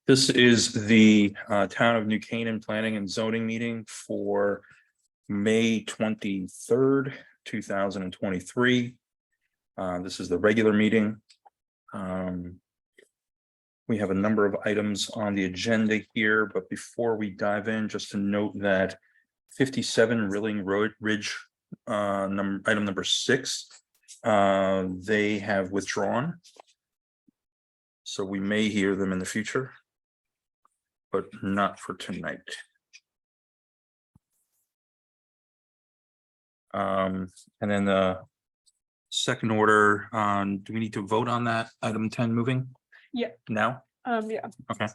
This is the Town of New Canaan Planning and Zoning meeting for May 23rd, 2023. This is the regular meeting. We have a number of items on the agenda here, but before we dive in, just to note that 57 Rilling Road Ridge, item number 6, they have withdrawn. So we may hear them in the future, but not for tonight. And then the second order, do we need to vote on that item 10 moving? Yeah. Now? Yeah. Okay.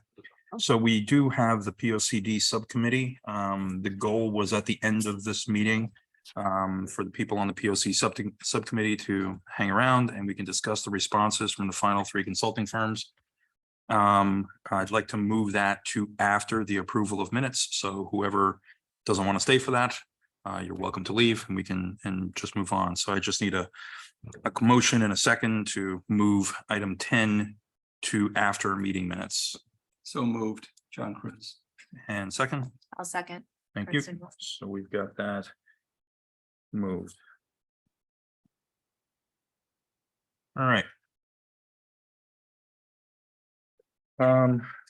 So we do have the P O C D subcommittee. The goal was at the end of this meeting for the people on the P O C subcommittee to hang around and we can discuss the responses from the final 3 consulting firms. I'd like to move that to after the approval of minutes. So whoever doesn't want to stay for that, you're welcome to leave and we can just move on. So I just need a motion and a second to move item 10 to after meeting minutes. So moved, John Cruz. And second, I'll second. thank you. Kristen. So we've got that moved. All right.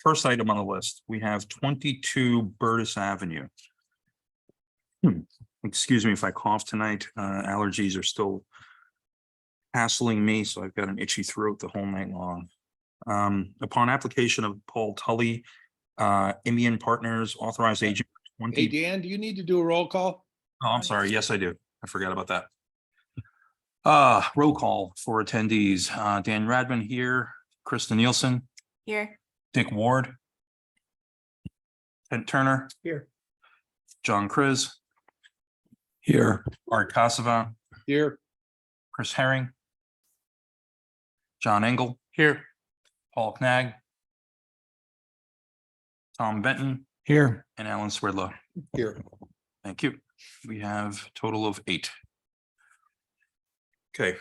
First item on the list, we have 22 Burtis Avenue. Excuse me if I cough tonight. Allergies are still hassling me, so I've got an itchy throat the whole night long. Upon application of Paul Tully, Imian Partners, authorized agent. Hey, Dan, do you need to do a roll call? Oh, I'm sorry. Yes, I do. I forgot about that. Roll call for attendees. Dan Radman here, Krista Nielsen, Here. Dick Ward, Ted Turner, Here. John Kriz, Here. Art Casava, Here. Chris Herring, John Engel here, Paul Knag, Tom Benton, Here. and Alan Swerdlow. Here. Thank you. We have a total of 8. Okay,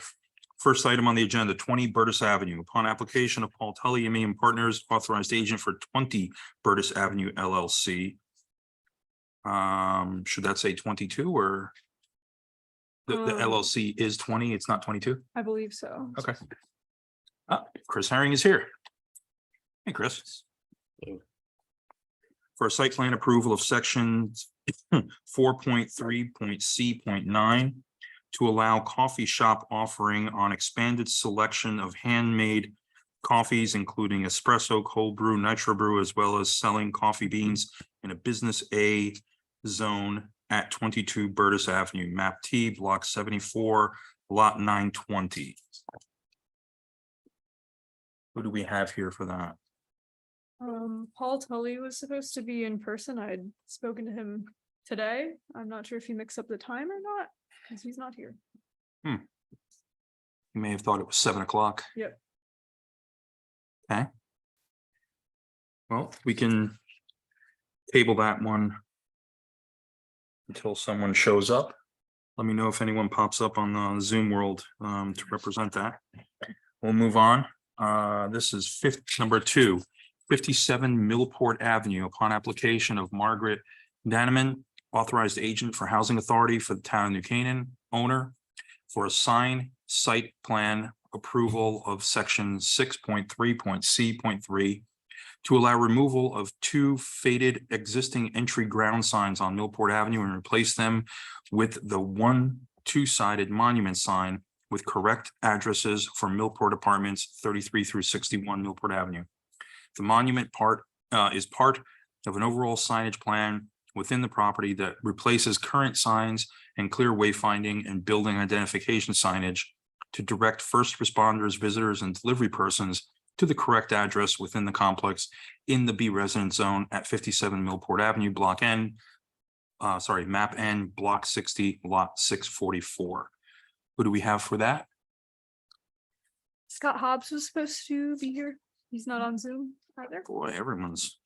first item on the agenda, 20 Burtis Avenue. Upon application of Paul Tully, Imian Partners, authorized agent for 20 Burtis Avenue LLC. Should that say 22 or the LLC is 20? It's not 22? I believe so. Okay. Chris Herring is here. Hey, Chris. For a site plan approval of section 4.3.C.9 to allow coffee shop offering on expanded selection of handmade coffees, including espresso, cold brew, nitro brew, as well as selling coffee beans in a business A zone at 22 Burtis Avenue, map T, block 74, lot 920. Who do we have here for that? Paul Tully was supposed to be in person. I'd spoken to him today. I'm not sure if he mixed up the time or not, because he's not here. You may have thought it was 7 o'clock. Yep. Okay. Well, we can table that one until someone shows up. Let me know if anyone pops up on the Zoom world to represent that. We'll move on. This is number 2, 57 Millport Avenue. Upon application of Margaret Danneman, authorized agent for Housing Authority for the Town of New Canaan, owner, for a sign site plan approval of section 6.3.C.3 to allow removal of 2 faded existing entry ground signs on Millport Avenue and replace them with the 1 2-sided monument sign with correct addresses for Millport Apartments 33 through 61 Millport Avenue. The monument part is part of an overall signage plan within the property that replaces current signs and clear wayfinding and building identification signage to direct first responders, visitors, and delivery persons to the correct address within the complex in the B residence zone at 57 Millport Avenue, block N, map N, block 60, lot 644. Who do we have for that? Scott Hobbs was supposed to be here. He's not on Zoom either. Boy, everyone's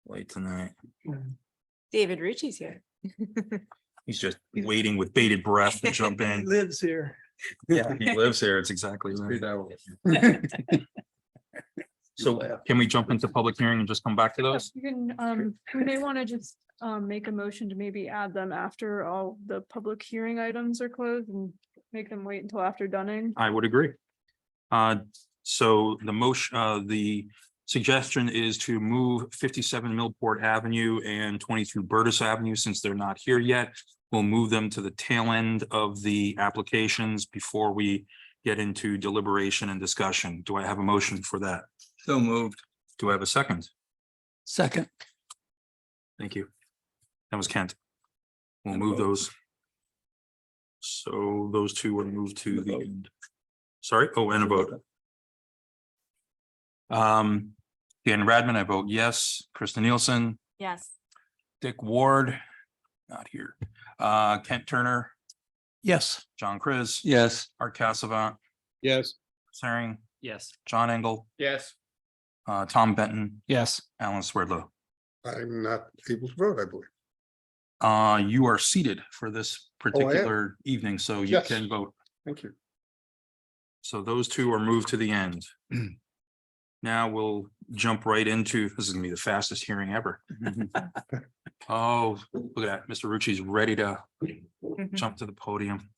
late tonight. David Rucci's here. He's just waiting with bated breath to jump in. Lives here. Yeah, he lives here. It's exactly right. So can we jump into public hearing and just come back to those? You can, we may want to just, make a motion to maybe add them after all the public hearing items are closed and make them wait until after Dunning. I would agree. So the motion, the suggestion is to move 57 Millport Avenue and 22 Burtis Avenue, since they're not here yet. We'll move them to the tail end of the applications before we get into deliberation and discussion. Do I have a motion for that? So moved. Do I have a second? Second. Thank you. That was Kent. We'll move those. So those two are moved to the end. Sorry, oh, and a vote. Dan Radman, I vote yes. Krista Nielsen, Yes. Dick Ward, not here. Kent Turner, Yes. John Chris, Yes. Art Cassavant, Yes. Saring, Yes. John Engel, Yes. Tom Benton, Yes. Alan Swerdlow. I'm not able to vote, I believe. You are seated for this particular evening, so you Yes. can vote. Thank you. So those two are moved to the end. Now we'll jump right into, this is gonna be the fastest hearing ever. Oh, look at that. Mr. Rucci's ready to jump to the podium.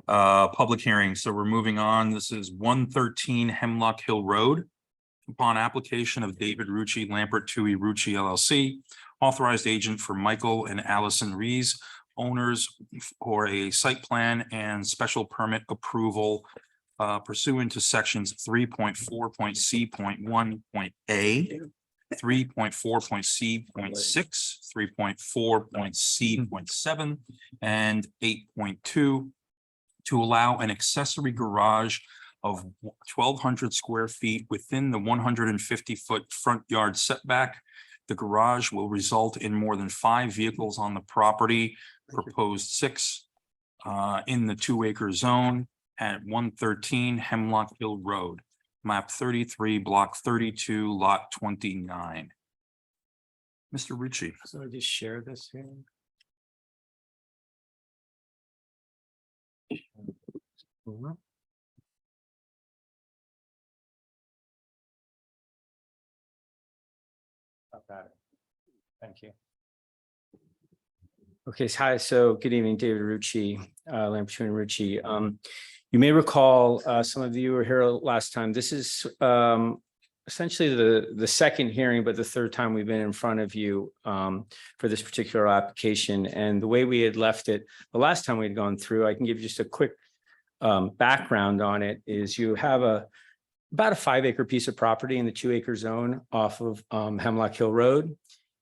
Public hearing. So we're moving on. This is 113 Hemlock Hill Road. Upon application of David Rucci, Lampert Tui Rucci LLC, authorized agent for Michael and Allison Rees, owners for a site plan and special permit approval pursuant to sections 3.4.C.1.A, 3.4.C.6, 3.4.C.7, and 8.2 to allow an accessory garage of 1,200 square feet within the 150-foot front yard setback. The garage will result in more than 5 vehicles on the property, proposed 6 in the 2-acre zone at 113 Hemlock Hill Road, map 33, block 32, lot 29. Mr. Rucci. So I just share this here. Thank you. Okay, hi, so good evening, David Rucci, Lampert and Rucci. You may recall, some of you were here last time. This is essentially the second hearing, but the third time we've been in front of you for this particular application. And the way we had left it, the last time we had gone through, I can give you just a quick background on it, is you have about a 5-acre piece of property in the 2-acre zone off of Hemlock Hill Road.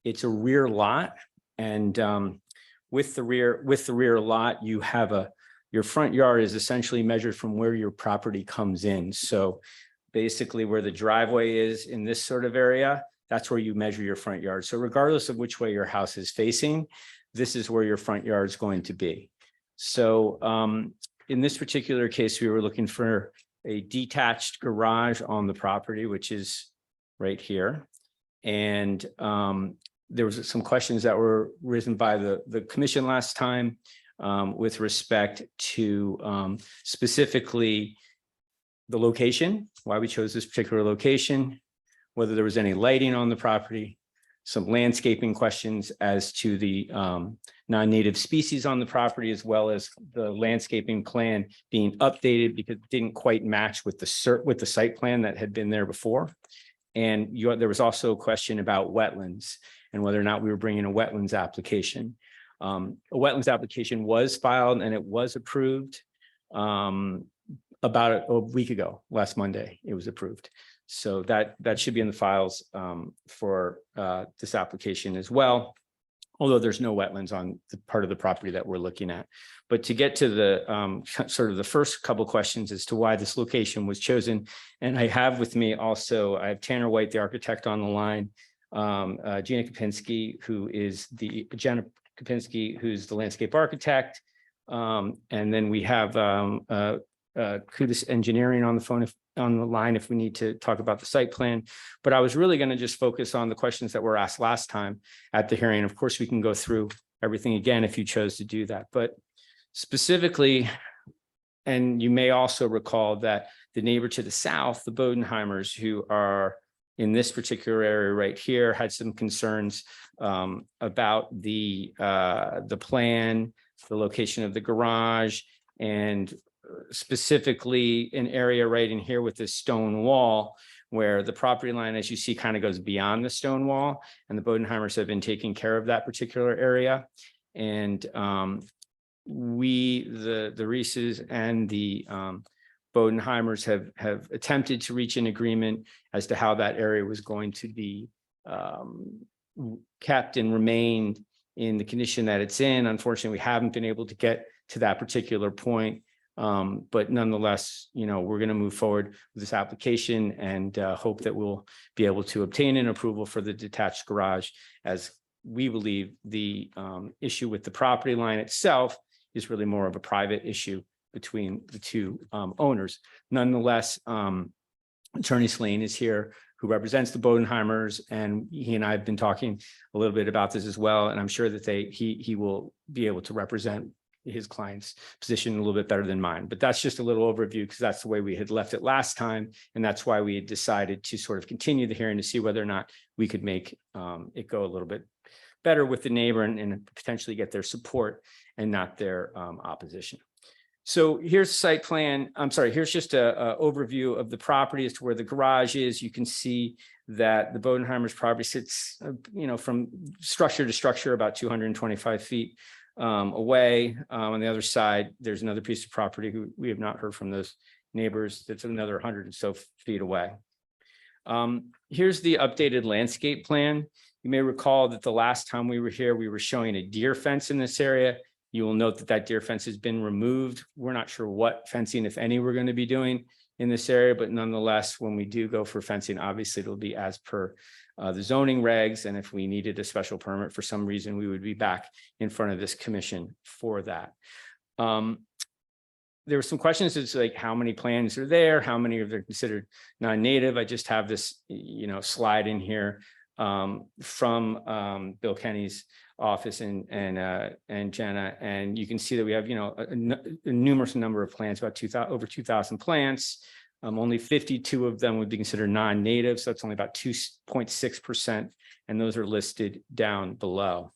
It's a rear lot, and with the rear lot, you have your front yard is essentially measured from where your property comes in. So basically where the driveway is in this sort of area, that's where you measure your front yard. So regardless of which way your house is facing, this is where your front yard is going to be. So in this particular case, we were looking for a detached garage on the property, which is right here. And there was some questions that were risen by the commission last time with respect to specifically the location, why we chose this particular location, whether there was any lighting on the property, some landscaping questions as to the non-native species on the property, as well as the landscaping plan being updated because it didn't quite match with the site plan that had been there before. And there was also a question about wetlands and whether or not we were bringing a wetlands application. A wetlands application was filed and it was approved about a week ago, last Monday, it was approved. So that should be in the files for this application as well, although there's no wetlands on the part of the property that we're looking at. But to get to the sort of the first couple of questions as to why this location was chosen, and I have with me also, I have Tanner White, the architect, on the line, Gina Kopinski, who's the landscape architect. And then we have Kudus Engineering on the line if we need to talk about the site plan. But I was really going to just focus on the questions that were asked last time at the hearing. Of course, we can go through everything again if you chose to do that. But specifically, and you may also recall that the neighbor to the south, the Bodenheimers, who are in this particular area right here had some concerns about the plan, the location of the garage, and specifically an area right in here with this stone wall where the property line, as you see, kind of goes beyond the stone wall, and the Bodenheimers have been taking care of that particular area. And the Reeses and the Bodenheimers have attempted to reach an agreement as to how that area was going to be kept and remained in the condition that it's in. Unfortunately, we haven't been able to get to that particular point. But nonetheless, we're going to move forward with this application and hope that we'll be able to obtain an approval for the detached garage, as we believe the issue with the property line itself is really more of a private issue between the two owners. Nonetheless, Attorney Slane is here, who represents the Bodenheimers, and he and I have been talking a little bit about this as well. And I'm sure that he will be able to represent his client's position a little bit better than mine. But that's just a little overview, because that's the way we had left it last time. And that's why we had decided to sort of continue the hearing to see whether or not we could make it go a little bit better with the neighbor and potentially get their support and not their opposition. So here's the site plan. I'm sorry, here's just a overview of the property as to where the garage is. You can see that the Bodenheimers property sits, from structure to structure about 225 feet away. On the other side, there's another piece of property who we have not heard from those neighbors. That's another 100 or so feet away. Here's the updated landscape plan. You may recall that the last time we were here, we were showing a deer fence in this area. You will note that that deer fence has been removed. We're not sure what fencing, if any, we're going to be doing in this area, but nonetheless, when we do go for fencing, obviously it'll be as per the zoning regs. And if we needed a special permit for some reason, we would be back in front of this commission for that. There were some questions as to like how many plants are there, how many are considered non-native. I just have this, slide in here from Bill Kenny's office and Jenna, and you can see that we have a numerous number of plants, about over 2,000 plants. Only 52 of them would be considered non-native, so that's only about 2.6%, and those are listed down below.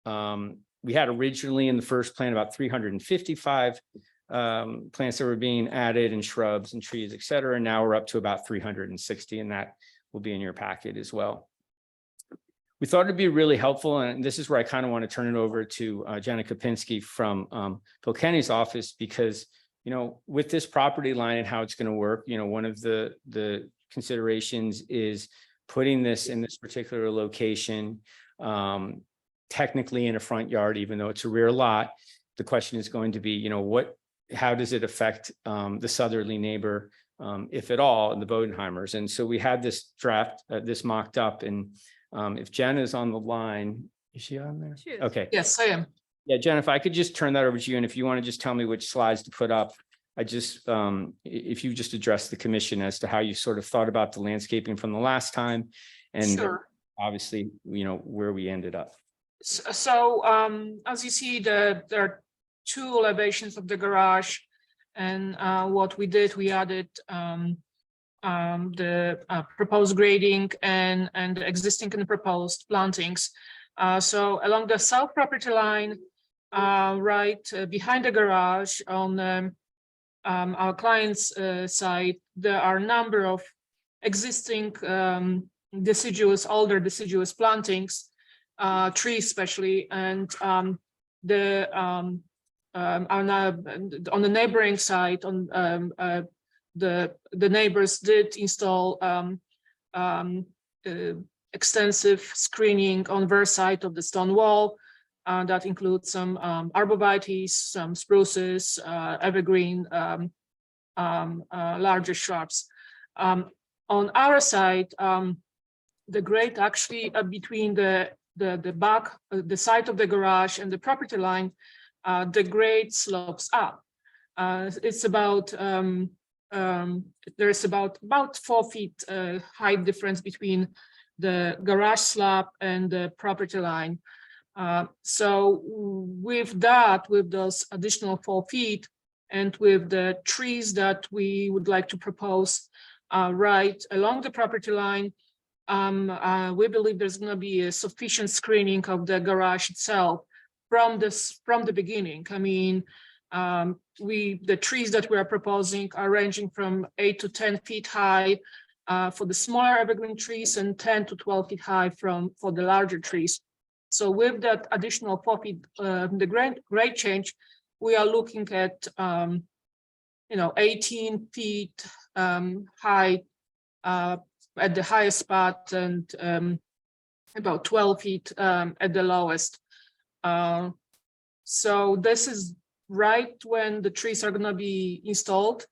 We had originally in the first plan about 355 plants that were being added, and shrubs and trees, et cetera. And now we're up to about 360, and that will be in your packet as well. We thought it'd be really helpful, and this is where I kind of want to turn it over to Jenna Kopinski from Bill Kenny's office, because with this property line and how it's going to work, one of the considerations is putting this in this particular location, technically in a front yard, even though it's a rear lot. The question is going to be, how does it affect the southerly neighbor, if at all, in the Bodenheimers? And so we had this draft, this mocked up, and if Jen is on the line, is she on there? She is. Okay. Yes, I am. Yeah, Jen, if I could just turn that over to you, and if you want to just tell me which slides to put up, if you just address the commission as to how you sort of thought about the landscaping from the last time, and Sure. obviously, where we ended up. So as you see, there are two elevations of the garage, and what we did, we added the proposed grading and the existing and proposed plantings. So along the south property line, right behind the garage on our client's side, there are a number of existing older deciduous plantings, trees especially, and on the neighboring side, the neighbors did install extensive screening on their side of the stone wall. That includes some arborvitaes, some spruces, evergreen, larger shrubs. On our side, the grade actually between the back, the side of the garage and the property line, the grade slopes up. It's about there's about 4 feet height difference between the garage slab and the property line. So with those additional 4 feet, and with the trees that we would like to propose, right along the property line. We believe there's going to be a sufficient screening of the garage itself from the beginning. I mean, the trees that we are proposing are ranging from 8 to 10 feet high for the smaller evergreen trees and 10 to 12 feet high for the larger trees. So with that additional 4 feet, the grade change, we are looking at 18 feet high at the highest spot and about 12 feet at the lowest. So this is right when the trees are going to be installed,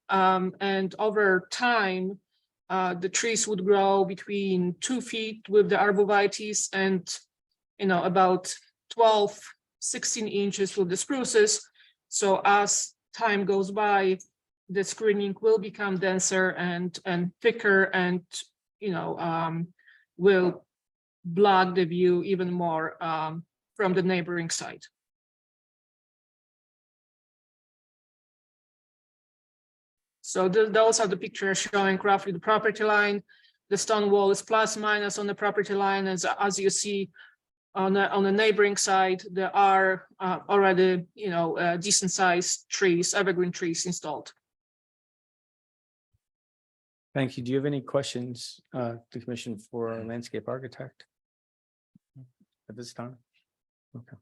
and over time the trees would grow between 2 feet with the arborvitaes and about 12-16 inches with the spruces. So as time goes by, the screening will become denser and thicker, and will block the view even more from the neighboring site. So those are the pictures showing roughly the property line. The stone wall is plus minus on the property line, as you see on the neighboring side, there are already decent sized trees, evergreen trees installed. Thank you. Do you have any questions, the commission for our landscape architect at this time? Okay.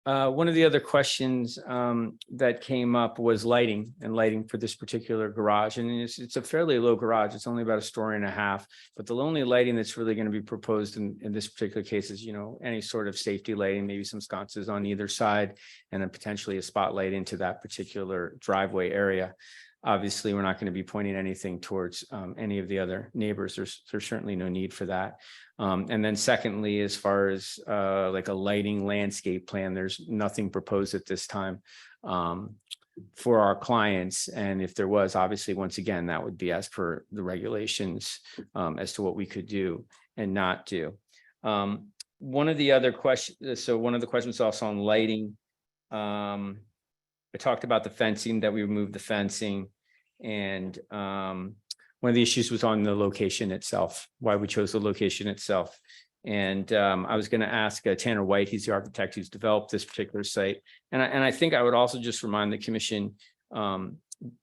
One of the other questions that came up was lighting for this particular garage. And it's a fairly low garage. It's only about 1.5 stories, but the only lighting that's really going to be proposed in this particular case is, any sort of safety lighting, maybe some sconces on either side, and then potentially a spotlight into that particular driveway area. Obviously, we're not going to be pointing anything towards any of the other neighbors. There's certainly no need for that. And then secondly, as far as like a lighting landscape plan, there's nothing proposed at this time for our clients. And if there was, obviously, once again, that would be as per the regulations as to what we could do and not do. One of the other questions, so one of the questions also on lighting, I talked about the fencing, that we removed the fencing, and one of the issues was on the location itself, why we chose the location itself. And I was going to ask Tanner White, he's the architect who's developed this particular site. And I think I would also just remind the commission, not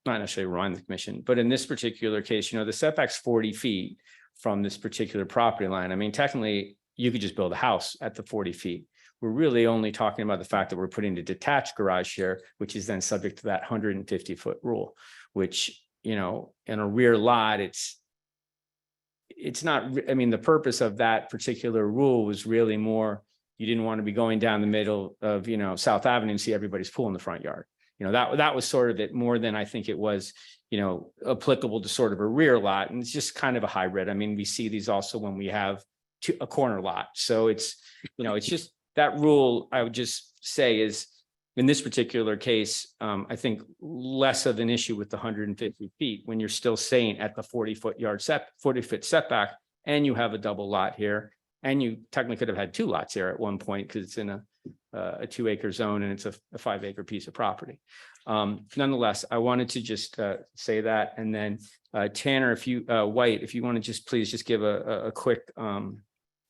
necessarily remind the commission, but in this particular case, the setback's 40 feet from this particular property line. I mean, technically, you could just build a house at the 40 feet. We're really only talking about the fact that we're putting a detached garage here, which is then subject to that 150-foot rule, which, in a rear lot, it's not, I mean, the purpose of that particular rule was really more, you didn't want to be going down the middle of, South Avenue and see everybody's pool in the front yard. That was sort of it, more than I think it was, applicable to sort of a rear lot. And it's just kind of a hybrid. I mean, we see these also when we have a corner lot. So it's just, that rule, I would just say, is in this particular case, I think less of an issue with the 150 feet when you're still staying at the 40-foot setback, and you have a double lot here, and you technically could have had 2 lots here at one point because it's in a 2-acre zone and it's a 5-acre piece of property. Nonetheless, I wanted to just say that, and then Tanner, White, if you want to just please just give a quick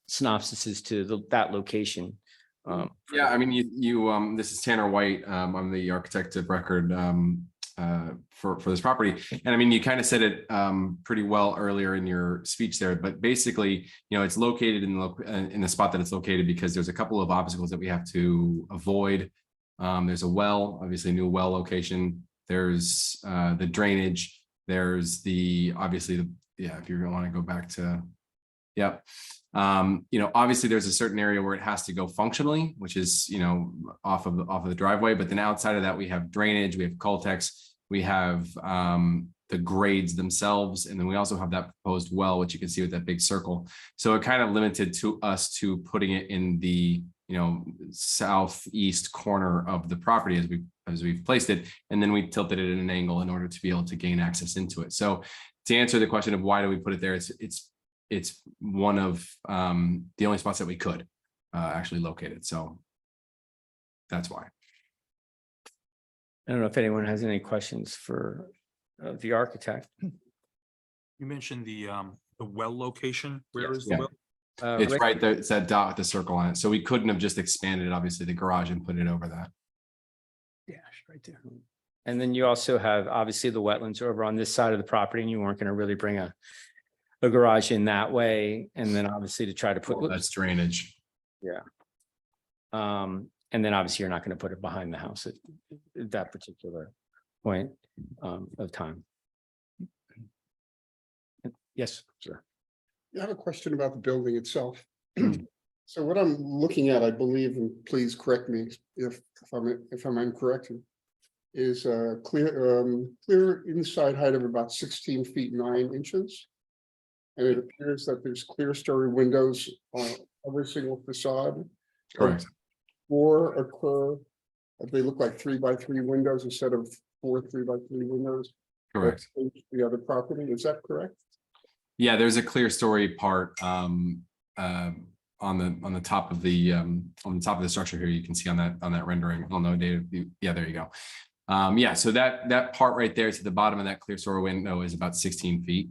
synopsis as to that location. Yeah, I mean, this is Tanner White. I'm the architect of record for this property. And I mean, you kind of said it pretty well earlier in your speech there, but basically, it's located in the spot that it's located because there's a couple of obstacles that we have to avoid. There's a well, obviously a new well location. There's the drainage. There's if you're going to want to go back to, yep. Obviously there's a certain area where it has to go functionally, which is, off of the driveway. But then outside of that, we have drainage, we have Coltex, we have the grades themselves. And then we also have that proposed well, which you can see with that big circle. So it kind of limited to us to putting it in the, southeast corner of the property as we've placed it. And then we tilted it at an angle in order to be able to gain access into it. So to answer the question of why do we put it there, it's one of the only spots that we could actually locate it. So that's why. I don't know if anyone has any questions for the architect. You mentioned the well location. Where Yes, is the yeah. well? It's Rick- right there. It's that dot with the circle on it. So we couldn't have just expanded, obviously, the garage and put it over that. Yeah, right there. And then you also have obviously the wetlands over on this side of the property, and you weren't gonna really bring a garage in that way, and then obviously to try to put. That's drainage. And then obviously you're not gonna put it behind the house at that particular point of time. Yes, sir. I have a question about the building itself. So what I'm looking at, I believe, and please correct me if I'm incorrect, is a clear inside height of about 16 feet 9 inches. And it appears that there's clear story windows on every single facade. Correct. Four occur, they look like 3x3 windows instead of 4 3x3 windows. Correct. The other property, is that correct? Yeah, there's a clear story part on the top of the structure here. You can see on that rendering. Oh no, Dave. Yeah, there you go. Yeah, so that part right there to the bottom of that clear story window is about 16 feet.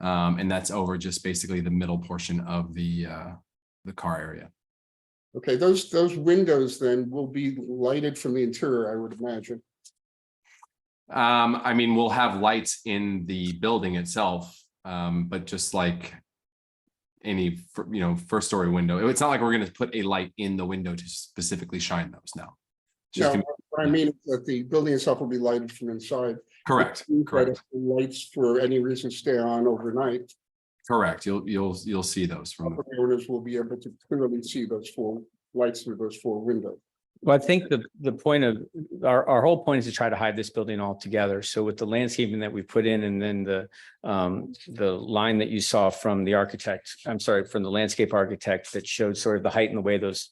And that's over just basically the middle portion of the car area. Okay, those windows then will be lighted from the interior, I would imagine. I mean, we'll have lights in the building itself, but just like any, first story window, it's not like we're going to put a light in the window to specifically shine those now. Just No, gonna- what I mean is that the building itself will be lighted from inside. Correct, But correct, if the lights for any reason stay on overnight, correct. You'll see those from, property owners will be able to clearly see those 4 lights through those 4 windows. Well, I think the point of our whole point is to try to hide this building altogether. So with the landscaping that we put in, and then the line that you saw from the architect, I'm sorry, from the landscape architect that showed sort of the height and the way those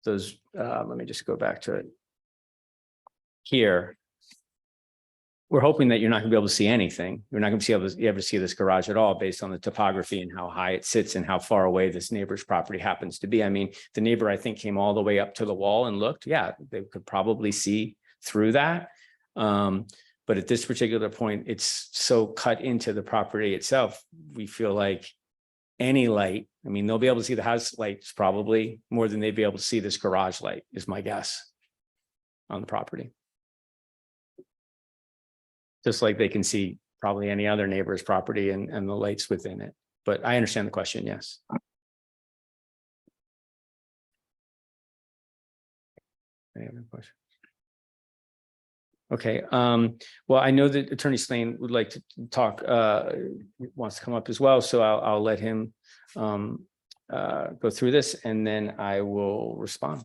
let me just go back to it. Here. We're hoping that you're not gonna be able to see anything. You're not gonna be able to see this garage at all based on the topography and how high it sits and how far away this neighbor's property happens to be. I mean, the neighbor, I think, came all the way up to the wall and looked. Yeah, they could probably see through that. But at this particular point, it's so cut into the property itself. We feel like any light, I mean, they'll be able to see the house lights probably more than they'd be able to see this garage light, is my guess, on the property. Just like they can see probably any other neighbor's property and the lights within it. But I understand the question, yes. Any other questions? Okay, well, I know that Attorney Slane would like to talk, wants to come up as well, so I'll let him go through this and then I will respond.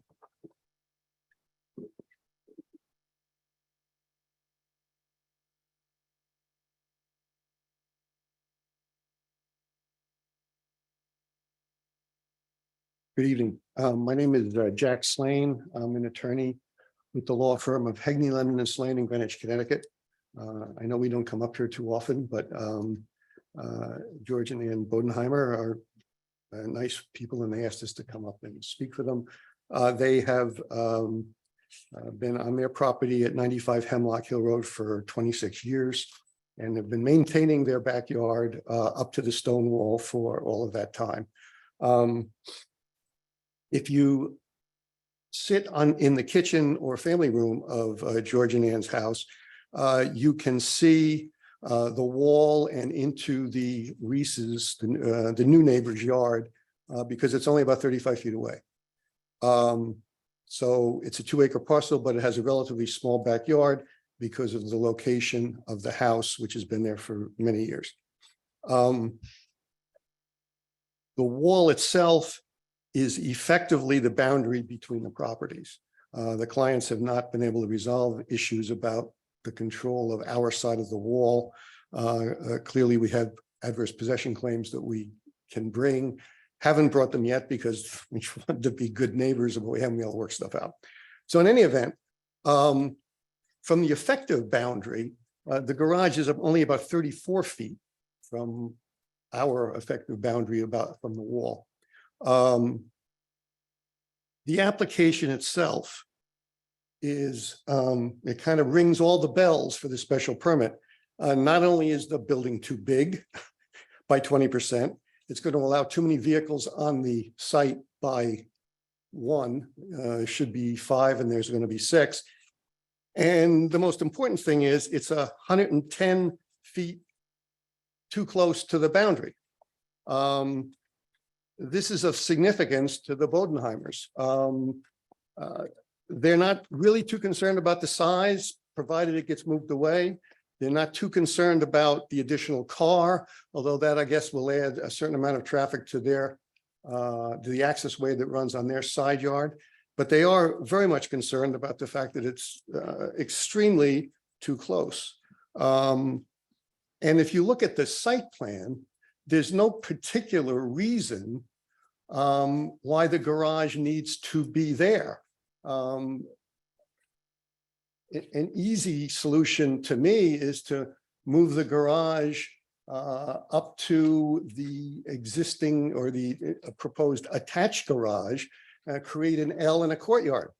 Good evening. My name is Jack Slane. I'm an attorney with the law firm of Hegney, Lemon and Slane in Greenwich, Connecticut. I know we don't come up here too often, but George and Ann Bodenheimer are nice people and they asked us to come up and speak for them. They have been on their property at 95 Hemlock Hill Road for 26 years and have been maintaining their backyard up to the stone wall for all of that time. If you sit in the kitchen or family room of George and Ann's house, you can see the wall and into the Reese's, the new neighbor's yard, because it's only about 35 feet away. So it's a 2-acre parcel, but it has a relatively small backyard because of the location of the house, which has been there for many years. The wall itself is effectively the boundary between the properties. The clients have not been able to resolve issues about the control of our side of the wall. Clearly, we have adverse possession claims that we can bring. Haven't brought them yet because we want to be good neighbors and we haven't been able to work stuff out. So in any event, from the effective boundary, the garage is only about 34 feet from our effective boundary from the wall. The application itself is, it kind of rings all the bells for the special permit Not only is the building too big by 20%, it's going to allow too many vehicles on the site by one, should be 5, and there's going to be 6. And the most important thing is it's 110 feet too close to the boundary. This is of significance to the Bodenheimers. They're not really too concerned about the size, provided it gets moved away. They're not too concerned about the additional car, although that, I guess, will add a certain amount of traffic to their to the access way that runs on their side yard. But they are very much concerned about the fact that it's extremely too close. And if you look at the site plan, there's no particular reason why the garage needs to be there. An easy solution to me is to move the garage up to the existing or the proposed attached garage, create an L in a courtyard.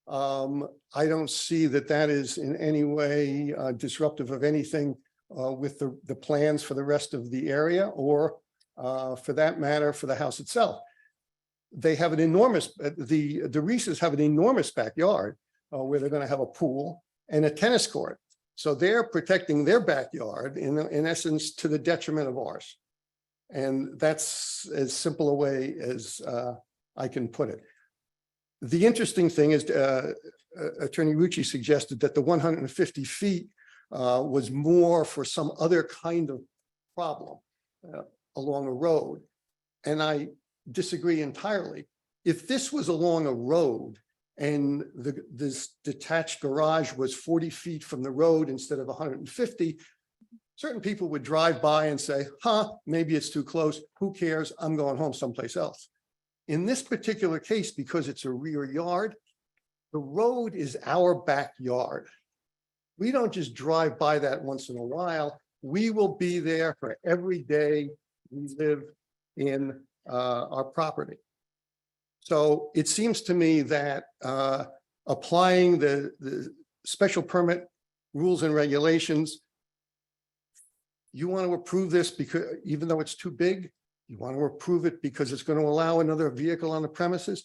I don't see that that is in any way disruptive of anything with the plans for the rest of the area, or for that matter, for the house itself. They have an enormous, the Reeses have an enormous backyard where they're going to have a pool and a tennis court. So they're protecting their backyard in essence to the detriment of ours. And that's as simple a way as I can put it. The interesting thing is Attorney Rucci suggested that the 150 feet was more for some other kind of problem along a road. And I disagree entirely. If this was along a road and this detached garage was 40 feet from the road instead of 150, certain people would drive by and say, maybe it's too close. Who cares? I'm going home someplace else. In this particular case, because it's a rear yard, the road is our backyard. We don't just drive by that once in a while. We will be there for every day we live in our property. So it seems to me that applying the special permit rules and regulations, you want to approve this because even though it's too big, you want to approve it because it's going to allow another vehicle on the premises,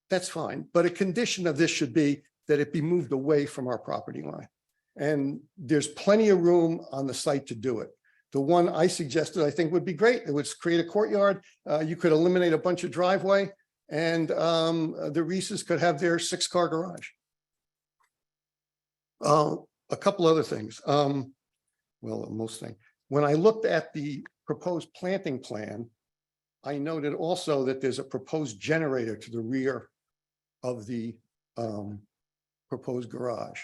that's fine. But a condition of this should be that it be moved away from our property line. And there's plenty of room on the site to do it. The one I suggested, I think would be great. It would create a courtyard. You could eliminate a bunch of driveway, and the Reeses could have their 6-car garage. A couple other things. Well, most things. When I looked at the proposed planting plan, I noted also that there's a proposed generator to the rear of the proposed garage.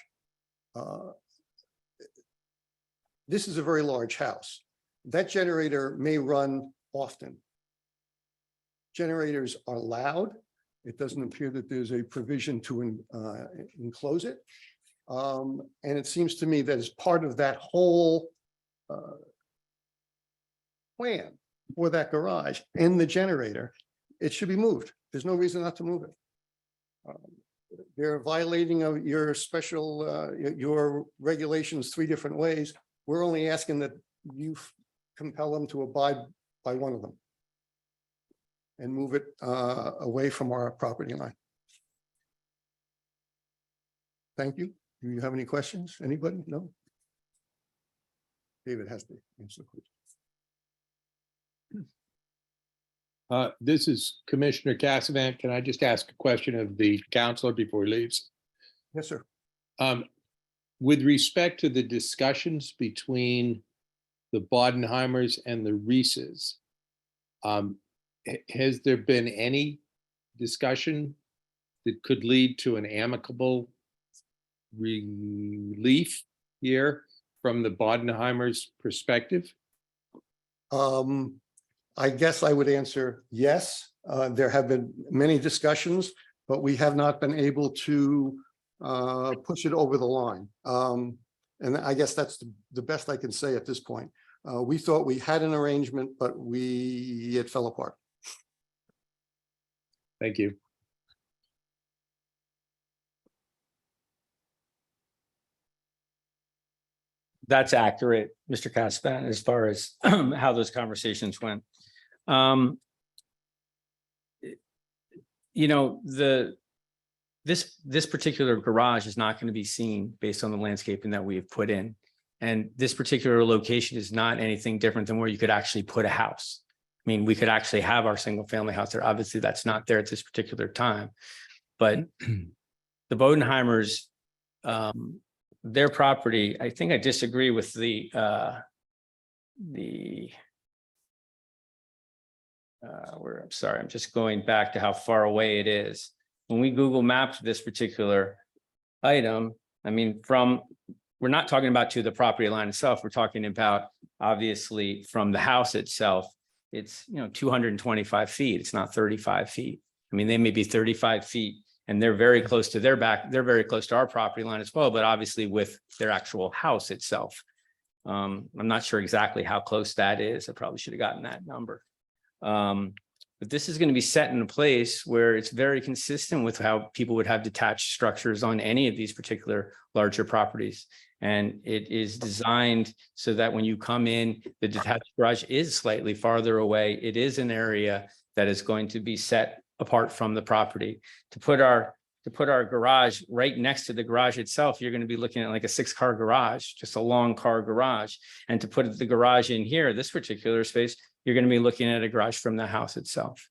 This is a very large house. That generator may run often. Generators are loud. It doesn't appear that there's a provision to enclose it. And it seems to me that as part of that whole plan for that garage and the generator, it should be moved. There's no reason not to move it. They're violating of your special, your regulations 3 different ways. We're only asking that you compel them to abide by one of them and move it away from our property line. Thank you. Do you have any questions? Anybody? No? David has to answer the question. This is Commissioner Cassavant. Can I just ask a question of the counselor before he leaves? Yes, sir. With respect to the discussions between the Bodenheimers and the Reeses, has there been any discussion that could lead to an amicable relief here from the Bodenheimers' perspective? I guess I would answer yes. There have been many discussions, but we have not been able to push it over the line. And I guess that's the best I can say at this point. We thought we had an arrangement, but it fell apart. Thank you. That's accurate, Mr. Caspan, as far as how those conversations went. You know, this particular garage is not going to be seen based on the landscaping that we have put in. And this particular location is not anything different than where you could actually put a house. I mean, we could actually have our single family house there. Obviously, that's not there at this particular time. But the Bodenheimers, their property, I think I disagree with I'm sorry, I'm just going back to how far away it is. When we Google mapped this particular item, I mean, we're not talking about to the property line itself. We're talking about obviously from the house itself. It's, 225 feet. It's not 35 feet. I mean, they may be 35 feet and they're very close to their back. They're very close to our property line as well, but obviously with their actual house itself. I'm not sure exactly how close that is. I probably should have gotten that number. But this is going to be set in a place where it's very consistent with how people would have detached structures on any of these particular larger properties. And it is designed so that when you come in, the detached garage is slightly farther away. It is an area that is going to be set apart from the property. To put our garage right next to the garage itself, you're going to be looking at like a 6-car garage, just a long car garage. And to put the garage in here, this particular space, you're going to be looking at a garage from the house itself.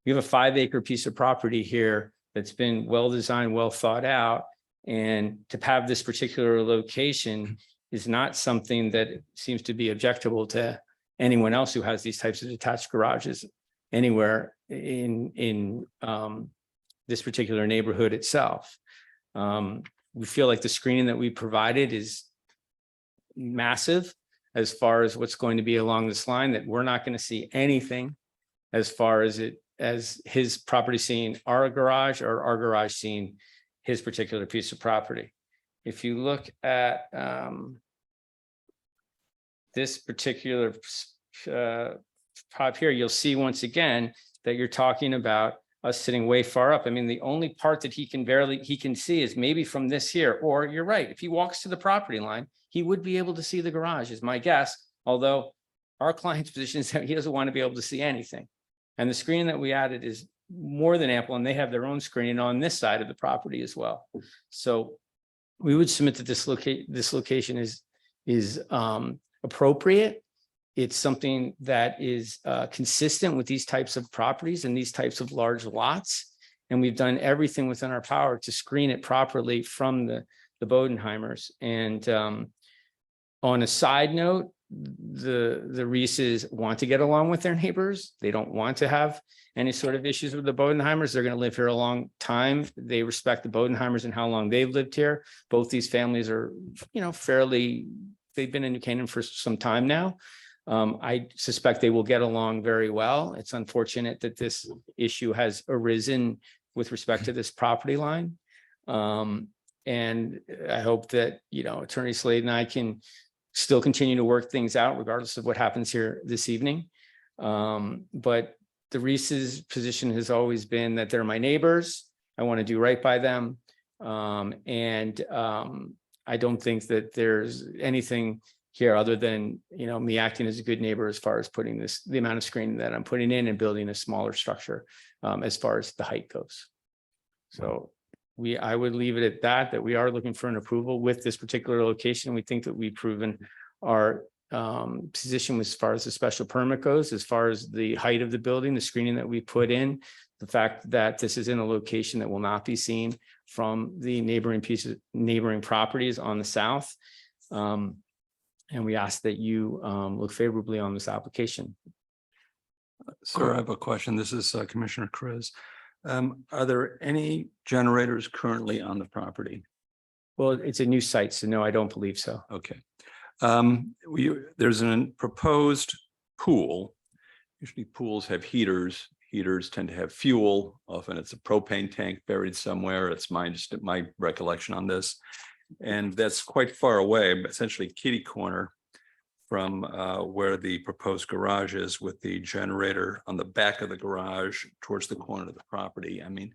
You have a 5-acre piece of property here that's been well designed, well thought out. And to have this particular location is not something that seems to be objectable to anyone else who has these types of detached garages anywhere in this particular neighborhood itself. We feel like the screening that we provided is massive as far as what's going to be along this line, that we're not going to see anything as far as his property seeing our garage or our garage seeing his particular piece of property. If you look at this particular pop here, you'll see once again that you're talking about us sitting way far up. I mean, the only part that he can see is maybe from this here, or you're right. If he walks to the property line, he would be able to see the garage is my guess. Although our client's position is that he doesn't want to be able to see anything. And the screening that we added is more than ample, and they have their own screening on this side of the property as well. So we would submit that this location is appropriate. It's something that is consistent with these types of properties and these types of large lots. And we've done everything within our power to screen it properly from the Bodenheimers. And on a side note, the Reeses want to get along with their neighbors. They don't want to have any sort of issues with the Bodenheimers. They're going to live here a long time. They respect the Bodenheimers and how long they've lived here. Both these families are, they've been in New Canaan for some time now. I suspect they will get along very well. It's unfortunate that this issue has arisen with respect to this property line. And I hope that, Attorney Slade and I can still continue to work things out regardless of what happens here this evening. But the Reese's position has always been that they're my neighbors. I want to do right by them. I don't think that there's anything here other than, me acting as a good neighbor as far as putting the amount of screening that I'm putting in and building a smaller structure as far as the height goes. So I would leave it at that we are looking for an approval with this particular location. We think that we've proven our position as far as the special permit goes, as far as the height of the building, the screening that we put in, the fact that this is in a location that will not be seen from the neighboring properties on the south. And we ask that you look favorably on this application. Sir, I have a question. This is Commissioner Chris. Are there any generators currently on the property? Well, it's a new site, so no, I don't believe so. Okay. There's a proposed pool. Usually pools have heaters. Heaters tend to have fuel. Often it's a propane tank buried somewhere. It's just my recollection on this. And that's quite far away, essentially kitty corner from where the proposed garage is, with the generator on the back of the garage towards the corner of the property. I mean,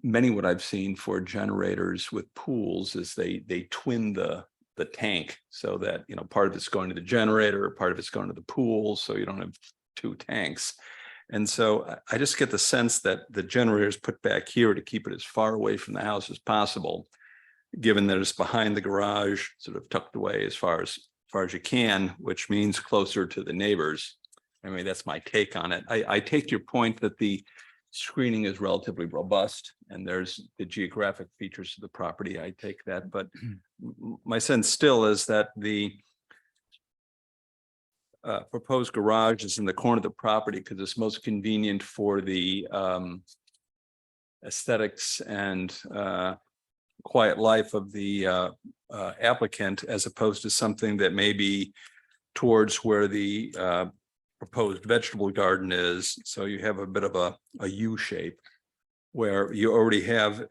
many what I've seen for generators with pools is they twin the the tank so that, you know, part of it's going to the generator, part of it's going to the pool, so you don't have two tanks. And so I just get the sense that the generator is put back here to keep it as far away from the house as possible, given that it's behind the garage, sort of tucked away as far as you can, which means closer to the neighbors. I mean, that's my take on it. I take your point that the screening is relatively robust and there's the geographic features of the property. I take that, but my sense still is that the proposed garage is in the corner of the property because it's most convenient for the aesthetics and quiet life of the applicant, as opposed to something that may be towards where the proposed vegetable garden is. So you have a bit of a U shape where you already have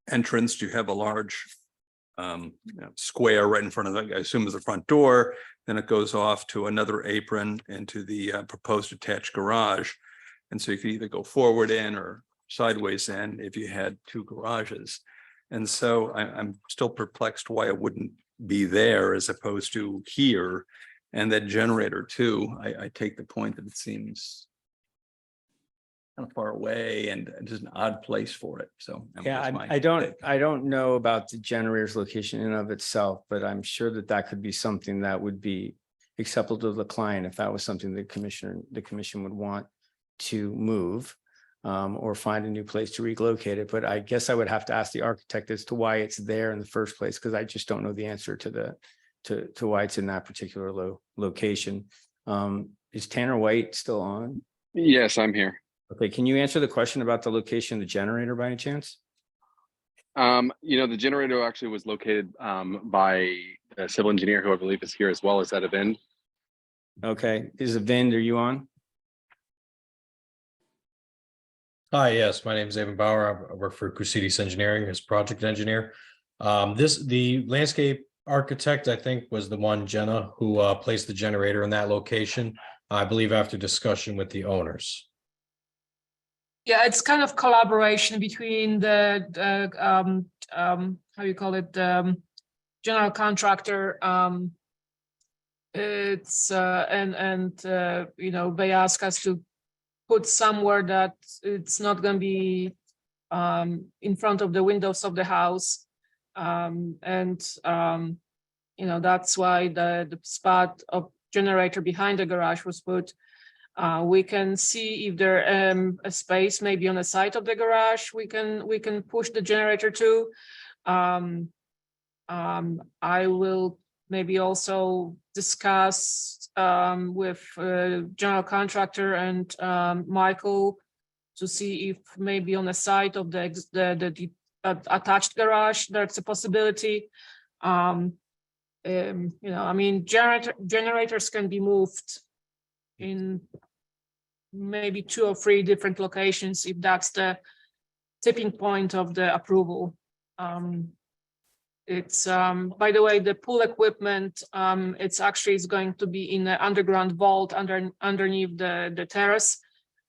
entrance, you have a large square right in front of the, I assume is the front door. Then it goes off to another apron into the proposed attached garage. And so you could either go forward in or sideways in if you had two garages. And so I'm still perplexed why it wouldn't be there as opposed to here. And that generator too, I take the point that it seems kind of far away and just an odd place for it. So Yeah, that's my I don't take. know about the generator's location in and of itself, but I'm sure that that could be something that would be acceptable to the client if that was something the commission would want to move or find a new place to relocate it. But I guess I would have to ask the architect as to why it's there in the first place, because I just don't know the answer to why it's in that particular location. Is Tanner White still on? Yes, I'm here. Okay, can you answer the question about the location of the generator by any chance? The generator actually was located by a civil engineer who I believe is here as well. Is that a VIN? Okay, is Vind, are you on? Hi, yes, my name is Evan Bauer. I work for Crucidis Engineering as project engineer. The landscape architect, I think, was the one, Jenna, who placed the generator in that location, I believe after discussion with the owners. Yeah, it's kind of collaboration between the how you call it, general contractor. It's they ask us to put somewhere that it's not going to be in front of the windows of the house, that's why the spot of generator behind the garage was put. We can see if there a space maybe on the side of the garage we can push the generator to. I will maybe also discuss with general contractor and Michael to see if maybe on the side of the attached garage there's a possibility. Generators can be moved in maybe 2 or 3 different locations if that's the tipping point of the approval. It's by the way, the pool equipment, it's going to be in the underground vault underneath the terrace.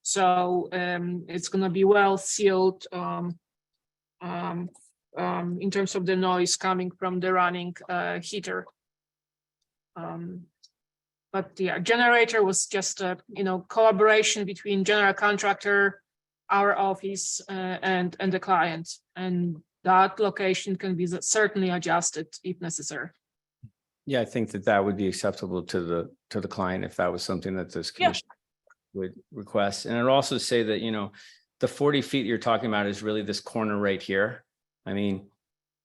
So it's going to be well sealed in terms of the noise coming from the running heater. But yeah, generator was just a collaboration between general contractor, our office, and the client, and that location can be certainly adjusted if necessary. Yeah, I think that would be acceptable to the client if that was something that this commission would request. And I'd also say that, the 40 feet you're talking about is really this corner right here. I mean,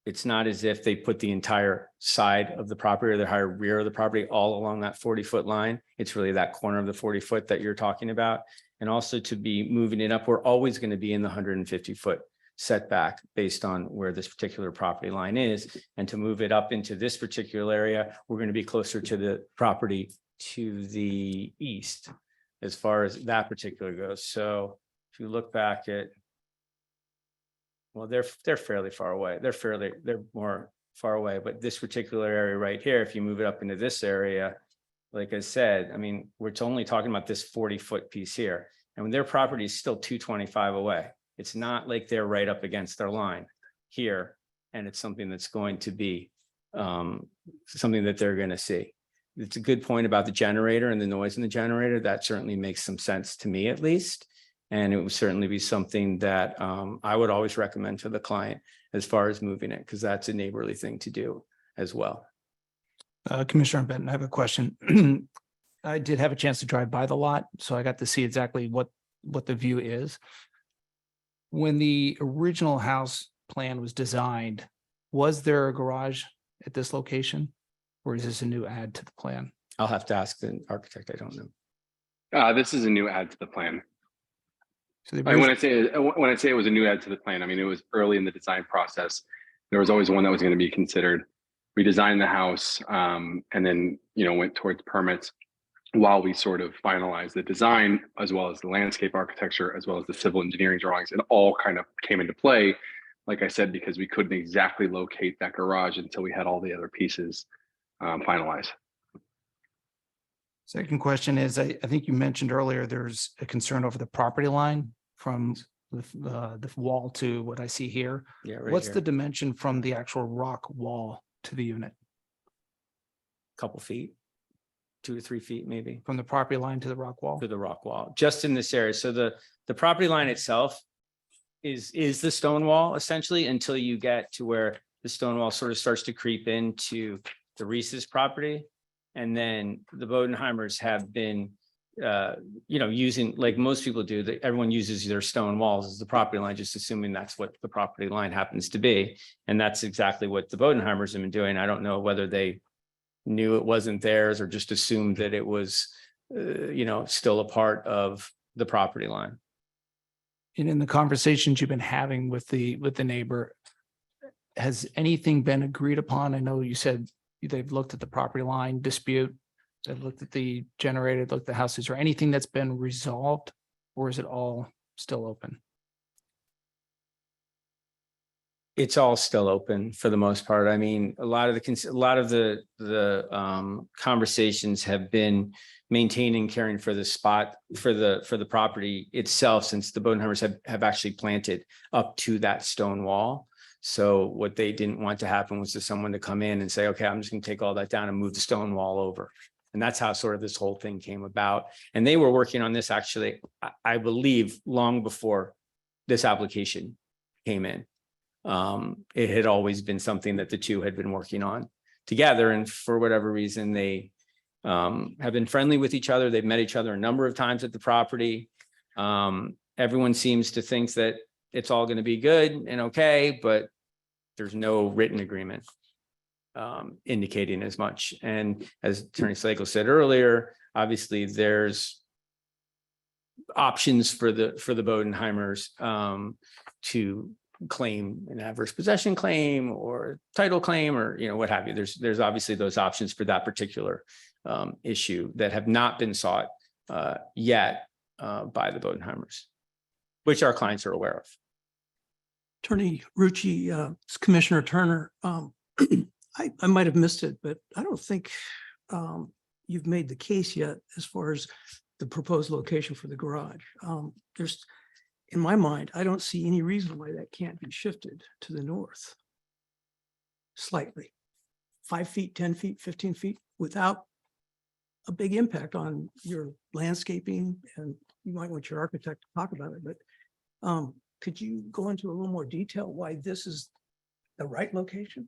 it's not as if they put the entire side of the property or the entire rear of the property all along that 40-foot line. It's really that corner of the 40-foot that you're talking about. And also to be moving it up, we're always going to be in the 150-foot setback based on where this particular property line is. And to move it up into this particular area, we're going to be closer to the property to the east as far as that particular goes. So if you look back at, well, they're fairly far away. They're more far away, but this particular area right here, if you move it up into this area, like I said, I mean, we're only talking about this 40-foot piece here, and when their property is still 225 away. It's not like they're right up against their line here, and it's something that's going to be something that they're going to see. It's a good point about the generator and the noise in the generator. That certainly makes some sense to me at least. And it would certainly be something that I would always recommend to the client as far as moving it, because that's a neighborly thing to do as well. Commissioner Benton, I have a question. I did have a chance to drive by the lot, so I got to see exactly what the view is. When the original house plan was designed, was there a garage at this location? Or is this a new add to the plan? I'll have to ask the architect. I don't know. This is a new add to the plan. So the When I say it was a new add to the plan, I mean, it was early in the design process. There was always one that was going to be considered. We designed the house and then, went towards permits while we sort of finalized the design, as well as the landscape architecture, as well as the civil engineering drawings. It all kind of came into play, like I said, because we couldn't exactly locate that garage until we had all the other pieces finalized. Second question is, I think you mentioned earlier, there's a concern over the property line from the wall to what I see here. Yeah. Right What's here. the dimension from the actual rock wall to the unit? Couple feet, 2 to 3 feet, maybe, From the property line to the rock wall? to the rock wall, just in this area. So the property line itself is the stone wall essentially, until you get to where the stone wall sort of starts to creep into the Reese's property. And then the Bodenheimers have been, using, like most people do, that everyone uses their stone walls as the property line, just assuming that's what the property line happens to be. And that's exactly what the Bodenheimers have been doing. I don't know whether they knew it wasn't theirs or just assumed that it was, still a part of the property line. And in the conversations you've been having with the neighbor, has anything been agreed upon? I know you said they've looked at the property line dispute, they've looked at the generator, looked at the house. Is there anything that's been resolved, or is it all still open? It's all still open for the most part. I mean, a lot of the conversations have been maintaining, caring for the spot for the property itself, since the Bodenheimers have actually planted up to that stone wall. So what they didn't want to happen was for someone to come in and say, okay, I'm just going to take all that down and move the stone wall over. And that's how sort of this whole thing came about. And they were working on this actually, I believe, long before this application came in. It had always been something that the two had been working on together. And for whatever reason, they have been friendly with each other. They've met each other a number of times at the property. Everyone seems to think that it's all going to be good and okay, but there's no written agreement indicating as much. And as Attorney Slagle said earlier, obviously there's options for the Bodenheimers to claim an adverse possession claim or title claim, or what have you. There's obviously those options for that particular issue that have not been sought yet by the Bodenheimers, which our clients are aware of. Attorney Rucci, it's Commissioner Turner. I might have missed it, but I don't think you've made the case yet as far as the proposed location for the garage. There's, in my mind, I don't see any reason why that can't be shifted to the north slightly, 5 feet, 10 feet, 15 feet, without a big impact on your landscaping. And you might want your architect to talk about it, but could you go into a little more detail why this is the right location?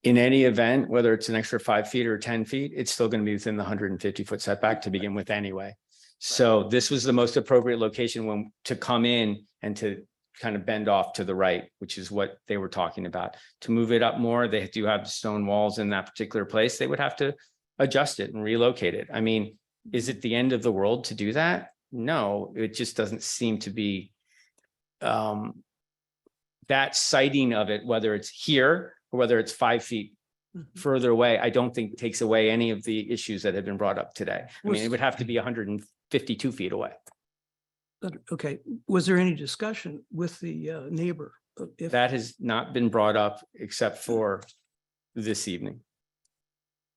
In any event, whether it's an extra 5 feet or 10 feet, it's still going to be within the 150-foot setback to begin with anyway. So this was the most appropriate location to come in and to kind of bend off to the right, which is what they were talking about. To move it up more, they do have stone walls in that particular place. They would have to adjust it and relocate it. I mean, is it the end of the world to do that? No, it just doesn't seem to be that sighting of it, whether it's here or whether it's 5 feet further away, I don't think takes away any of the issues that have been brought up today. I mean, it would have to be 152 feet away. Okay, was there any discussion with the neighbor? If That has not been brought up except for this evening.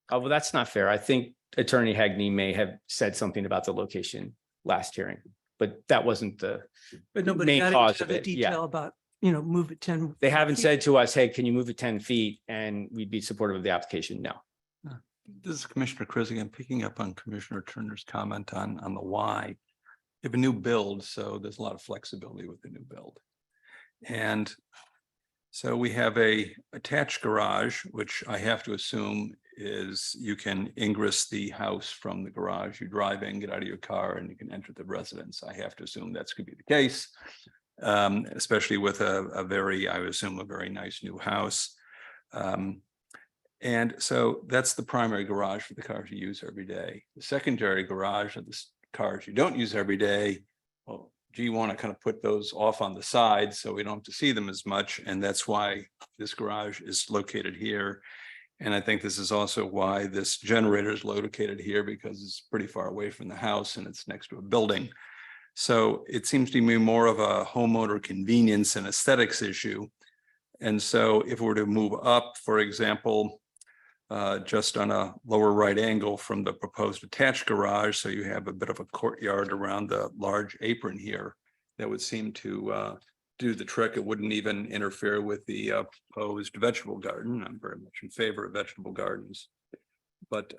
Oh, well, that's not fair. I think Attorney Hagney may have said something about the location last hearing, but that wasn't the But nobody main got cause into of the it. Yeah. detail about move it 10. They haven't feet. said to us, hey, can you move it 10 feet? And we'd be supportive of the application. No. This is Commissioner Chris again, picking up on Commissioner Turner's comment on the why. You have a new build, so there's a lot of flexibility with the new build. And so we have a attached garage, which I have to assume is you can ingress the house from the garage. You drive in, get out of your car, and you can enter the residence. I have to assume that's going to be the case, especially with a very, I would assume, a very nice new house. And so that's the primary garage for the cars you use every day. The secondary garage are the cars you don't use every day. Well, do you want to kind of put those off on the side so we don't have to see them as much? And that's why this garage is located here. And I think this is also why this generator is located here, because it's pretty far away from the house and it's next to a building. So it seems to me more of a homeowner convenience and aesthetics issue. And so if we were to move up, for example, just on a lower right angle from the proposed attached garage, so you have a bit of a courtyard around the large apron here, that would seem to do the trick. It wouldn't even interfere with the proposed vegetable garden. I'm very much in favor of vegetable gardens. But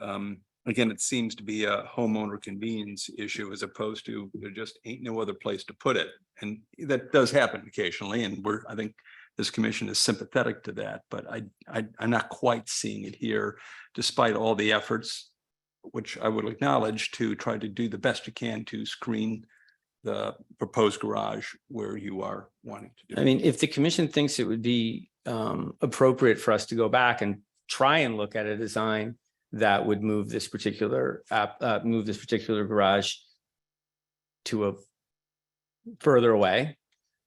again, it seems to be a homeowner convenience issue as opposed to there just ain't no other place to put it. And that does happen occasionally. And I think this commission is sympathetic to that, but I'm not quite seeing it here, despite all the efforts, which I would acknowledge, to try to do the best you can to screen the proposed garage where you are wanting to do. I mean, if the commission thinks it would be appropriate for us to go back and try and look at a design that would move this particular garage to a further away.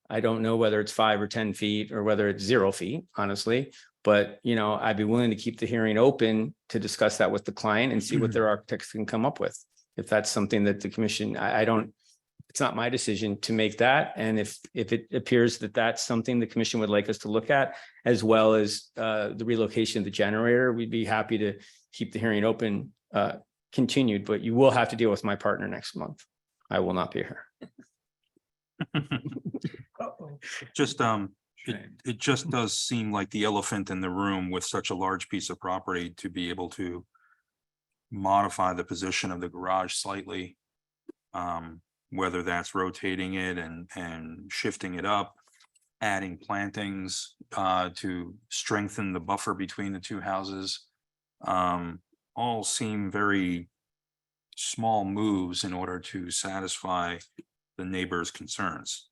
I don't know whether it's 5 or 10 feet or whether it's 0 feet, honestly, but I'd be willing to keep the hearing open to discuss that with the client and see what their architects can come up with. If that's something that the commission, it's not my decision to make that. And if it appears that that's something the commission would like us to look at, as well as the relocation of the generator, we'd be happy to keep the hearing open, continued, but you will have to deal with my partner next month. I will not be here. Just, it just does seem like the elephant in the room with such a large piece of property to be able to modify the position of the garage slightly. Whether that's rotating it and shifting it up, adding plantings to strengthen the buffer between the two houses. All seem very small moves in order to satisfy the neighbor's concerns.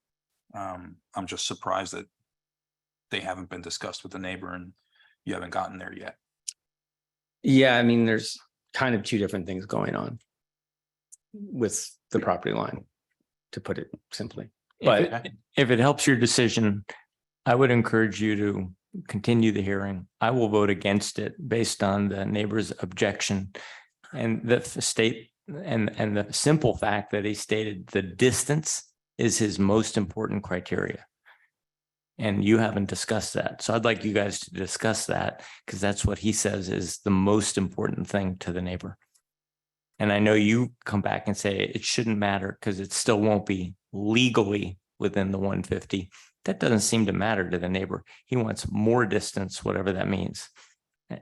I'm just surprised that they haven't been discussed with the neighbor and you haven't gotten there yet. Yeah, I mean, there's kind of two different things going on with the property line, to put it simply. But If it helps your decision, I would encourage you to continue the hearing. I will vote against it based on the neighbor's objection and the state and the simple fact that he stated the distance is his most important criteria. And you haven't discussed that. So I'd like you guys to discuss that, because that's what he says is the most important thing to the neighbor. And I know you come back and say it shouldn't matter because it still won't be legally within the 150. That doesn't seem to matter to the neighbor. He wants more distance, whatever that means.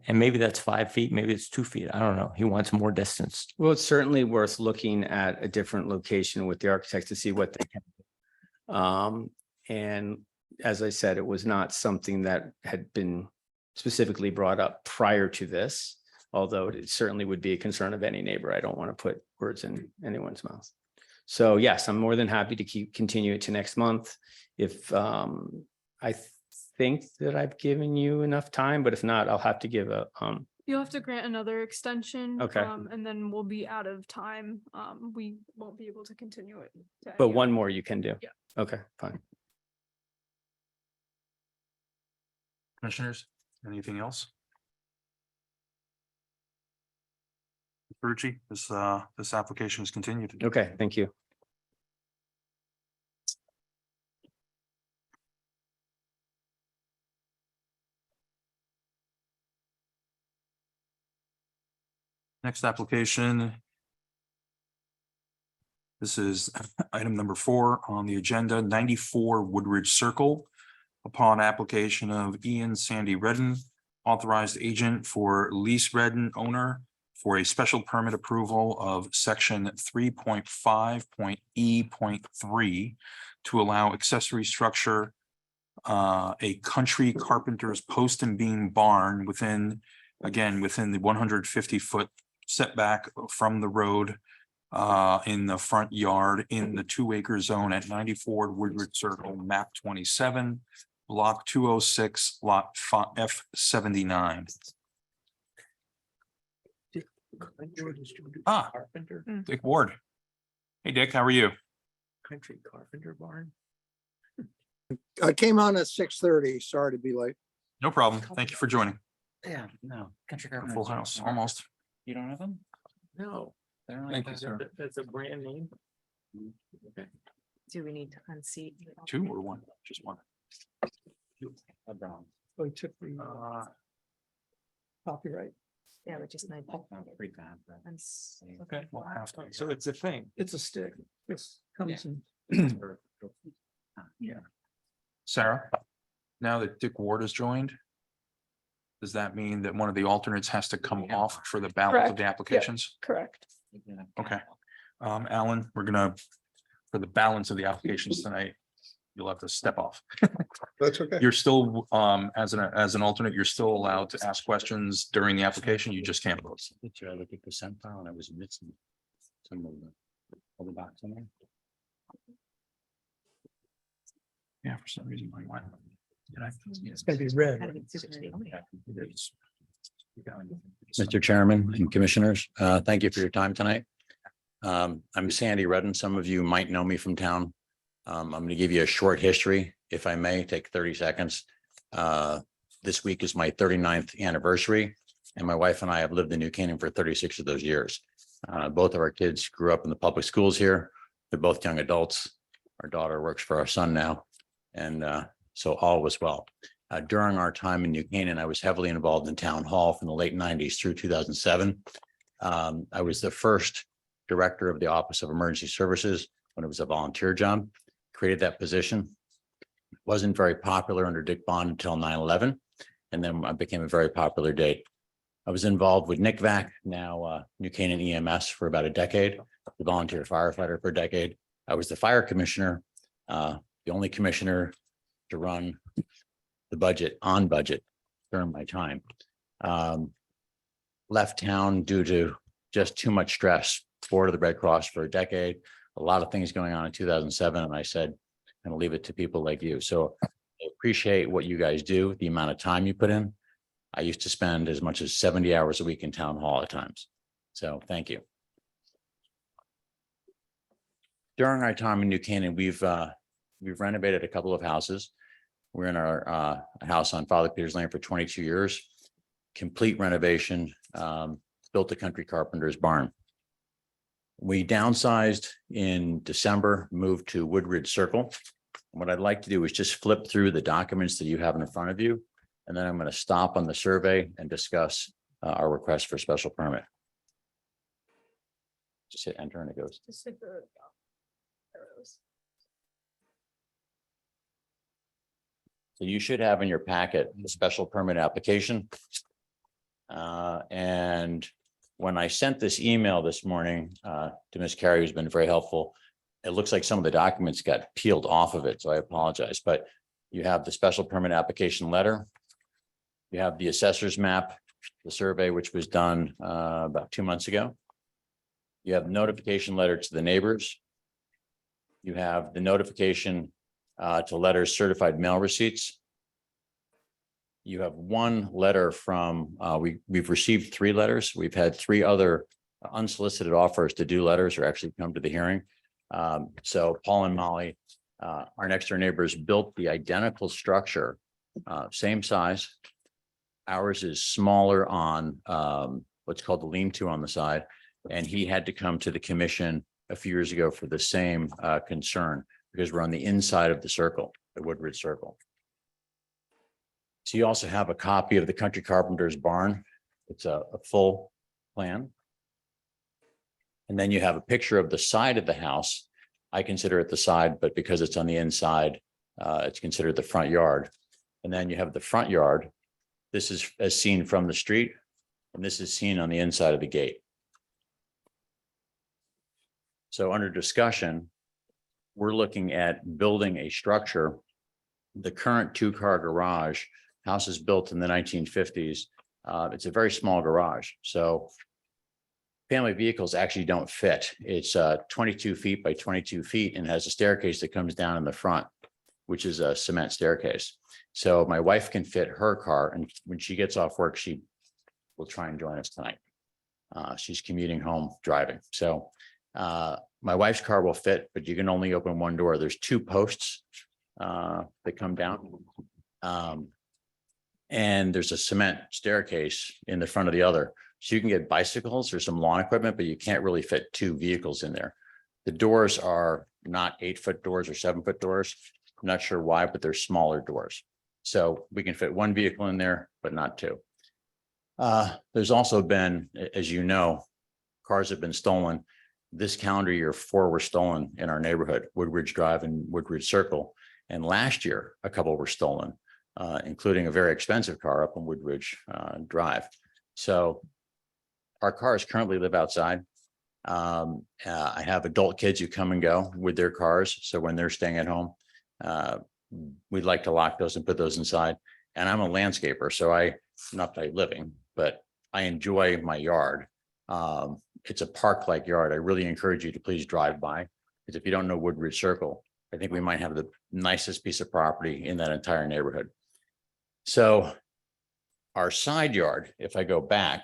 And maybe that's 5 feet, maybe it's 2 feet. I don't know. He wants more distance. well, it's certainly worth looking at a different location with the architects to see what they can do. And as I said, it was not something that had been specifically brought up prior to this, although it certainly would be a concern of any neighbor. I don't want to put words in anyone's mouth. So yes, I'm more than happy to continue it to next month. If I think that I've given you enough time, but if not, I'll have to give a You'll have to grant another extension. Okay. And then we'll be out of time. We won't be able to continue it. to but any one other- more you can do. Yeah. Okay, fine. Commissioners, anything else? Rucci, this application is continued. Okay, thank you. Next application. This is item number 4 on the agenda, 94 Woodridge Circle. upon application of Ian Sandy Redden, authorized agent for lease Redden owner for a special permit approval of section 3.5.E.3 to allow accessory structure, a country carpenter's post and beam barn within the 150-foot setback from the road in the front yard in the 2-acre zone at 94 Woodward Circle, map 27, block 206, lot F79. Ah, Dick Ward. Hey, Dick, how are you? Country carpenter barn. I came on at 6:30. Sorry to be late. No problem. Thank you for joining. Yeah, no. Country A full house, almost. You don't have them? No. Thank you, sir. That's a brand name. Do we need to unseat? 2 or 1? Just 1. Oh, he took the copyright. Yeah, we just need. Pretty bad. Okay, we'll have to. So it's a thing. It's a stick. This comes in. Yeah. Sarah, now that Dick Ward has joined, does that mean that one of the alternates has to come off for the balance of Correct. the Yeah. applications? Correct. Okay. Alan, we're gonna, for the balance of the applications tonight, you'll have to step off. That's okay. You're still, as an alternate, you're still allowed to ask questions during the application. You just can't vote. Did you ever get the percent file and I was missing some of the box in there? Yeah, for some reason. Why? It's gonna be red. Mr. Chairman and Commissioners, thank you for your time tonight. I'm Sandy Redden. Some of you might know me from town. I'm going to give you a short history, if I may, take 30 seconds. This week is my 39th anniversary, and my wife and I have lived in New Canaan for 36 of those years. Both of our kids grew up in the public schools here. They're both young adults. Our daughter works for our son now, and so all was well. During our time in New Canaan, I was heavily involved in town hall from the late 90s through 2007. I was the first director of the Office of Emergency Services when it was a volunteer job, created that position. Wasn't very popular under Dick Bond until 9/11, and then I became a very popular date. I was involved with NICVAC, now New Canaan EMS, for about a decade, the volunteer firefighter for a decade. I was the fire commissioner, the only commissioner to run the budget on budget during my time. Left town due to just too much stress, board of the Red Cross for a decade, a lot of things going on in 2007. And I said, I'm gonna leave it to people like you. So I appreciate what you guys do, the amount of time you put in. I used to spend as much as 70 hours a week in town hall at times. So thank you. During our time in New Canaan, we've renovated a couple of houses. We're in our house on Father Peter's Lane for 22 years. Complete renovation, built a country carpenter's barn. We downsized in December, moved to Woodridge Circle. What I'd like to do is just flip through the documents that you have in front of you, and then I'm going to stop on the survey and discuss our request for special permit. Just hit enter and it goes. Just hit the arrows. So you should have in your packet the special permit application. And when I sent this email this morning to Ms. Carey, who's been very helpful, it looks like some of the documents got peeled off of it, so I apologize. But you have the special permit application letter. You have the assessor's map, the survey, which was done about 2 months ago. You have notification letter to the neighbors. You have the notification to letters certified mail receipts. You have one letter from, we've received 3 letters. We've had 3 other unsolicited offers to do letters or actually come to the hearing. So Paul and Molly, our next door neighbors, built the identical structure, same size. Ours is smaller on what's called the lean-to on the side. And he had to come to the commission a few years ago for the same concern, because we're on the inside of the circle, the Woodridge Circle. So you also have a copy of the Country Carpenter's barn. It's a full plan. And then you have a picture of the side of the house. I consider it the side, but because it's on the inside, It's considered the front yard. And then you have the front yard. This is as seen from the street, and this is seen on the inside of the gate. So under discussion, we're looking at building a structure. The current two-car garage, house is built in the 1950s. It's a very small garage, so family vehicles actually don't fit. It's 22 feet by 22 feet and has a staircase that comes down in the front, which is a cement staircase. So my wife can fit her car, and when she gets off work, she will try and join us tonight. She's commuting home driving. So my wife's car will fit, but you can only open one door. There's two posts that come down. And there's a cement staircase in the front of the other. So you can get bicycles or some lawn equipment, but you can't really fit two vehicles in there. The doors are not 8-foot doors or 7-foot doors. I'm not sure why, but they're smaller doors. So we can fit one vehicle in there, but not two. There's also been, as you know, cars have been stolen. This calendar year, 4 were stolen in our neighborhood, Woodridge Drive and Woodridge Circle. And last year, a couple were stolen, including a very expensive car up on Woodridge Drive. So our cars currently live outside. I have adult kids who come and go with their cars. So when they're staying at home, we'd like to lock those and put those inside. And I'm a landscaper, so not by living, but I enjoy my yard. It's a park-like yard. I really encourage you to please drive by, because if you don't know Woodridge Circle, I think we might have the nicest piece of property in that entire neighborhood. So our side yard, if I go back.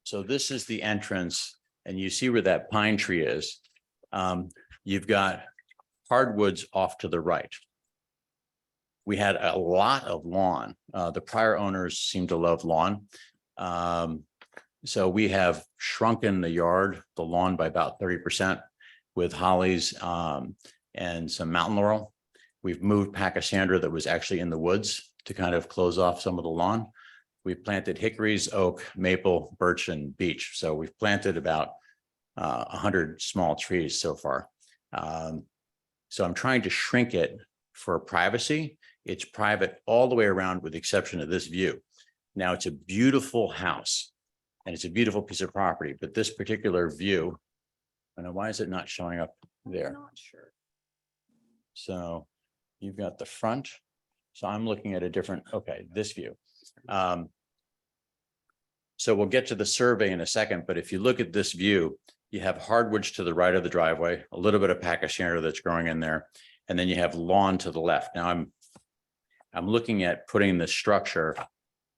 So this is the entrance, and you see where that pine tree is. You've got hardwoods off to the right. We had a lot of lawn. The prior owners seem to love lawn. So we have shrunken the yard, the lawn by about 30% with hollies and some mountain laurel. We've moved pachysandra that was actually in the woods to kind of close off some of the lawn. We've planted hickories, oak, maple, birch, and beech. So we've planted about 100 small trees so far. So I'm trying to shrink it for privacy. It's private all the way around with the exception of this view. Now it's a beautiful house and it's a beautiful piece of property, but this particular view, I don't know, why is it not showing up there? Not sure. So you've got the front. So I'm looking at a different, okay, this view. So we'll get to the survey in a second, but if you look at this view, you have hardwoods to the right of the driveway, a little bit of pachysandra that's growing in there, and then you have lawn to the left. Now I'm looking at putting the structure.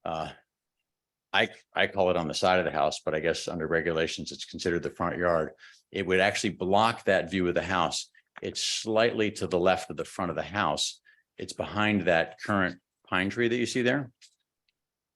I call it on the side of the house, but I guess under regulations, it's considered the front yard. It would actually block that view of the house. It's slightly to the left of the front of the house. It's behind that current pine tree that you see there.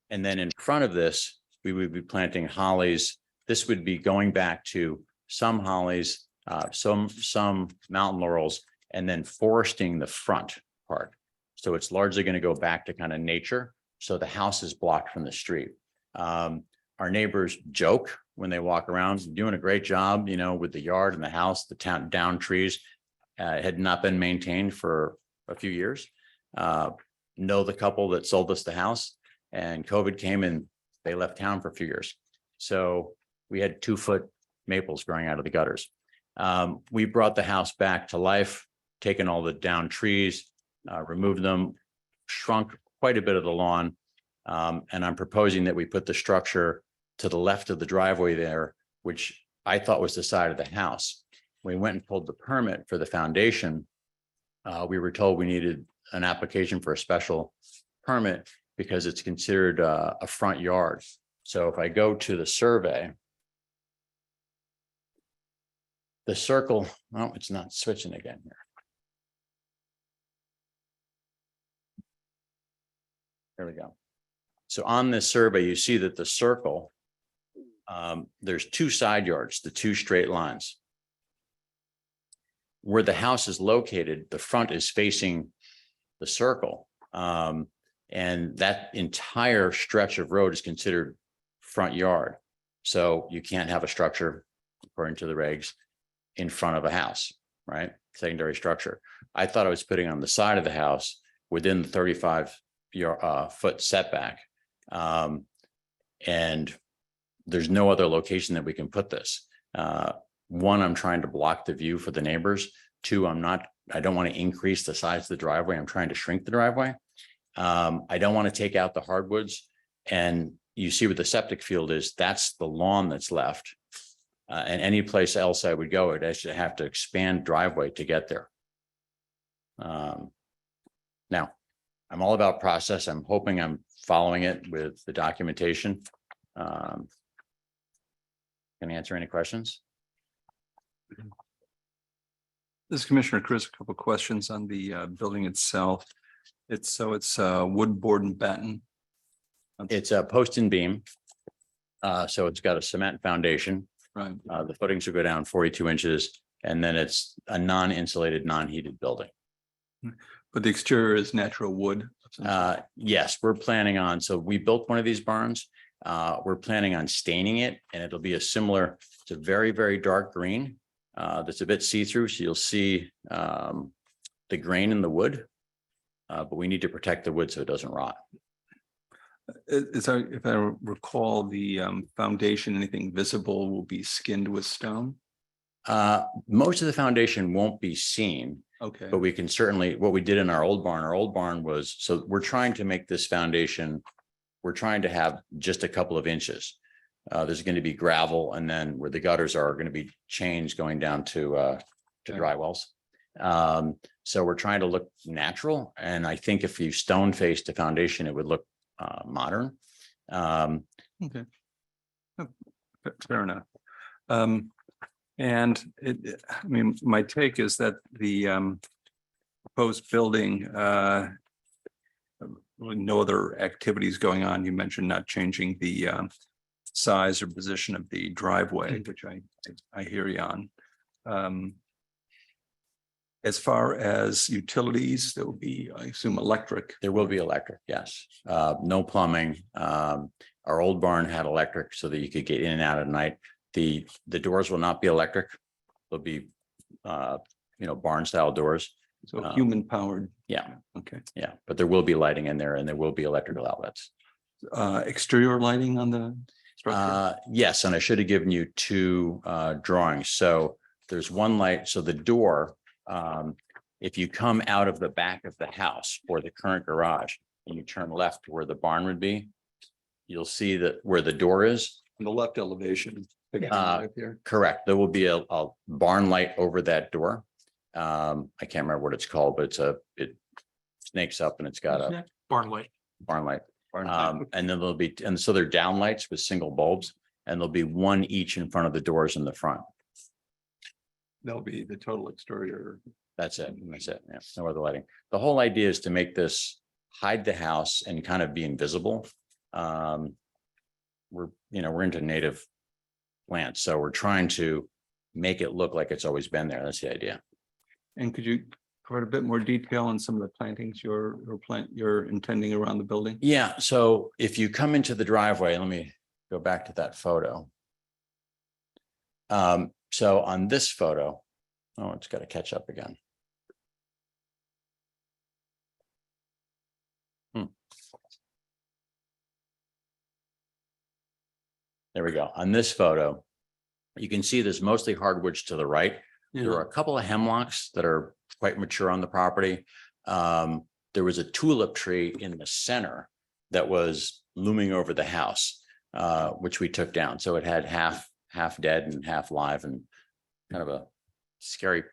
And then in front of this, we would be planting hollies. This would be going back to some hollies, some mountain laurels, and then foresting the front part. So it's largely going to go back to kind of nature. So the house is blocked from the street. Our neighbors joke when they walk around, doing a great job, you know, with the yard and the house, the down trees had not been maintained for a few years. Know the couple that sold us the house, and COVID came and they left town for a few years. So we had 2-foot maples growing out of the gutters. We brought the house back to life, taken all the down trees, removed them, shrunk quite a bit of the lawn. And I'm proposing that we put the structure to the left of the driveway there, which I thought was the side of the house. We went and pulled the permit for the foundation. We were told we needed an application for a special permit because it's considered a front yard. So if I go to the survey, the circle, oh, it's not switching again here. There we go. So on this survey, you see that the circle, there's 2 side yards, the 2 straight lines. Where the house is located, the front is facing the circle. And that entire stretch of road is considered front yard. So you can't have a structure, according to the regs, in front of a house, right? secondary structure. I thought I was putting on the side of the house within the 35-foot setback. And there's no other location that we can put this. One, I'm trying to block the view for the neighbors. Two, I don't want to increase the size of the driveway. I'm trying to shrink the driveway. I don't want to take out the hardwoods. And you see where the septic field is, that's the lawn that's left. And any place else I would go, I'd actually have to expand driveway to get there. Now, I'm all about process. I'm hoping I'm following it with the documentation. Can I answer any questions? This is Commissioner Chris, a couple of questions on the building itself. It's wood, board and batten. It's a post and beam. So it's got a cement foundation. Right. The footings will go down 42 inches, and then it's a non-insulated, non-heated building. But the exterior is natural wood. Yes, we're planning on, so we built one of these barns. We're planning on staining it, and it'll be it's a very, very dark green. That's a bit see-through, so you'll see the grain in the wood. But we need to protect the wood so it doesn't rot. If I recall, the foundation, anything visible will be skinned with stone. Most of the foundation won't be seen. Okay. But we can certainly, what we did in our old barn was, so we're trying to make this foundation, we're trying to have just a couple of inches. There's going to be gravel, and then where the gutters are going to be chains going down to dry wells. So we're trying to look natural. And I think if you stone faced the foundation, it would look modern. Okay. Fair enough. And I mean, my take is that the proposed building, really no other activities going on. You mentioned not changing the size or position of the driveway, which I hear you on. As far as utilities, there will be, I assume, electric. There will be electric, yes. No plumbing. Our old barn had electric so that you could get in and out at night. The doors will not be electric. They'll be, barn style doors. So human powered. Yeah. Okay. Yeah, but there will be lighting in there, and there will be electrical outlets. Exterior lighting on the structure? Yes, and I should have given you two drawings. So there's one light. So the door, if you come out of the back of the house or the current garage and you turn left to where the barn would be, you'll see that where the door is. On the left elevation. Correct. There will be a barn light over that door. I can't remember what it's called, but it snakes up and it's got a Barn light. barn light. And then there'll be, and so they're down lights with single bulbs, and there'll be one each in front of the doors in the front. That'll be the total exterior. That's it. That's it. Yeah, no other lighting. The whole idea is to make this hide the house and kind of be invisible. We're into native plants, so we're trying to make it look like it's always been there. That's the idea. And could you provide a bit more detail on some of the plantings you're intending around the building? Yeah. So if you come into the driveway, let me go back to that photo. So on this photo, oh, it's got to catch up again. There we go. On this photo, you can see there's mostly hardwoods to the right. There are a couple of hemlocks that are quite mature on the property. There was a tulip tree in the center that was looming over the house, which we took down. So it had half dead and half live, and kind of a scary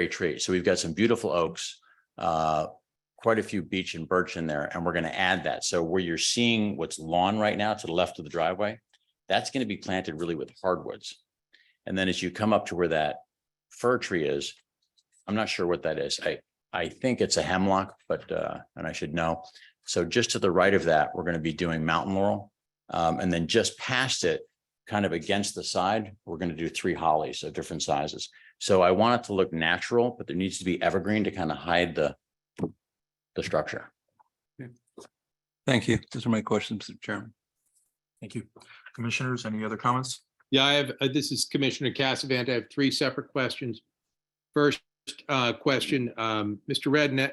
tree. So we've got some beautiful oaks, quite a few beech and birch in there, and we're going to add that. So where you're seeing what's lawn right now to the left of the driveway, that's going to be planted really with hardwoods. And then as you come up to where that fir tree is, I'm not sure what that is. I think it's a hemlock, but and I should know. So just to the right of that, we're going to be doing mountain laurel. And then just past it, kind of against the side, we're going to do 3 hollies of different sizes. So I want it to look natural, but there needs to be evergreen to kind of hide the structure. Thank you. Those are my questions, Mr. Chairman. Thank you. Commissioners, any other comments? Yeah, I have, this is Commissioner Cassavant. I have 3 separate questions. First, question, Mr. Redden,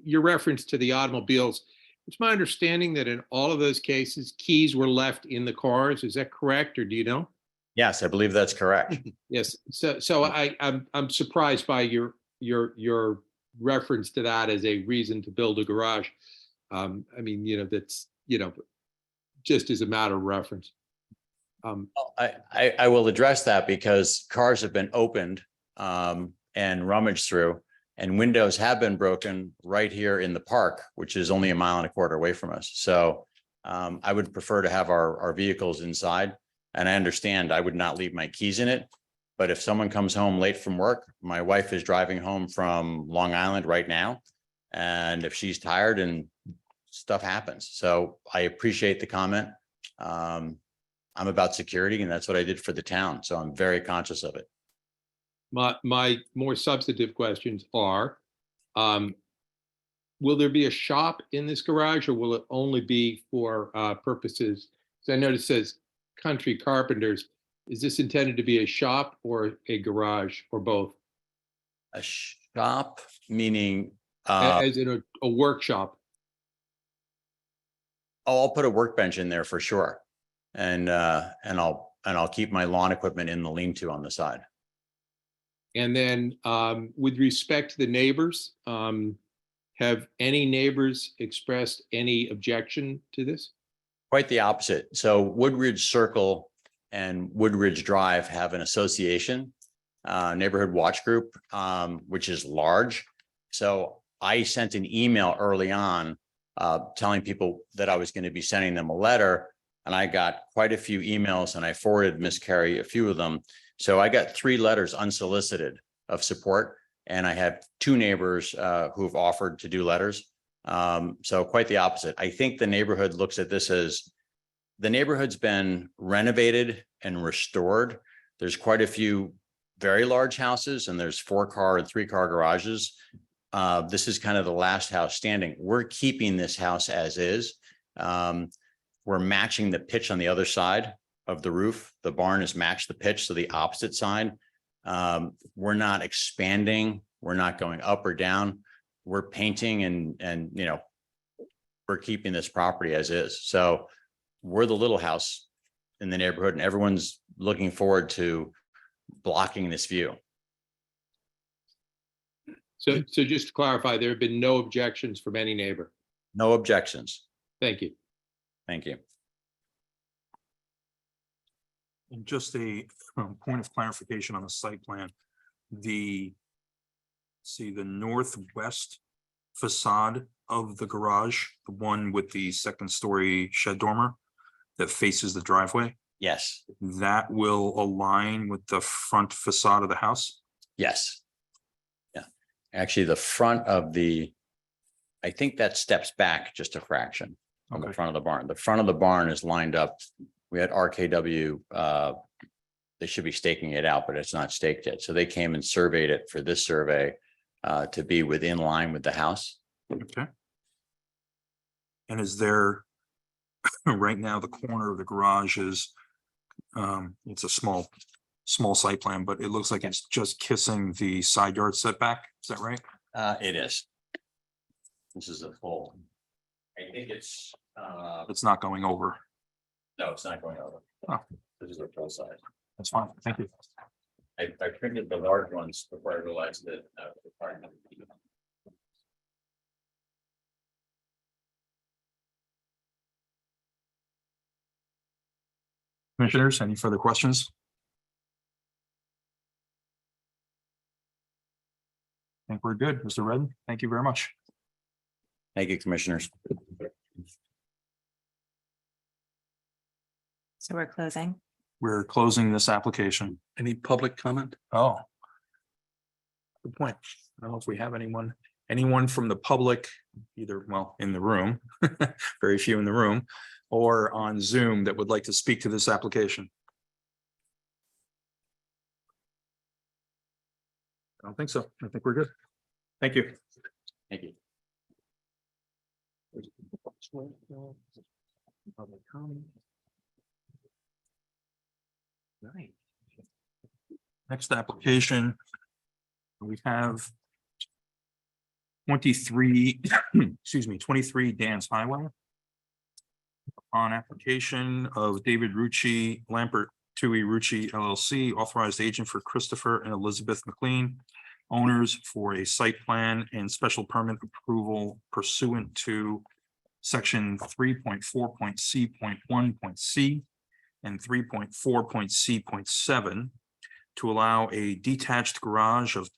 your reference to the automobiles. It's my understanding that in all of those cases, keys were left in the cars. Is that correct, or do you know? Yes, I believe that's correct. Yes, so I'm surprised by your reference to that as a reason to build a garage. I mean, that's, just as a matter of reference. I will address that because cars have been opened and rummaged through, and windows have been broken right here in the park, which is only 1.25 miles away from us. So I would prefer to have our vehicles inside. And I understand I would not leave my keys in it. But if someone comes home late from work, my wife is driving home from Long Island right now. And if she's tired and stuff happens. So I appreciate the comment. I'm about security, and that's what I did for the town. So I'm very conscious of it. My more substantive questions are, will there be a shop in this garage, or will it only be for purposes? So I notice it says Country Carpenters. Is this intended to be a shop or a garage or both? A shop, meaning, As in a workshop? I'll put a workbench in there for sure. And I'll keep my lawn equipment in the lean-to on the side. And then with respect to the neighbors, have any neighbors expressed any objection to this? Quite the opposite. So Woodridge Circle and Woodridge Drive have an association, neighborhood watch group, which is large. So I sent an email early on telling people that I was going to be sending them a letter. And I got quite a few emails, and I forwarded Ms. Carey a few of them. So I got 3 letters unsolicited of support, and I have 2 neighbors who've offered to do letters. So quite the opposite. I think the neighborhood looks at this as the neighborhood's been renovated and restored. There's quite a few very large houses, and there's 4-car and 3-car garages. This is kind of the last house standing. We're keeping this house as is. We're matching the pitch on the other side of the roof. The barn is matched the pitch, so the opposite side. We're not expanding. We're not going up or down. We're painting and we're keeping this property as is. So we're the little house in the neighborhood, and everyone's looking forward to blocking this view. So just to clarify, there have been no objections from any neighbor? No objections. Thank you. Thank you. And just a point of clarification on the site plan, the northwest facade of the garage, the one with the 2nd-story shed dormer that faces the driveway, Yes, that will align with the front facade of the house? yes. Yeah, actually, the front of I think that steps back just a fraction on the Okay. front of the barn. The front of the barn is lined up. We had RKW, they should be staking it out, but it's not staked yet. So they came and surveyed it for this survey to be within line with the house. Okay. And is there, right now, the corner of the garage is, it's a small site plan, but it looks like it's just kissing the side yard setback. Is that right? It is. This is a full, I think it's, It's not going over. no, it's not going over. Oh. This is a full size. That's fine. Thank you. I printed the large ones before I realized that. Commissioners, any further questions? I think we're good. Mr. Redden, thank you very much. Thank you, commissioners. So we're closing. We're closing this application. Any public comment? Oh. Good point. I don't know if we have anyone from the public, either, well, in the room, very few in the room, or on Zoom that would like to speak to this application. I don't think so. I think we're good. Thank you. Thank you. Next application, We have 23, excuse me, 23 Dan's Highway. On application of David Rucci, Lampert Tui Rucci LLC, authorized agent for Christopher and Elizabeth McLean, owners for a site plan and special permit approval pursuant to section 3.4.C.1.C and 3.4.C.7 to allow a detached garage of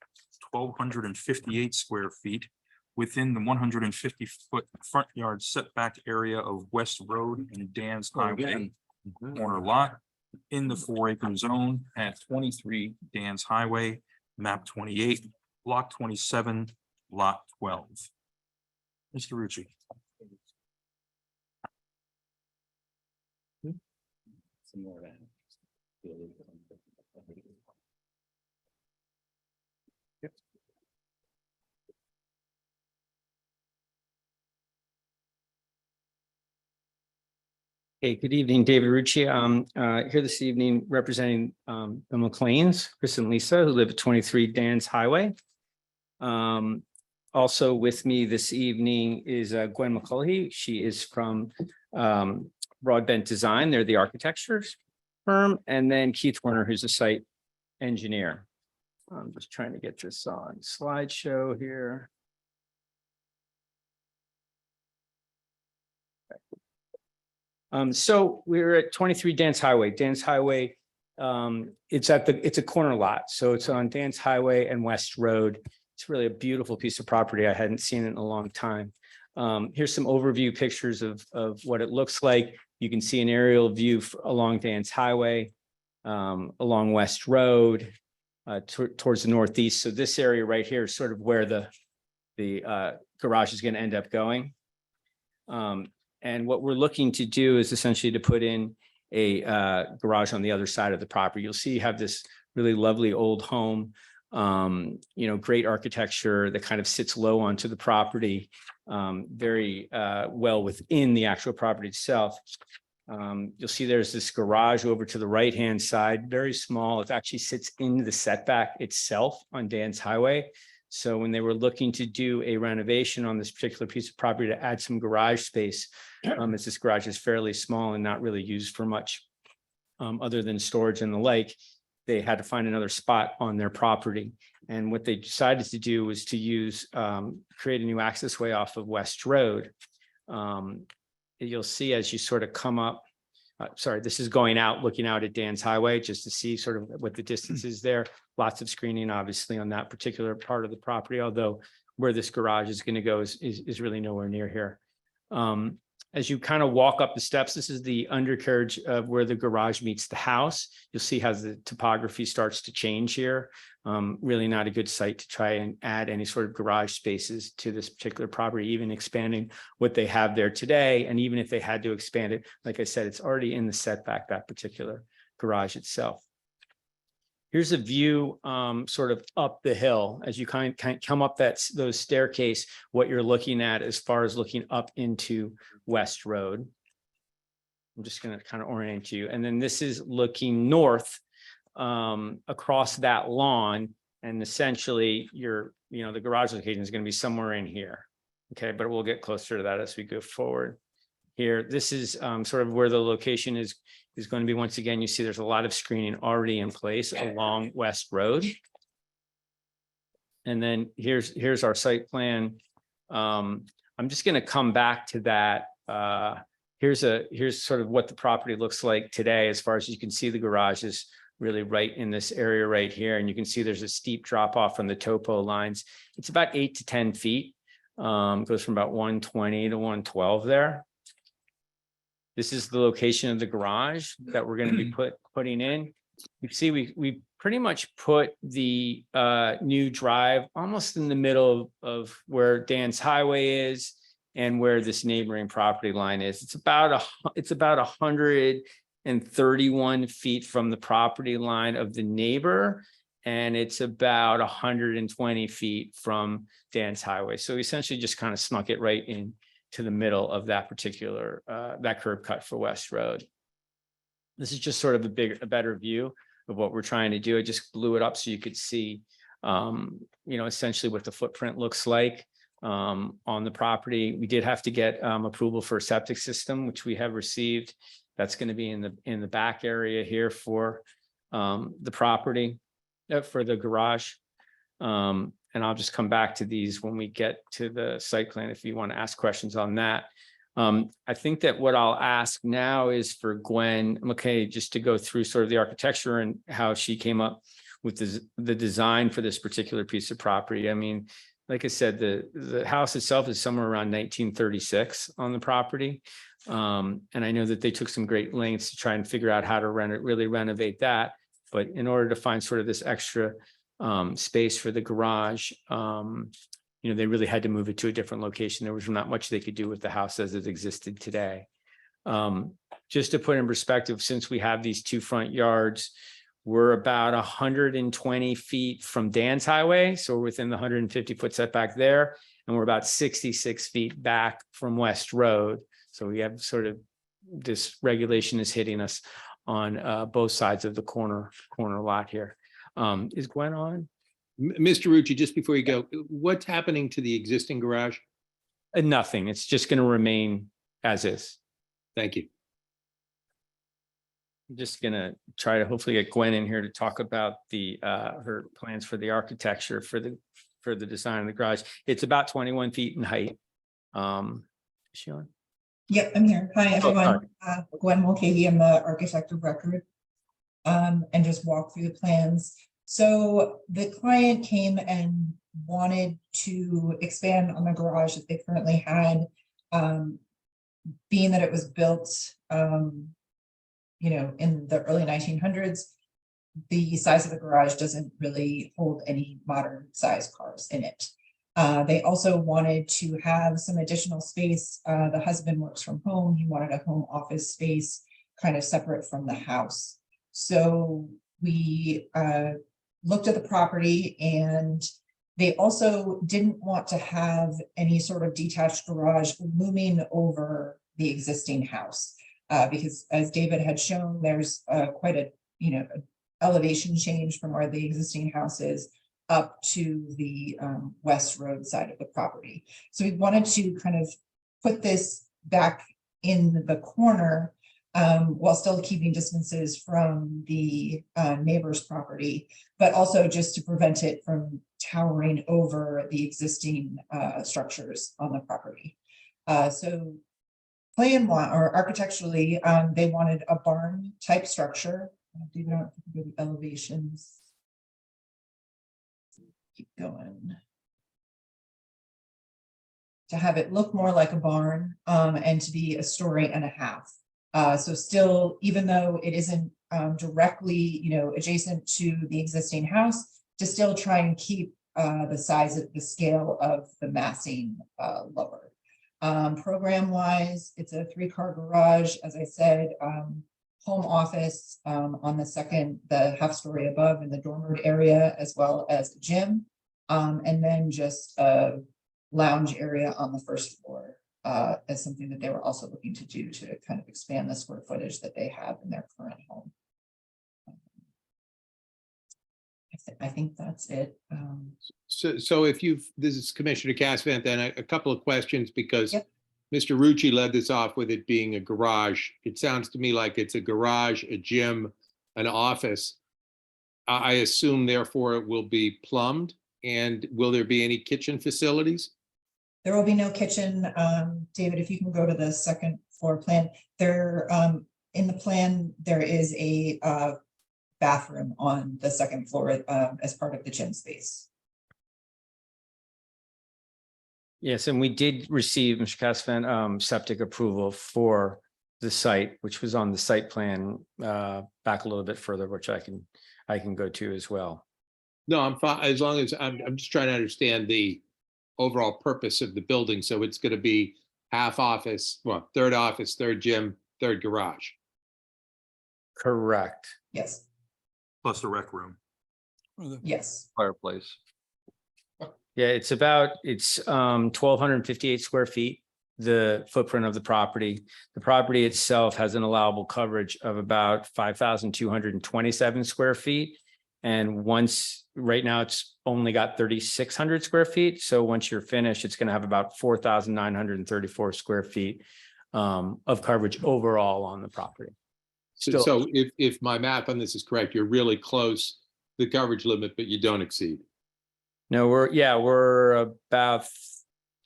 1,258 square feet within the 150-foot front yard setback area of West Road and Dan's Highway corner lot in the 4-acre zone at 23 Dan's Highway, map 28, block 27, lot 12. Mr. Rucci. Hey, good evening, David Rucci. Here this evening representing the McLeans, Chris and Lisa, who live at 23 Dan's Highway. Also with me this evening is Gwen McCullough. She is from Broadbent Design. They're the architecture firm. And then Keith Warner, who's a site engineer. I'm just trying to get this on slideshow here. So we're at 23 Dan's Highway. Dan's Highway, it's a corner lot. So it's on Dan's Highway and West Road. It's really a beautiful piece of property. I hadn't seen it in a long time. Here's some overview pictures of what it looks like. You can see an aerial view along Dan's Highway, along West Road, towards the northeast. So this area right here is sort of where the garage is going to end up going. And what we're looking to do is essentially to put in a garage on the other side of the property. You'll see you have this really lovely old home, great architecture that kind of sits low onto the property, very well within the actual property itself. You'll see there's this garage over to the right-hand side, very small. It actually sits in the setback itself on Dan's Highway. So when they were looking to do a renovation on this particular piece of property to add some garage space, as this garage is fairly small and not really used for much other than storage and the like, they had to find another spot on their property. And what they decided to do was to use, create a new access way off of West Road. You'll see as you sort of come up, this is going out, looking out at Dan's Highway, just to see sort of what the distance is there. Lots of screening, obviously, on that particular part of the property, although where this garage is going to go is really nowhere near here. As you kind of walk up the steps, this is the undercarriage of where the garage meets the house. You'll see how the topography starts to change here. Really not a good site to try and add any sort of garage spaces to this particular property, even expanding what they have there today. And even if they had to expand it, like I said, it's already in the setback, that particular garage itself. Here's a view sort of up the hill as you kind of come up those staircase, what you're looking at as far as looking up into West Road. I'm just going to kind of orient you. And then this is looking north across that lawn. And essentially the garage location is going to be somewhere in here. Okay, but we'll get closer to that as we go forward. Here, this is sort of where the location is going to be. Once again, you see there's a lot of screening already in place along West Road. And then here's our site plan. I'm just going to come back to that. Here's sort of what the property looks like today. As far as you can see, the garage is really right in this area right here. And you can see there's a steep drop off from the topo lines. It's about 8 to 10 feet. Goes from about 120 to 112 there. This is the location of the garage that we're going to be putting in. You see, we pretty much put the new drive almost in the middle of where Dan's Highway is and where this neighboring property line is. It's about 131 feet from the property line of the neighbor, and it's about 120 feet from Dan's Highway. So we essentially just kind of snuck it right in to the middle of that particular, that curb cut for West Road. This is just sort of a better view of what we're trying to do. I just blew it up so you could see essentially what the footprint looks like on the property. We did have to get approval for a septic system, which we have received. That's going to be in the back area here for the property, for the garage. And I'll just come back to these when we get to the site plan if you want to ask questions on that. I think that what I'll ask now is for Gwen McKay just to go through sort of the architecture and how she came up with the design for this particular piece of property. I mean, like I said, the house itself is somewhere around 1936 on the property. And I know that they took some great lengths to try and figure out how to really renovate that. But in order to find sort of this extra space for the garage, they really had to move it to a different location. There was not much they could do with the house as it existed today. Just to put in perspective, since we have these two front yards, we're about 120 feet from Dan's Highway. So we're within the 150-foot setback there. And we're about 66 feet back from West Road. So we have sort of this regulation is hitting us on both sides of the corner lot here. Is Gwen on? Mr. Rucci, just before you go, what's happening to the existing garage? Nothing. It's just going to remain as is. Thank you. I'm just going to try to hopefully get Gwen in here to talk about her plans for the architecture for the design of the garage. It's about 21 feet in height. Is she on? Yep, I'm here. Hi, everyone. Gwen Mulcahy, I'm the architect of record, and just walk through the plans. So the client came and wanted to expand on the garage that they currently had, being that it was built, in the early 1900s. The size of the garage doesn't really hold any modern size cars in it. They also wanted to have some additional space. The husband works from home. He wanted a home office space kind of separate from the house. So we looked at the property, and they also didn't want to have any sort of detached garage looming over the existing house. Because as David had shown, there's quite a, elevation change from where the existing house is up to the West Road side of the property. So we wanted to kind of put this back in the corner while still keeping distances from the neighbor's property, but also just to prevent it from towering over the existing structures on the property. So architecturally, they wanted a barn type structure. David, I don't think the elevations. Keep going. To have it look more like a barn and to be a story and a half. So still, even though it isn't directly, adjacent to the existing house, to still try and keep the size of the scale of the massing lower. Program wise, it's a 3-car garage, as I said, home office on the half story above in the dormer area, as well as a gym, and then just a lounge area on the first floor as something that they were also looking to do to kind of expand the square footage that they have in their current home. I think that's it. So if this is Commissioner Cassavant, then a couple of questions, because Yep. Mr. Rucci led this off with it being a garage. It sounds to me like it's a garage, a gym, an office. I assume therefore it will be plumbed, and will there be any kitchen facilities? There will be no kitchen. David, if you can go to the second floor plan, there in the plan, there is a bathroom on the second floor as part of the gym space. Yes, and we did receive, Mr. Cassavant, septic approval for the site, which was on the site plan back a little bit further, which I can go to as well. No, I'm fine, as long as I'm just trying to understand the overall purpose of the building. So it's going to be half office, well, third office, third gym, third garage. Correct. Yes, Plus the rec room. yes. Fireplace. Yeah, it's 1,258 square feet, the footprint of the property. The property itself has an allowable coverage of about 5,227 square feet. And once, right now, it's only got 3,600 square feet. So once you're finished, it's going to have about 4,934 square feet of coverage overall on the property. Still- So if my math on this is correct, you're really close to the coverage limit, but you don't exceed. No, we're about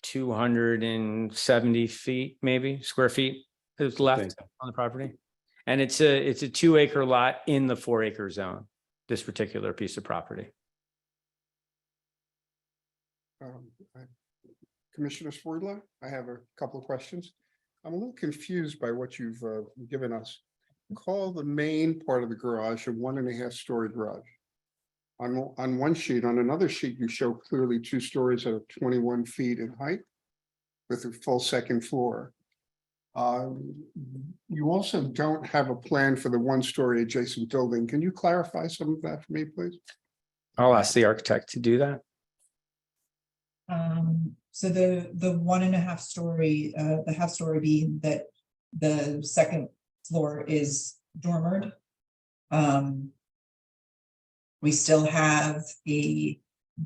270 feet, maybe square feet is left on the property. And it's a 2-acre lot in the 4-acre zone, this particular piece of property. Commissioner Swerdlow, I have a couple of questions. I'm a little confused by what you've given us. Call the main part of the garage a 1.5-story garage. On one sheet, on another sheet, you show clearly 2 stories at 21 feet in height with a full second floor. You also don't have a plan for the 1-story adjacent building. Can you clarify some of that for me, please? I'll ask the architect to do that. So the 1.5 story, the half story being that the second floor is dormered. We still have the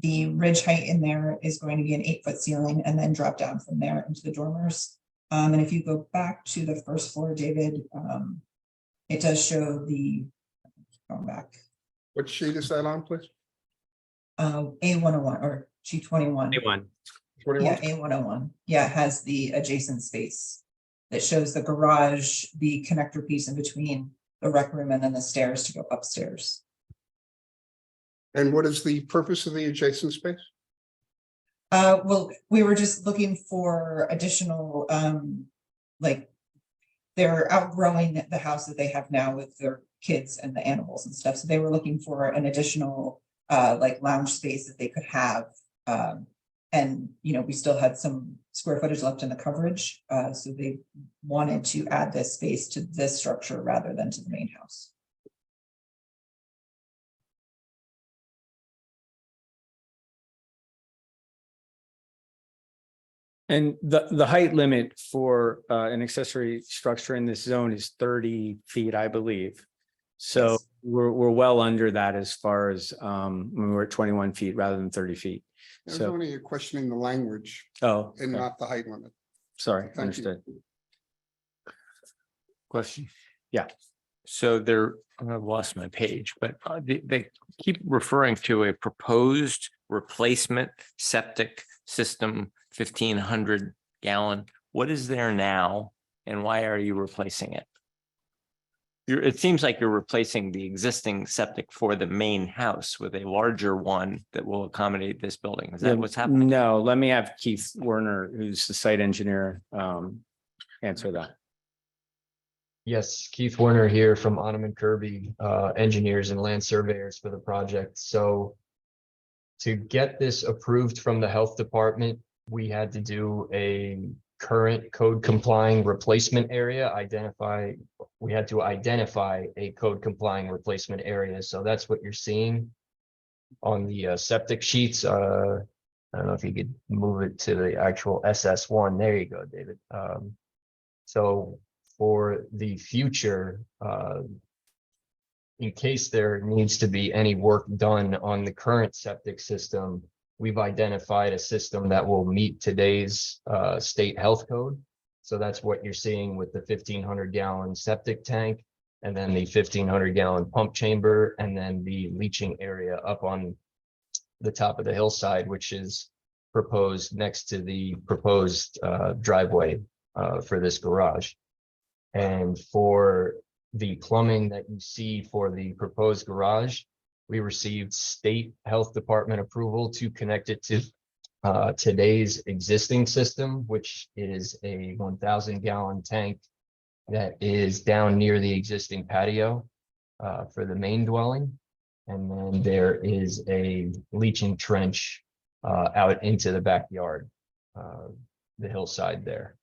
ridge height in there is going to be an 8-foot ceiling and then drop down from there into the dormers. And if you go back to the first floor, David, it does show going back. What sheet is that on, please? A101 or G21. A1. Yeah, A101. Yeah, it has the adjacent space that shows the garage, the connector piece in between the rec room and then the stairs to go upstairs. And what is the purpose of the adjacent space? Well, we were just looking for additional, like they're outgrowing the house that they have now with their kids and the animals and stuff. So they were looking for an additional like lounge space that they could have. And, we still had some square footage left in the coverage. So they wanted to add this space to this structure rather than to the main house. And the height limit for an accessory structure in this zone is 30 feet, I believe. So Yes. we're well under that as far as when we're at 21 feet rather than 30 feet. There's So, only questioning the language oh, and okay. not the height limit. Sorry, Thank you. understood. Question. Yeah. So there, I've lost my page, but they keep referring to a proposed replacement septic system, 1,500 gallon. What is there now and why are you replacing it? It seems like you're replacing the existing septic for the main house with a larger one that will accommodate this building. Is that what's happening? No, let me have Keith Werner, who's the site engineer, answer that. Yes, Keith Werner here from Ottoman Kirby, engineers and land surveyors for the project. So to get this approved from the health department, we had to do a current code complying replacement area, we had to identify a code complying replacement area. So that's what you're seeing on the septic sheets. I don't know if you could move it to the actual SS1. There you go, David. So for the future, in case there needs to be any work done on the current septic system, we've identified a system that will meet today's state health code. So that's what you're seeing with the 1,500 gallon septic tank, and then the 1,500 gallon pump chamber, and then the leaching area up on the top of the hillside, which is proposed next to the proposed driveway for this garage. And for the plumbing that you see for the proposed garage, we received state health department approval to connect it to today's existing system, which is a 1,000 gallon tank that is down near the existing patio for the main dwelling. And then there is a leaching trench out into the backyard, the hillside there.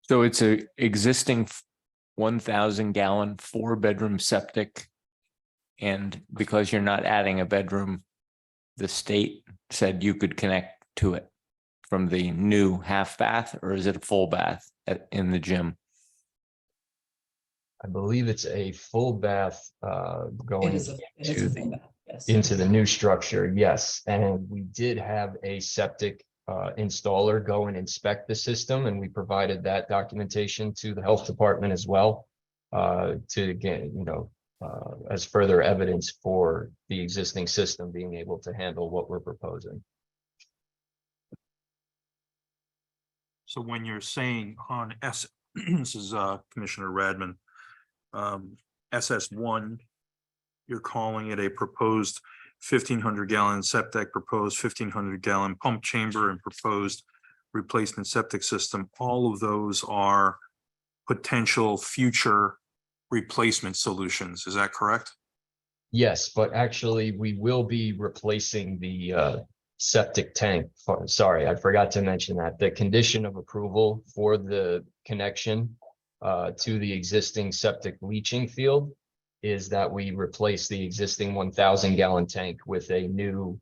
So it's a existing 1,000 gallon 4-bedroom septic. And because you're not adding a bedroom, the state said you could connect to it from the new half bath, or is it a full bath in the gym? I believe it's a full bath going It is into a full the bath, yes. into the new structure, yes. And we did have a septic installer go and inspect the system, and we provided that documentation to the health department as well to get, as further evidence for the existing system being able to handle what we're proposing. So when you're saying on this is Commissioner Radman, SS1, you're calling it a proposed 1,500 gallon septic, proposed 1,500 gallon pump chamber, and proposed replacement septic system. All of those are potential future replacement solutions. Is that correct? Yes, but actually we will be replacing the septic tank. Sorry, I forgot to mention that. The condition of approval for the connection to the existing septic leaching field is that we replace the existing 1,000 gallon tank with a new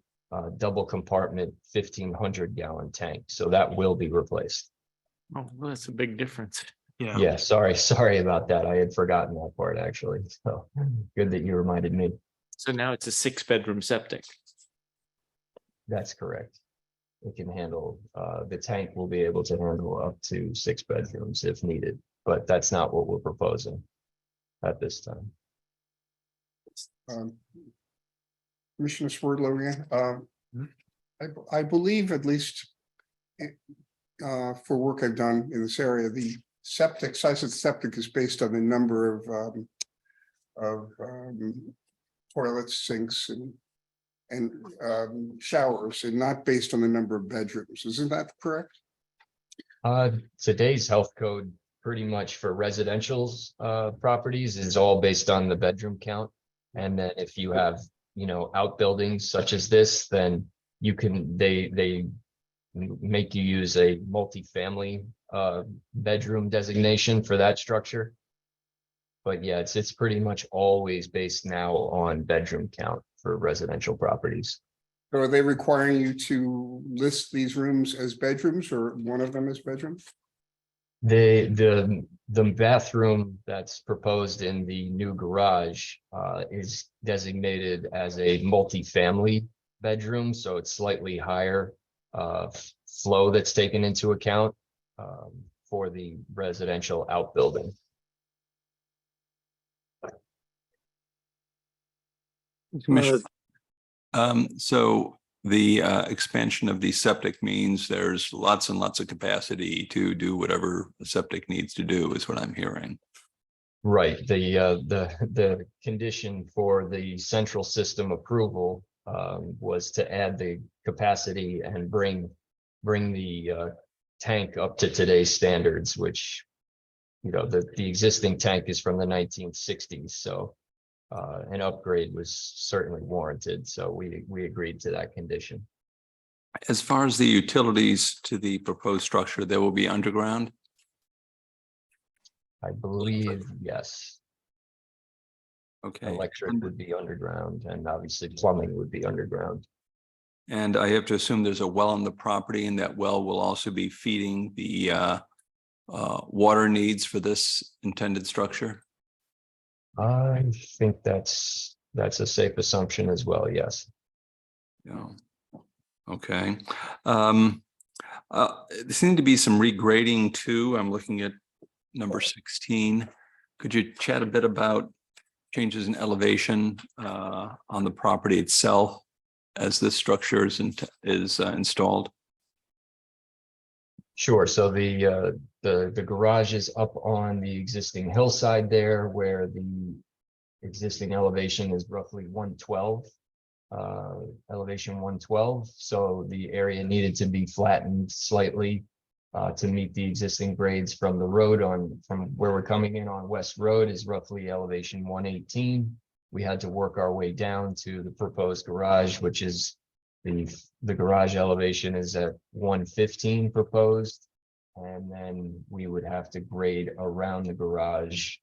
double compartment 1,500 gallon tank. So that will be replaced. Oh, well, that's a big difference. Yeah. Yeah, sorry about that. I had forgotten that part actually. So good that you reminded me. So now it's a 6-bedroom septic. That's correct. It can handle, the tank will be able to handle up to 6 bedrooms if needed, but that's not what we're proposing at this time. Commissioner Swerdlow again. I believe at least for work I've done in this area, the septic size of the septic is based on the number of toilets, sinks, and showers, and not based on the number of bedrooms. Isn't that correct? Today's health code pretty much for residential's properties is all based on the bedroom count. And then if you have, outbuildings such as this, then you can, they make you use a multifamily bedroom designation for that structure. But yeah, it's pretty much always based now on bedroom count for residential properties. So are they requiring you to list these rooms as bedrooms, or one of them as bedrooms? The bathroom that's proposed in the new garage is designated as a multifamily bedroom, so it's slightly higher flow that's taken into account for the residential outbuilding. So the expansion of the septic means there's lots and lots of capacity to do whatever the septic needs to do, is what I'm hearing. Right, the condition for the central system approval was to add the capacity and bring the tank up to today's standards, which, the existing tank is from the 1960s, so an upgrade was certainly warranted, so we agreed to that condition. As far as the utilities to the proposed structure, they will be underground? I believe, yes. Okay. Electric would be underground, and obviously plumbing would be underground. And I have to assume there's a well on the property, and that well will also be feeding the water needs for this intended structure? I think that's a safe assumption as well, yes. Yeah. Okay. There seemed to be some regrading too. I'm looking at number 16. Could you chat a bit about changes in elevation on the property itself as this structure is installed? Sure. So the garage is up on the existing hillside there, where the existing elevation is roughly 112, elevation 112. So the area needed to be flattened slightly to meet the existing grades from the road from where we're coming in on West Road is roughly elevation 118. We had to work our way down to the proposed garage, which is the garage elevation is at 115 proposed, and then we would have to grade around the garage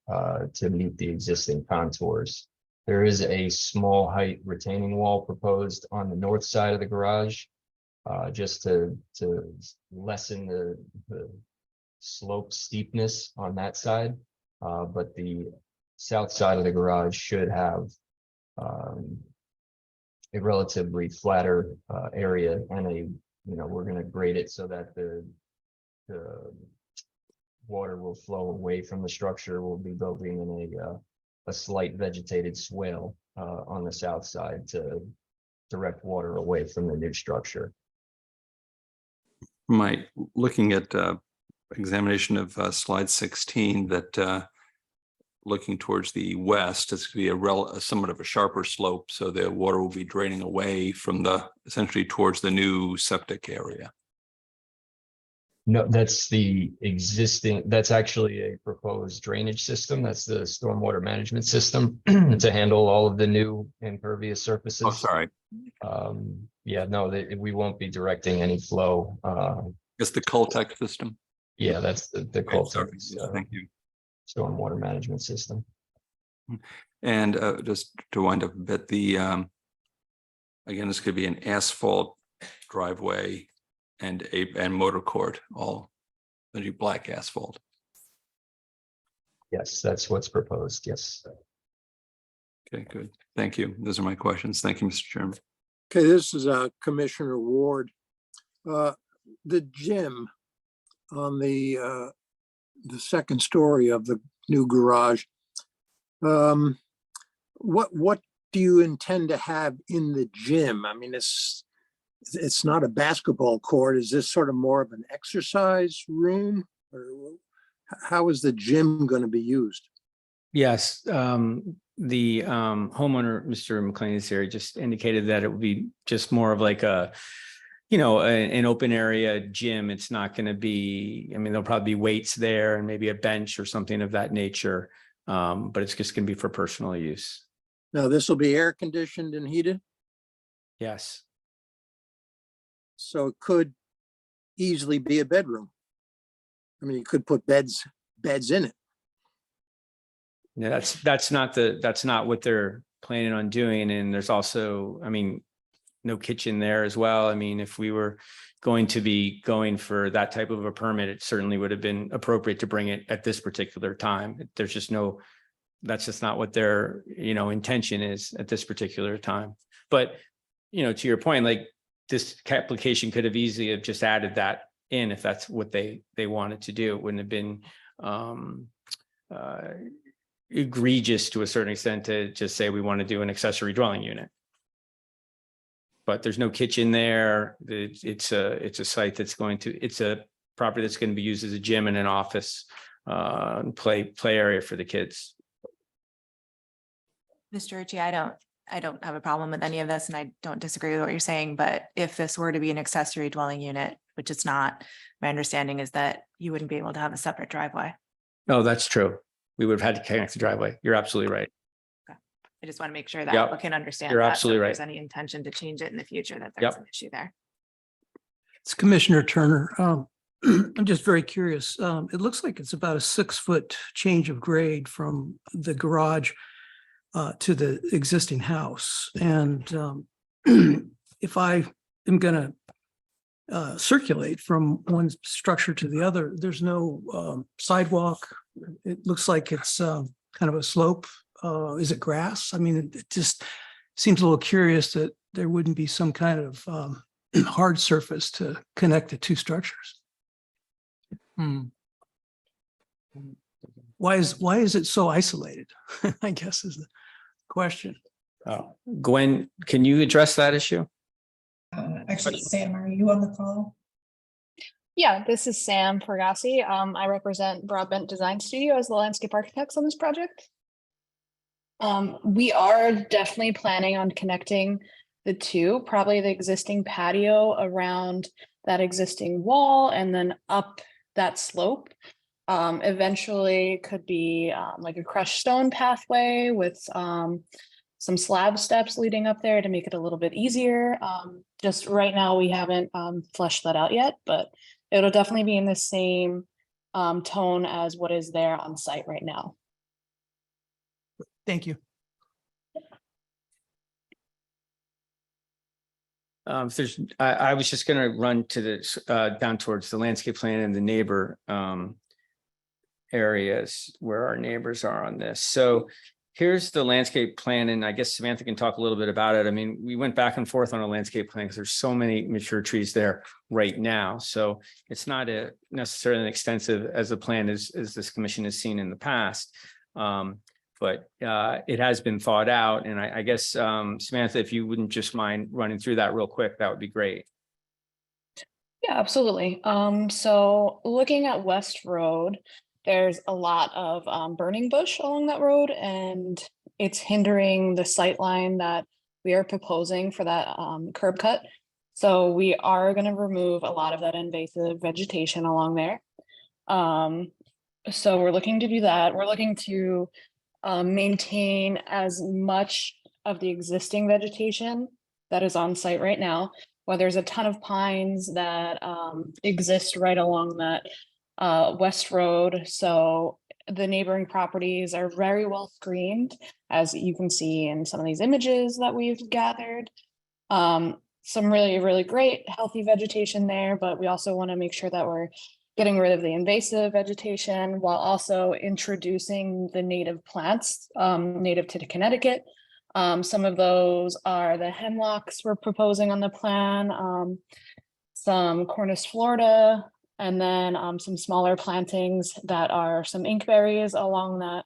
to meet the existing contours. There is a small height retaining wall proposed on the north side of the garage, just to lessen the slope steepness on that side. But the south side of the garage should have a relatively flatter area and we're going to grade it so that the water will flow away from the structure. We'll be building in a slight vegetated swale on the south side to direct water away from the new structure. Looking at examination of slide 16, that looking towards the west, it's going to be somewhat of a sharper slope, so the water will be draining away from essentially towards the new septic area. No, that's that's actually a proposed drainage system. That's the stormwater management system to handle all of the new impervious surfaces. Oh, sorry. Yeah, no, we won't be directing any flow. It's the Coltech system. Yeah, that's the Coltech. Thank you. Stormwater management system. And just to wind up a bit, again, this could be an asphalt driveway and motor court, all black asphalt. Yes, that's what's proposed. Yes. Okay, good. Thank you. Those are my questions. Thank you, Mr. Chairman. Okay, this is Commissioner Ward. The gym on the second story of the new garage. What do you intend to have in the gym? I mean, it's not a basketball court. Is this sort of more of an exercise room? Or how is the gym going to be used? Yes, the homeowner, Mr. McLean is here, just indicated that it would be just more of like an open area gym. It's not going to be, I mean, there'll probably be weights there and maybe a bench or something of that nature. But it's just going to be for personal use. Now, this will be air conditioned and heated, Yes. so it could easily be a bedroom. I mean, you could put beds in it. Yeah, that's not what they're planning on doing. And there's also, I mean, no kitchen there as well. I mean, if we were going to be going for that type of a permit, it certainly would have been appropriate to bring it at this particular time. There's just that's just not what their, intention is at this particular time. But, to your point, like this application could have easily have just added that in if that's what they wanted to do. It wouldn't have been egregious to a certain extent to just say we want to do an accessory dwelling unit. But there's no kitchen there. It's a site it's a property that's going to be used as a gym and an office, play area for the kids. Mr. Ritchie, I don't have a problem with any of this, and I don't disagree with what you're saying, but if this were to be an accessory dwelling unit, which it's not, my understanding is that you wouldn't be able to have a separate driveway. No, that's true. We would have had to connect the driveway. You're absolutely right. I just want to make sure that Yep. people can understand. You're that, so absolutely if right. There's any intention to change it in the future, that there's Yep. an issue there. It's Commissioner Turner. I'm just very curious. It looks like it's about a 6-foot change of grade from the garage to the existing house. And if I am going to circulate from one structure to the other, there's no sidewalk. It looks like it's kind of a slope. Is it grass? I mean, it just seems a little curious that there wouldn't be some kind of hard surface to connect the two structures. Why is it so isolated? I guess is the question. Gwen, can you address that issue? Actually, Sam, are you on the call? Yeah, this is Sam Fergassi. I represent Broadbent Design Studio as the landscape architects on this project. We are definitely planning on connecting the two, probably the existing patio around that existing wall and then up that slope. Eventually could be like a crushed stone pathway with some slab steps leading up there to make it a little bit easier. Just right now, we haven't fleshed that out yet, but it'll definitely be in the same tone as what is there on site right now. Thank you. I was just going to run to the down towards the landscape plan and the neighbor. areas where our neighbors are on this. So here's the landscape plan, and I guess Samantha can talk a little bit about it. I mean, we went back and forth on a landscape plan because there's so many mature trees there right now. So it's not necessarily an extensive as a plan as this commission has seen in the past. But it has been thought out. And I guess, Samantha, if you wouldn't just mind running through that real quick, that would be great. Yeah, absolutely. So looking at West Road, there's a lot of burning bush along that road, and it's hindering the sight line that we are proposing for that curb cut. So we are going to remove a lot of that invasive vegetation along there. So we're looking to do that. We're looking to maintain as much of the existing vegetation that is on site right now. Well, there's a ton of pines that exist right along that West Road. So the neighboring properties are very well screened, as you can see in some of these images that we've gathered. Some really, really great healthy vegetation there, but we also want to make sure that we're getting rid of the invasive vegetation while also introducing the native plants native to Connecticut. Some of those are the hemlocks we're proposing on the plan, some Cornus Florida, and then some smaller plantings that are some inkberries along that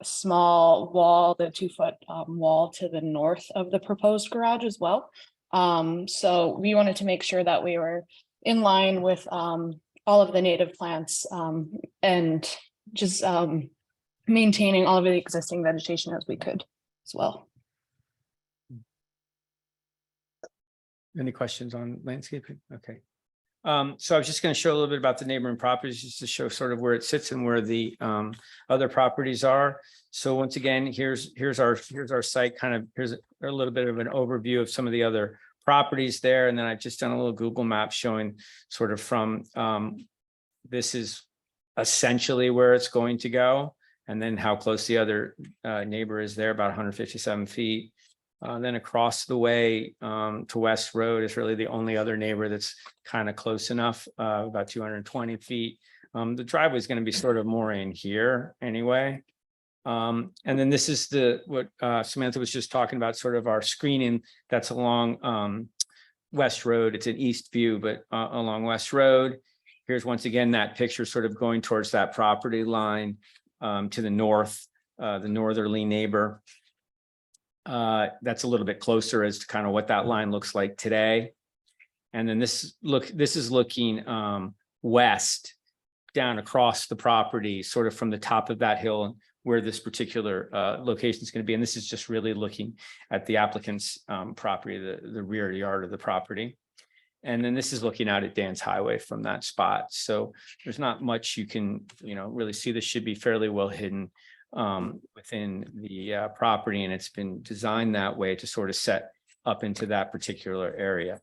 small wall, the 2-foot wall to the north of the proposed garage as well. So we wanted to make sure that we were in line with all of the native plants and just maintaining all of the existing vegetation as we could as well. Any questions on landscaping? Okay. So I was just going to show a little bit about the neighboring properties, just to show sort of where it sits and where the other properties are. So once again, here's our site. Kind of here's a little bit of an overview of some of the other properties there, and then I've just done a little Google map showing sort of from this is essentially where it's going to go, and then how close the other neighbor is there, about 157 feet. Then across the way to West Road is really the only other neighbor that's kind of close enough, about 220 feet. The driveway is going to be sort of more in here anyway. And then this is what Samantha was just talking about, sort of our screening that's along West Road. It's an east view, but along West Road. Here's once again that picture sort of going towards that property line to the north, the northerly neighbor. That's a little bit closer as to kind of what that line looks like today. And then this is looking west down across the property, sort of from the top of that hill where this particular location is going to be. And this is just really looking at the applicant's property, the rear yard of the property. And then this is looking out at Dan's Highway from that spot. So there's not much you can, really see. This should be fairly well hidden within the property, and it's been designed that way to sort of set up into that particular area.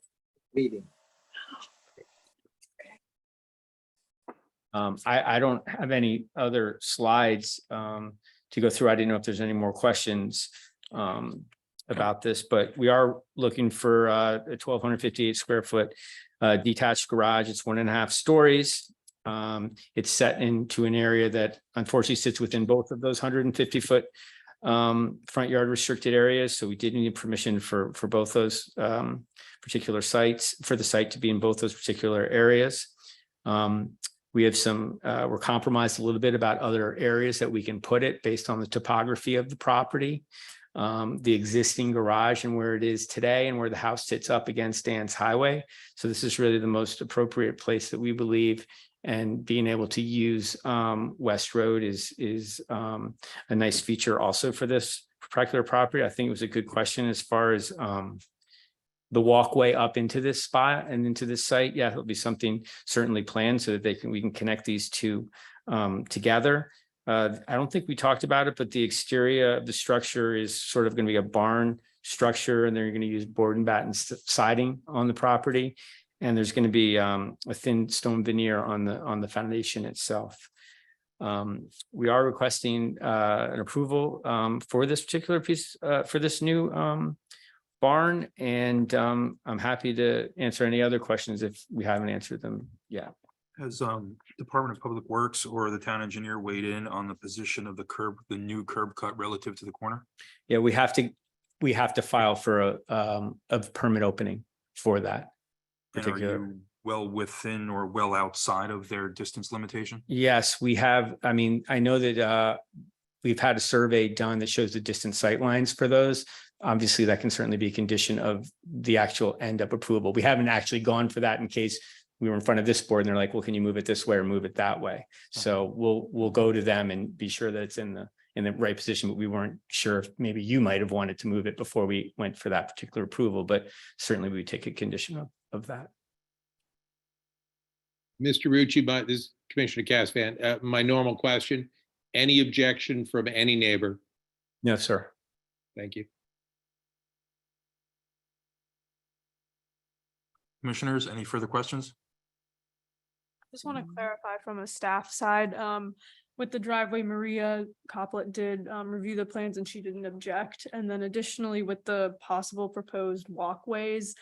I don't have any other slides to go through. I didn't know if there's any more questions about this, but we are looking for a 1,258 square foot detached garage. It's 1.5 stories. It's set into an area that unfortunately sits within both of those 150-foot front yard restricted areas. So we did need permission for both those particular sites, for the site to be in both those particular areas. We have we're compromised a little bit about other areas that we can put it based on the topography of the property, the existing garage and where it is today and where the house sits up against Dan's Highway. So this is really the most appropriate place that we believe, and being able to use West Road is a nice feature also for this particular property. I think it was a good question as far as the walkway up into this spot and into this site. Yeah, it'll be something certainly planned so that we can connect these two together. I don't think we talked about it, but the exterior of the structure is sort of going to be a barn structure, and they're going to use board and batten siding on the property. And there's going to be a thin stone veneer on the foundation itself. We are requesting an approval for this particular piece, for this new barn, and I'm happy to answer any other questions if we haven't answered them yet. Has Department of Public Works or the town engineer weighed in on the position of the curb, the new curb cut relative to the corner? Yeah, we have to file for a permit opening for that. And are particular. you well within or well outside of their distance limitation? Yes, we have. I mean, I know that we've had a survey done that shows the distant sight lines for those. Obviously, that can certainly be a condition of the actual end up approval. We haven't actually gone for that in case we were in front of this board and they're like, well, can you move it this way or move it that way? So we'll go to them and be sure that it's in the right position, but we weren't sure if maybe you might have wanted to move it before we went for that particular approval, but certainly we would take a condition of that. Mr. Rucci, this is Commissioner Casvan, my normal question, any objection from any neighbor? No, sir. Thank you. Commissioners, any further questions? Just want to clarify from a staff side, with the driveway, Maria Coplet did review the plans and she didn't object. And then additionally, with the possible proposed walkways,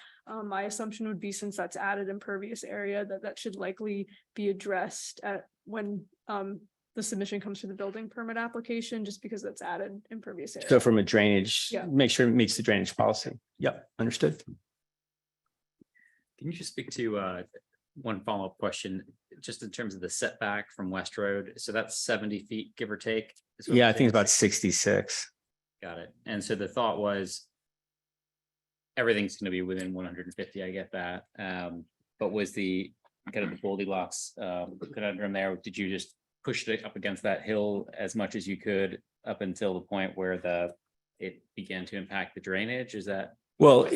my assumption would be, since that's added impervious area, that should likely be addressed at when the submission comes to the building permit application, just because that's added impervious area. So from a drainage, Yeah. make sure it meets the drainage policy. Yep, understood. Can you just speak to one follow-up question, just in terms of the setback from West Road? So that's 70 feet, give or take? is what Yeah, I'm I think it's saying? about 66. Got it. And so the thought was everything's going to be within 150, I get that. But was the kind of the Goldilocks conundrum there? Did you just push it up against that hill as much as you could up until the point where it began to impact the drainage? Is that? Well,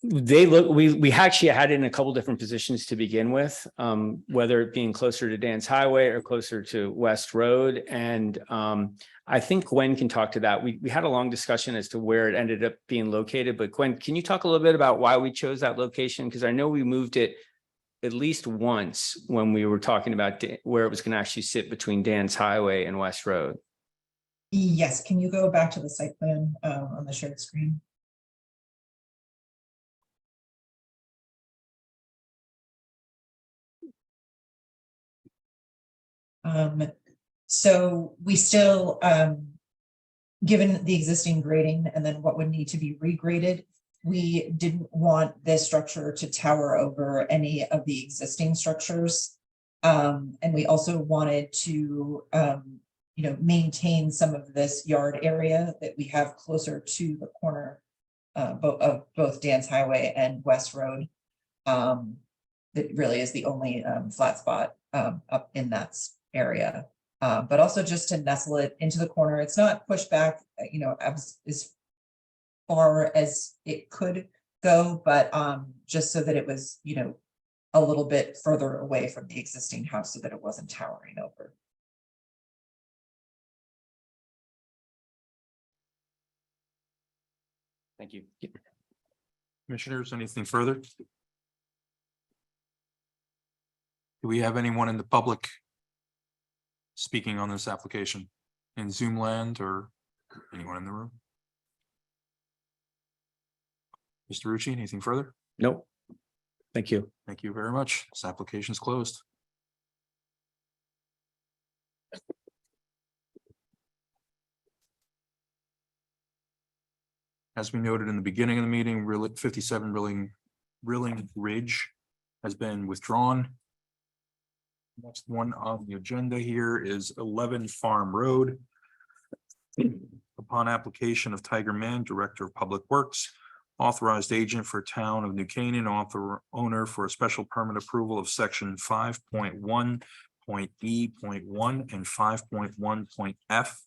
we actually had it in a couple different positions to begin with, whether it being closer to Dan's Highway or closer to West Road. And I think Gwen can talk to that. We had a long discussion as to where it ended up being located, but Gwen, can you talk a little bit about why we chose that location? Because I know we moved it at least once when we were talking about where it was going to actually sit between Dan's Highway and West Road. Yes, can you go back to the site plan on the shared screen? So we still, given the existing grading and then what would need to be regraded, we didn't want this structure to tower over any of the existing structures. And we also wanted to, maintain some of this yard area that we have closer to the corner of both Dan's Highway and West Road. That really is the only flat spot up in that area. But also just to nestle it into the corner. It's not pushed back, as far as it could go, but just so that it was, a little bit further away from the existing house so that it wasn't towering over. Thank you. Commissioners, anything further? Do we have anyone in the public speaking on this application in Zoom land or anyone in the room? Mr. Rucci, anything further? Nope. Thank you. Thank you very much. This application is closed. As we noted in the beginning of the meeting, 57 Rilling Ridge has been withdrawn. Next one on the agenda here is 11 Farm Road. Upon application of Tiger Man, Director of Public Works, authorized agent for Town of New Canaan, owner for a special permit approval of section 5.1.E.1 and 5.1.F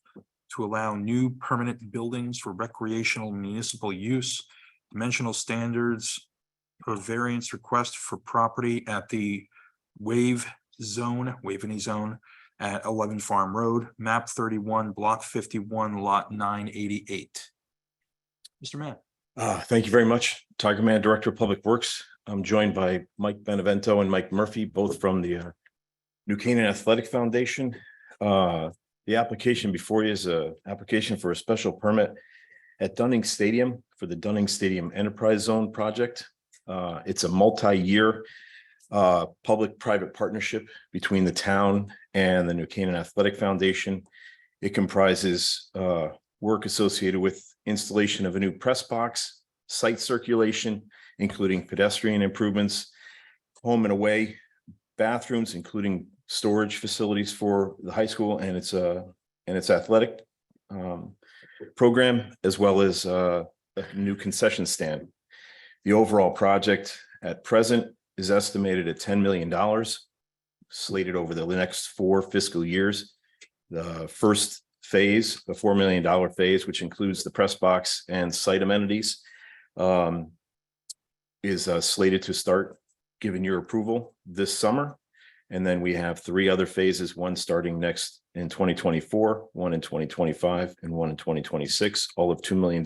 to allow new permanent buildings for recreational municipal use. Dimensional standards for variance request for property at the Waveney Zone at 11 Farm Road, map 31, block 51, lot 988. Mr. Mann. Thank you very much. Tiger Man, Director of Public Works. I'm joined by Mike Benevento and Mike Murphy, both from the New Canaan Athletic Foundation. The application before you is an application for a special permit at Dunning Stadium for the Dunning Stadium Enterprise Zone project. It's a multi-year public-private partnership between the town and the New Canaan Athletic Foundation. It comprises work associated with installation of a new press box, site circulation, including pedestrian improvements, home and away bathrooms, including storage facilities for the high school and its athletic program, as well as a new concession stand. The overall project at present is estimated at $10 million, slated over the next 4 fiscal years. The first phase, the $4 million phase, which includes the press box and site amenities, is slated to start, given your approval, this summer. And then we have 3 other phases, one starting next in 2024, one in 2025, and one in 2026, all of $2 million.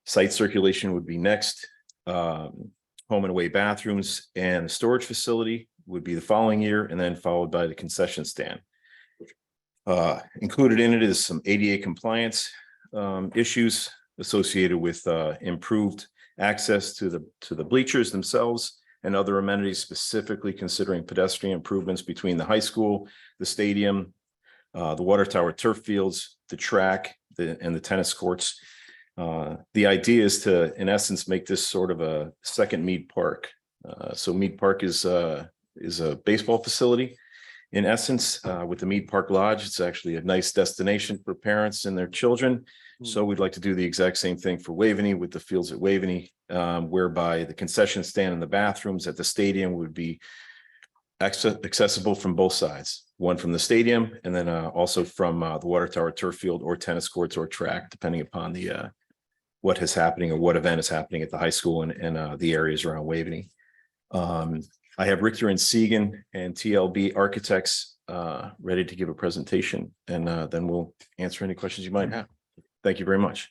Site circulation would be next. Home and away bathrooms and the storage facility would be the following year, and then followed by the concession stand. Included in it is some ADA compliance issues associated with improved access to the bleachers themselves and other amenities, specifically considering pedestrian improvements between the high school, the stadium, the water tower turf fields, the track, and the tennis courts. The idea is to, in essence, make this sort of a second Mead Park. So Mead Park is a baseball facility. In essence, with the Mead Park Lodge, it's actually a nice destination for parents and their children. So we'd like to do the exact same thing for Waveney with the fields at Waveney, whereby the concession stand and the bathrooms at the stadium would be accessible from both sides. One from the stadium, and then also from the water tower turf field or tennis courts or track, depending upon the what is happening or what event is happening at the high school and the areas around Waveney. I have Richter and Segan and TLB Architects ready to give a presentation, and then we'll answer any questions you might have. Thank you very much.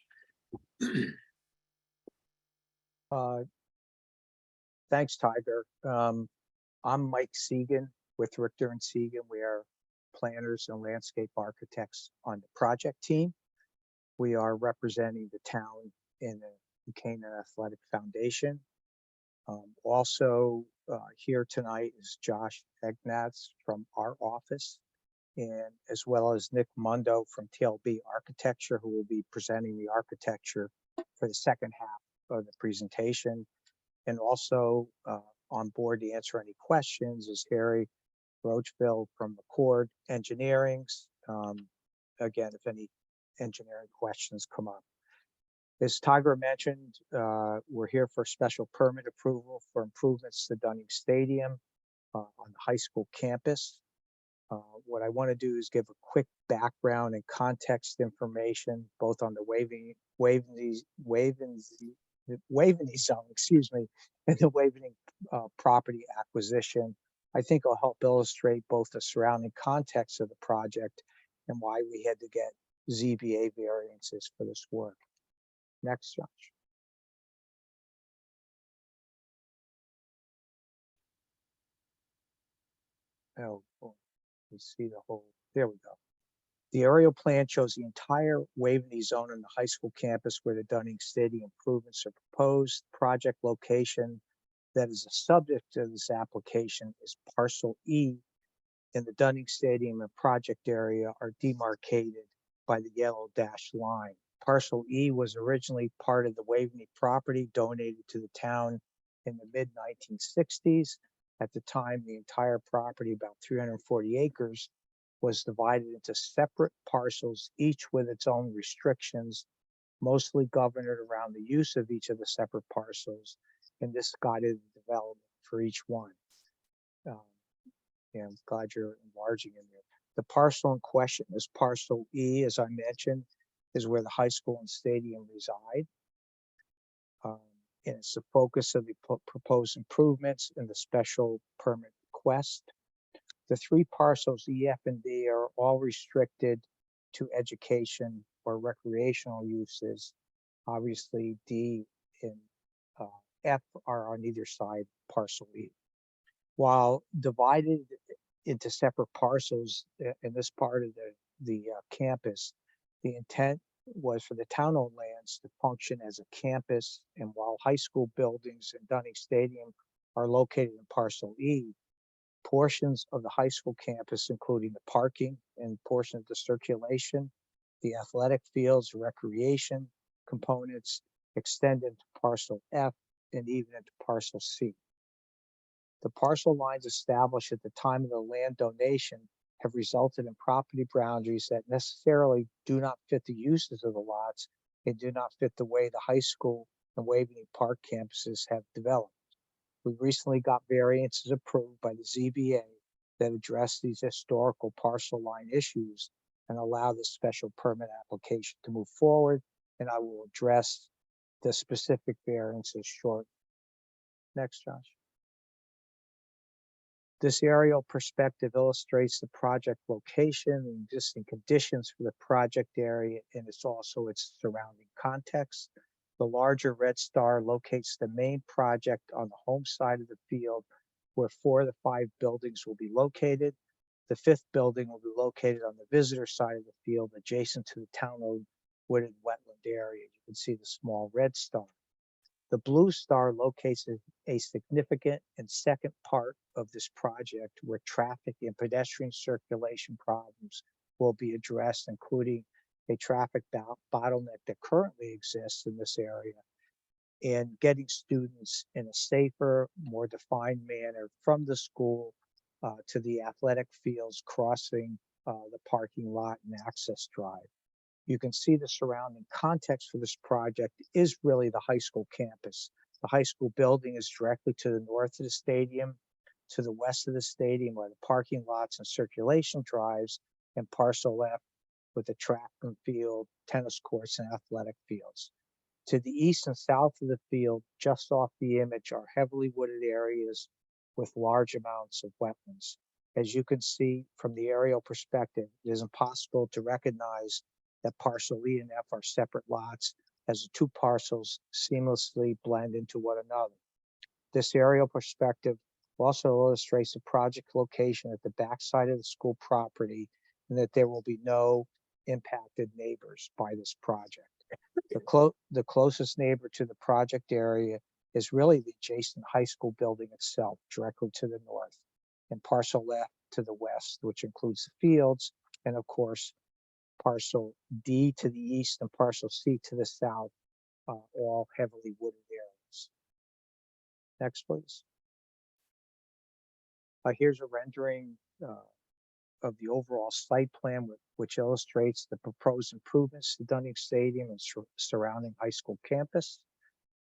Thanks, Tiger. I'm Mike Segan with Richter and Segan. We are planners and landscape architects on the project team. We are representing the town in the New Canaan Athletic Foundation. Also here tonight is Josh Egnatz from our office, and as well as Nick Mundo from TLB Architecture, who will be presenting the architecture for the second half of the presentation. And also on board to answer any questions is Harry Roachville from McCord Engineerings. Again, if any engineering questions come up. As Tiger mentioned, we're here for special permit approval for improvements to Dunning Stadium on the high school campus. What I want to do is give a quick background and context information, both on the Waveney zone, excuse me, and the Waveney property acquisition. I think it'll help illustrate both the surrounding context of the project and why we had to get ZBA variances for this work. Next, Josh. Oh, we see the whole, there we go. The aerial plan shows the entire Waveney zone in the high school campus where the Dunning Stadium improvements are proposed. Project location that is a subject of this application is parcel E in the Dunning Stadium and project area are demarcated by the yellow dashed line. Parcel E was originally part of the Waveney property donated to the town in the mid-1960s. At the time, the entire property, about 340 acres, was divided into separate parcels, each with its own restrictions, mostly governed around the use of each of the separate parcels, and this guided the development for each one. I'm glad you're enlarging in there. The parcel in question is parcel E, as I mentioned, is where the high school and stadium reside. And it's the focus of the proposed improvements in the special permit request. The 3 parcels, E, F, and D, are all restricted to education or recreational uses. Obviously, D and F are on either side parcel E. While divided into separate parcels in this part of the campus, the intent was for the town-owned lands to function as a campus, and while high school buildings and Dunning Stadium are located in parcel E. Portions of the high school campus, including the parking and portion of the circulation, the athletic fields, recreation components, extend into parcel F and even into parcel C. The parcel lines established at the time of the land donation have resulted in property boundaries that necessarily do not fit the uses of the lots and do not fit the way the high school and Waveney Park campuses have developed. We recently got variances approved by the ZBA that address these historical parcel line issues and allow this special permit application to move forward, and I will address the specific variances shortly. Next, Josh. This aerial perspective illustrates the project location and existing conditions for the project area, and it's also its surrounding context. The larger red star locates the main project on the home side of the field, where 4 of the 5 buildings will be located. The 5th building will be located on the visitor side of the field, adjacent to the town-owned wooded wetland area. You can see the small red star. The blue star locates a significant and second part of this project where traffic and pedestrian circulation problems will be addressed, including a traffic bottleneck that currently exists in this area, and getting students in a safer, more defined manner from the school to the athletic fields, crossing the parking lot and access drive. You can see the surrounding context for this project is really the high school campus. The high school building is directly to the north of the stadium, to the west of the stadium are the parking lots and circulation drives, and parcel F with the track and field, tennis courts, and athletic fields. To the east and south of the field, just off the image, are heavily wooded areas with large amounts of wetlands. As you can see from the aerial perspective, it is impossible to recognize that parcel E and F are separate lots, as the 2 parcels seamlessly blend into one another. This aerial perspective also illustrates the project location at the backside of the school property, and that there will be no impacted neighbors by this project. The closest neighbor to the project area is really the adjacent high school building itself, directly to the north, and parcel F to the west, which includes the fields, and of course, parcel D to the east and parcel C to the south, all heavily wooded areas. Next, please. Here's a rendering of the overall site plan, which illustrates the proposed improvements to Dunning Stadium and surrounding high school campus.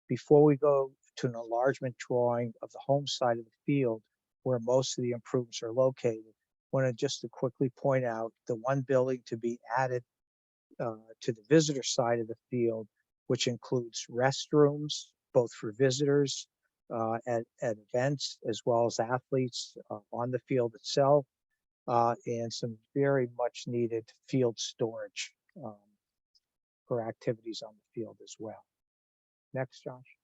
Before we go to an enlargement drawing of the home side of the field, where most of the improvements are located, I want just to quickly point out the one building to be added to the visitor side of the field, which includes restrooms, both for visitors at events, as well as athletes on the field itself, and some very much needed field storage for activities on the field as well. Next, Josh.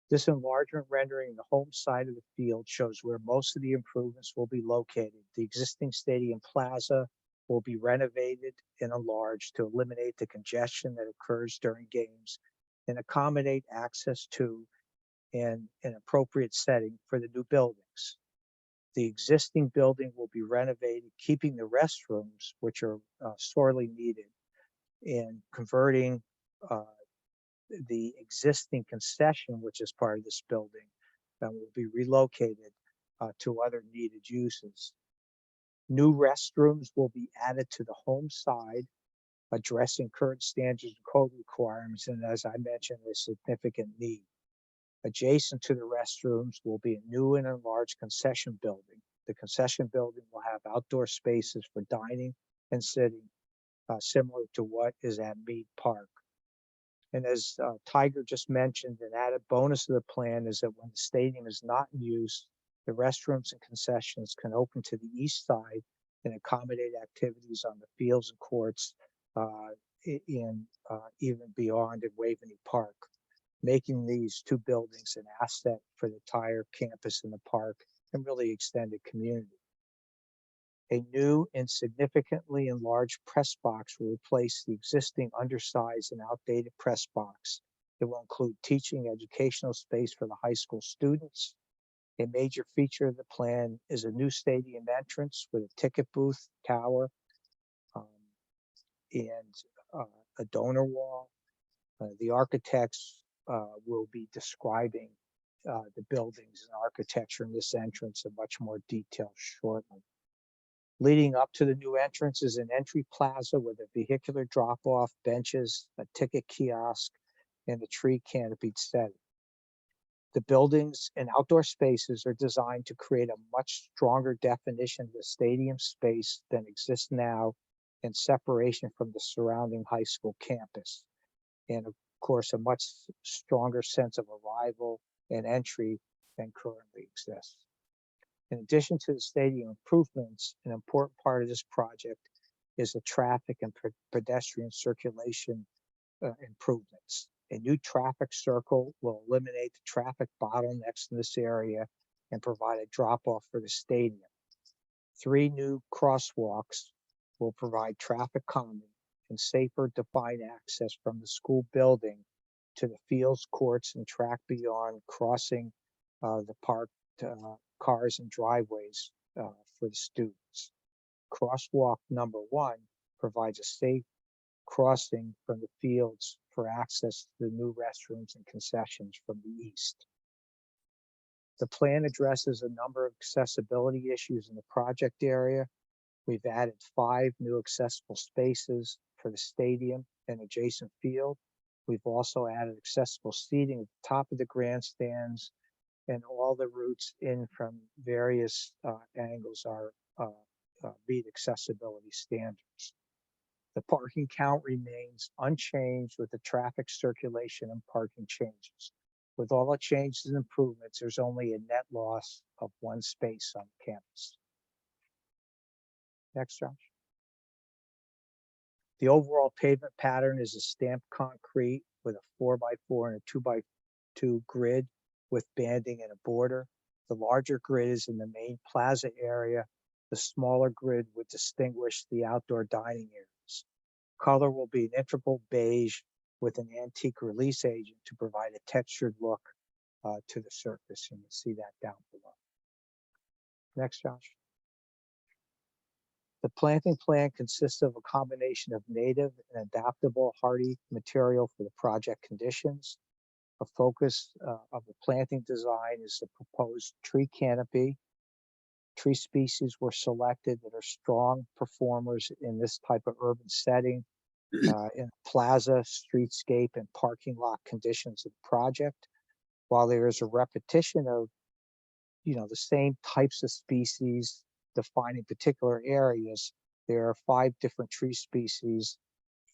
This enlargement rendering the home side of the field shows where most of the improvements will be located. The existing stadium plaza will be renovated and enlarged to eliminate the congestion that occurs during games and accommodate access to and an appropriate setting for the new buildings. The existing building will be renovated, keeping the restrooms, which are sorely needed, and converting the existing concession, which is part of this building, that will be relocated to other needed uses. New restrooms will be added to the home side, addressing current standards and code requirements, and as I mentioned, a significant need. Adjacent to the restrooms will be a new and enlarged concession building. The concession building will have outdoor spaces for dining and sitting, similar to what is at Mead Park. And as Tiger just mentioned, an added bonus of the plan is that when the stadium is not in use, the restrooms and concessions can open to the east side and accommodate activities on the fields and courts in even beyond at Waveney Park, making these 2 buildings an asset for the entire campus and the park and really extended community. A new and significantly enlarged press box will replace the existing undersized and outdated press box It will include teaching educational space for the high school students. A major feature of the plan is a new stadium entrance with a ticket booth, tower, and a donor wall. The architects will be describing the buildings and architecture in this entrance in much more detail shortly. Leading up to the new entrance is an entry plaza with a vehicular drop-off, benches, a ticket kiosk, and a tree canopied setting. The buildings and outdoor spaces are designed to create a much stronger definition of the stadium space than exists now, and separation from the surrounding high school campus. And of course, a much stronger sense of arrival and entry than currently exists. In addition to the stadium improvements, an important part of this project is the traffic and pedestrian circulation improvements. A new traffic circle will eliminate the traffic bottlenecks in this area and provide a drop-off for the stadium. 3 new crosswalks will provide traffic calming and safer defined access from the school building to the fields, courts, and track beyond, crossing the parked cars and driveways for the students. Crosswalk number 1 provides a safe crossing from the fields for access to the new restrooms and concessions from the east. The plan addresses a number of accessibility issues in the project area. We've added 5 new accessible spaces for the stadium and adjacent field. We've also added accessible seating at the top of the grandstands, and all the routes in from various angles are meet accessibility standards. The parking count remains unchanged with the traffic circulation and parking changes. With all the changes and improvements, there's only a net loss of 1 space on campus. Next, Josh. The overall pavement pattern is a stamped concrete with a 4x4 and a 2x2 grid with banding and a border. The larger grid is in the main plaza area. The smaller grid would distinguish the outdoor dining areas. Color will be an integral beige with an antique release agent to provide a textured look to the surface. And you can see that down below. Next, Josh. The planting plan consists of a combination of native and adaptable hardy material for the project conditions. A focus of the planting design is the proposed tree canopy. Tree species were selected that are strong performers in this type of urban setting, in plaza, streetscape, and parking lot conditions of the project. While there is a repetition of, the same types of species defining particular areas, there are 5 different tree species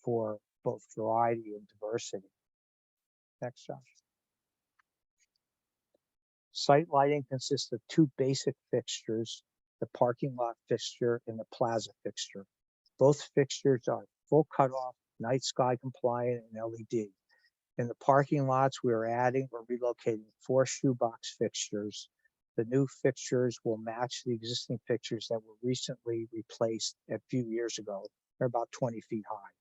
for both variety and diversity. Next, Josh. Site lighting consists of 2 basic fixtures, the parking lot fixture and the plaza fixture. Both fixtures are full cutoff, night sky compliant, and LED. In the parking lots, we are adding or relocating 4 shoebox fixtures. The new fixtures will match the existing fixtures that were recently replaced a few years ago. They're about 20 feet high.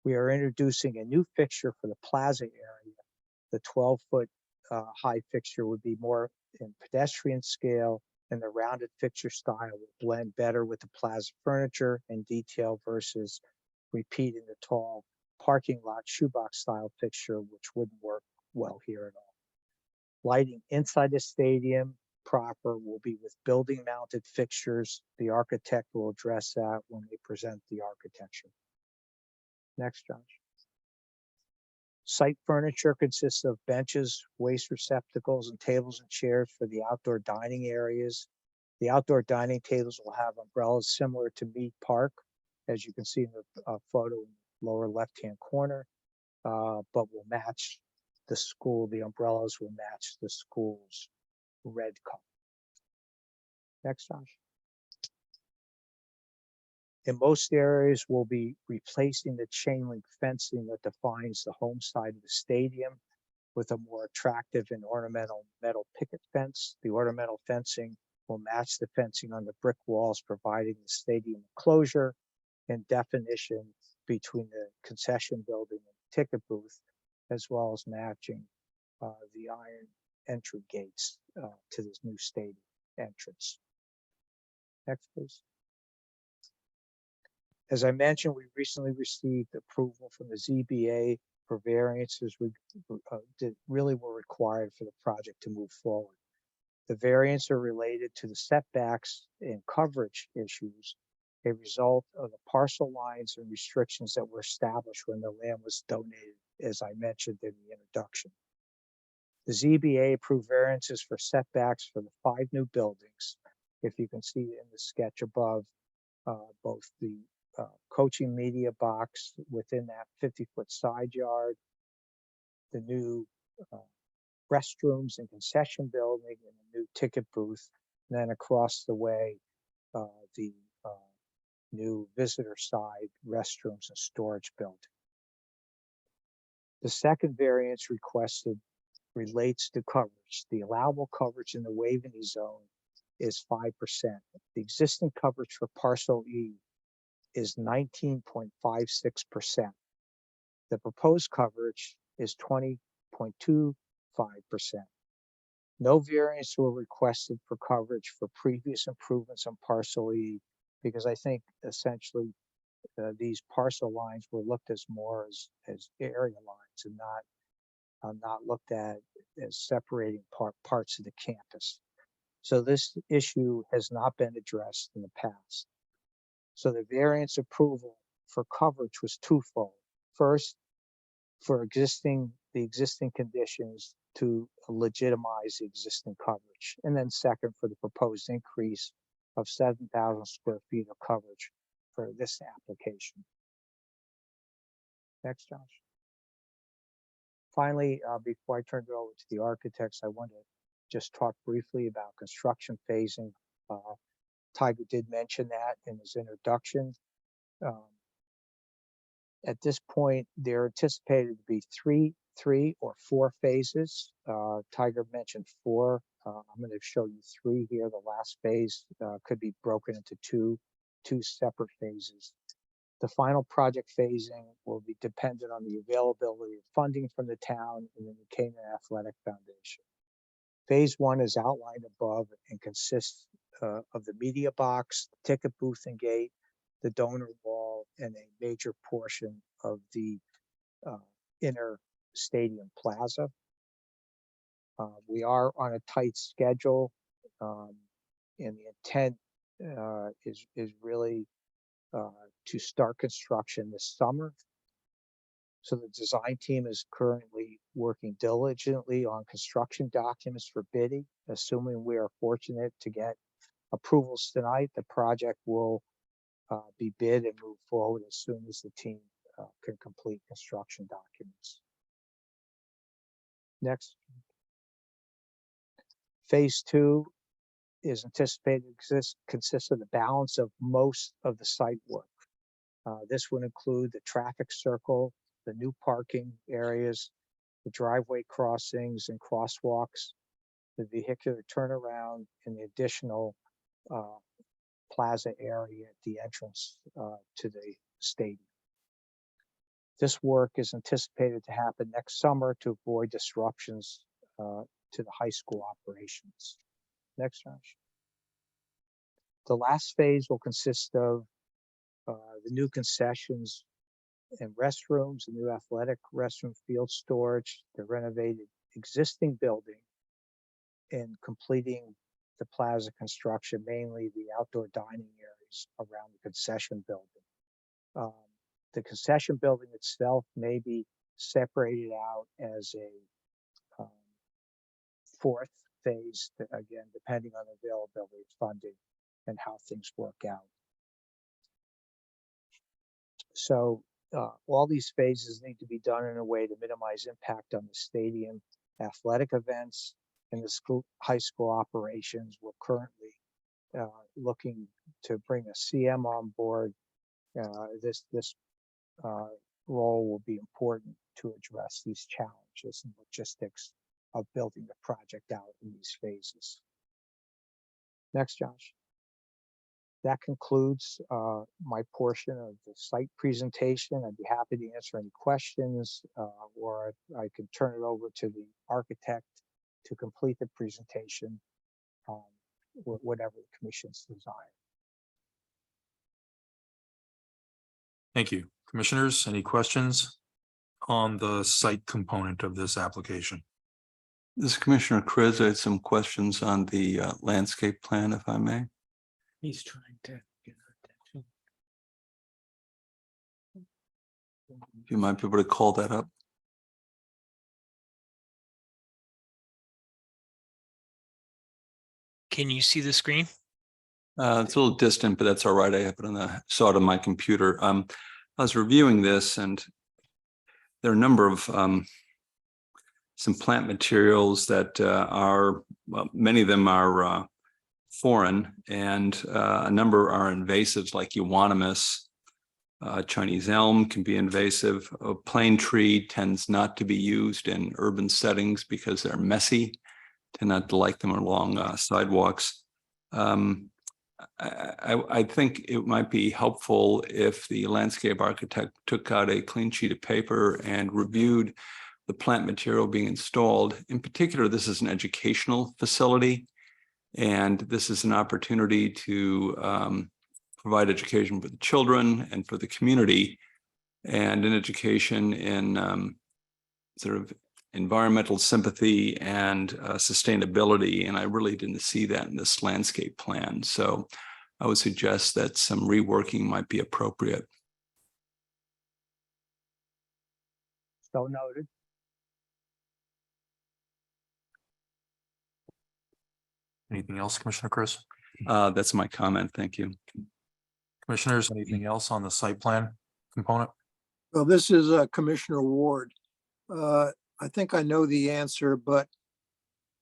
We are introducing a new fixture for the plaza area. The 12-foot high fixture would be more in pedestrian scale, and the rounded fixture style will blend better with the plaza furniture and detail versus repeating the tall parking lot shoebox style fixture, which wouldn't work well here at all. Lighting inside the stadium proper will be with building mounted fixtures. The architect will address that when they present the architecture. Next, Josh. Site furniture consists of benches, waste receptacles, and tables and chairs for the outdoor dining areas. The outdoor dining tables will have umbrellas similar to Mead Park, as you can see in the photo in the lower left-hand corner, but will match the school. The umbrellas will match the school's red color. Next, Josh. In most areas, we'll be replacing the chain link fencing that defines the home side of the stadium with a more attractive and ornamental metal picket fence. The ornamental fencing will match the fencing on the brick walls, providing the stadium enclosure and definition between the concession building and the ticket booth. as well as matching the iron entry gates to this new stadium entrance. Next, please. As I mentioned, we recently received approval from the ZBA for variances that really were required for the project to move forward. The variants are related to the setbacks and coverage issues, a result of the parcel lines and restrictions that were established when the land was donated, as I mentioned in the introduction. The ZBA approved variances for setbacks for the 5 new buildings. If you can see in the sketch above, both the coaching media box within that 50-foot side yard, the new restrooms and concession building, and a new ticket booth, and then across the way, the new visitor side restrooms and storage building. The second variance requested relates to coverage. The allowable coverage in the Waveney zone is 5%. The existing coverage for parcel E is 19.56%. The proposed coverage is 20.25%. No variants were requested for coverage for previous improvements on parcel E, because I think essentially these parcel lines were looked as more as area lines and not looked at as separating parts of the campus. So this issue has not been addressed in the past. So the variance approval for coverage was twofold. First, for the existing conditions to legitimize the existing coverage. And then second, for the proposed increase of 7,000 square feet of coverage for this application. Next, Josh. Finally, before I turn it over to the architects, I want to just talk briefly about construction phasing. Tiger did mention that in his introduction. At this point, there are anticipated to be three or four phases. Tiger mentioned 4. I'm going to show you 3 here. The last phase could be broken into two separate phases. The final project phasing will be dependent on the availability of funding from the town and the New Canaan Athletic Foundation. Phase 1 is outlined above and consists of the media box, ticket booth and gate, the donor wall, and a major portion of the inner stadium plaza. We are on a tight schedule, and the intent is really to start construction this summer. So the design team is currently working diligently on construction documents for bidding. Assuming we are fortunate to get approvals tonight, the project will be bid and move forward as soon as the team can complete construction documents. Next. Phase 2 is anticipated to consist of the balance of most of the site work. This would include the traffic circle, the new parking areas, the driveway crossings and crosswalks, the vehicular turnaround, and the additional plaza area at the entrance to the stadium. This work is anticipated to happen next summer to avoid disruptions to the high school operations. Next, Josh. The last phase will consist of the new concessions and restrooms, the new athletic restroom field storage, the renovated existing building, and completing the plaza construction, mainly the outdoor dining areas around the concession building. The concession building itself may be separated out as a 4th phase, again, depending on availability of funding and how things work out. So all these phases need to be done in a way to minimize impact on the stadium, athletic events, and the high school operations. We're currently looking to bring a CM on board. This role will be important to address these challenges and logistics of building the project out in these phases. Next, Josh. that concludes my portion of the site presentation. I'd be happy to answer any questions, or I can turn it over to the architect to complete the presentation, whatever the commission's desire. Thank you. Commissioners, any questions on the site component of this application? This is Commissioner Chris. I had some questions on the landscape plan, if I may. He's trying to get our attention. If you might be able to call that up. Can you see the screen? It's a little distant, but that's all right. I have it saw it on my computer. I was reviewing this, and there are a number of some plant materials that well, many of them are foreign, and a number are invasives, like euonymus. Chinese elm can be invasive. A plane tree tends not to be used in urban settings because they're messy. Tend not to like them along sidewalks. I think it might be helpful if the landscape architect took out a clean sheet of paper and reviewed the plant material being installed. In particular, this is an educational facility, and this is an opportunity to provide education for the children and for the community, and an education in sort of environmental sympathy and sustainability. And I really didn't see that in this landscape plan. So I would suggest that some reworking might be appropriate. So noted. Anything else, Commissioner Chris? That's my comment. Thank you. Commissioners, anything else on the site plan component? Well, this is Commissioner Ward. I think I know the answer, but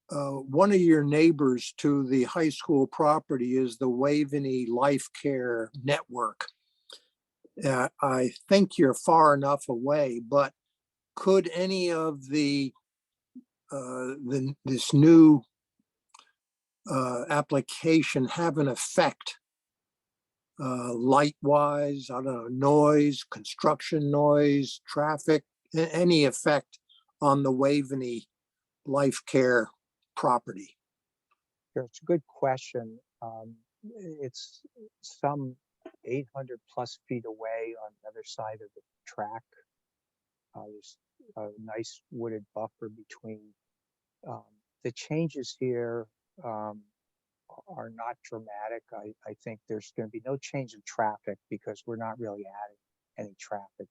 one of your neighbors to the high school property is the Waveney Life Care Network. I think you're far enough away, but could any of this new application have an effect, light-wise, I don't know, noise, construction noise, traffic, any effect on the Waveney Life Care property? It's a good question. It's some 800 plus feet away on the other side of the track. There's a nice wooded buffer between. The changes here are not dramatic. I think there's going to be no change in traffic because we're not really adding any traffic.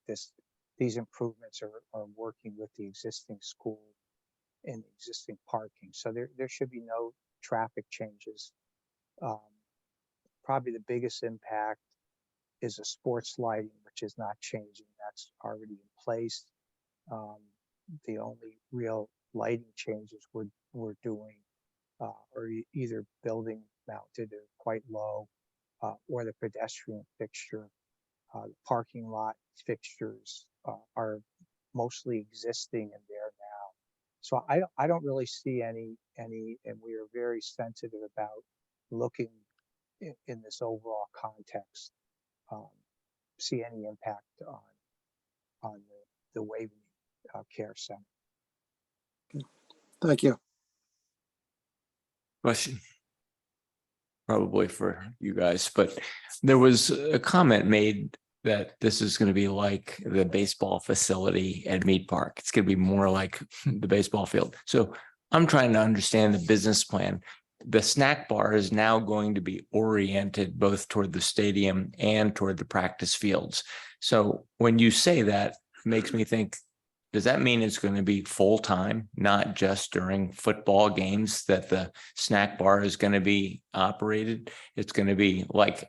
These improvements are working with the existing school and existing parking. So there should be no traffic changes. Probably the biggest impact is a sports lighting, which is not changing. That's already in place. The only real lighting changes we're doing are either building mounted or quite low, or the pedestrian fixture. The parking lot fixtures are mostly existing and there now. So I don't really see any, and we are very sensitive about looking in this overall context, see any impact on the Waveney Care Center. Thank you. Question. Probably for you guys, but there was a comment made that this is going to be like the baseball facility at Mead Park. It's going to be more like the baseball field. So I'm trying to understand the business plan. The snack bar is now going to be oriented both toward the stadium and toward the practice fields. So when you say that, it makes me think, does that mean it's going to be full-time, not just during football games that the snack bar is going to be operated? It's going to be like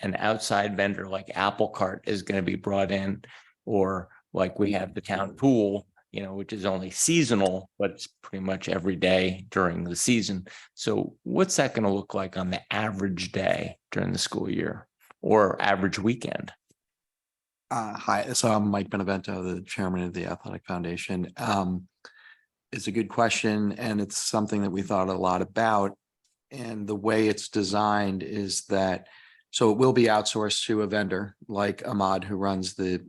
an outside vendor like Apple Cart is going to be brought in, or like we have the town pool, which is only seasonal, but it's pretty much every day during the season. So what's that going to look like on the average day during the school year or average weekend? Hi, so I'm Mike Benevento, the chairman of the Athletic Foundation. It's a good question, and it's something that we thought a lot about. And the way it's designed is that So it will be outsourced to a vendor like Ahmad, who runs the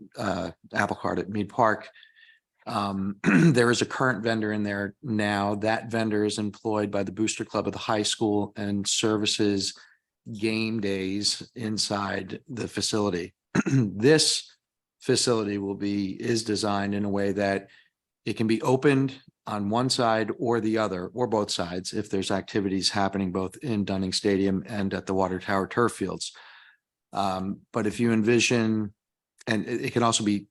Apple Cart at Mead Park. There is a current vendor in there now. That vendor is employed by the Booster Club of the high school and services game days inside the facility. This facility is designed in a way that it can be opened on one side or the other, or both sides, if there's activities happening both in Dunning Stadium and at the Water Tower turf fields. But if you envision, and it can also be,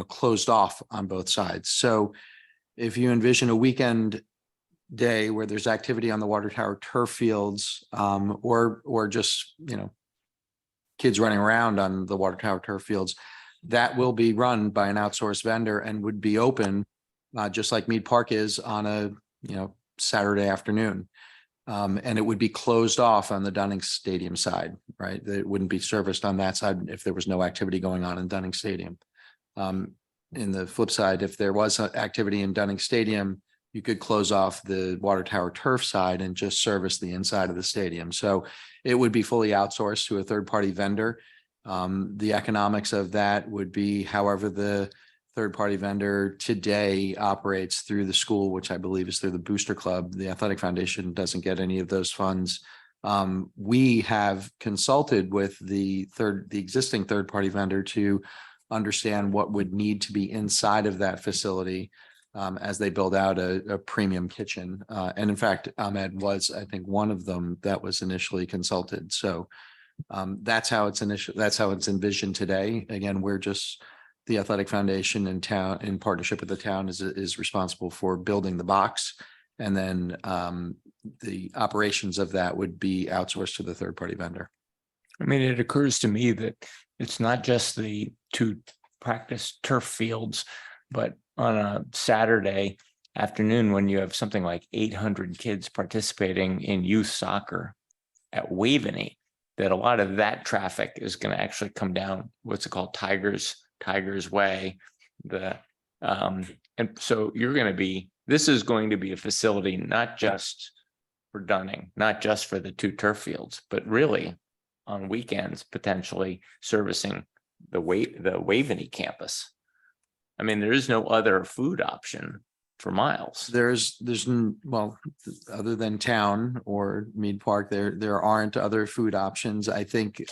closed off on both sides. So if you envision a weekend day where there's activity on the Water Tower turf fields, or just, kids running around on the Water Tower turf fields, that will be run by an outsourced vendor and would be open, just like Mead Park is on a, Saturday afternoon. And it would be closed off on the Dunning Stadium side, right? It wouldn't be serviced on that side if there was no activity going on in Dunning Stadium. In the flip side, if there was activity in Dunning Stadium, you could close off the Water Tower turf side and just service the inside of the stadium. So it would be fully outsourced to a third-party vendor. The economics of that would be however the third-party vendor today operates through the school, which I believe is through the Booster Club. The Athletic Foundation doesn't get any of those funds. We have consulted with the existing third-party vendor to understand what would need to be inside of that facility as they build out a premium kitchen. And in fact, Ahmed was, I think, one of them that was initially consulted. So that's how it's envisioned today. Again, we're just, the Athletic Foundation in town, in partnership with the town, is responsible for building the box. And then the operations of that would be outsourced to the third-party vendor. I mean, it occurs to me that it's not just the 2 practice turf fields, but on a Saturday afternoon, when you have something like 800 kids participating in youth soccer at Waveney, that a lot of that traffic is going to actually come down, what's it called, Tigers Way. And so this is going to be a facility, not just for Dunning, not just for the 2 turf fields, but really on weekends, potentially servicing the Waveney campus. I mean, there is no other food option for Miles. Well, other than town or Mead Park, there aren't other food options. I think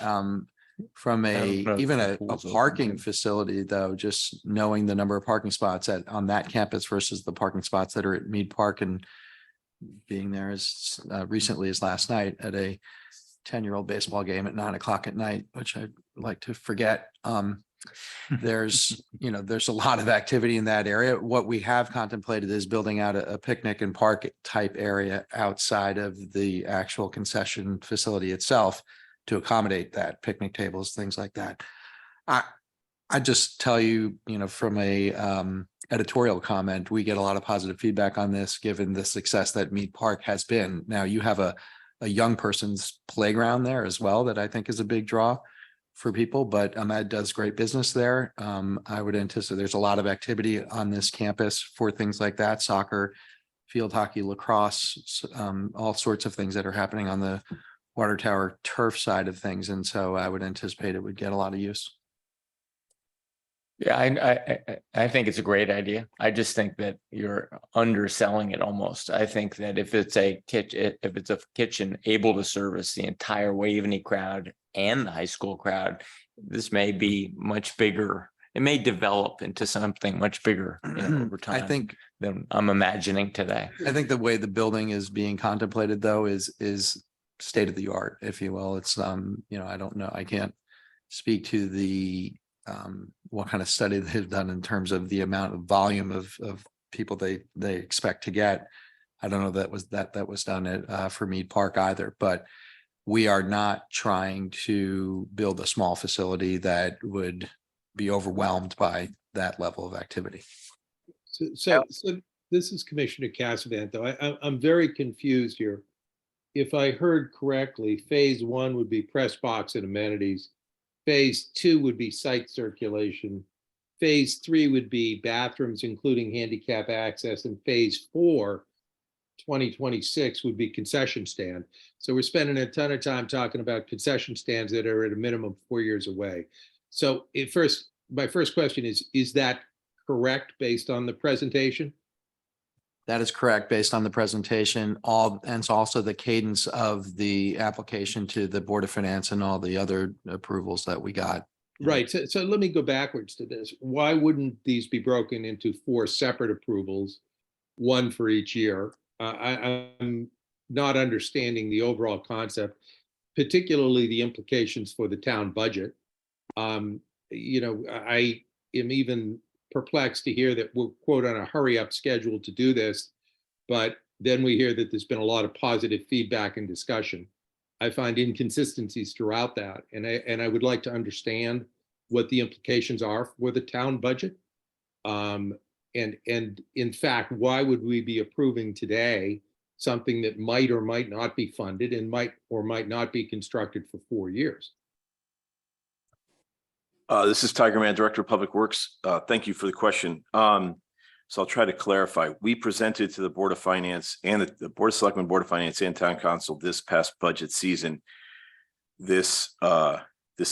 from even a parking facility, though, just knowing the number of parking spots on that campus versus the parking spots that are at Mead Park, and being there as recently as last night at a 10-year-old baseball game at 9 o'clock at night, which I'd like to forget. There's a lot of activity in that area. What we have contemplated is building out a picnic and park type area outside of the actual concession facility itself to accommodate that, picnic tables, things like that. I just tell you, from a editorial comment, we get a lot of positive feedback on this, given the success that Mead Park has been. Now you have a young person's playground there as well, that I think is a big draw for people, but Ahmed does great business there. I would anticipate there's a lot of activity on this campus for things like that: soccer, field hockey, lacrosse, all sorts of things that are happening on the Water Tower turf side of things. And so I would anticipate it would get a lot of use. Yeah, I think it's a great idea. I just think that you're underselling it almost. I think that if it's a kitchen able to service the entire Waveney crowd and the high school crowd, this may be much bigger. It may develop into something much bigger over time. I think than I'm imagining today. I think the way the building is being contemplated, though, is state of the art, if you will. It's I don't know. I can't speak to the what kind of study they've done in terms of the amount of volume of people they expect to get. I don't know that was done at for Mead Park either, but we are not trying to build a small facility that would be overwhelmed by that level of activity. So this is Commissioner Cassavant, though. I'm very confused here. If I heard correctly, phase 1 would be press box and amenities. Phase 2 would be site circulation. Phase 3 would be bathrooms, including handicap access. And phase 4, 2026 would be concession stand. So we're spending a ton of time talking about concession stands that are at a minimum 4 years away. So my first question is that correct based on the presentation? That is correct, based on the presentation, and it's also the cadence of the application to the Board of Finance and all the other approvals that we got. Right. So let me go backwards to this. Why wouldn't these be broken into 4 separate approvals, one for each year? I'm not understanding the overall concept, particularly the implications for the town budget. You know, I am even perplexed to hear that we're quote on a hurry up schedule to do this, but then we hear that there's been a lot of positive feedback and discussion. I find inconsistencies throughout that, and I would like to understand what the implications are for the town budget. And in fact, why would we be approving today something that might or might not be funded and might or might not be constructed for 4 years? This is Tiger Man, Director of Public Works. Thank you for the question. So I'll try to clarify. We presented to the Board of Finance and the Board of Selectmen, Board of Finance, and Town Council this past budget season, this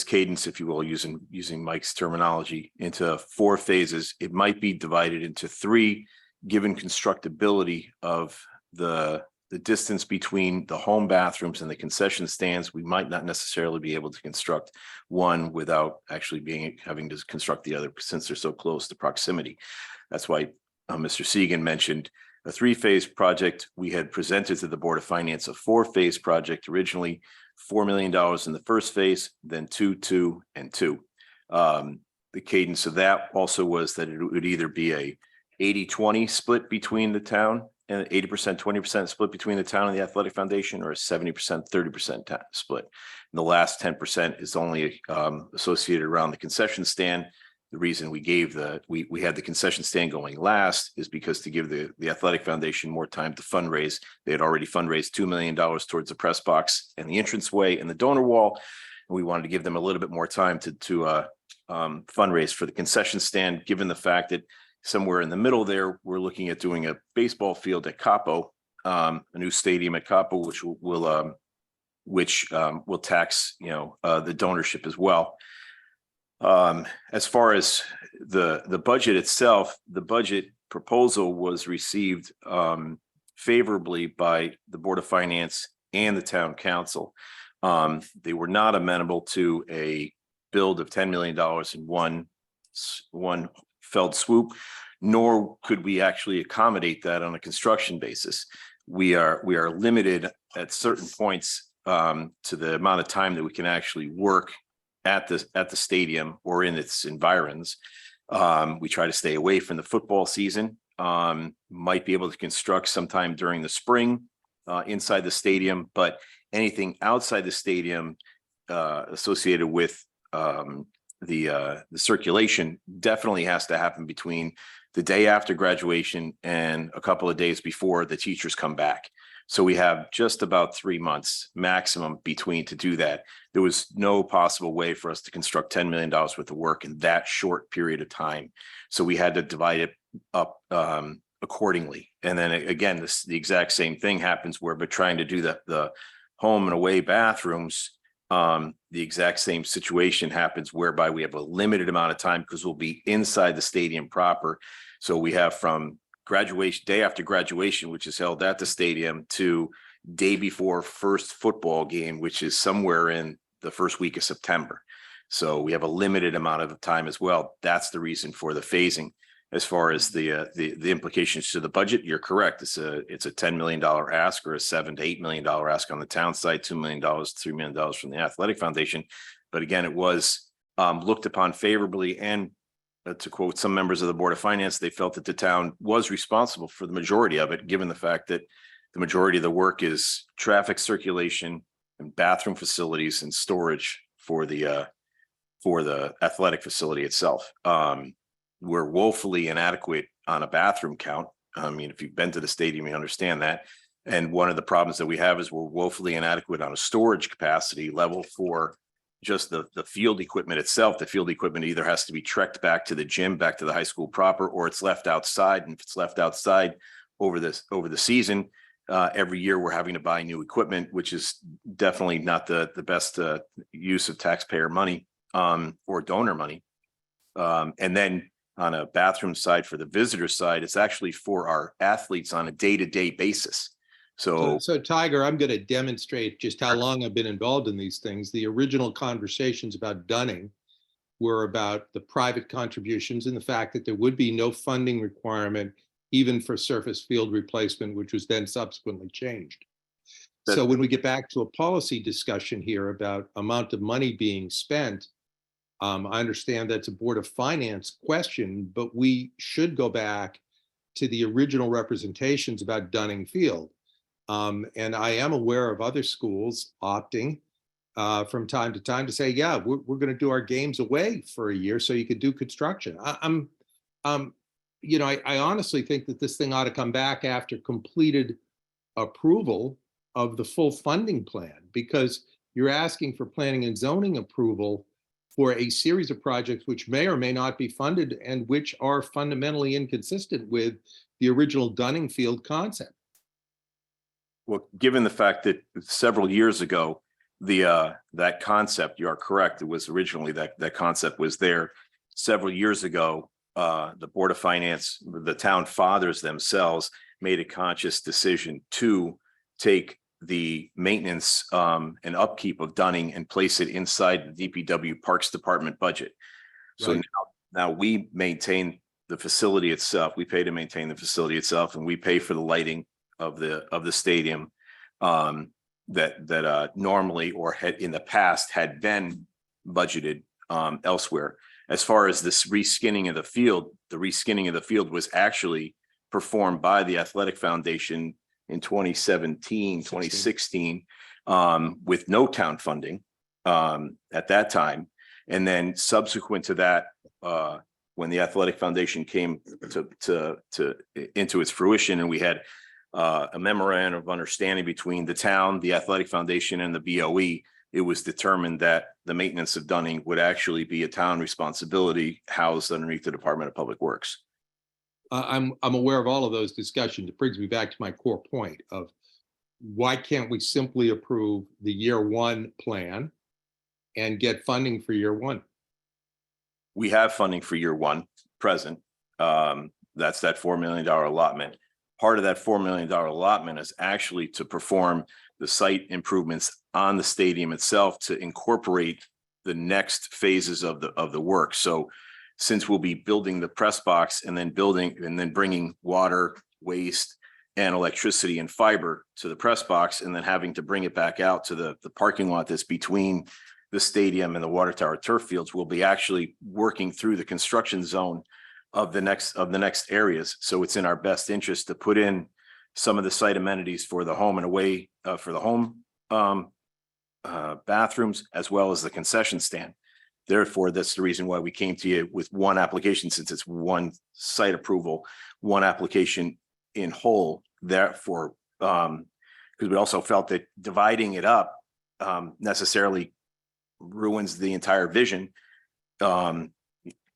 cadence, if you will, using Mike's terminology, into 4 phases. It might be divided into 3, given constructability of the distance between the home bathrooms and the concession stands. We might not necessarily be able to construct one without actually having to construct the other, since they're so close to proximity. That's why Mr. Segan mentioned a 3-phase project. We had presented to the Board of Finance a 4-phase project, originally $4 million in the first phase, then 2, 2, and 2. The cadence of that also was that it would either be a 80-20 split between the town, and 80%, 20% split between the town and the athletic foundation, or a 70%, 30% split. And the last 10% is only associated around the concession stand. The reason we gave we had the concession stand going last is because to give the athletic foundation more time to fundraise. They had already fundraised $2 million towards the press box and the entranceway and the donor wall. And we wanted to give them a little bit more time to fundraise for the concession stand, given the fact that somewhere in the middle there, we're looking at doing a baseball field at Capo, a new stadium at Capo, which will tax, the donorship as well. As far as the budget itself, the budget proposal was received favorably by the Board of Finance and the Town Council. They were not amenable to a build of $10 million in one fell swoop, nor could we actually accommodate that on a construction basis. We are limited at certain points to the amount of time that we can actually work at the stadium or in its environs. We try to stay away from the football season. Might be able to construct sometime during the spring inside the stadium, but anything outside the stadium associated with the circulation definitely has to happen between the day after graduation and a couple of days before the teachers come back. So we have just about 3 months maximum between to do that. There was no possible way for us to construct $10 million worth of work in that short period of time. So we had to divide it up accordingly. And then again, the exact same thing happens where, but trying to do the home and away bathrooms, the exact same situation happens whereby we have a limited amount of time because we'll be inside the stadium proper. So we have from graduation, day after graduation, which is held at the stadium, to day before first football game, which is somewhere in the first week of September. So we have a limited amount of time as well. That's the reason for the phasing. As far as the implications to the budget, you're correct. It's a $10 million ask, or a $7 to $8 million ask on the town side, $2 million, $3 million from the Athletic Foundation. But again, it was looked upon favorably, and to quote some members of the Board of Finance, they felt that the town was responsible for the majority of it, given the fact that the majority of the work is traffic circulation and bathroom facilities and storage for the athletic facility itself. We're woefully inadequate on a bathroom count. I mean, if you've been to the stadium, you understand that. And one of the problems that we have is we're woefully inadequate on a storage capacity level for just the field equipment itself. The field equipment either has to be trekked back to the gym, back to the high school proper, or it's left outside. And if it's left outside over the season, Every year, we're having to buy new equipment, which is definitely not the best use of taxpayer money or donor money. And then on a bathroom side for the visitor side, it's actually for our athletes on a day-to-day basis. So So Tiger, I'm going to demonstrate just how long I've been involved in these things. The original conversations about Dunning were about the private contributions and the fact that there would be no funding requirement even for surface field replacement, which was then subsequently changed. So when we get back to a policy discussion here about amount of money being spent, I understand that's a Board of Finance question, but we should go back to the original representations about Dunning Field. And I am aware of other schools opting from time to time to say, yeah, we're going to do our games away for a year so you could do construction. I honestly think that this thing ought to come back after completed approval of the full funding plan, because you're asking for planning and zoning approval for a series of projects which may or may not be funded and which are fundamentally inconsistent with the original Dunning Field concept. well, given the fact that several years ago, that concept, you are correct, it was originally that concept was there several years ago. The Board of Finance, the town fathers themselves made a conscious decision to take the maintenance and upkeep of Dunning and place it inside the DPW Parks Department budget. So Right. now we maintain the facility itself. We pay to maintain the facility itself, and we pay for the lighting of the stadium that normally or had in the past had been budgeted elsewhere. As far as this reskinning of the field, the reskinning of the field was actually performed by the Athletic Foundation in 2017, 2016, with no town funding at that time. And then subsequent to that, when the Athletic Foundation came into its fruition, and we had a memorandum of understanding between the town, the Athletic Foundation, and the BOE, it was determined that the maintenance of Dunning would actually be a town responsibility housed underneath the Department of Public Works. I'm aware of all of those discussions. It brings me back to my core point of why can't we simply approve the year one plan and get funding for year one? We have funding for year one present. That's that $4 million allotment. Part of that $4 million allotment is actually to perform the site improvements on the stadium itself to incorporate the next phases of the work. So since we'll be building the press box and then bringing water, waste, and electricity and fiber to the press box, and then having to bring it back out to the parking lot that's between the stadium and the water tower turf fields, we'll be actually working through the construction zone of the next areas. So it's in our best interest to put in some of the site amenities for the home and away for the home bathrooms, as well as the concession stand. Therefore, that's the reason why we came to you with one application, since it's one site approval, one application in whole. Therefore, because we also felt that dividing it up necessarily ruins the entire vision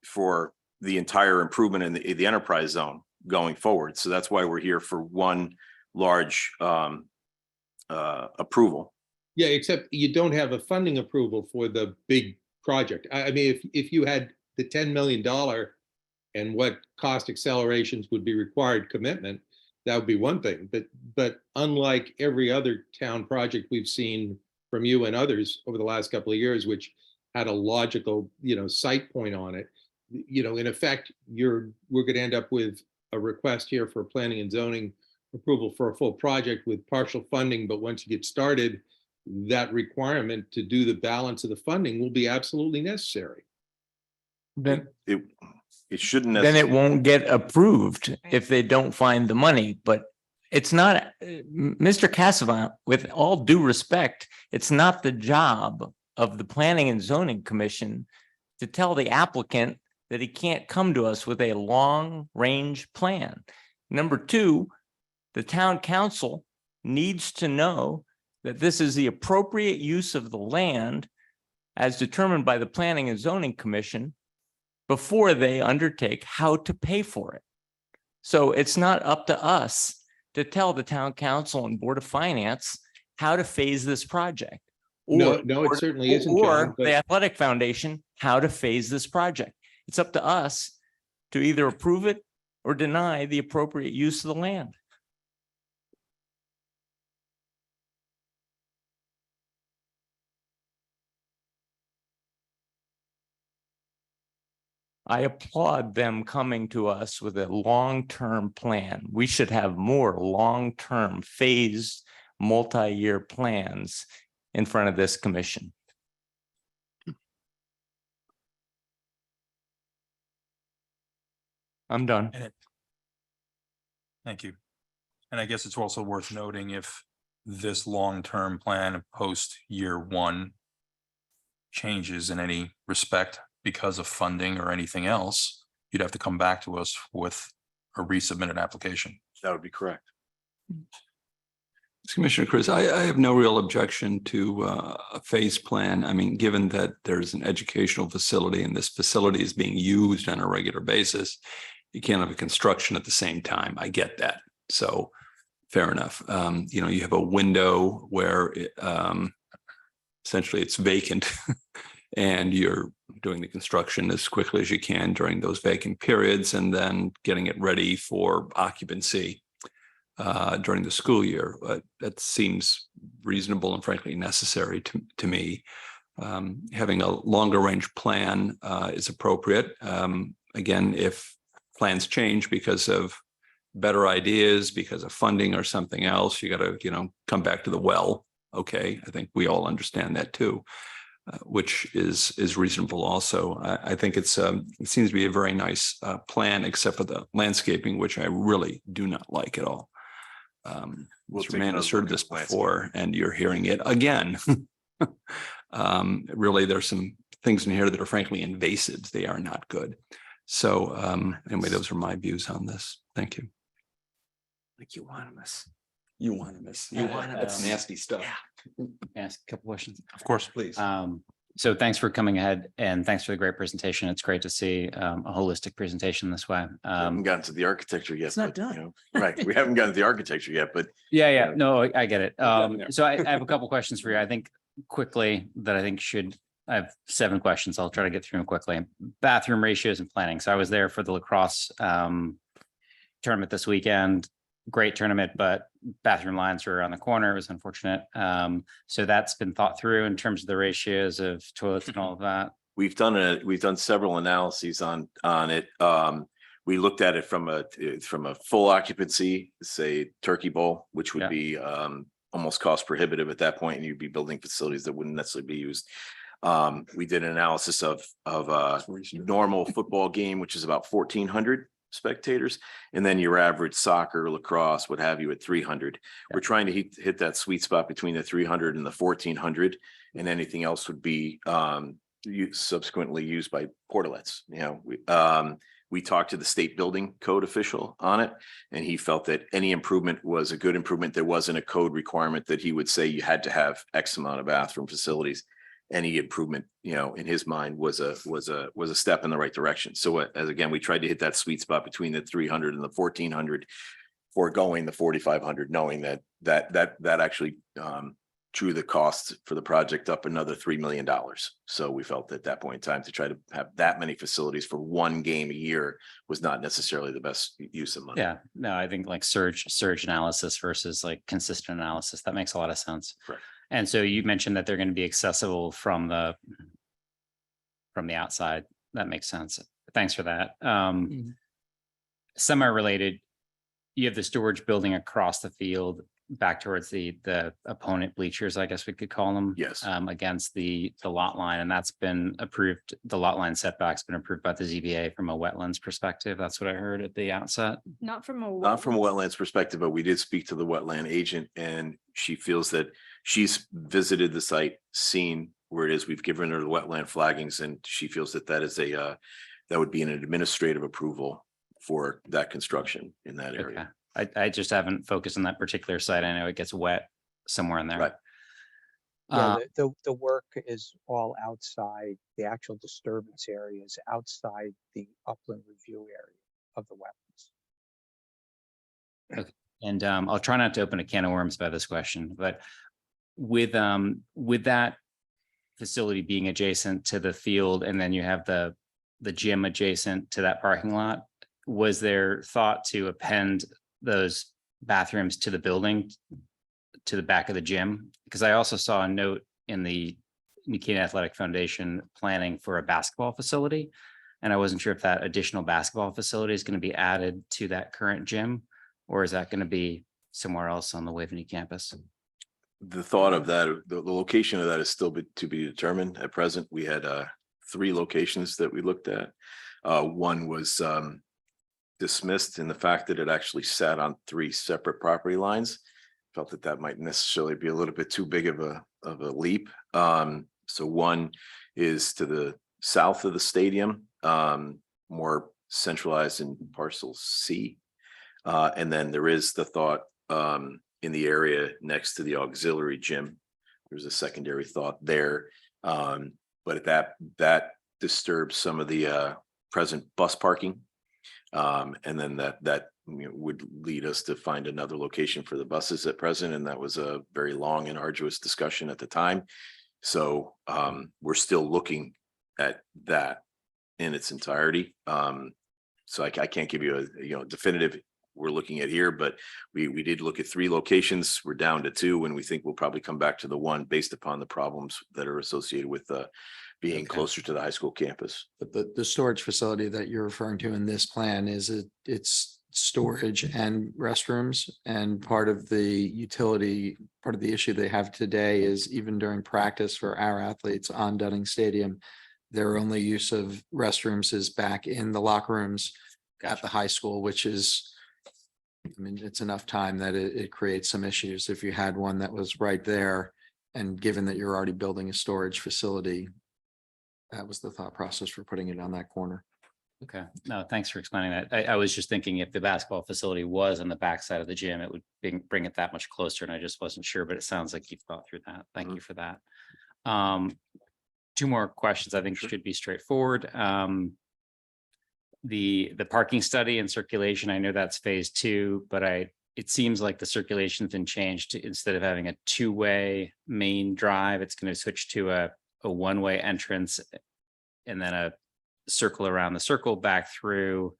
for the entire improvement in the enterprise zone going forward. So that's why we're here for one large approval. Yeah, except you don't have a funding approval for the big project. I mean, if you had the $10 million and what cost accelerations would be required commitment, that would be one thing. But unlike every other town project we've seen from you and others over the last couple of years, which had a logical, site point on it, in effect, we're going to end up with a request here for planning and zoning approval for a full project with partial funding. But once you get started, that requirement to do the balance of the funding will be absolutely necessary. Then It shouldn't. then it won't get approved if they don't find the money, but it's not, Mr. Cassavant, with all due respect, it's not the job of the Planning and Zoning Commission to tell the applicant that he can't come to us with a long-range plan. Number two, the town council needs to know that this is the appropriate use of the land as determined by the Planning and Zoning Commission before they undertake how to pay for it. So it's not up to us to tell the town council and board of finance how to phase this project. No, Or- no, it or- certainly isn't, Or John, but- the athletic foundation, how to phase this project. It's up to us to either approve it or deny the appropriate use of the land. I applaud them coming to us with a long-term plan. We should have more long-term phased, multi-year plans in front of this commission. I'm done. Thank you. And I guess it's also worth noting if this long-term plan post year one changes in any respect because of funding or anything else, you'd have to come back to us with a resubmitted application. That would be correct. Commissioner Chris, I have no real objection to a phase plan. I mean, given that there's an educational facility and this facility is being used on a regular basis, you can't have a construction at the same time. I get that. So fair enough. You know, you have a window where essentially it's vacant and you're doing the construction as quickly as you can during those vacant periods and then getting it ready for occupancy during the school year. That seems reasonable and frankly necessary to me. Having a longer range plan is appropriate. Again, if plans change because of better ideas, because of funding or something else, you got to, you know, come back to the well. Okay, I think we all understand that too, which is reasonable also. I think it seems to be a very nice plan, except for the landscaping, which I really do not like at all. Mr. Mann has heard this before and you're hearing it again. Really, there's some things in here that are frankly invasive. They are not good. So anyway, those are my views on this. Thank you. Like euonymus. Euonymus. That's nasty stuff. Ask a couple questions. Of course, please. So thanks for coming ahead and thanks for the great presentation. It's great to see a holistic presentation this way. Haven't gotten to the architecture yet. It's not but, you done. know, right. We haven't gotten to the architecture yet, but Yeah, no, I get it. getting there. So I have a couple questions for you. I think quickly that I have 7 questions. I'll try to get through them quickly. Bathroom ratios and planning. So I was there for the lacrosse tournament this weekend. Great tournament, but bathroom lines were on the corner. It was unfortunate. So that's been thought through in terms of the ratios of toilets and all of that. we've done several analyses on it. We looked at it from a full occupancy, say Turkey Bowl, which would be almost cost prohibitive at that point, and you'd be building facilities that wouldn't necessarily be used. We did an analysis of a normal football game, which is about 1,400 spectators, and then your average soccer, lacrosse, what have you, at 300. We're trying to hit that sweet spot between the 300 and the 1,400, and anything else would be subsequently used by portalets. You know, we talked to the state building code official on it, and he felt that any improvement was a good improvement. There wasn't a code requirement that he would say you had to have X amount of bathroom facilities. Any improvement, you know, in his mind was a step in the right direction. So as again, we tried to hit that sweet spot between the 300 and the 1,400, foregoing the 4,500, knowing that actually drew the cost for the project up another $3 million. So we felt at that point in time to try to have that many facilities for one game a year was not necessarily the best use of money. Yeah, no, I think like surge analysis versus like consistent analysis, that makes a lot of sense. Correct. And so you mentioned that they're going to be accessible from the outside. That makes sense. Thanks for that. Semi-related, you have the storage building across the field back towards the opponent bleachers, I guess we could call them. Yes. Against the lot line, and that's been approved. The lot line setback's been approved by the ZBA from a wetlands perspective. That's what I heard at the outset. Not from a wetlands perspective, but we did speak to the wetland agent, and she feels that she's visited the site, seen where it is. We've given her the wetland flaggings, and she feels that that would be an administrative approval for that construction in that area. I just haven't focused on that particular site. I know it gets wet somewhere in there. Right. Yeah, the work is all outside, the actual disturbance area is outside the upland review area of the wetlands. And I'll try not to open a can of worms by this question, but with that facility being adjacent to the field, and then you have the gym adjacent to that parking lot, was there thought to append those bathrooms to the building, to the back of the gym? Because I also saw a note in the New Canaan Athletic Foundation planning for a basketball facility. And I wasn't sure if that additional basketball facility is going to be added to that current gym, or is that going to be somewhere else on the Waveney campus? The thought of that, the location of that is still to be determined. At present, we had 3 locations that we looked at. One was dismissed in the fact that it actually sat on 3 separate property lines. Felt that that might necessarily be a little bit too big of a leap. So one is to the south of the stadium, more centralized in parcel C. And then there is the thought in the area next to the auxiliary gym. There's a secondary thought there. But that disturbs some of the present bus parking. And then that would lead us to find another location for the buses at present. And that was a very long and arduous discussion at the time. So we're still looking at that in its entirety. So I can't give you a definitive we're looking at here, but we did look at 3 locations. We're down to 2, and we think we'll probably come back to the 1 based upon the problems that are associated with being closer to the high school campus. But the storage facility that you're referring to in this plan it's storage and restrooms, and part of the issue they have today is even during practice for our athletes on Dunning Stadium, their only use of restrooms is back in the locker rooms at the high school, which is, I mean, it's enough time that it creates some issues. If you had one that was right there, and given that you're already building a storage facility, that was the thought process for putting it on that corner. Okay, no, thanks for explaining that. I was just thinking if the basketball facility was on the backside of the gym, it would bring it that much closer, and I just wasn't sure, but it sounds like you've thought through that. Thank you for that. 2 more questions I think should be straightforward. The parking study and circulation, I know that's phase 2, but it seems like the circulation's been changed to, instead of having a 2-way main drive, it's going to switch to a 1-way entrance and then a circle around the circle back through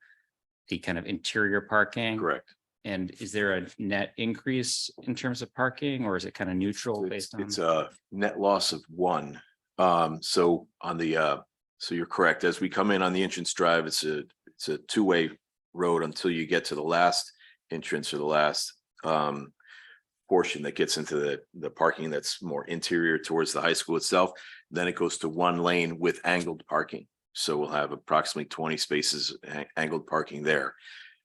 the kind of interior parking. Correct. And is there a net increase in terms of parking, or is it kind of neutral based on? It's a net loss of 1. So on the so you're correct. As we come in on the entrance drive, it's a 2-way road until you get to the last entrance or the last portion that gets into the parking that's more interior towards the high school itself. Then it goes to 1 lane with angled parking. So we'll have approximately 20 spaces angled parking there.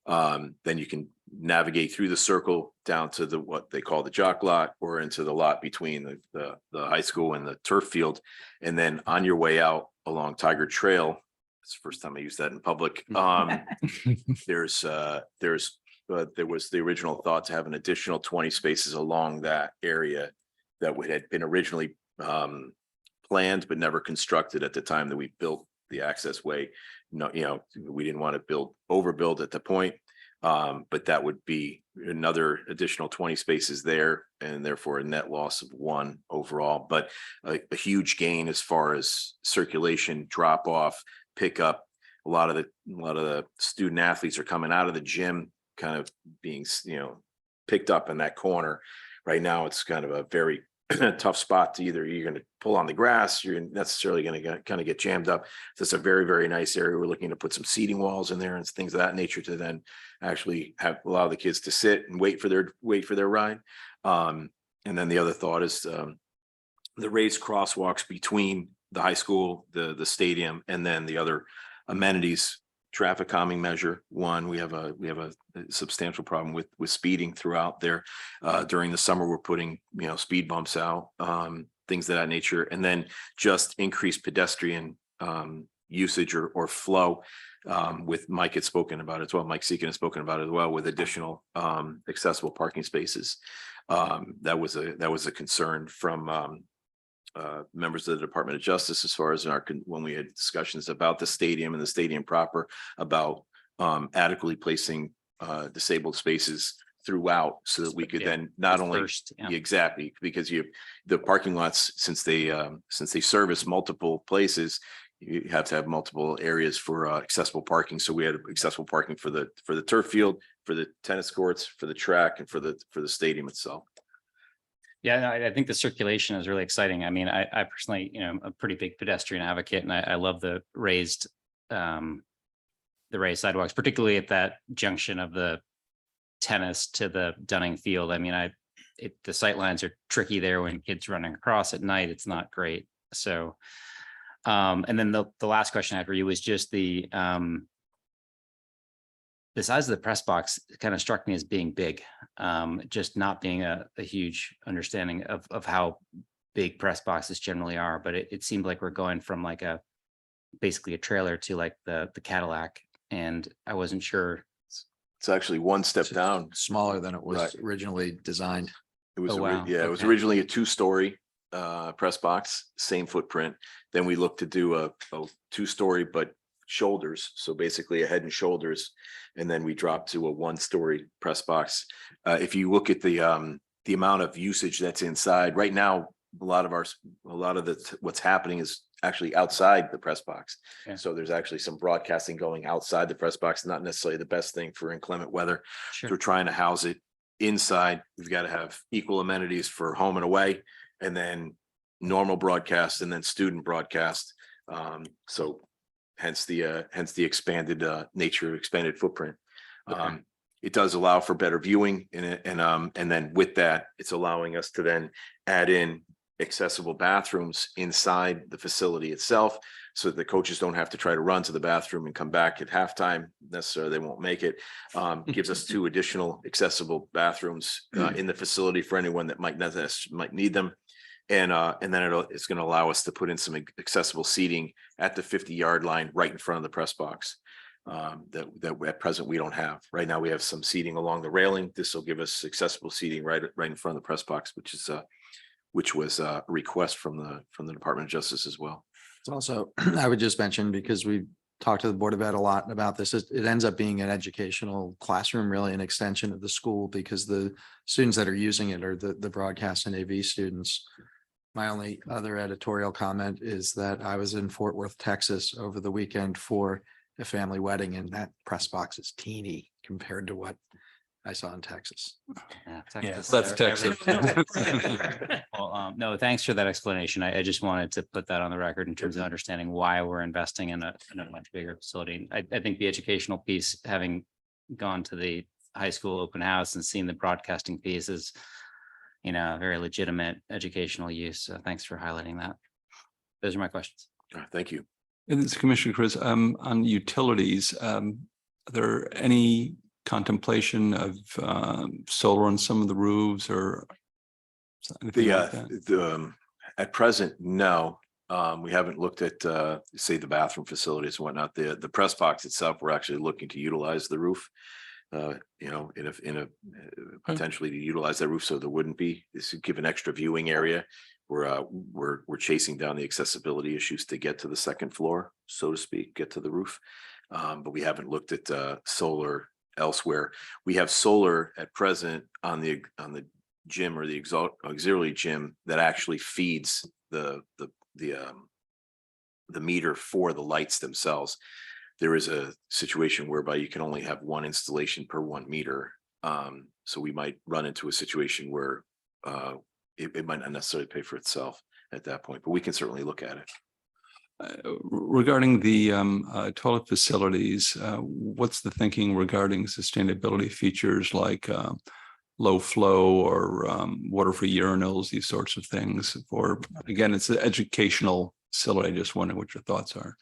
Then you can navigate through the circle down to what they call the jock lot, or into the lot between the high school and the turf field. And then on your way out along Tiger Trail, it's the first time I used that in public. There was the original thought to have an additional 20 spaces along that area that had been originally planned but never constructed at the time that we built the access way. No, we didn't want to overbuild at the point. But that would be another additional 20 spaces there, and therefore a net loss of 1 overall, but a huge gain as far as circulation, drop off, pickup. A lot of the student athletes are coming out of the gym, kind of being, picked up in that corner. Right now, it's kind of a very tough spot to you're going to pull on the grass, you're necessarily going to kind of get jammed up. So it's a very, very nice area. We're looking to put some seating walls in there and things of that nature to then actually allow the kids to sit and wait for their ride. And then the other thought is the raised crosswalks between the high school, the stadium, and then the other amenities. Traffic calming measure 1, we have a substantial problem with speeding throughout there. During the summer, we're putting speed bumps out, things of that nature, and then just increased pedestrian usage or flow. With Mike had spoken about it as well. Mike Seekin has spoken about it as well, with additional accessible parking spaces. That was a concern from members of the Department of Justice, as far as when we had discussions about the stadium and the stadium proper, about adequately placing disabled spaces throughout so that we could then not only. Exactly, because the parking lots, since they service multiple places, you have to have multiple areas for accessible parking. So we had accessible parking for the turf field, for the tennis courts, for the track, and for the stadium itself. Yeah, no, I think the circulation is really exciting. I mean, I personally, you know, I'm a pretty big pedestrian advocate, and I love the raised sidewalks, particularly at that junction of the tennis to the Dunning Field. I mean, the sight lines are tricky there when kids running across at night. It's not great. So, and then the last question I had for you was just the size of the press box kind of struck me as being big, just not being a huge understanding of how big press boxes generally are. But it seemed like we're going from like basically a trailer to like the Cadillac, and I wasn't sure. It's actually one step down. Smaller than it was originally designed. It was, Oh, wow. it was originally a 2-story press box, same footprint. Then we looked to do a 2-story, but shoulders. So basically a head and shoulders. And then we dropped to a 1-story press box. If you look at the amount of usage that's inside right now, a lot of what's happening is actually outside the press box. Yeah. So there's actually some broadcasting going outside the press box, not necessarily the best thing for inclement weather. Sure. We're trying to house it inside. We've got to have equal amenities for home and away, and then normal broadcast, and then student broadcast. So hence the expanded expanded footprint. Okay. It does allow for better viewing and then with that, it's allowing us to then add in accessible bathrooms inside the facility itself, so that the coaches don't have to try to run to the bathroom and come back at halftime. Necessarily, they won't make it. Gives us 2 additional accessible bathrooms in the facility for anyone that might need them. And then it's going to allow us to put in some accessible seating at the 50-yard line right in front of the press box. That at present we don't have. Right now we have some seating along the railing. This will give us accessible seating right in front of the press box, which was a request from the Department of Justice as well. It's also, I would just mention, because we talked to the Board of Ed a lot about this, it ends up being an educational classroom, really an extension of the school, because the students that are using it are the broadcast and AV students. My only other editorial comment is that I was in Fort Worth, Texas over the weekend for a family wedding, and that press box is teeny compared to what I saw in Texas. Yeah, Yes, that's Texas. Well, no, thanks for that explanation. I just wanted to put that on the record in terms of understanding why we're investing in a much bigger facility. I think the educational piece, having gone to the high school open house and seen the broadcasting piece, is, you know, very legitimate educational use. So thanks for highlighting that. Those are my questions. Thank you. And this is Commissioner Chris, on utilities, are there any contemplation of solar on some of the roofs or anything like that? At present, no. We haven't looked at say the bathroom facilities and whatnot. The press box itself, we're actually looking to utilize the roof. Potentially to utilize that roof, so there wouldn't be, this would give an extra viewing area. We're chasing down the accessibility issues to get to the second floor, so to speak, get to the roof. But we haven't looked at solar elsewhere. We have solar at present on the gym, or the auxiliary gym, that actually feeds the meter for the lights themselves. There is a situation whereby you can only have 1 installation per 1 meter. So we might run into a situation where it might not necessarily pay for itself at that point, but we can certainly look at it. Regarding the toilet facilities, what's the thinking regarding sustainability features like low flow or water-free urinals, these sorts of things? Or again, it's an educational facility. I just wonder what your thoughts are.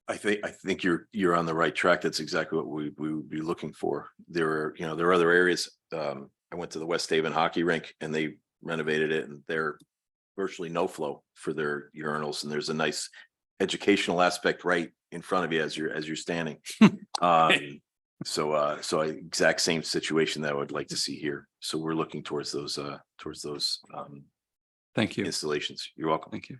I think you're on the right track. That's exactly what we would be looking for. There are other areas. I went to the West Haven hockey rink and they renovated it, and they're virtually no flow for their urinals. And there's a nice educational aspect right in front of you as you're standing. So exact same situation that I would like to see here. So we're looking towards those Thank you. installations. You're welcome. Thank you.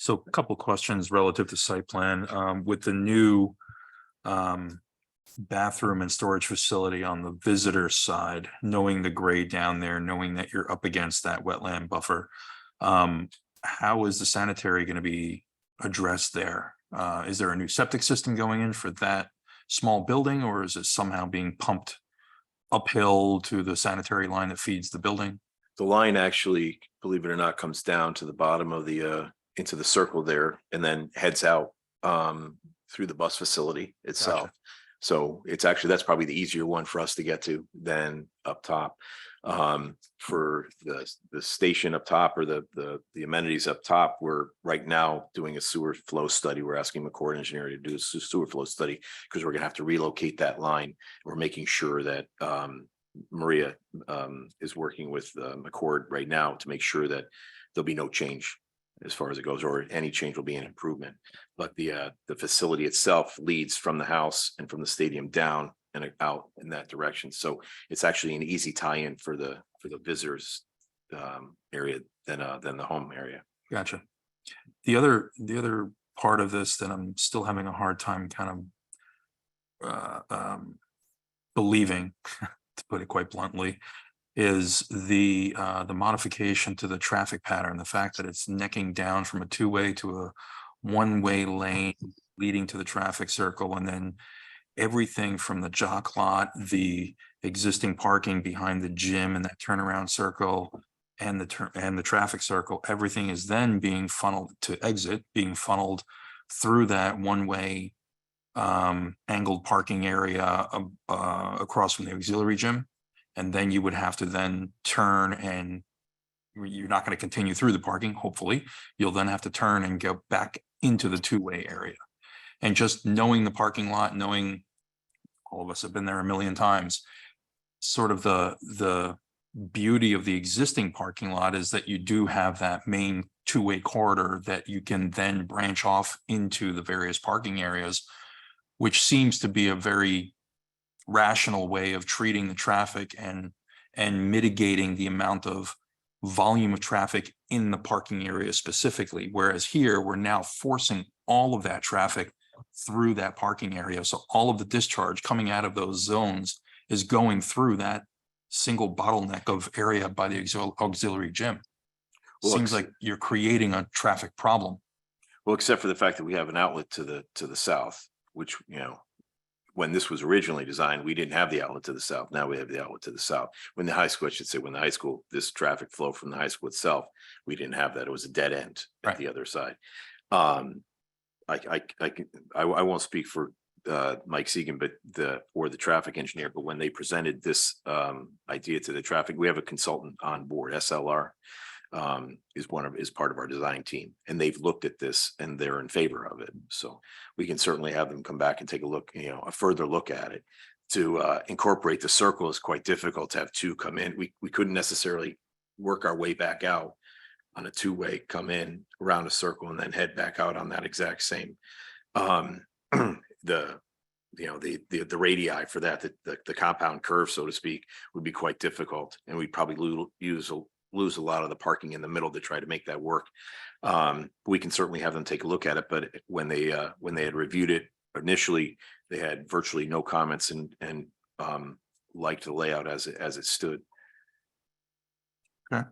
So a couple questions relative to site plan, with the new bathroom and storage facility on the visitor side, knowing the grade down there, knowing that you're up against that wetland buffer. How is the sanitary going to be addressed there? Is there a new septic system going in for that small building, or is it somehow being pumped uphill to the sanitary line that feeds the building? The line actually, believe it or not, comes down to the bottom of the into the circle there and then heads out through the bus facility itself. Gotcha. So it's actually, that's probably the easier one for us to get to than up top. For the station up top, or the amenities up top, we're right now doing a sewer flow study. We're asking McCord Engineering to do a sewer flow study because we're gonna have to relocate that line. We're making sure that Maria is working with McCord right now to make sure that there'll be no change as far as it goes, or any change will be an improvement. But the facility itself leads from the house and from the stadium down and out in that direction. So it's actually an easy tie-in for the visitors area than the home area. Gotcha. The other part of this that I'm still having a hard time kind of believing, to put it quite bluntly, is the modification to the traffic pattern, the fact that it's necking down from a two-way to a one-way lane leading to the traffic circle, and then everything from the jock lot, the existing parking behind the gym and that turnaround circle and the traffic circle, everything is then being funneled to exit, being funneled through that one-way angled parking area across from the auxiliary gym. And then you would have to then turn, and you're not going to continue through the parking. Hopefully, you'll then have to turn and go back into the two-way area. And just knowing the parking lot, knowing all of us have been there a million times, sort of the beauty of the existing parking lot is that you do have that main two-way corridor that you can then branch off into the various parking areas, which seems to be a very rational way of treating the traffic and mitigating the amount of volume of traffic in the parking area specifically. Whereas here, we're now forcing all of that traffic through that parking area. So all of the discharge coming out of those zones is going through that single bottleneck of area by the auxiliary gym. Well, Seems like you're creating a traffic problem. Well, except for the fact that we have an outlet to the south, which, you know, when this was originally designed, we didn't have the outlet to the south. Now we have the outlet to the south. When the high school, I should say, when the high school, this traffic flow from the high school itself, we didn't have that. It was a dead end at the other side. I won't speak for Mike Segan, but the traffic engineer, but when they presented this idea to the traffic, we have a consultant on board, SLR. Is part of our design team, and they've looked at this and they're in favor of it. So we can certainly have them come back and take a look, you know, a further look at it. To incorporate the circle is quite difficult to have two come in. We couldn't necessarily work our way back out on a two-way, come in around a circle and then head back out on that exact same the radii for that, the compound curve, so to speak, would be quite difficult, and we'd probably lose a lot of the parking in the middle to try to make that work. We can certainly have them take a look at it, but when they had reviewed it initially, they had virtually no comments and liked the layout as it stood. Okay.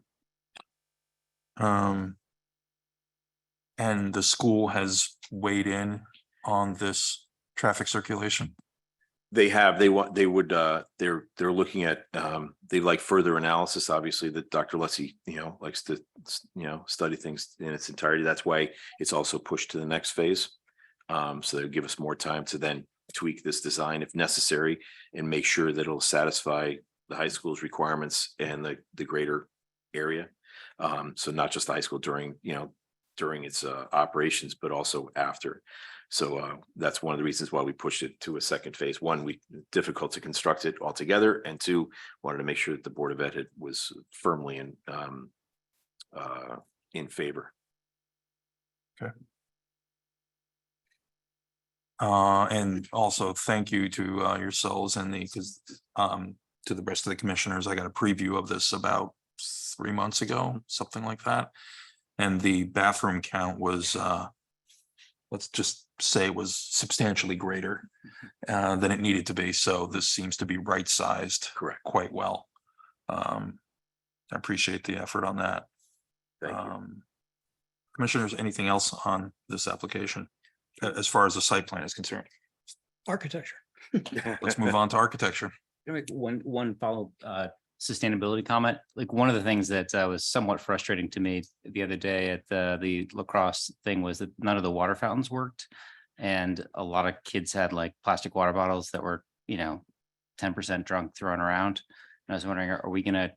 And the school has weighed in on this traffic circulation. They're looking at, they like further analysis, obviously, that Dr. Lessie, likes to, study things in its entirety. That's why it's also pushed to the next phase. So they'll give us more time to then tweak this design if necessary and make sure that it'll satisfy the high school's requirements and the greater area. So not just the high school during its operations, but also after. So that's one of the reasons why we pushed it to a second phase. One, difficult to construct it altogether, and two, wanted to make sure that the Board of Ed was firmly in favor. Okay. And also thank you to yourselves and to the rest of the commissioners. I got a preview of this about 3 months ago, something like that. And the bathroom count was let's just say was substantially greater than it needed to be. So this seems to be right sized. Correct. Quite well. I appreciate the effort on that. Thank you. Commissioners, anything else on this application as far as the site plan is concerned? Architecture. Let's move on to architecture. Can I make one follow sustainability comment. Like one of the things that was somewhat frustrating to me the other day at the lacrosse thing was that none of the water fountains worked. And a lot of kids had like plastic water bottles that were, 10% drunk thrown around. And I was wondering, are we gonna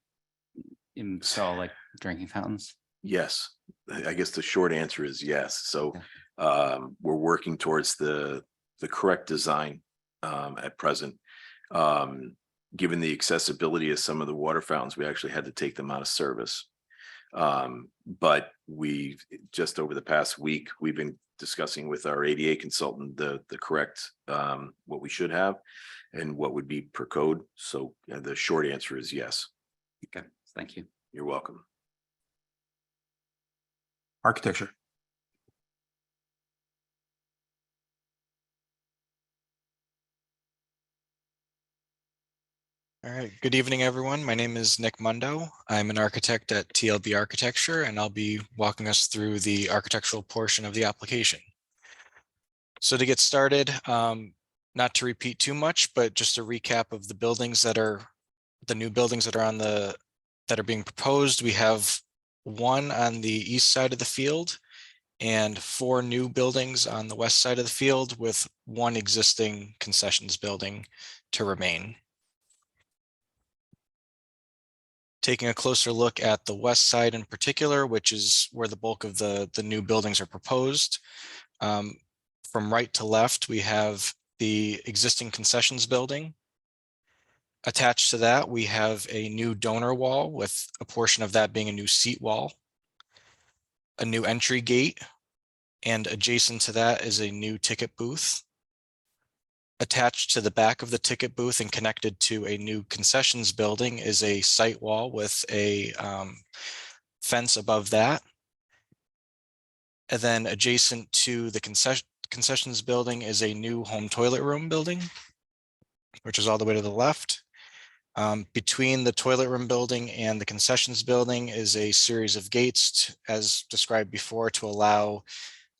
install like drinking fountains? Yes, I guess the short answer is yes. So we're working towards the correct design at present. Given the accessibility of some of the water fountains, we actually had to take them out of service. But we just over the past week, we've been discussing with our ADA consultant the correct what we should have and what would be per code. So the short answer is yes. Okay, thank you. You're welcome. Architecture. All right, good evening, everyone. My name is Nick Mundo. I'm an architect at TLB Architecture, and I'll be walking us through the architectural portion of the application. So to get started, not to repeat too much, but just a recap of the buildings that are the new buildings that are being proposed. We have one on the east side of the field and 4 new buildings on the west side of the field with 1 existing concessions building to remain. Taking a closer look at the west side in particular, which is where the bulk of the new buildings are proposed. From right to left, we have the existing concessions building. Attached to that, we have a new donor wall with a portion of that being a new seat wall, a new entry gate, and adjacent to that is a new ticket booth. Attached to the back of the ticket booth and connected to a new concessions building is a site wall with a fence above that. And then adjacent to the concessions building is a new home toilet room building, which is all the way to the left. Between the toilet room building and the concessions building is a series of gates, as described before, to allow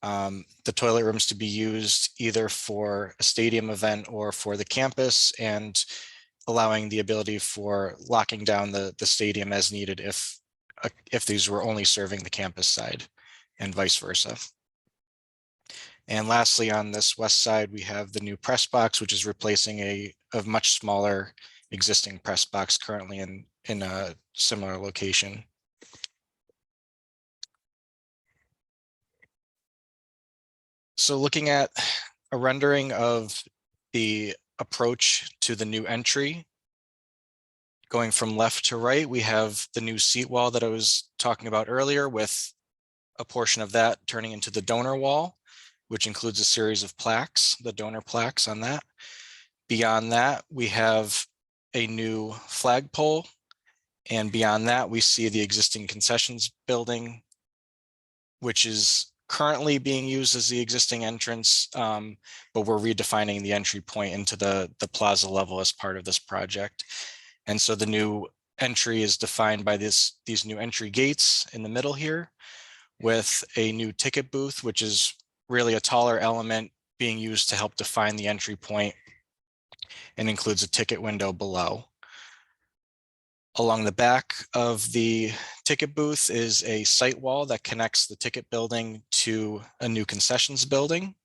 the toilet rooms to be used either for a stadium event or for the campus, and allowing the ability for locking down the stadium as needed if these were only serving the campus side and vice versa. And lastly, on this west side, we have the new press box, which is replacing a much smaller existing press box currently in a similar location. So looking at a rendering of the approach to the new entry, going from left to right, we have the new seat wall that I was talking about earlier, with a portion of that turning into the donor wall, which includes a series of plaques, the donor plaques on that. Beyond that, we have a new flagpole. And beyond that, we see the existing concessions building, which is currently being used as the existing entrance, but we're redefining the entry point into the plaza level as part of this project. And so the new entry is defined by these new entry gates in the middle here, with a new ticket booth, which is really a taller element being used to help define the entry point, and includes a ticket window below. Along the back of the ticket booth is a site wall that connects the ticket building to a new concessions building.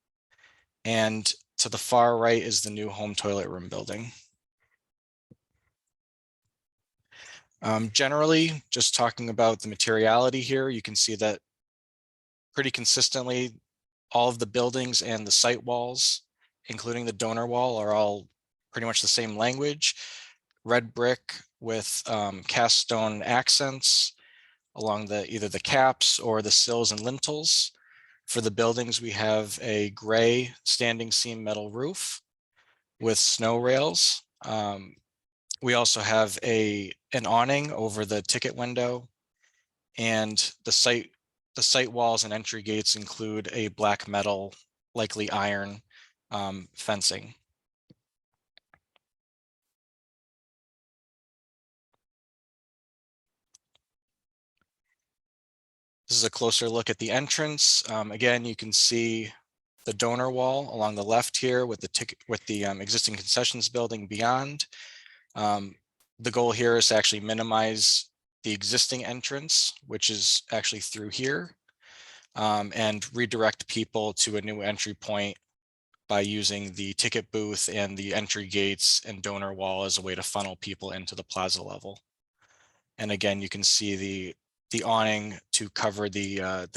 And to the far right is the new home toilet room building. Generally, just talking about the materiality here, you can see that pretty consistently, all of the buildings and the site walls, including the donor wall, are all pretty much the same language. Red brick with cast stone accents along either the caps or the sills and lintels. For the buildings, we have a gray standing seam metal roof with snow rails. We also have an awning over the ticket window, and the site walls and entry gates include a black metal likely iron fencing. This is a closer look at the entrance. Again, you can see the donor wall along the left here with the existing concessions building beyond. The goal here is to actually minimize the existing entrance, which is actually through here, and redirect people to a new entry point by using the ticket booth and the entry gates and donor wall as a way to funnel people into the plaza level. And again, you can see the awning to cover the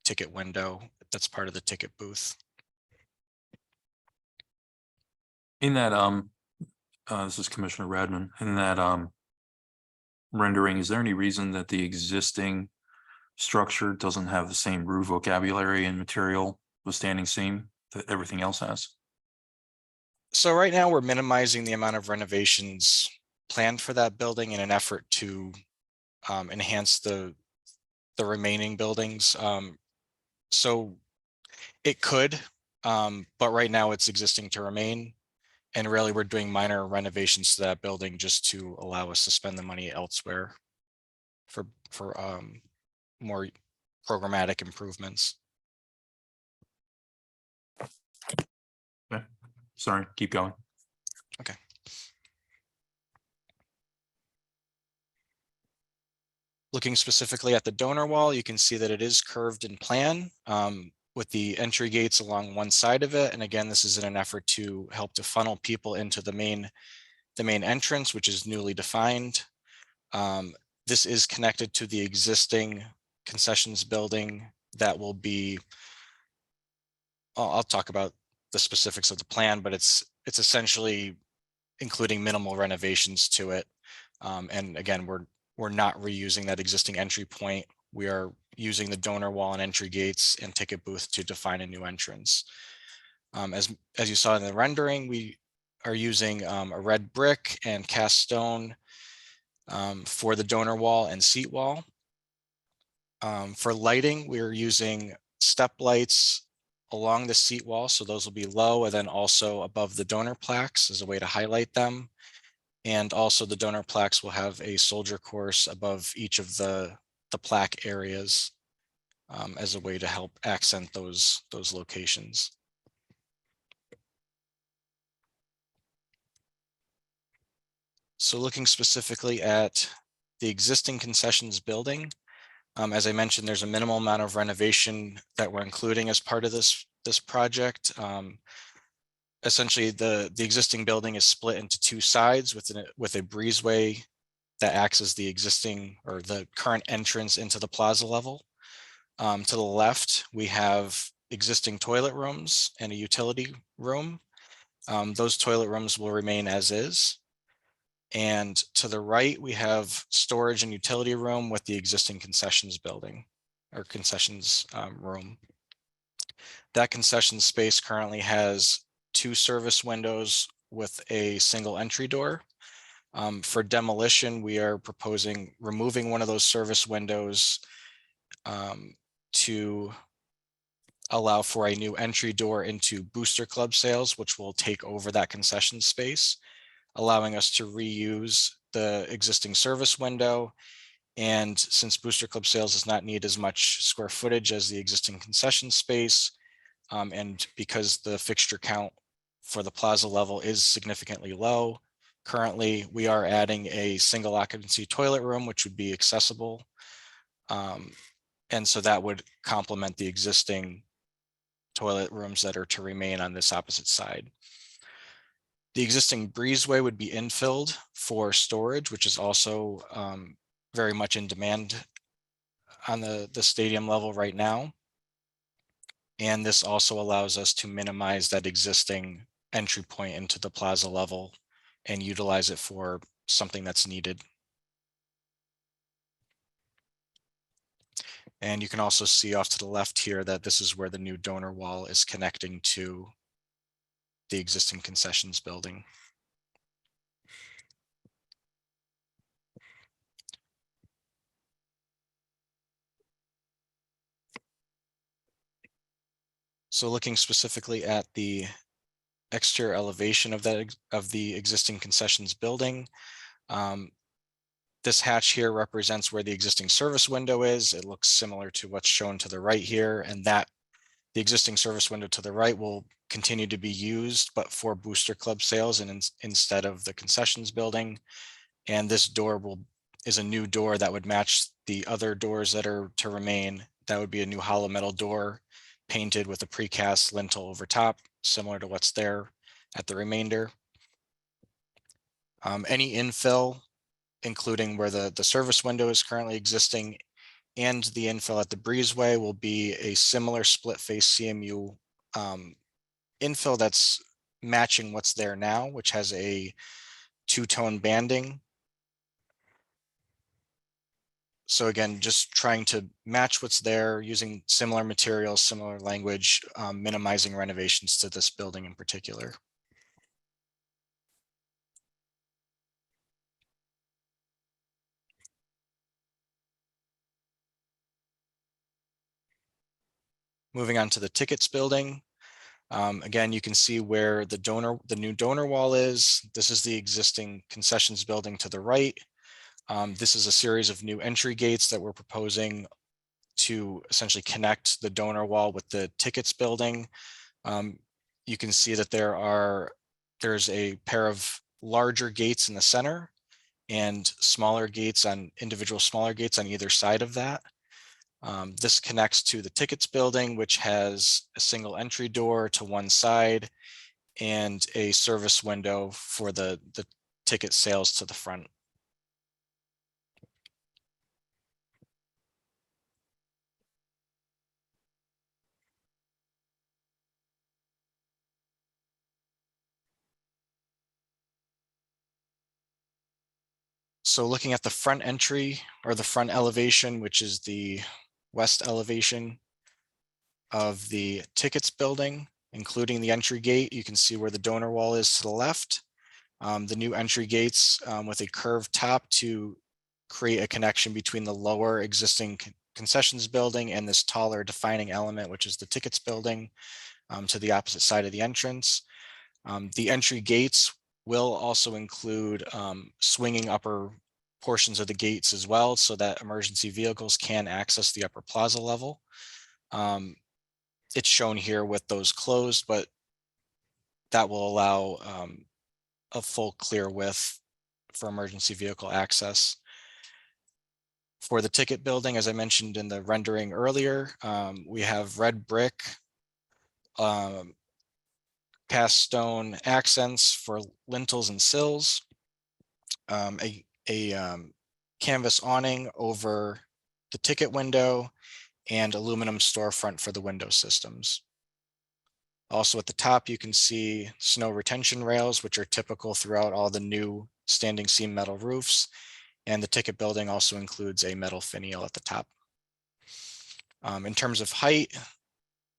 ticket window. That's part of the ticket booth. In that, this is Commissioner Radman, in that, rendering, is there any reason that the existing structure doesn't have the same roof vocabulary and material with standing seam that everything else has? So right now we're minimizing the amount of renovations planned for that building in an effort to enhance the remaining buildings. So it could, but right now it's existing to remain. And really we're doing minor renovations to that building just to allow us to spend the money elsewhere for more programmatic improvements. Okay. Sorry, keep going. Okay. Looking specifically at the donor wall, you can see that it is curved in plan with the entry gates along one side of it. And again, this is in an effort to help to funnel people into the main entrance, which is newly defined. This is connected to the existing concessions building that will be, I'll talk about the specifics of the plan, but it's essentially including minimal renovations to it. And again, we're not reusing that existing entry point. We are using the donor wall and entry gates and ticket booth to define a new entrance. As you saw in the rendering, we are using a red brick and cast stone for the donor wall and seat wall. For lighting, we're using step lights along the seat wall. So those will be low and then also above the donor plaques as a way to highlight them. And also the donor plaques will have a soldier course above each of the plaque areas as a way to help accent those locations. So looking specifically at the existing concessions building, as I mentioned, there's a minimal amount of renovation that we're including as part of this project. Essentially, the existing building is split into two sides with a breezeway that acts as the existing or the current entrance into the plaza level. To the left, we have existing toilet rooms and a utility room. Those toilet rooms will remain as is. And to the right, we have storage and utility room with the existing concessions building or concessions room. That concession space currently has 2 service windows with a single entry door. For demolition, we are proposing removing one of those service windows to allow for a new entry door into Booster Club sales, which will take over that concession space, allowing us to reuse the existing service window. And since Booster Club sales does not need as much square footage as the existing concession space, and because the fixture count for the plaza level is significantly low, currently we are adding a single occupancy toilet room, which would be accessible. And so that would complement the existing toilet rooms that are to remain on this opposite side. The existing breezeway would be infilled for storage, which is also very much in demand on the stadium level right now. And this also allows us to minimize that existing entry point into the plaza level and utilize it for something that's needed. And you can also see off to the left here that this is where the new donor wall is connecting to the existing concessions building. So looking specifically at the exterior elevation of the existing concessions building. This hatch here represents where the existing service window is. It looks similar to what's shown to the right here, and that the existing service window to the right will continue to be used, but for Booster Club sales and instead of the concessions building. And this door is a new door that would match the other doors that are to remain. That would be a new hollow metal door painted with a precast lintel over top, similar to what's there at the remainder. Any infill, including where the service window is currently existing, and the infill at the breezeway will be a similar split face CMU infill that's matching what's there now, which has a two-tone banding. So again, just trying to match what's there using similar materials, similar language, minimizing renovations to this building in particular. Moving on to the tickets building. Again, you can see where the new donor wall is. This is the existing concessions building to the right. This is a series of new entry gates that we're proposing to essentially connect the donor wall with the tickets building. You can see that there's a pair of larger gates in the center and individual smaller gates on either side of that. This connects to the tickets building, which has a single entry door to one side and a service window for the ticket sales to the front. So looking at the front entry or the front elevation, which is the west elevation of the tickets building, including the entry gate, you can see where the donor wall is to the left. The new entry gates with a curved top to create a connection between the lower existing concessions building and this taller defining element, which is the tickets building, to the opposite side of the entrance. The entry gates will also include swinging upper portions of the gates as well, so that emergency vehicles can access the upper plaza level. It's shown here with those closed, but that will allow a full clear width for emergency vehicle access. For the ticket building, as I mentioned in the rendering earlier, we have red brick, cast stone accents for lintels and sills, a canvas awning over the ticket window, and aluminum storefront for the window systems. Also at the top, you can see snow retention rails, which are typical throughout all the new standing seam metal roofs. And the ticket building also includes a metal finial at the top. In terms of height,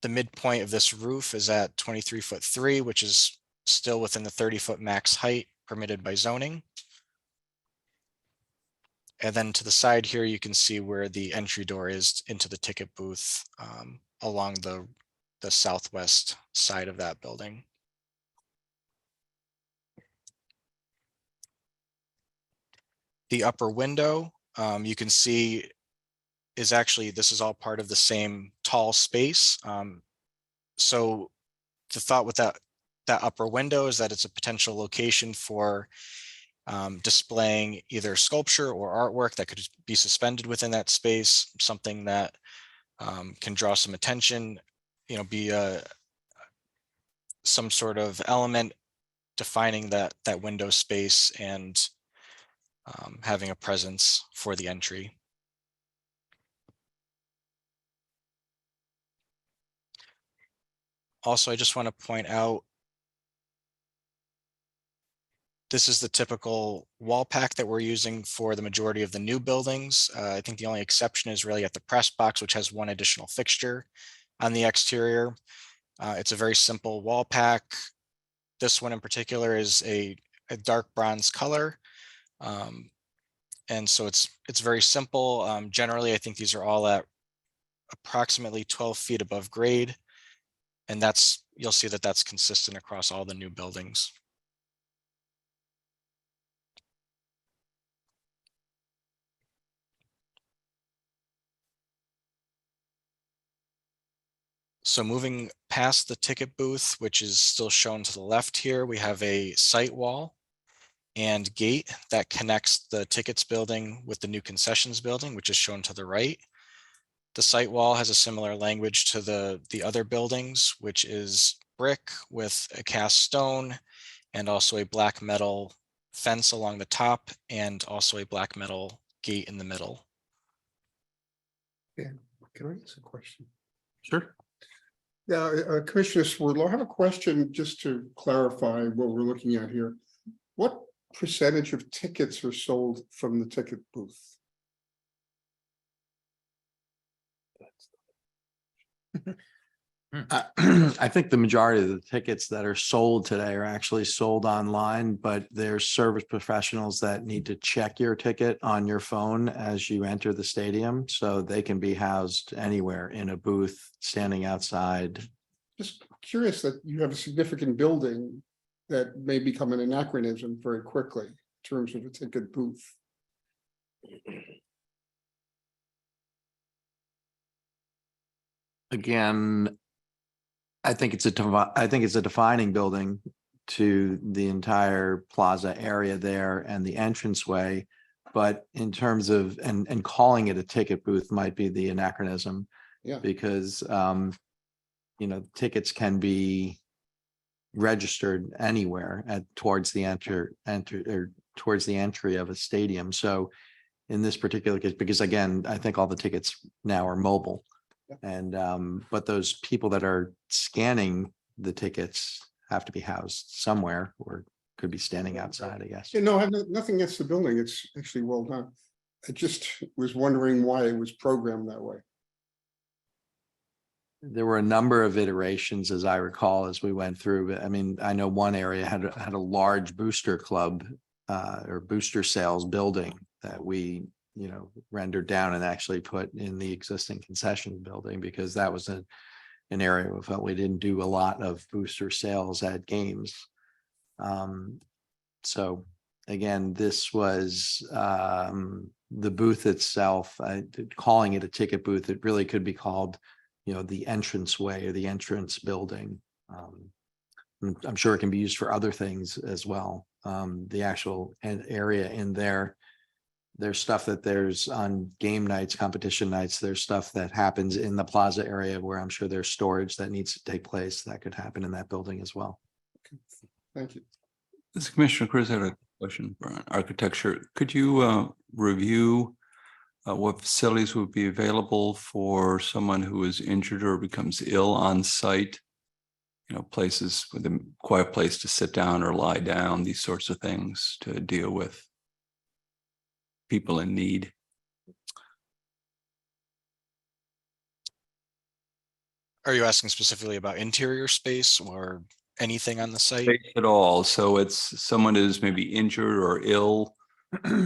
the midpoint of this roof is at 23'3", which is still within the 30-foot max height permitted by zoning. And then to the side here, you can see where the entry door is into the ticket booth along the southwest side of that building. The upper window, you can see is actually, this is all part of the same tall space. So the thought with that upper window is that it's a potential location for displaying either sculpture or artwork that could be suspended within that space, something that can draw some attention, be some sort of element defining that window space and having a presence for the entry. Also, I just want to point out, this is the typical wall pack that we're using for the majority of the new buildings. I think the only exception is really at the press box, which has one additional fixture on the exterior. It's a very simple wall pack. This one in particular is a dark bronze color. And so it's very simple. Generally, I think these are all at approximately 12 feet above grade. And that's, you'll see that that's consistent across all the new buildings. So moving past the ticket booth, which is still shown to the left here, we have a site wall and gate that connects the tickets building with the new concessions building, which is shown to the right. The site wall has a similar language to the other buildings, which is brick with a cast stone and also a black metal fence along the top and also a black metal gate in the middle. Yeah, can I ask a question? Sure. Yeah, Commissioner Swerdlow, I have a question just to clarify what we're looking at here. What percentage of tickets are sold from the ticket booth? I think the majority of the tickets that are sold today are actually sold online, but there's service professionals that need to check your ticket on your phone as you enter the stadium. So they can be housed anywhere in a booth, standing outside. Just curious that you have a significant building that may become an anachronism very quickly in terms of a ticket booth. Again, I think it's a defining building to the entire plaza area there and the entranceway. But in terms of, and calling it a ticket booth might be the anachronism. Yeah. Because, tickets can be registered anywhere towards the entry of a stadium. So in this particular case, because again, I think all the tickets now are mobile. And but those people that are scanning the tickets have to be housed somewhere or could be standing outside, I guess. Yeah, no, I have nothing against the building. It's actually well done. I just was wondering why it was programmed that way. There were a number of iterations, as I recall, as we went through. But I mean, I know one area had a large booster club or booster sales building that we rendered down and actually put in the existing concession building because that was an area we felt we didn't do a lot of booster sales at games. So again, this was the booth itself, calling it a ticket booth, it really could be called, the entranceway or the entrance building. I'm sure it can be used for other things as well. The actual area in there. There's stuff that there's on game nights, competition nights, there's stuff that happens in the plaza area where I'm sure there's storage that needs to take place that could happen in that building as well. Thank you. This is Commissioner Chris, I had a question for architecture. Could you review what facilities would be available for someone who is injured or becomes ill on site? Places with a quiet place to sit down or lie down, these sorts of things to deal with people in need. Are you asking specifically about interior space or anything on the site? Space at all. So it's someone is maybe injured or ill.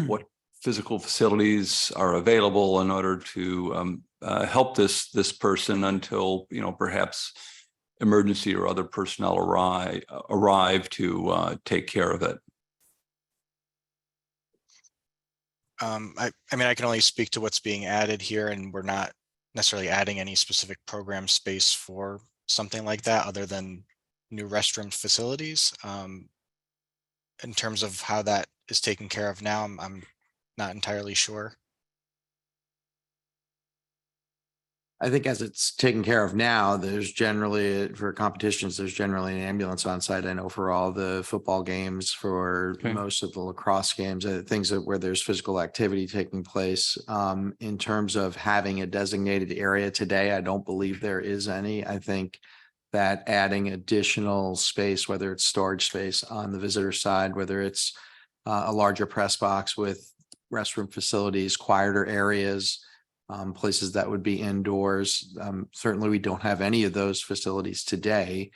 What physical facilities are available in order to help this person until perhaps emergency or other personnel arrive to take care of it? I mean, I can only speak to what's being added here, and we're not necessarily adding any specific program space for something like that other than new restroom facilities. In terms of how that is taken care of now, I'm not entirely sure. I think as it's taken care of now, there's generally, for competitions, there's generally an ambulance on site. I know for all the football games, for most of the lacrosse games, things where there's physical activity taking place. In terms of having a designated area today, I don't believe there is any. I think that adding additional space, whether it's storage space on the visitor side, whether it's a larger press box with restroom facilities, quieter areas, places that would be indoors. Certainly, we don't have any of those facilities today.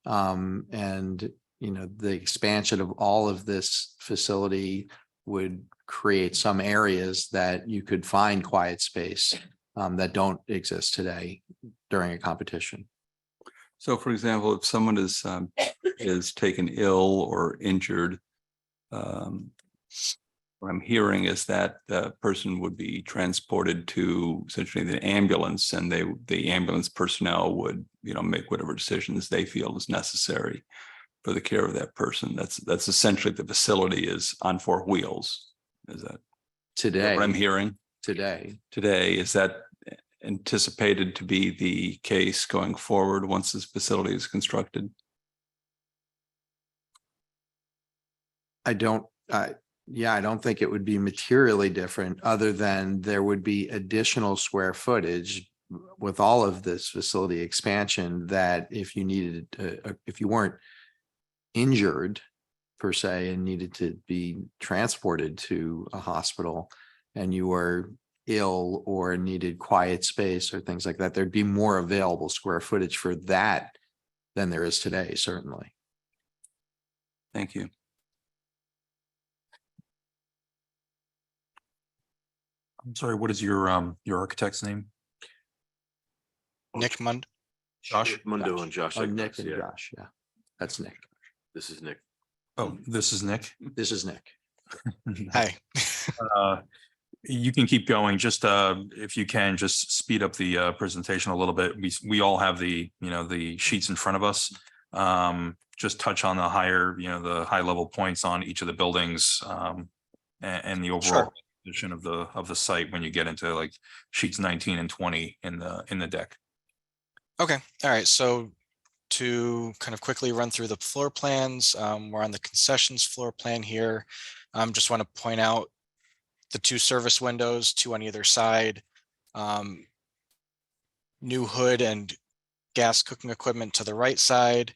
And, the expansion of all of this facility would create some areas that you could find quiet space that don't exist today during a competition. So for example, if someone is taken ill or injured, what I'm hearing is that the person would be transported to essentially the ambulance, and the ambulance personnel would, make whatever decisions they feel is necessary for the care of that person. That's essentially the facility is on 4 wheels. Is that Today. what I'm hearing? Today. Is that anticipated to be the case going forward once this facility is constructed? I don't think it would be materially different, other than there would be additional square footage with all of this facility expansion, that if you needed, if you weren't injured per se and needed to be transported to a hospital, and you were ill or needed quiet space or things like that, there'd be more available square footage for that than there is today, certainly. Thank you. I'm sorry, what is your architect's name? Nick Mund. Josh? Mundo and Josh. Oh, like Nick this, and yeah. Josh, yeah, that's Nick. This is Nick. Oh, this is Nick. This is Nick. Hi. You can keep going. Just if you can, just speed up the presentation a little bit. We all have the sheets in front of us. Just touch on the high level points on each of the buildings and the overall position of the site when you get into like sheets 19 and 20 in the deck. Okay, all right, so to kind of quickly run through the floor plans, we're on the concessions floor plan here. Just want to point out the 2 service windows, 2 on either side, new hood and gas cooking equipment to the right side.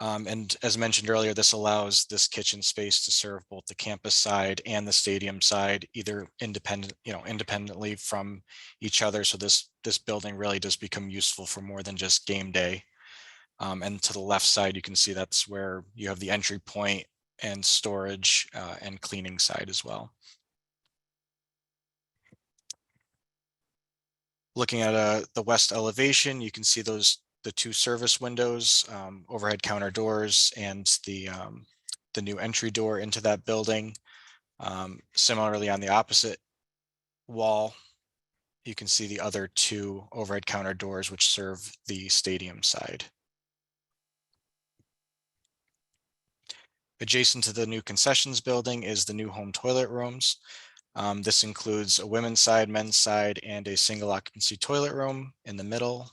And as mentioned earlier, this allows this kitchen space to serve both the campus side and the stadium side, either independently from each other. So this building really does become useful for more than just game day. And to the left side, you can see that's where you have the entry point and storage and cleaning side as well. Looking at the west elevation, you can see the 2 service windows, overhead counter doors, and the new entry door into that building. Similarly, on the opposite wall, you can see the other 2 overhead counter doors, which serve the stadium side. Adjacent to the new concessions building is the new home toilet rooms. This includes a women's side, men's side, and a single occupancy toilet room in the middle.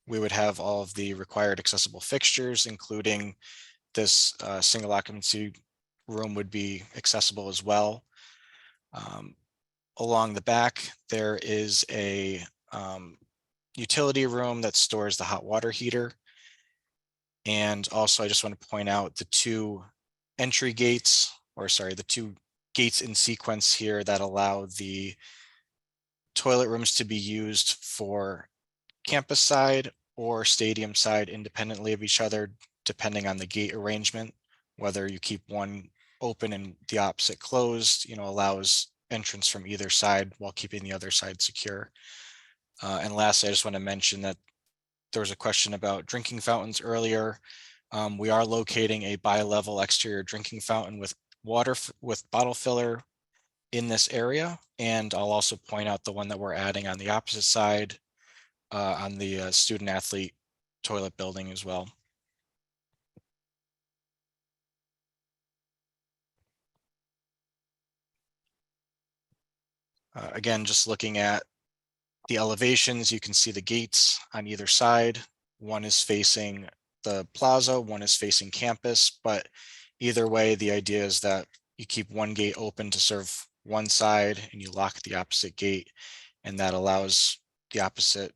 We would have all of the required accessible fixtures, including this single occupancy room would be accessible as well. Along the back, there is a utility room that stores the hot water heater. And also, I just want to point out the 2 entry gates, the 2 gates in sequence here that allow the toilet rooms to be used for campus side or stadium side independently of each other, depending on the gate arrangement. Whether you keep one open and the opposite closed, allows entrance from either side while keeping the other side secure. And lastly, I just want to mention that there was a question about drinking fountains earlier. We are locating a bi-level exterior drinking fountain with bottle filler in this area. And I'll also point out the one that we're adding on the opposite side on the student athlete toilet building as well. Again, just looking at the elevations, you can see the gates on either side. One is facing the plaza, one is facing campus, but either way, the idea is that you keep one gate open to serve one side and you lock the opposite gate, and that allows the opposite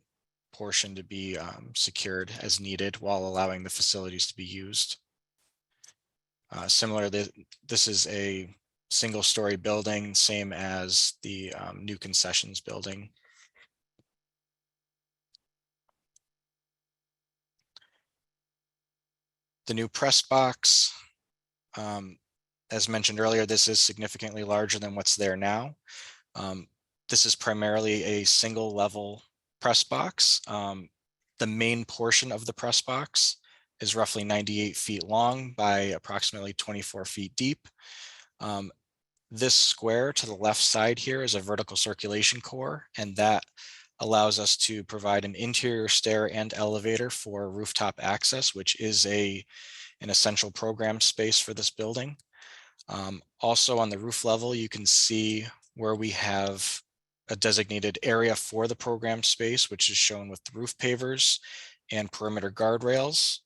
portion to be secured as needed while allowing the facilities to be used. Similarly, this is a single-story building, same as the new concessions building. The new press box, as mentioned earlier, this is significantly larger than what's there now. This is primarily a single level press box. The main portion of the press box is roughly 98 feet long by approximately 24 feet deep. This square to the left side here is a vertical circulation core, and that allows us to provide an interior stair and elevator for rooftop access, which is an essential program space for this building. Also on the roof level, you can see where we have a designated area for the program space, which is shown with the roof pavers and perimeter guardrails.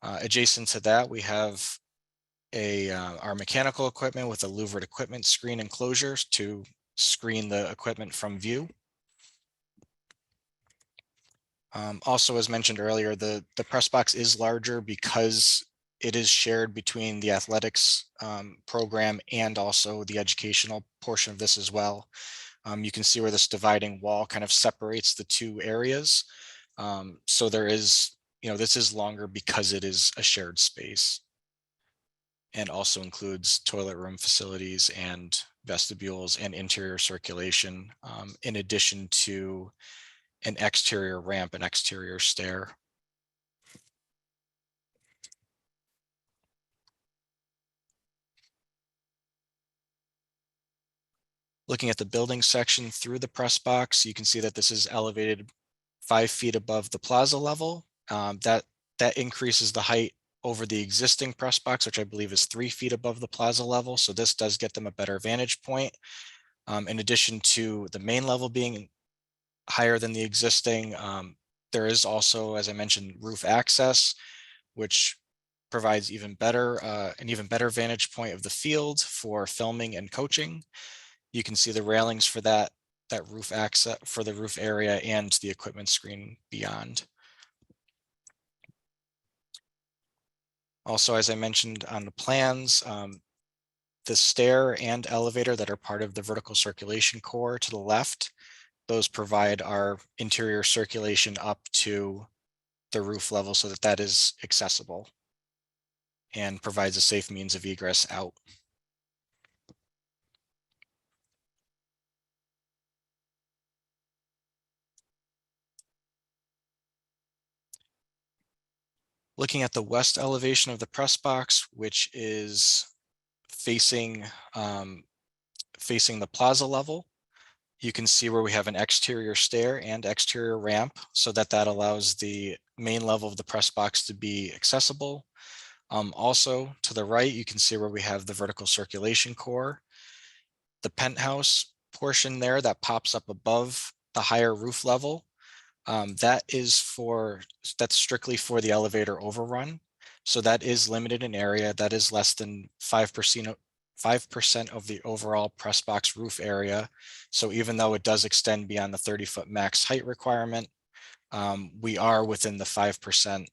Adjacent to that, we have our mechanical equipment with a louvered equipment screen enclosures to screen the equipment from view. Also, as mentioned earlier, the press box is larger because it is shared between the athletics program and also the educational portion of this as well. You can see where this dividing wall kind of separates the two areas. So there is, this is longer because it is a shared space, and also includes toilet room facilities and vestibules and interior circulation, in addition to an exterior ramp and exterior stair. Looking at the building section through the press box, you can see that this is elevated 5 feet above the plaza level. That increases the height over the existing press box, which I believe is 3 feet above the plaza level. So this does get them a better vantage point. In addition to the main level being higher than the existing, there is also, as I mentioned, roof access, which provides an even better vantage point of the field for filming and coaching. You can see the railings for that roof access for the roof area and the equipment screen beyond. Also, as I mentioned on the plans, the stair and elevator that are part of the vertical circulation core to the left, those provide our interior circulation up to the roof level so that is accessible and provides a safe means of egress out. Looking at the west elevation of the press box, which is facing the plaza level, you can see where we have an exterior stair and exterior ramp so that allows the main level of the press box to be accessible. Also to the right, you can see where we have the vertical circulation core. The penthouse portion there that pops up above the higher roof level, that's strictly for the elevator overrun. So that is limited in area. That is less than 5% of the overall press box roof area. So even though it does extend beyond the 30-foot max height requirement, we are within the 5%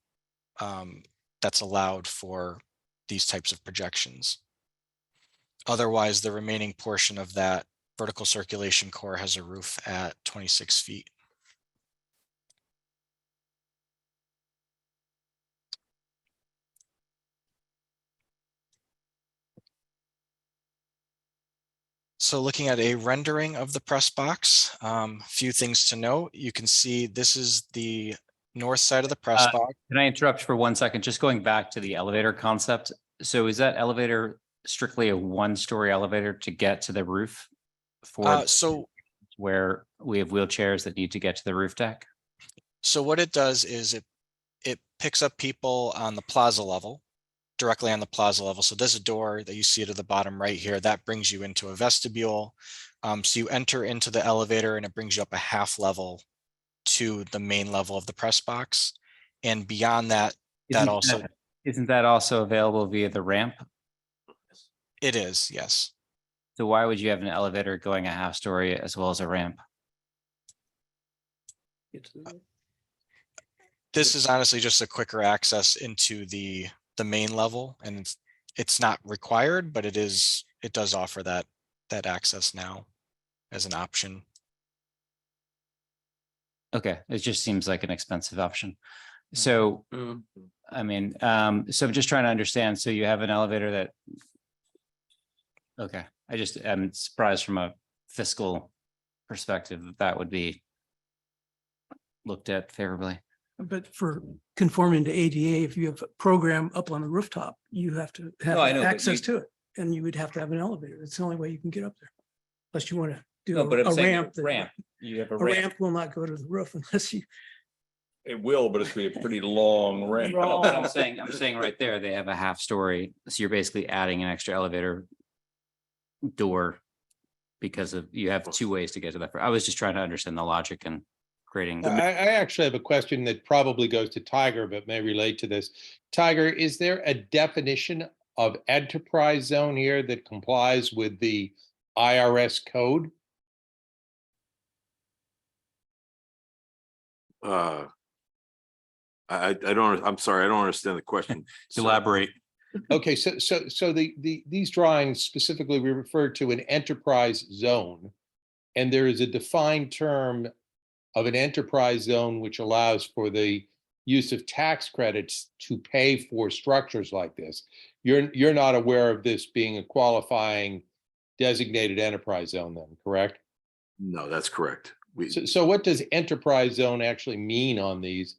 that's allowed for these types of projections. Otherwise, the remaining portion of that vertical circulation core has a roof at 26 feet. So looking at a rendering of the press box, few things to note. You can see this is the north side of the press box. Can I interrupt for 1 second? Just going back to the elevator concept. So is that elevator strictly a one-story elevator to get to the roof? Where we have wheelchairs that need to get to the roof deck? So what it does is it picks up people on the plaza level, directly on the plaza level. So there's a door that you see to the bottom right here that brings you into a vestibule. So you enter into the elevator and it brings you up a half level to the main level of the press box. And beyond that, Isn't that also available via the ramp? It is, yes. So why would you have an elevator going a half story as well as a ramp? This is honestly just a quicker access into the main level, and it's not required, but it does offer that access now as an option. Okay, it just seems like an expensive option. So, I mean, so I'm just trying to understand. So you have an elevator that. Okay, I'm surprised from a fiscal perspective that would be looked at favorably. But for conforming to ADA, if you have a program up on the rooftop, you have to have No, I know, but access you- to it. And you would have to have an elevator. It's the only way you can get up there. Unless you want to do No, but I'm a saying ramp. that- ramp, you have a A ramp. ramp will not go to the roof unless you. It will, but it's gonna be a pretty long ramp. No, but I'm saying right there, they have a half story, so you're basically adding an extra elevator door because of, you have two ways to get to that. I was just trying to understand the logic and creating. I actually have a question that probably goes to Tiger, but may relate to this. Tiger, is there a definition of enterprise zone here that complies with the IRS code? I don't, I'm sorry, I don't understand the question. Elaborate. Okay, so these drawings specifically we refer to an enterprise zone. And there is a defined term of an enterprise zone which allows for the use of tax credits to pay for structures like this. You're not aware of this being a qualifying designated enterprise zone then, correct? No, that's correct. So what does enterprise zone actually mean on these?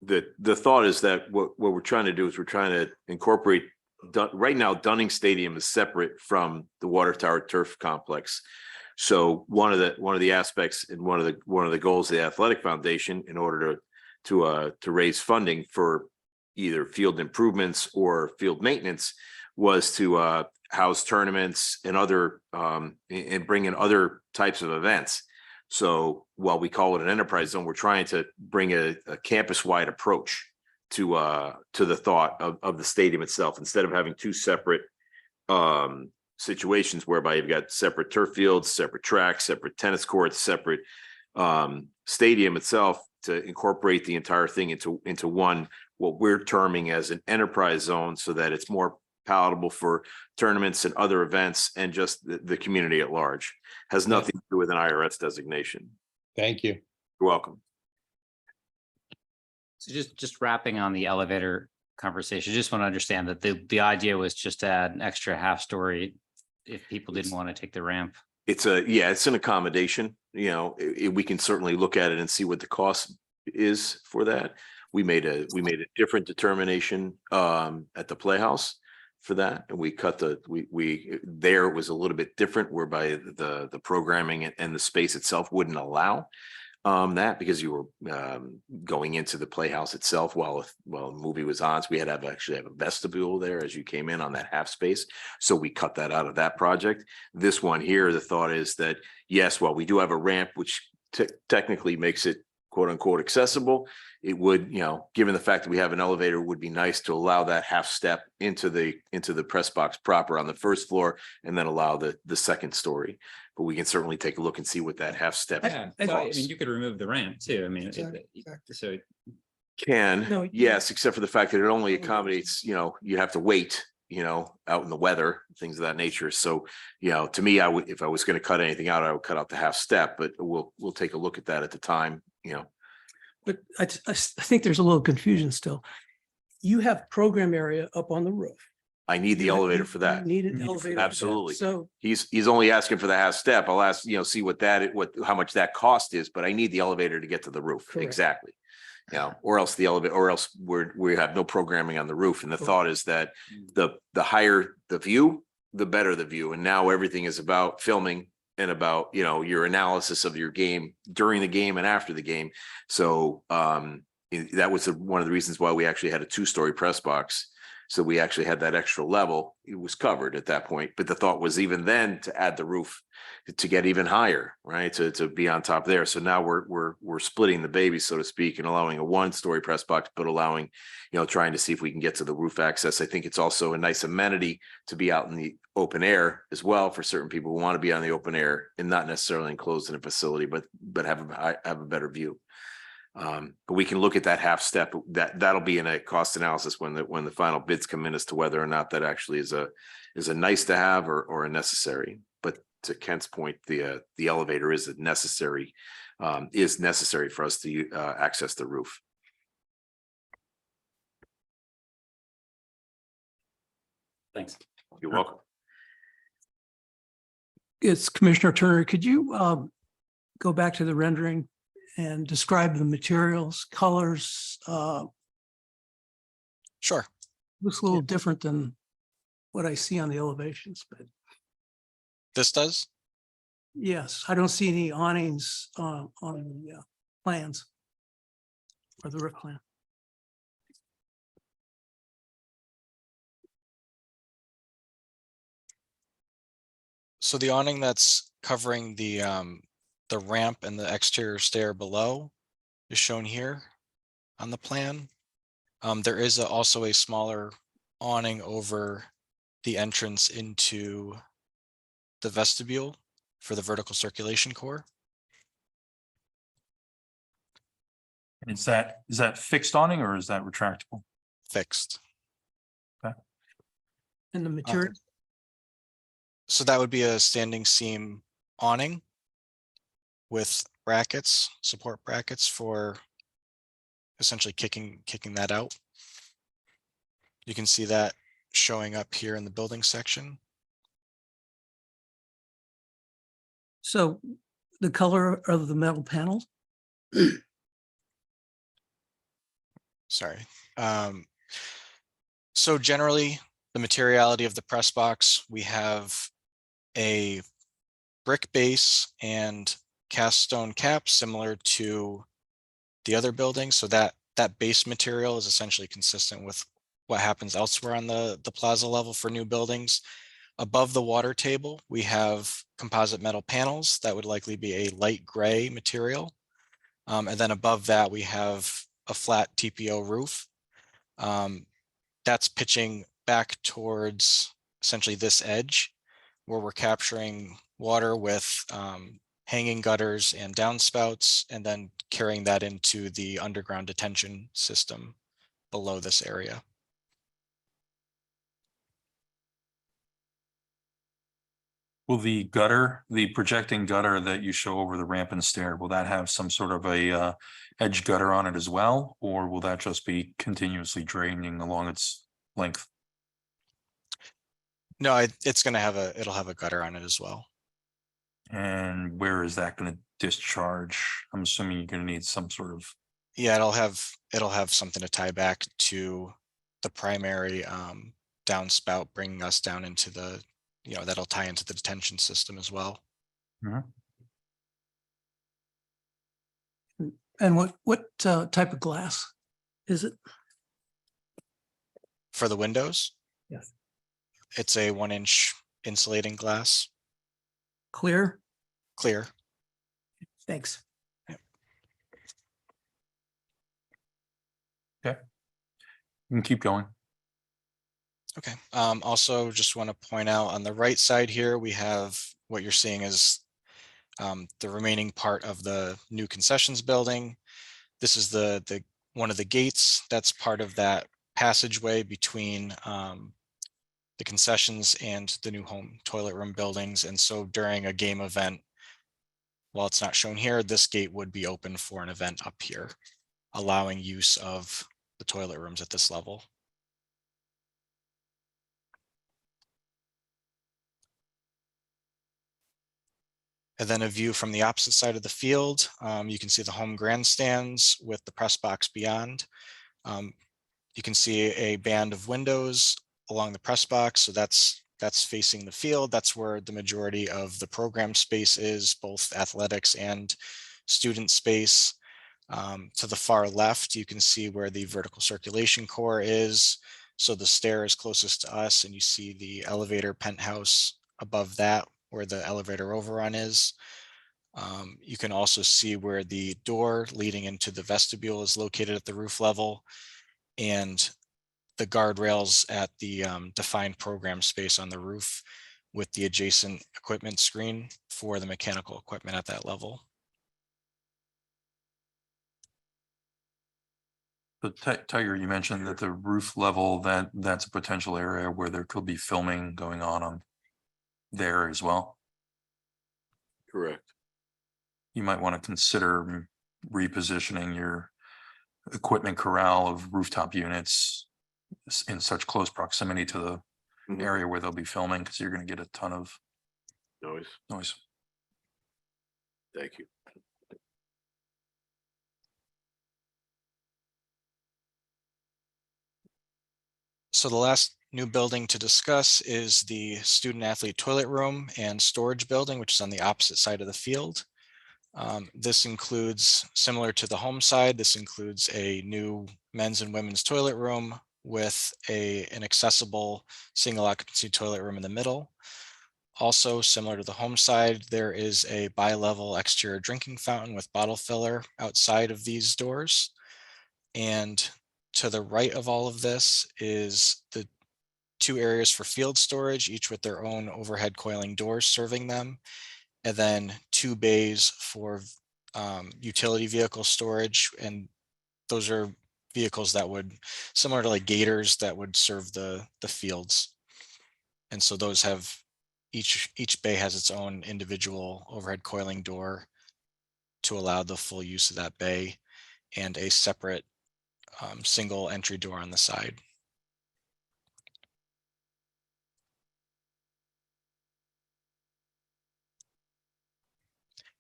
The thought is that what we're trying to do is we're trying to incorporate, right now Dunning Stadium is separate from the Water Tower Turf Complex. So one of the aspects and one of the goals of the Athletic Foundation, in order to raise funding for either field improvements or field maintenance, was to house tournaments and other and bring in other types of events. So while we call it an enterprise zone, we're trying to bring a campus-wide approach to the thought of the stadium itself, instead of having two separate situations whereby you've got separate turf fields, separate tracks, separate tennis courts, separate stadium itself, to incorporate the entire thing into one, what we're terming as an enterprise zone, so that it's more palatable for tournaments and other events and just the community at large. Has nothing to do with an IRS designation. Thank you. You're welcome. So just wrapping on the elevator conversation, just want to understand that the idea was just to add an extra half story if people didn't want to take the ramp. It's an accommodation, you know, we can certainly look at it and see what the cost is for that. We made a different determination at the Playhouse for that, and we cut there it was a little bit different, whereby the programming and the space itself wouldn't allow that, because you were going into the Playhouse itself while the movie was on. So we had to actually have a vestibule there as you came in on that half space. So we cut that out of that project. This one here, the thought is that, yes, while we do have a ramp, which technically makes it quote unquote accessible, it would, you know, given the fact that we have an elevator, would be nice to allow that half step into the press box proper on the first floor, and then allow the second story. But we can certainly take a look and see what that half step. Yeah, so, I mean, you could remove the ramp too. I mean, so Can, yes, except for the fact that it only accommodates, you know, you have to wait, you know, out in the weather, things of that nature. So, you know, to me, if I was going to cut anything out, I would cut out the half step, but we'll take a look at that at the time, you know. But I think there's a little confusion still. You have program area up on the roof. I need the elevator for that. Need an elevator. for that. Absolutely. So He's only asking for the half step. I'll ask, you know, see how much that cost is, but I need the elevator to get to the roof. Correct. Exactly. You know, or else we have no programming on the roof. And the thought is that the higher the view, the better the view. And now everything is about filming and about, you know, your analysis of your game during the game and after the game. So that was one of the reasons why we actually had a 2-story press box. So we actually had that extra level. It was covered at that point, but the thought was even then to add the roof to get even higher, right? To be on top there. So now we're splitting the baby, so to speak, and allowing a 1-story press box, but allowing, you know, trying to see if we can get to the roof access. I think it's also a nice amenity to be out in the open air as well for certain people who want to be on the open air and not necessarily enclosed in a facility, but have a better view. But we can look at that half step. That'll be in a cost analysis when the final bids come in as to whether or not that actually is a nice to have or a necessary. But to Kent's point, the elevator is necessary for us to access the roof. thanks. You're welcome. it's Commissioner Turner. Could you go back to the rendering and describe the materials, colors? Sure. Looks a little different than what I see on the elevations, but This does? yes, I don't see any awnings on the plans or the roof plan. So the awning that's covering the ramp and the exterior stair below is shown here on the plan. There is also a smaller awning over the entrance into the vestibule for the vertical circulation core. And is that fixed awning or is that retractable? Fixed. And the material, So that would be a standing seam awning with brackets, support brackets for essentially kicking that out. You can see that showing up here in the building section. so the color of the metal panels? Sorry. So generally, the materiality of the press box, we have a brick base and cast stone cap similar to the other buildings. So that base material is essentially consistent with what happens elsewhere on the plaza level for new buildings. Above the water table, we have composite metal panels that would likely be a light gray material. And then above that, we have a flat TPO roof. That's pitching back towards essentially this edge where we're capturing water with hanging gutters and downspouts, and then carrying that into the underground detention system below this area. Will the gutter, the projecting gutter that you show over the ramp and stair, will that have some sort of a edge gutter on it as well? Or will that just be continuously draining along its length? No, it's going to have it'll have a gutter on it as well. And where is that going to discharge? I'm assuming you're going to need some sort of. Yeah, it'll have something to tie back to the primary downspout, bringing us down into the, that'll tie into the detention system as well. And what type of glass is it? For the windows? Yes. It's a 1-inch insulating glass. Clear? Clear. Thanks. Okay. You can keep going. Okay. Also, just want to point out on the right side here, we have what you're seeing is the remaining part of the new concessions building. This is the one of the gates that's part of that passageway between the concessions and the new home toilet room buildings. And so during a game event, while it's not shown here, this gate would be open for an event up here, allowing use of the toilet rooms at this level. And then a view from the opposite side of the field. You can see the home grandstands with the press box beyond. You can see a band of windows along the press box. So that's facing the field. That's where the majority of the program space is, both athletics and student space. To the far left, you can see where the vertical circulation core is. So the stair is closest to us, and you see the elevator penthouse above that, where the elevator overrun is. You can also see where the door leading into the vestibule is located at the roof level, and the guardrails at the defined program space on the roof with the adjacent equipment screen for the mechanical equipment at that level. But Tiger, you mentioned that the roof level, that's a potential area where there could be filming going on there as well. Correct. You might want to consider repositioning your equipment corral of rooftop units in such close proximity to the area where they'll be filming, because you're going to get a ton of Noise. noise. Thank you. So the last new building to discuss is the student athlete toilet room and storage building, which is on the opposite side of the field. This includes, similar to the home side, this includes a new men's and women's toilet room with an accessible single occupancy toilet room in the middle. Also, similar to the home side, there is a bi-level exterior drinking fountain with bottle filler outside of these doors. And to the right of all of this is the 2 areas for field storage, each with their own overhead coiling doors serving them. And then 2 bays for utility vehicle storage. And those are vehicles that would, similar to like gators, that would serve the fields. And so those have, each bay has its own individual overhead coiling door to allow the full use of that bay, and a separate single entry door on the side.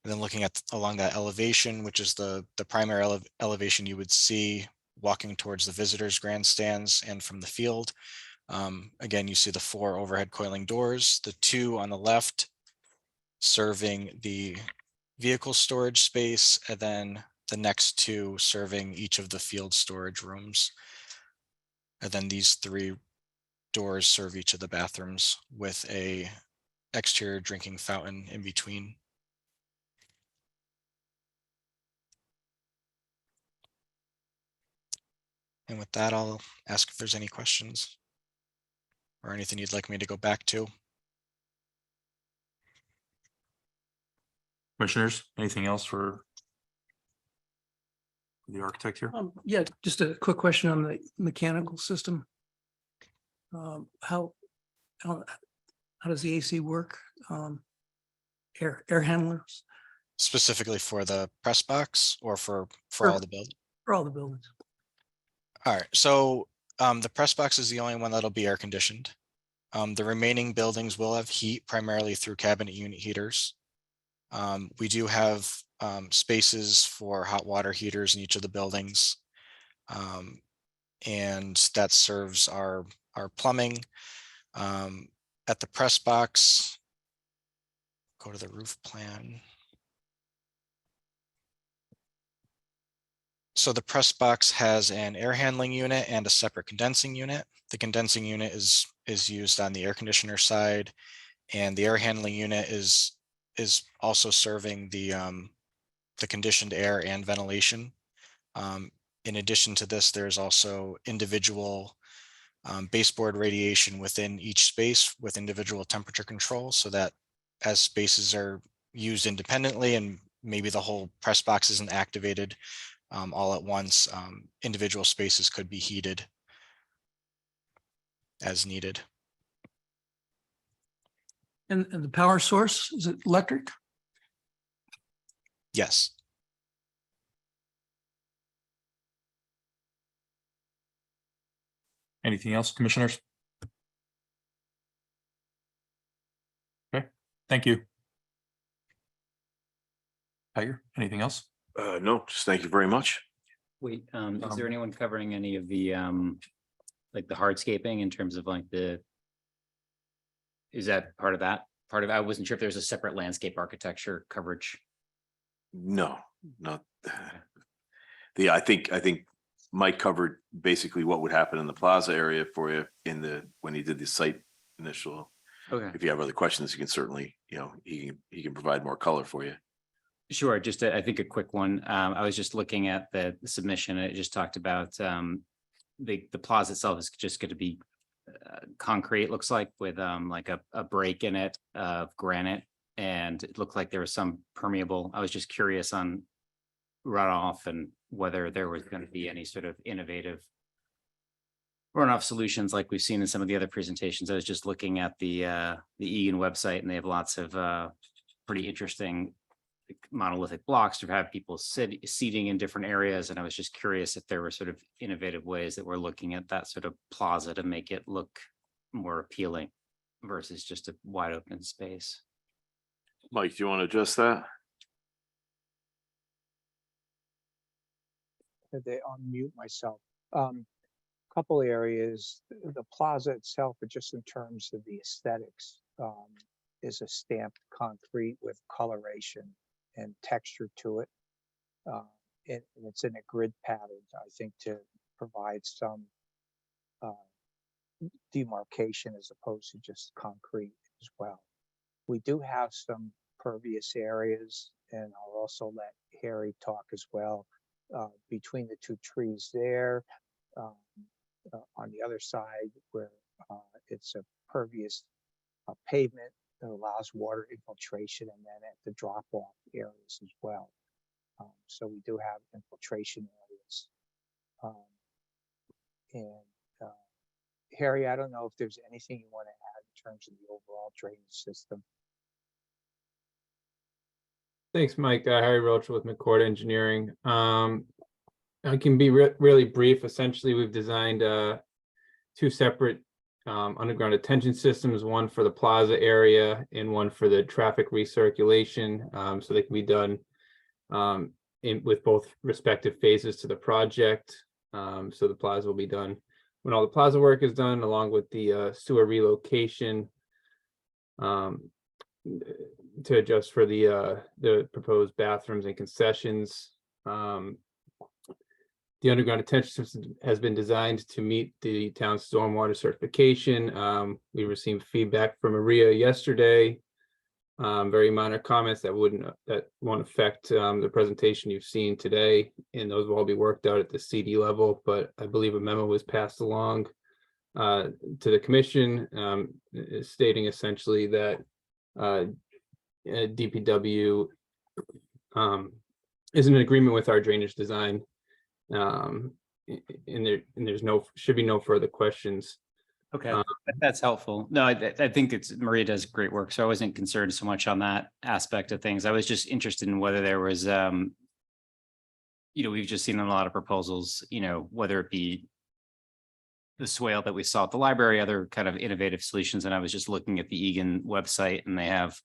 And then looking at along that elevation, which is the primary elevation you would see walking towards the visitors grandstands and from the field. Again, you see the 4 overhead coiling doors, the 2 on the left serving the vehicle storage space, and then the next 2 serving each of the field storage rooms. And then these 3 doors serve each of the bathrooms with a exterior drinking fountain in between. And with that, I'll ask if there's any questions or anything you'd like me to go back to. Commissioners, anything else for the architect here? Yeah, just a quick question on the mechanical system. How does the AC work? Air handlers Specifically for the press box or for all the buildings? for all the buildings? All right, so the press box is the only one that'll be air conditioned. The remaining buildings will have heat primarily through cabinet unit heaters. We do have spaces for hot water heaters in each of the buildings. And that serves our plumbing. At the press box, go to the roof plan. So the press box has an air handling unit and a separate condensing unit. The condensing unit is used on the air conditioner side, and the air handling unit is also serving the conditioned air and ventilation. In addition to this, there's also individual baseboard radiation within each space with individual temperature control, so that as spaces are used independently and maybe the whole press box isn't activated all at once, individual spaces could be heated as needed. And the power source, is it electric? Yes. Anything else, commissioners? Okay, thank you. Tiger, anything else? No, just thank you very much. Wait, is there anyone covering any of the, like the hardscaping in terms of like is that part of that? I wasn't sure if there's a separate landscape architecture coverage. No, not. I think Mike covered basically what would happen in the plaza area for you when he did the site initial. Okay. If you have other questions, you can certainly, he can provide more color for you. Sure, just I think a quick one. I was just looking at the submission. It just talked about the plaza itself is just going to be concrete, looks like, with like a break in it of granite, and it looked like there was some permeable. I was just curious on runoff and whether there was going to be any sort of innovative runoff solutions like we've seen in some of the other presentations. I was just looking at the Egan website, and they have lots of pretty interesting monolithic blocks to have people seating in different areas. And I was just curious if there were sort of innovative ways that we're looking at that sort of plaza to make it look more appealing versus just a wide open space. Mike, do you want to address that? They unmute myself. couple areas, the plaza itself, but just in terms of the aesthetics, is a stamped concrete with coloration and texture to it. And it's in a grid pattern, I think, to provide some demarcation as opposed to just concrete as well. We do have some pervious areas, and I'll also let Harry talk as well, between the two trees there. On the other side where it's a pervious pavement that allows water infiltration, and then at the drop-off areas as well. So we do have infiltration areas. Harry, I don't know if there's anything you want to add in terms of the overall drainage system. Thanks, Mike. Harry Roach with McCord Engineering. I can be really brief. Essentially, we've designed two separate underground detention systems, one for the plaza area and one for the traffic recirculation. So they can be done with both respective phases to the project. So the plaza will be done when all the plaza work is done, along with the sewer relocation to adjust for the proposed bathrooms and concessions. The underground detention system has been designed to meet the town's stormwater certification. We received feedback from Maria yesterday. Very minor comments that won't affect the presentation you've seen today, and those will all be worked out at the CD level. But I believe a memo was passed along to the commission stating essentially that DPW is in agreement with our drainage design. And there's should be no further questions. Okay, that's helpful. No, I think Maria does great work, so I wasn't concerned so much on that aspect of things. I was just interested in whether there was, we've just seen a lot of proposals, whether it be the swale that we saw at the library, other kind of innovative solutions. And I was just looking at the Egan website, and they have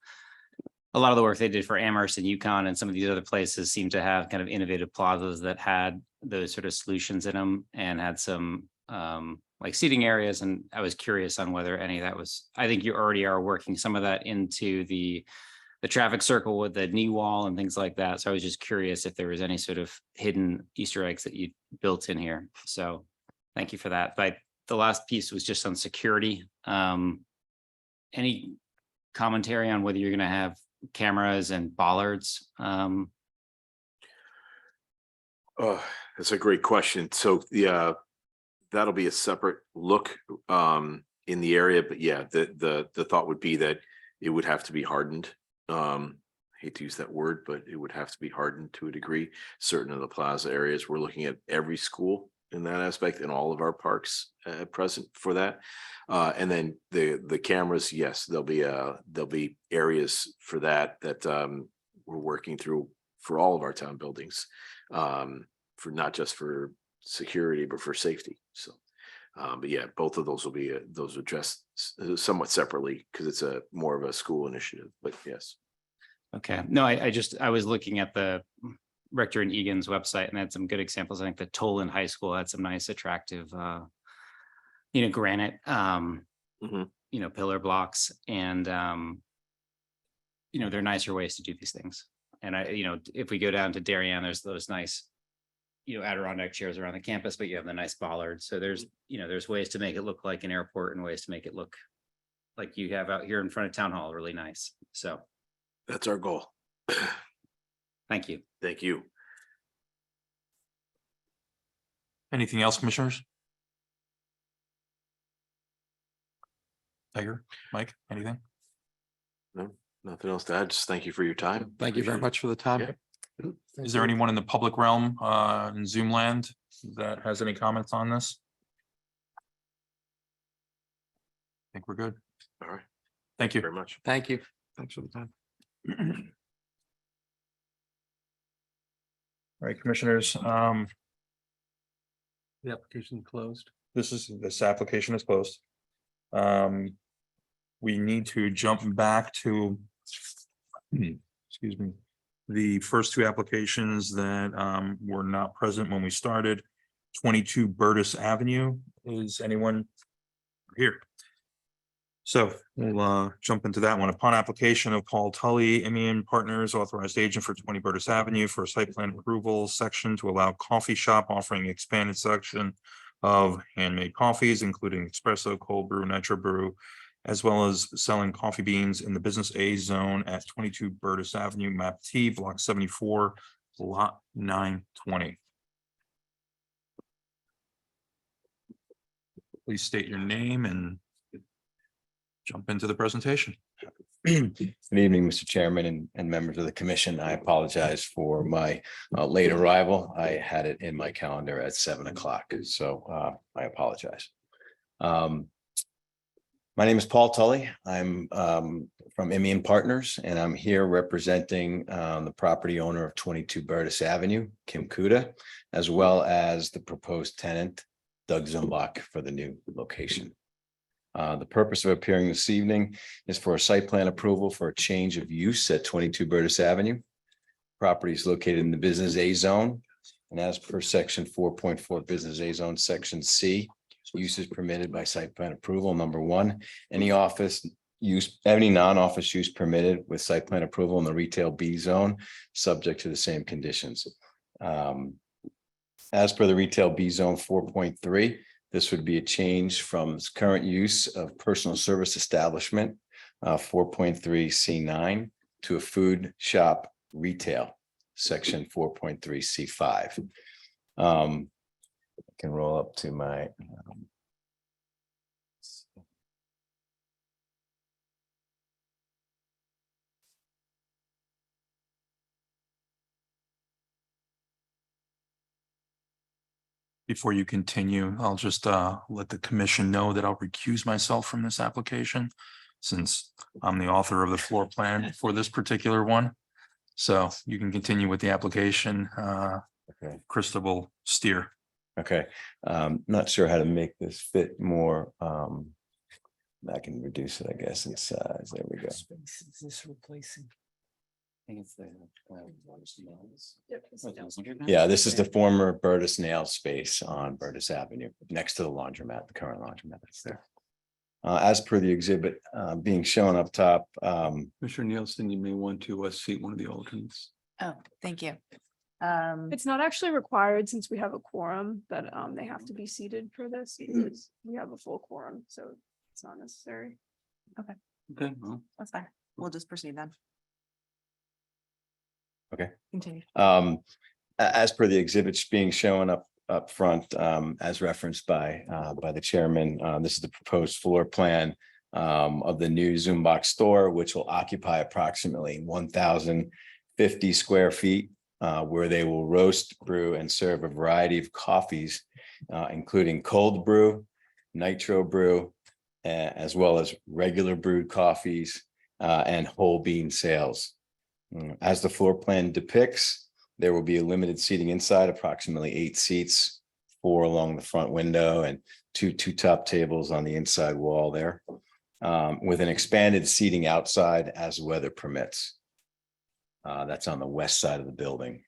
a lot of the work they did for Amherst and Yukon, and some of these other places seem to have kind of innovative plazas that had those sort of solutions in them and had some like seating areas. And I was curious on whether any of that was, I think you already are working some of that into the traffic circle with the knee wall and things like that. So I was just curious if there was any sort of hidden Easter eggs that you built in here. So thank you for that. But the last piece was just on security. Any commentary on whether you're going to have cameras and bollards? Oh, that's a great question. So that'll be a separate look in the area, but yeah, the thought would be that it would have to be hardened. Hate to use that word, but it would have to be hardened to a degree. Certain of the plaza areas, we're looking at every school in that aspect in all of our parks at present for that. And then the cameras, yes, there'll be areas for that we're working through for all of our town buildings, for not just for security, but for safety. So, but yeah, both of those will be those addressed somewhat separately because it's a more of a school initiative. But yes. Okay. No, I was looking at the Rector and Egan's website and had some good examples. I think the Toland High School had some nice, attractive, granite, pillar blocks, and there are nicer ways to do these things. And if we go down to Darien, there's those nice, Adirondack chairs around the campus, but you have the nice bollards. So there's ways to make it look like an airport and ways to make it look like you have out here in front of Town Hall, really nice. So that's our goal. Thank you. Thank you. Anything else, commissioners? Tiger, Mike, anything? No, nothing else to add. Just thank you for your time. Thank you very much for the time. Yeah. Is there anyone in the public realm in Zoom land that has any comments on this? I think we're good. All right. Thank you very much. Thank you. Thanks for the time. All right, commissioners, The application closed. this application is closed. We need to jump back to, excuse me, the first two applications that were not present when we started. 22 Burtis Avenue. Is anyone here? So we'll jump into that one. Upon application of Paul Tully, Imian Partners, authorized agent for 20 Burtis Avenue for a site plan approval section to allow coffee shop offering expanded section of handmade coffees, including espresso, cold brew, nitro brew, as well as selling coffee beans in the Business A zone at 22 Burtis Avenue, map T, block 74, lot 920. Please state your name and jump into the presentation. Good evening, Mr. Chairman and members of the commission. I apologize for my late arrival. I had it in my calendar at 7 o'clock, so I apologize. My name is Paul Tully. I'm from Imian Partners, and I'm here representing the property owner of 22 Burtis Avenue, Kim Kuda, as well as the proposed tenant, Doug Zumbach, for the new location. The purpose of appearing this evening is for a site plan approval for a change of use at 22 Burtis Avenue. Property is located in the Business A zone, and as per section 4.4 Business A zone, section C, use is permitted by site plan approval. Number one, any office use, any non-office use permitted with site plan approval in the retail B zone, subject to the same conditions. As per the retail B zone 4.3, this would be a change from its current use of personal service establishment, 4.3 C9, to a food shop retail, section 4.3 C5. I can roll up to my Before you continue, I'll just let the commission know that I'll recuse myself from this application since I'm the author of the floor plan for this particular one. So you can continue with the application. Okay. Krista will steer. Okay, not sure how to make this fit more. I can reduce it, I guess, in size. There we go. Is this replacing? Yeah, this is the former Burtis Nail space on Burtis Avenue, next to the laundromat, the current laundromat that's there. As per the exhibit being shown up top. Commissioner Nielsen, you may want to seat one of the alternates. Oh, thank you. It's not actually required since we have a quorum that they have to be seated for this because we have a full quorum, so it's not necessary. Okay, Okay, well, that's fine. We'll just proceed then. Okay. Continue. As per the exhibits being shown up front, as referenced by the chairman, this is the proposed floor plan of the new Zumbach store, which will occupy approximately 1,050 square feet, where they will roast, brew, and serve a variety of coffees, including cold brew, nitro brew, as well as regular brewed coffees and whole bean sales. As the floor plan depicts, there will be a limited seating inside, approximately 8 seats, 4 along the front window and two top tables on the inside wall there, with an expanded seating outside as weather permits. That's on the west side of the building.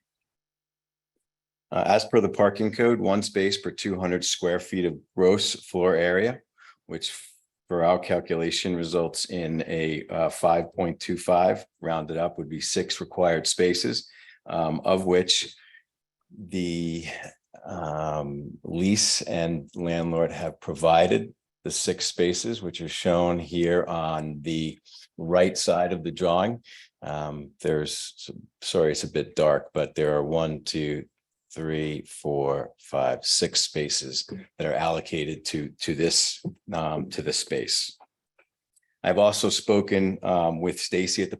As per the parking code, 1 space per 200 square feet of gross floor area, which for our calculation results in a 5.25, rounded up, would be 6 required spaces, of which the lease and landlord have provided the 6 spaces, which are shown here on the right side of the drawing. Sorry, it's a bit dark, but there are 1, 2, 3, 4, 5, 6 spaces that are allocated to this space. I've also spoken with Stacy at the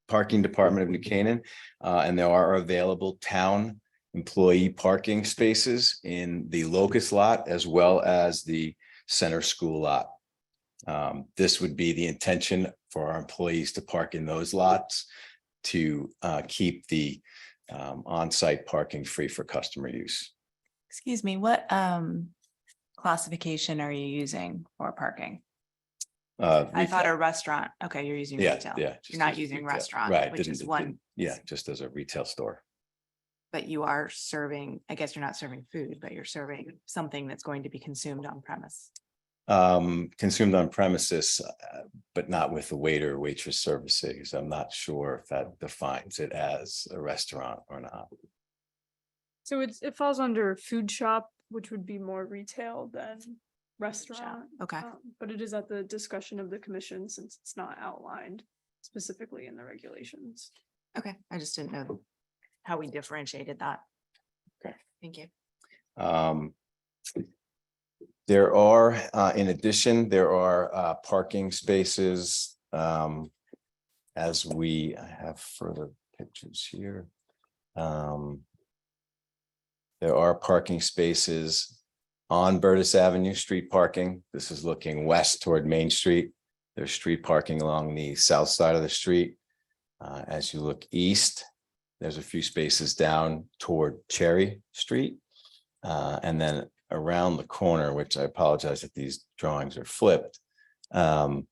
parking department of New Canaan, and there are available town employee parking spaces in the Locust lot as well as the Center School lot. This would be the intention for our employees to park in those lots to keep the on-site parking free for customer use. Excuse me, what classification are you using for parking? I thought a restaurant. Okay, you're using retail. Yeah. You're not using retail. restaurant, Right. which is didn't- one. Yeah, just as a retail store. But you are serving, I guess you're not serving food, but you're serving something that's going to be consumed on premise. Consumed on premises, but not with the waiter or waitress services. I'm not sure if that defines it as a restaurant or not. So it falls under food shop, which would be more retail than restaurant. Okay. But it is at the discussion of the commission since it's not outlined specifically in the regulations. Okay, I just didn't know how we differentiated that. Okay. Thank you. There are, in addition, there are parking spaces. As I have further pictures here. There are parking spaces on Burtis Avenue, street parking. This is looking west toward Main Street. There's street parking along the south side of the street. As you look east, there's a few spaces down toward Cherry Street. And then around the corner, which I apologize if these drawings are flipped. On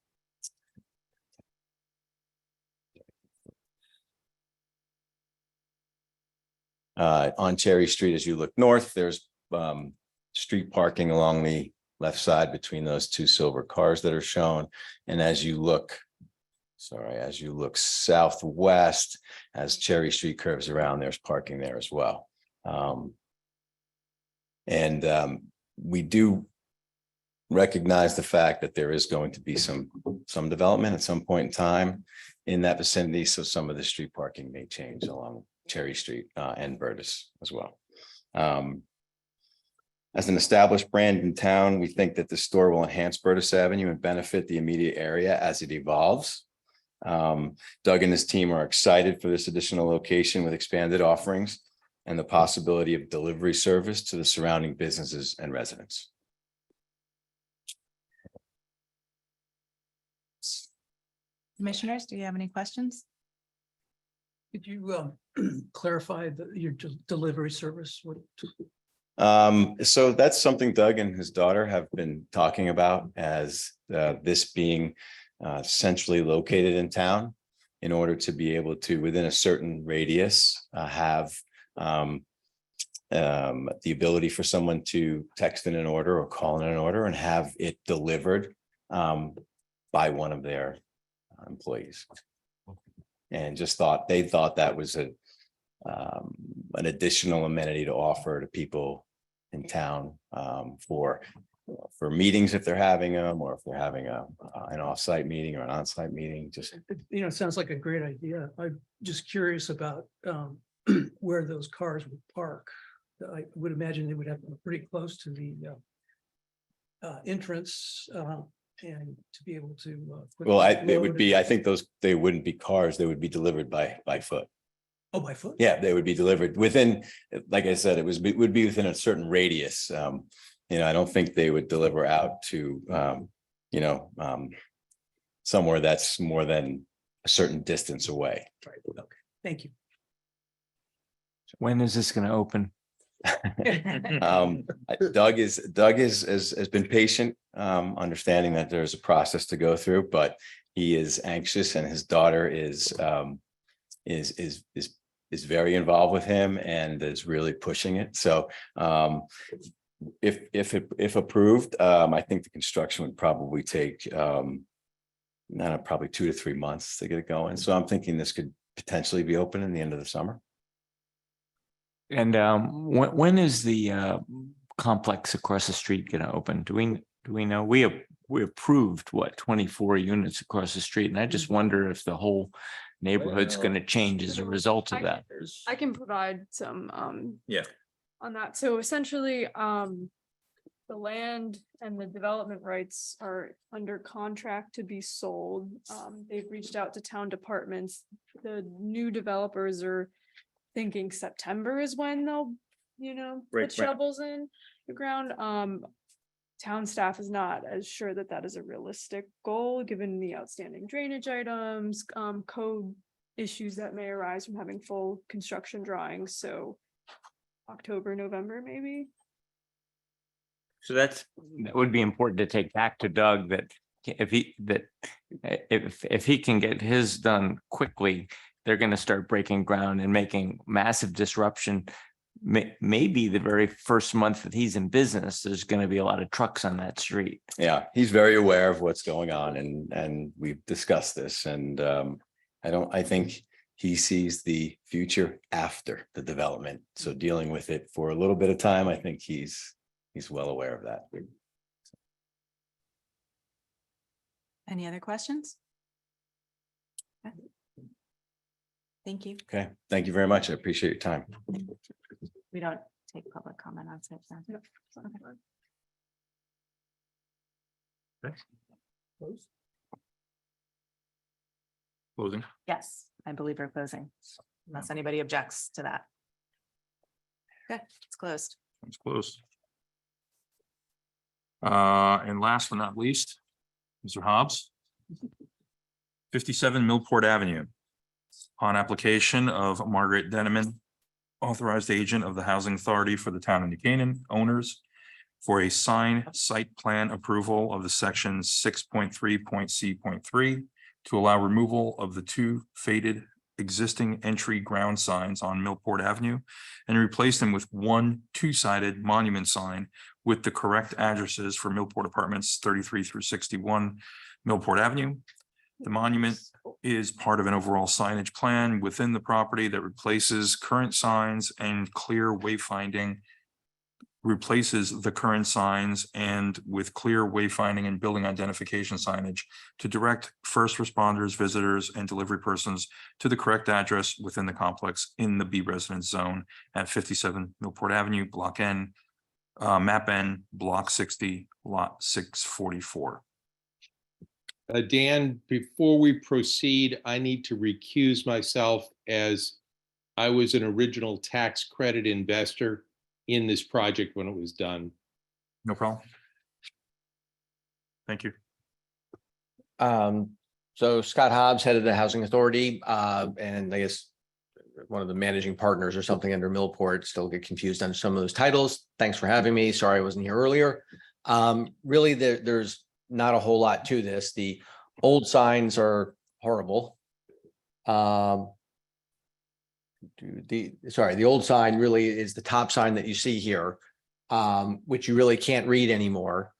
Cherry Street, as you look north, there's street parking along the left side between those two silver cars that are shown. And as you look southwest, as Cherry Street curves around, there's parking there as well. We do recognize the fact that there is going to be some development at some point in time in that vicinity. So some of the street parking may change along Cherry Street and Burtis as well. As an established brand in town, we think that the store will enhance Burtis Avenue and benefit the immediate area as it evolves. Doug and his team are excited for this additional location with expanded offerings and the possibility of delivery service to the surrounding businesses and residents. Commissioners, do you have any questions? Could you clarify your delivery service? What? So that's something Doug and his daughter have been talking about, as this being centrally located in town, in order to be able to, within a certain radius, have the ability for someone to text in an order or call in an order and have it delivered by one of their employees. And they thought that was an additional amenity to offer to people in town for meetings if they're having them, or if they're having an off-site meeting or an on-site meeting. Just, It sounds like a great idea. I'm just curious about where those cars would park. I would imagine they would have to be pretty close to the entrance and to be able to. it would be, I think they wouldn't be cars, they would be delivered by foot. Oh, by foot? Yeah, they would be delivered within, like I said, it would be within a certain radius. I don't think they would deliver out to, somewhere that's more than a certain distance away. Right, okay, thank you. When is this going to open? Doug has been patient, understanding that there's a process to go through, but he is anxious, and his daughter is very involved with him and is really pushing it. So if approved, I think the construction would probably take probably 2 to 3 months to get it going. So I'm thinking this could potentially be open in the end of the summer. And when is the complex across the street going to open? Do we know? We approved 24 units across the street, and I just wonder if the whole neighborhood's going to change as a result of that. I can provide some on that. So essentially, the land and the development rights are under contract to be sold. They've reached out to town departments. The new developers are thinking September is when they'll, put shovels in the ground. Town staff is not as sure that is a realistic goal, given the outstanding drainage items, code issues that may arise from having full construction drawings. So October, November, maybe. So that would be important to take back to Doug, that if he can get his done quickly, they're gonna start breaking ground and making massive disruption. Maybe the very first month that he's in business, there's gonna be a lot of trucks on that street. Yeah, he's very aware of what's going on and we've discussed this and I think he sees the future after the development. So dealing with it for a little bit of time, I think he's well aware of that. Any other questions? Okay. Thank you. Okay, thank you very much. I appreciate your time. We don't take public comment on site plan. Okay. Closing. Yes, I believe we're closing, unless anybody objects to that. Okay, it's closed. It's closed. And last but not least, Mr. Hobbs. 57 Millport Avenue. On application of Margaret Denneman, authorized agent of the Housing Authority for the town of New Canaan, owners, for a sign site plan approval of the section 6.3.c.3 to allow removal of the 2 faded existing entry ground signs on Millport Avenue and replace them with 1 2-sided monument sign with the correct addresses for Millport Apartments 33 through 61 Millport Avenue. The monument is part of an overall signage plan within the property that replaces current signs and clear wayfinding, replaces the current signs and with clear wayfinding and building identification signage to direct first responders, visitors, and delivery persons to the correct address within the complex in the B residence zone at 57 Millport Avenue, Block N, Map N, Block 60, Lot 644. Dan, before we proceed, I need to recuse myself as I was an original tax credit investor in this project when it was done. No problem. Thank you. So Scott Hobbs, head of the Housing Authority, and I guess one of the managing partners or something under Millport, still get confused on some of those titles. Thanks for having me. Sorry I wasn't here earlier. Really, there's not a whole lot to this. The old signs are horrible. The old sign really is the top sign that you see here, which you really can't read anymore.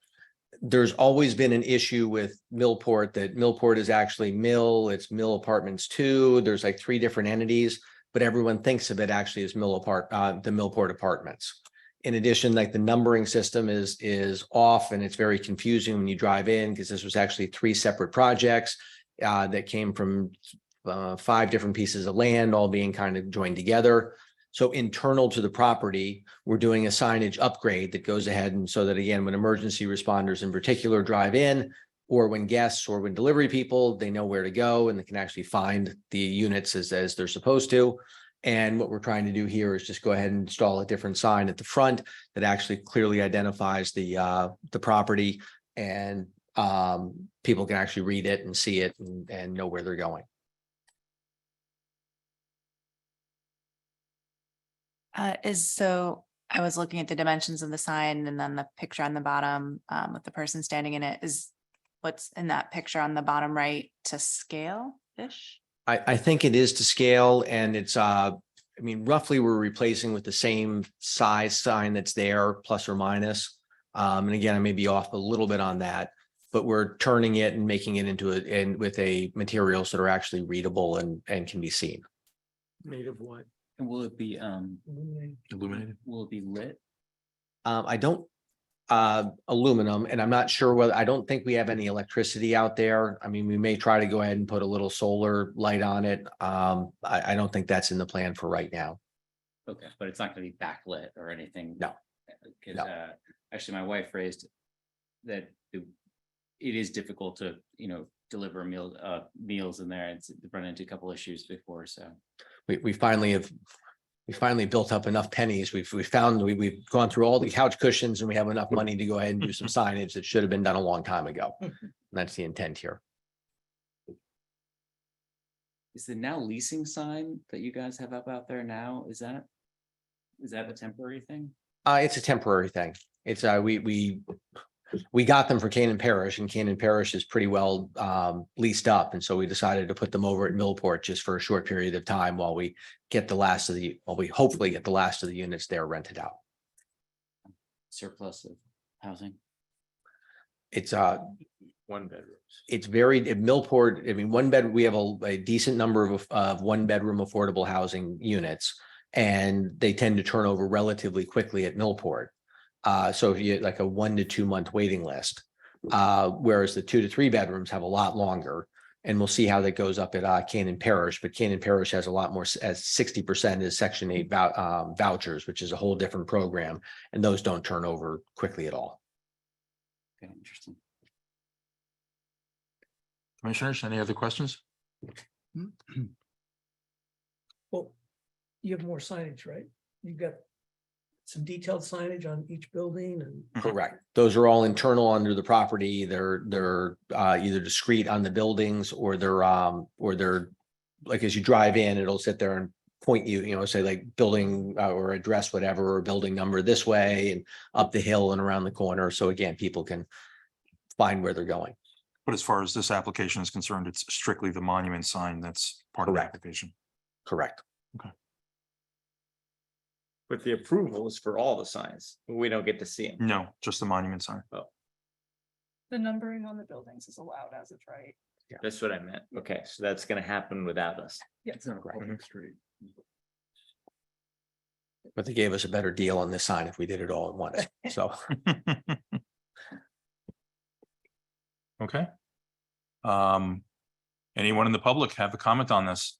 There's always been an issue with Millport that Millport is actually Mill, it's Mill Apartments 2. There's like 3 different entities, but everyone thinks of it actually as the Millport Apartments. In addition, like the numbering system is off and it's very confusing when you drive in because this was actually 3 separate projects that came from 5 different pieces of land, all being kind of joined together. So internal to the property, we're doing a signage upgrade that goes ahead and so that again, when emergency responders in particular drive in, or when guests or when delivery people, they know where to go and they can actually find the units as they're supposed to. And what we're trying to do here is just go ahead and install a different sign at the front that actually clearly identifies the property and people can actually read it and see it and know where they're going. So I was looking at the dimensions of the sign and then the picture on the bottom with the person standing in it. Is what's in that picture on the bottom right to scale-ish? I think it is to scale and it's, I mean, roughly we're replacing with the same size sign that's there, plus or minus. And again, I may be off a little bit on that, but we're turning it and making it into with a materials that are actually readable and can be seen. Made of what? And will it be illuminated? Will it be lit? I don't, aluminum, and I'm not sure whether, I don't think we have any electricity out there. I mean, we may try to go ahead and put a little solar light on it. I don't think that's in the plan for right now. Okay, but it's not gonna be backlit or anything? No. Because actually my wife raised that it is difficult to, deliver meals in there. It's run into a couple issues before, so. We finally built up enough pennies. We've gone through all the couch cushions and we have enough money to go ahead and do some signage that should have been done a long time ago. And that's the intent here. Is the now leasing sign that you guys have up out there now, is that a temporary thing? It's a temporary thing. It's we got them for Canaan Parish, and Canaan Parish is pretty well leased up. And so we decided to put them over at Millport just for a short period of time while we get we hopefully get the last of the units there rented out. Surplus of housing. It's One bedrooms. it's very, at Millport, I mean, we have a decent number of one bedroom affordable housing units. And they tend to turn over relatively quickly at Millport. So if you like a 1 to 2 month waiting list, whereas the 2 to 3 bedrooms have a lot longer. And we'll see how that goes up at Canaan Parish, but Canaan Parish has a lot more, as 60% is Section 8 vouchers, which is a whole different program, and those don't turn over quickly at all. Okay, interesting. Commissioners, any other questions? Well, you have more signage, right? You've got some detailed signage on each building and. Correct. Those are all internal under the property. They're either discrete on the buildings or they're like as you drive in, it'll sit there and point you, say like building or address, whatever, or building number this way and up the hill and around the corner. So again, people can find where they're going. But as far as this application is concerned, it's strictly the monument sign that's part of the Correct. application. Correct. But the approval is for all the signs. We don't get to see them. No, just the monument sign. The numbering on the buildings is allowed as it's right. That's what I meant. Okay, so that's gonna happen without us. Yes. But they gave us a better deal on this sign if we did it all at once. So Okay. Anyone in the public have a comment on this?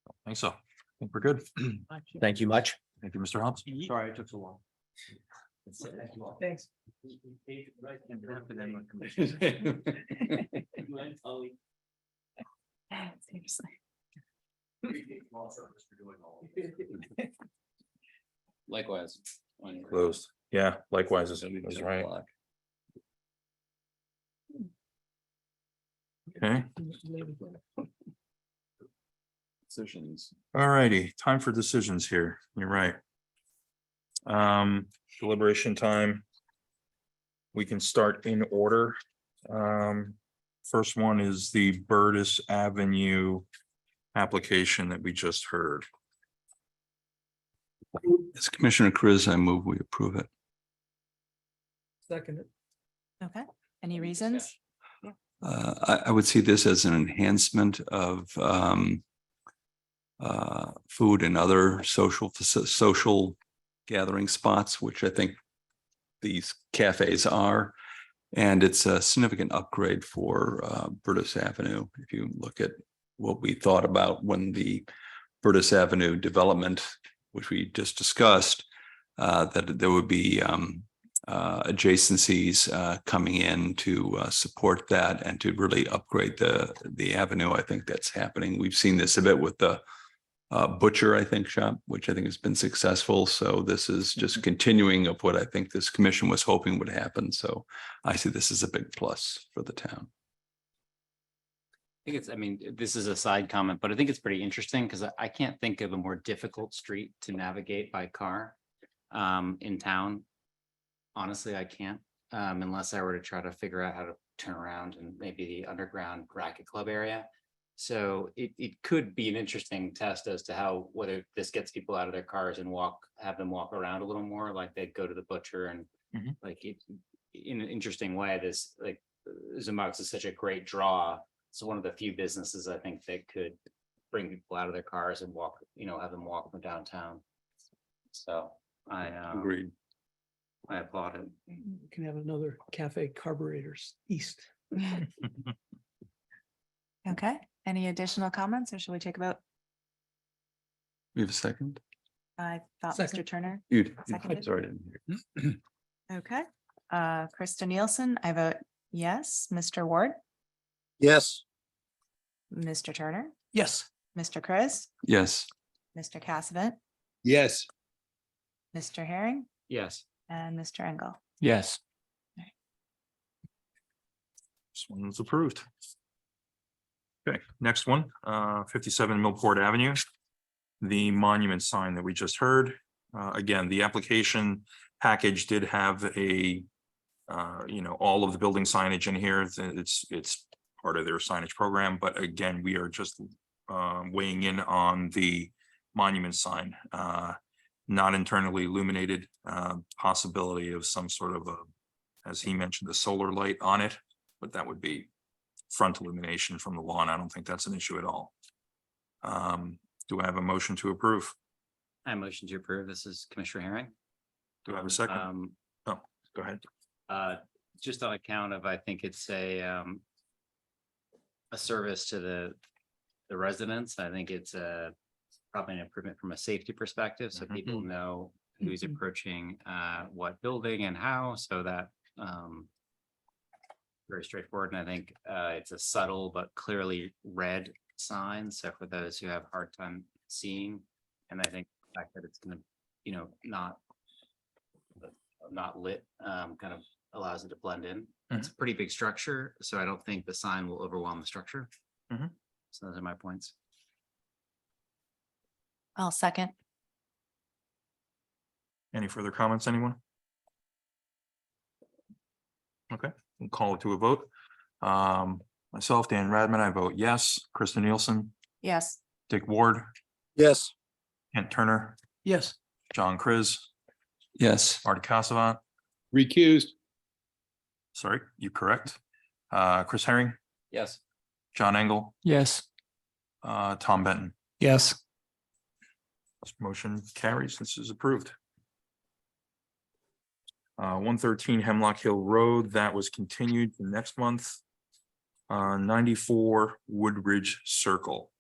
I think so. I think we're good. thank you much. Thank you, Mr. Hobbs. Sorry, it took so long. Thanks. Seriously. Likewise. Closed. Yeah, likewise, is right. Okay, Decisions. all righty, time for decisions here. You're right. Deliberation time. We can start in order. First one is the Burtis Avenue application that we just heard. As Commissioner Chris, I move we approve it. Second. Okay, any reasons? I would see this as an enhancement of food and other social gathering spots, which I think these cafes are. And it's a significant upgrade for Burtis Avenue. If you look at what we thought about when the Burtis Avenue development, which we just discussed, that there would be adjacencies coming in to support that and to really upgrade the avenue. I think that's happening. We've seen this a bit with the butcher, I think, shop, which I think has been successful. So this is just continuing of what I think this commission was hoping would happen. So I see this as a big plus for the town. I think I mean, this is a side comment, but I think it's pretty interesting because I can't think of a more difficult street to navigate by car in town. Honestly, I can't, unless I were to try to figure out how to turn around and maybe the underground racket club area. So it could be an interesting test as to whether this gets people out of their cars and have them walk around a little more, like they'd go to the butcher and like it in an interesting way. This like Zumox is such a great draw. It's one of the few businesses I think that could bring people out of their cars and walk, have them walk from downtown. So I Agreed. I applaud it. You can have another cafe carburetors east. Okay, any additional comments or shall we take a vote? We have a second? I thought Second. Mr. Turner. I'm sorry, I didn't hear. Okay, Krista Nielsen, I vote yes. Mr. Ward, Yes. Mr. Turner, Yes. Mr. Chris, Yes. Mr. Cassavant, Yes. Mr. Herring, Yes. and Mr. Engel. Yes. This one was approved. Okay, next one, 57 Millport Avenue. The monument sign that we just heard. Again, the application package did have a, all of the building signage in here. It's part of their signage program, but again, we are just weighing in on the monument sign, not internally illuminated, possibility of some sort of a, as he mentioned, a solar light on it, but that would be front illumination from the lawn. I don't think that's an issue at all. Do I have a motion to approve? I motion to approve. This is Commissioner Herring. Do I have a second? Oh, go ahead. Just on account of, I think it's a service to the residents. I think it's probably an improvement from a safety perspective, so people know who's approaching what building and how, so that very straightforward. And I think it's a subtle but clearly red sign, so for those who have a hard time seeing, and I think the fact that it's gonna, not lit, kind of allows it to blend in. It's a pretty big structure, so I don't think the sign will overwhelm the structure. So those are my points. I'll second. Any further comments, anyone? Okay, we'll call it to a vote. Myself, Dan Radman, I vote yes. Krista Nielsen, Yes. Dick Ward, Yes. Kent Turner, Yes. John Chris, Yes. Marty Casavant. Recused. Sorry, you correct. Chris Herring, Yes. John Engel, Yes. Tom Benton. Yes. This motion carries. This is approved. 113 Hemlock Hill Road, that was continued to next month. 94 Woodridge Circle.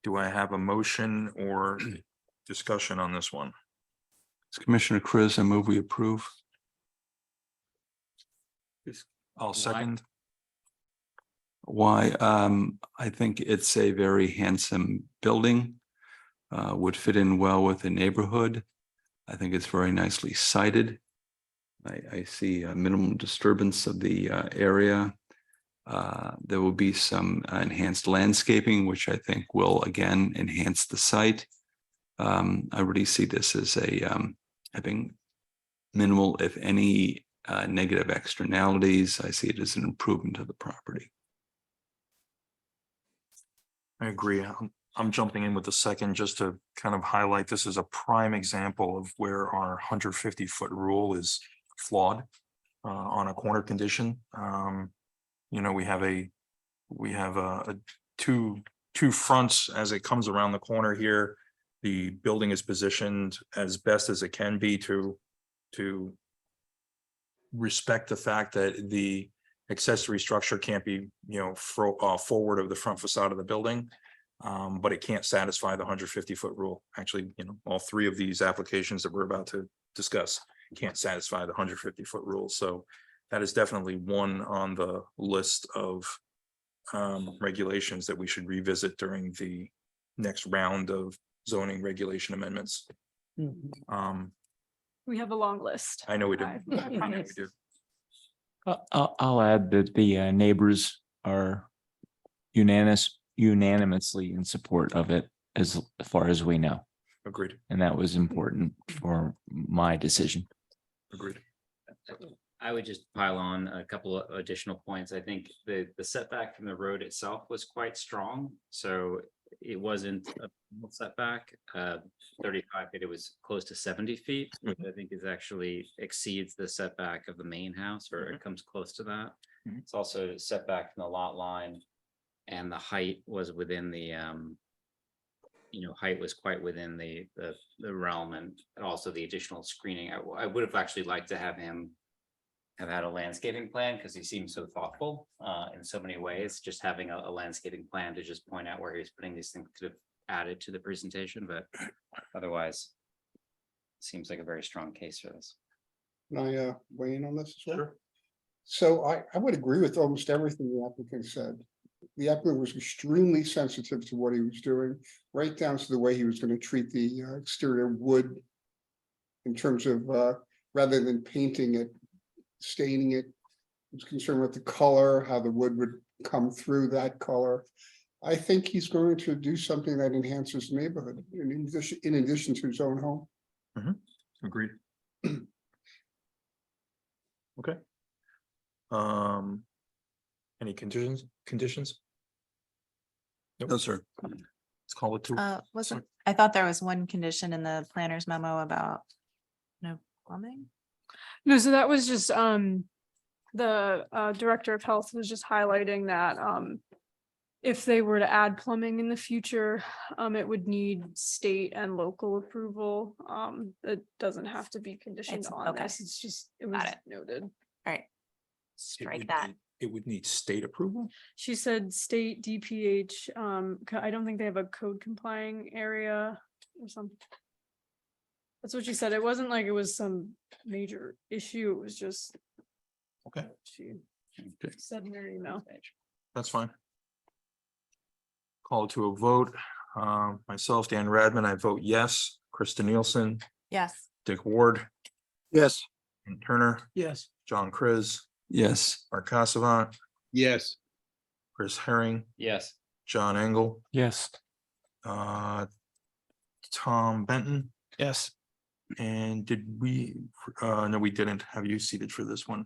Do I have a motion or discussion on this one? Commissioner Chris, I move we approve. I'll second. Why? I think it's a very handsome building. Would fit in well with the neighborhood. I think it's very nicely sited. I see a minimum disturbance of the area. There will be some enhanced landscaping, which I think will again enhance the site. I really see this as having minimal, if any, negative externalities. I see it as an improvement to the property. I agree. I'm jumping in with the second just to kind of highlight this is a prime example of where our 150-foot rule is flawed on a corner condition. We have a two fronts as it comes around the corner here. The building is positioned as best as it can be to respect the fact that the accessory structure can't be, forward of the front facade of the building. But it can't satisfy the 150-foot rule. Actually, all three of these applications that we're about to discuss can't satisfy the 150-foot rule. So that is definitely one on the list of regulations that we should revisit during the next round of zoning regulation amendments. We have a long list. I know we do. I I know we promise. do. I'll add that the neighbors are unanimously in support of it as far as we know. Agreed. And that was important for my decision. Agreed. I would just pile on a couple of additional points. I think the setback from the road itself was quite strong. So it wasn't a setback, 35 feet, it was close to 70 feet, which I think is actually exceeds the setback of the main house, or it comes close to that. It's also setback from the lot line, and the height was within the height was quite within the realm, and also the additional screening. I would have actually liked to have him have had a landscaping plan, because he seems so thoughtful in so many ways. Just having a landscaping plan to just point out where he's putting these things could have added to the presentation, but otherwise seems like a very strong case for this. Can I weigh in on this as well? Sure. So I would agree with almost everything the applicant said. The applicant was extremely sensitive to what he was doing, right down to the way he was going to treat the exterior wood in terms of rather than painting it, staining it. He was concerned with the color, how the wood would come through that color. I think he's going to do something that enhances the neighborhood in addition to his own home. Agreed. Okay. Any conditions? No, sir. Let's call it to. Wasn't, I thought there was one condition in the planner's memo about no plumbing? No, so that was just, the director of health was just highlighting that, if they were to add plumbing in the future, it would need state and local approval. It doesn't have to be conditioned It's- on okay. this. It's just, it was it. noted. All right. It Strike would that. need- It would need state approval? She said state DPH, I don't think they have a code complying area or something. That's what she said. It wasn't like it was some major issue. It was just, Okay, she said in her email. that's fine. Call it to a vote. Myself, Dan Radman, I vote yes. Krista Nielsen, Yes. Dick Ward, Yes. and Turner, Yes. John Chris, Yes. Art Casavant, Yes. Chris Herring, Yes. John Engel, Yes. Tom Benton, Yes. and did we, no, we didn't have you seated for this one.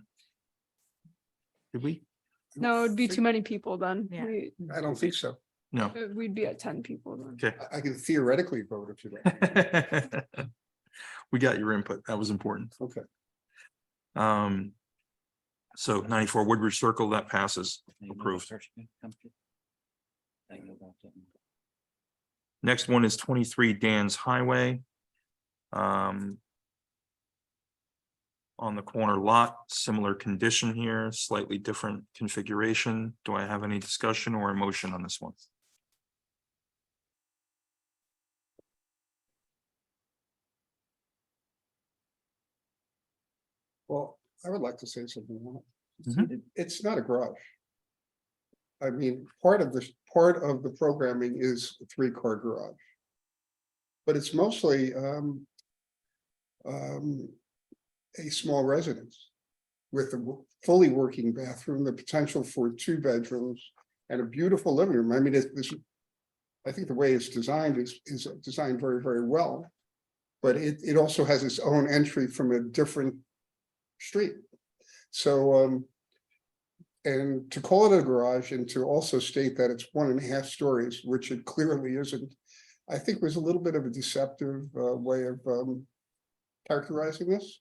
Did we? No, it'd be too many people then. Yeah. I don't think so. No. We'd be at 10 people then. Okay. I can theoretically vote if you like. We got your input. That was important. Okay. So 94 Woodbridge Circle, that passes. Approved. Next one is 23 Dan's Highway. On the corner lot, similar condition here, slightly different configuration. Do I have any discussion or emotion on this one? Well, I would like to say something. on it. Mhm. It's not a garage. I mean, part of the programming is a 3-car garage. But it's mostly a small residence with a fully working bathroom, the potential for 2 bedrooms and a beautiful living room. I mean, I think the way it's designed is designed very, very well. But it also has its own entry from a different street. So, and to call it a garage and to also state that it's 1.5 stories, which it clearly isn't, I think was a little bit of a deceptive way of characterizing this.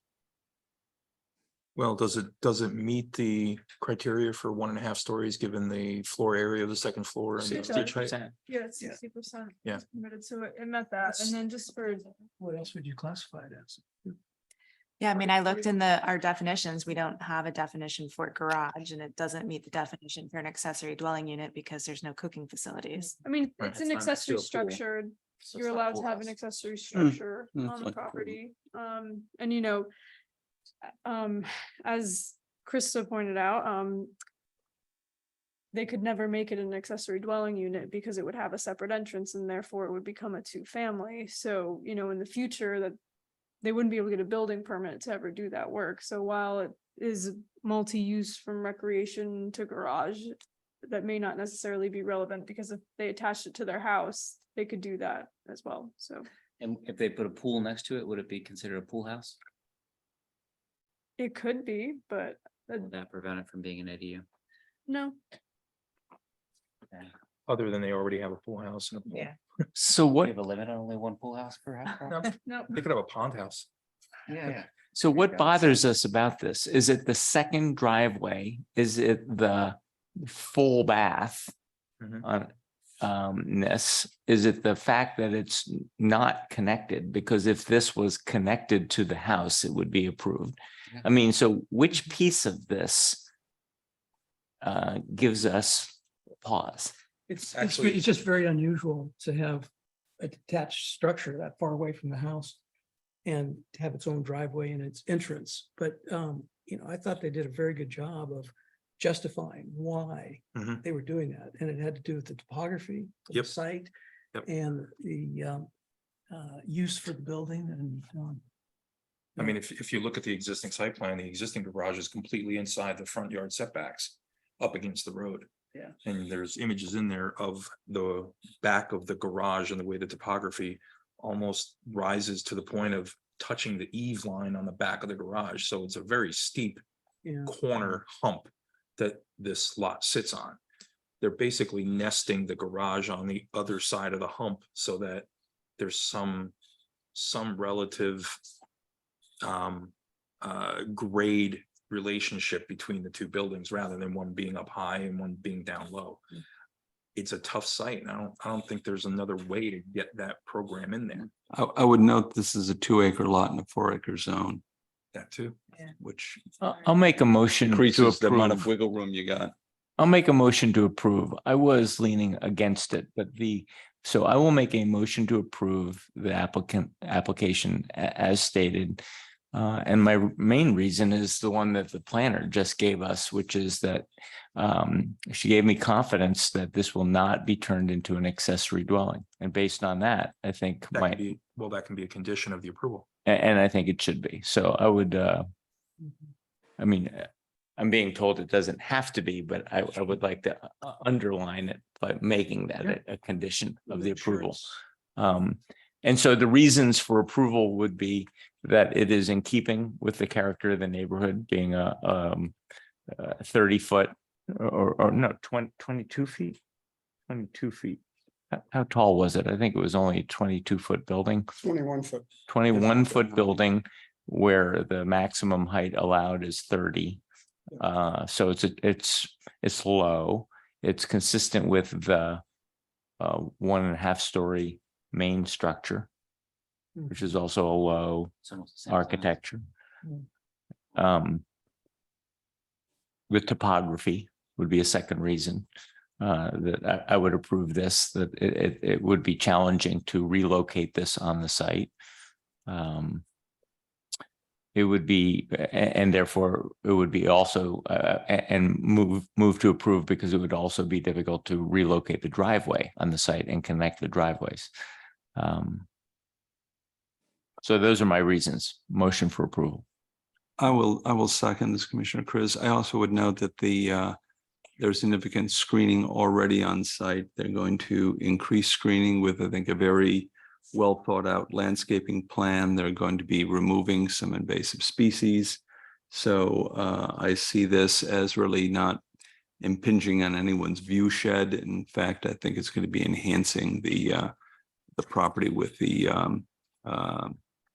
Well, does it meet the criteria for 1.5 stories, given the floor area of the second floor? And the stage height? Yeah, it's 60%. Yeah. Committed, so it met that. And then just for, What else would you classify it as? Yeah, I mean, I looked in our definitions. We don't have a definition for garage and it doesn't meet the definition for an accessory dwelling unit because there's no cooking facilities. I mean, Right. it's an It's not next to accessory a pool. structure. So You're it's not a allowed to pool have an house. accessory structure Mm, on the like- property. And as Krista pointed out, they could never make it an accessory dwelling unit because it would have a separate entrance and therefore it would become a 2-family. So, in the future that they wouldn't be able to get a building permit to ever do that work. So while it is multi-use from recreation to garage, that may not necessarily be relevant because if they attached it to their house, they could do that as well. So And if they put a pool next to it, would it be considered a pool house? it could be, but Would that prevent it from being an ADU? no. Other than they already have a pool house and a pool. Yeah. So We what, have a limit on only one pool house per house? No. They could have a pond house. Yeah. so what bothers us about this? Is it the second driveway? Is it the full bath? Mhm. On this, is it the fact that it's not connected? Because if this was connected to the house, it would be approved. Yeah. I mean, so which piece of this gives us pause? It's just very unusual to have a detached structure that far away from the house and to have its own driveway and its entrance. But, I thought they did a very good job of justifying why Mhm. they were doing that. And it had to do with the topography of the Yep. site Yep. and the use for the building and I mean, if you look at the existing site plan, the existing garage is completely inside the front yard setbacks, up against the road. Yeah. And there's images in there of the back of the garage and the way the topography almost rises to the point of touching the eave line on the back of the garage, so it's a very steep Yeah. corner hump that this lot sits on. They're basically nesting the garage on the other side of the hump so that there's some relative grade relationship between the two buildings rather than one being up high and one being down low. It's a tough site, and I don't think there's another way to get that program in there. I would note this is a 2-acre lot in a 4-acre zone, That too. which I'll make a motion to increases the amount of approve. wiggle room you got. I'll make a motion to approve. I was leaning against it, but so I will make a motion to approve the application as stated. And my main reason is the one that the planner just gave us, which is that she gave me confidence that this will not be turned into an accessory dwelling. And based on that, I think That can be a condition of the approval. and I think it should be. So I would, I mean, I'm being told it doesn't have to be, but I would like to underline it by making that a condition of the approval. And so the reasons for approval would be that it is in keeping with the character of the neighborhood, being a 30-foot or no, 22 feet, 22 feet. How tall was it? I think it was only a 22-foot building. 21 foot. 21-foot building where the maximum height allowed is 30. So it's low. It's consistent with the 1.5-story main structure, which is also a low architecture. The topography would be a second reason that I would approve this, that it would be challenging to relocate this on the site. It would be, and therefore it would be also, and move to approve because it would also be difficult to relocate the driveway on the site and connect the driveways. So those are my reasons. Motion for approval. I will second this, Commissioner Chris. I also would note that there's significant screening already on site. They're going to increase screening with, I think, a very well thought out landscaping plan. They're going to be removing some invasive species. So I see this as really not impinging on anyone's view shed. In fact, I think it's going to be enhancing the property with the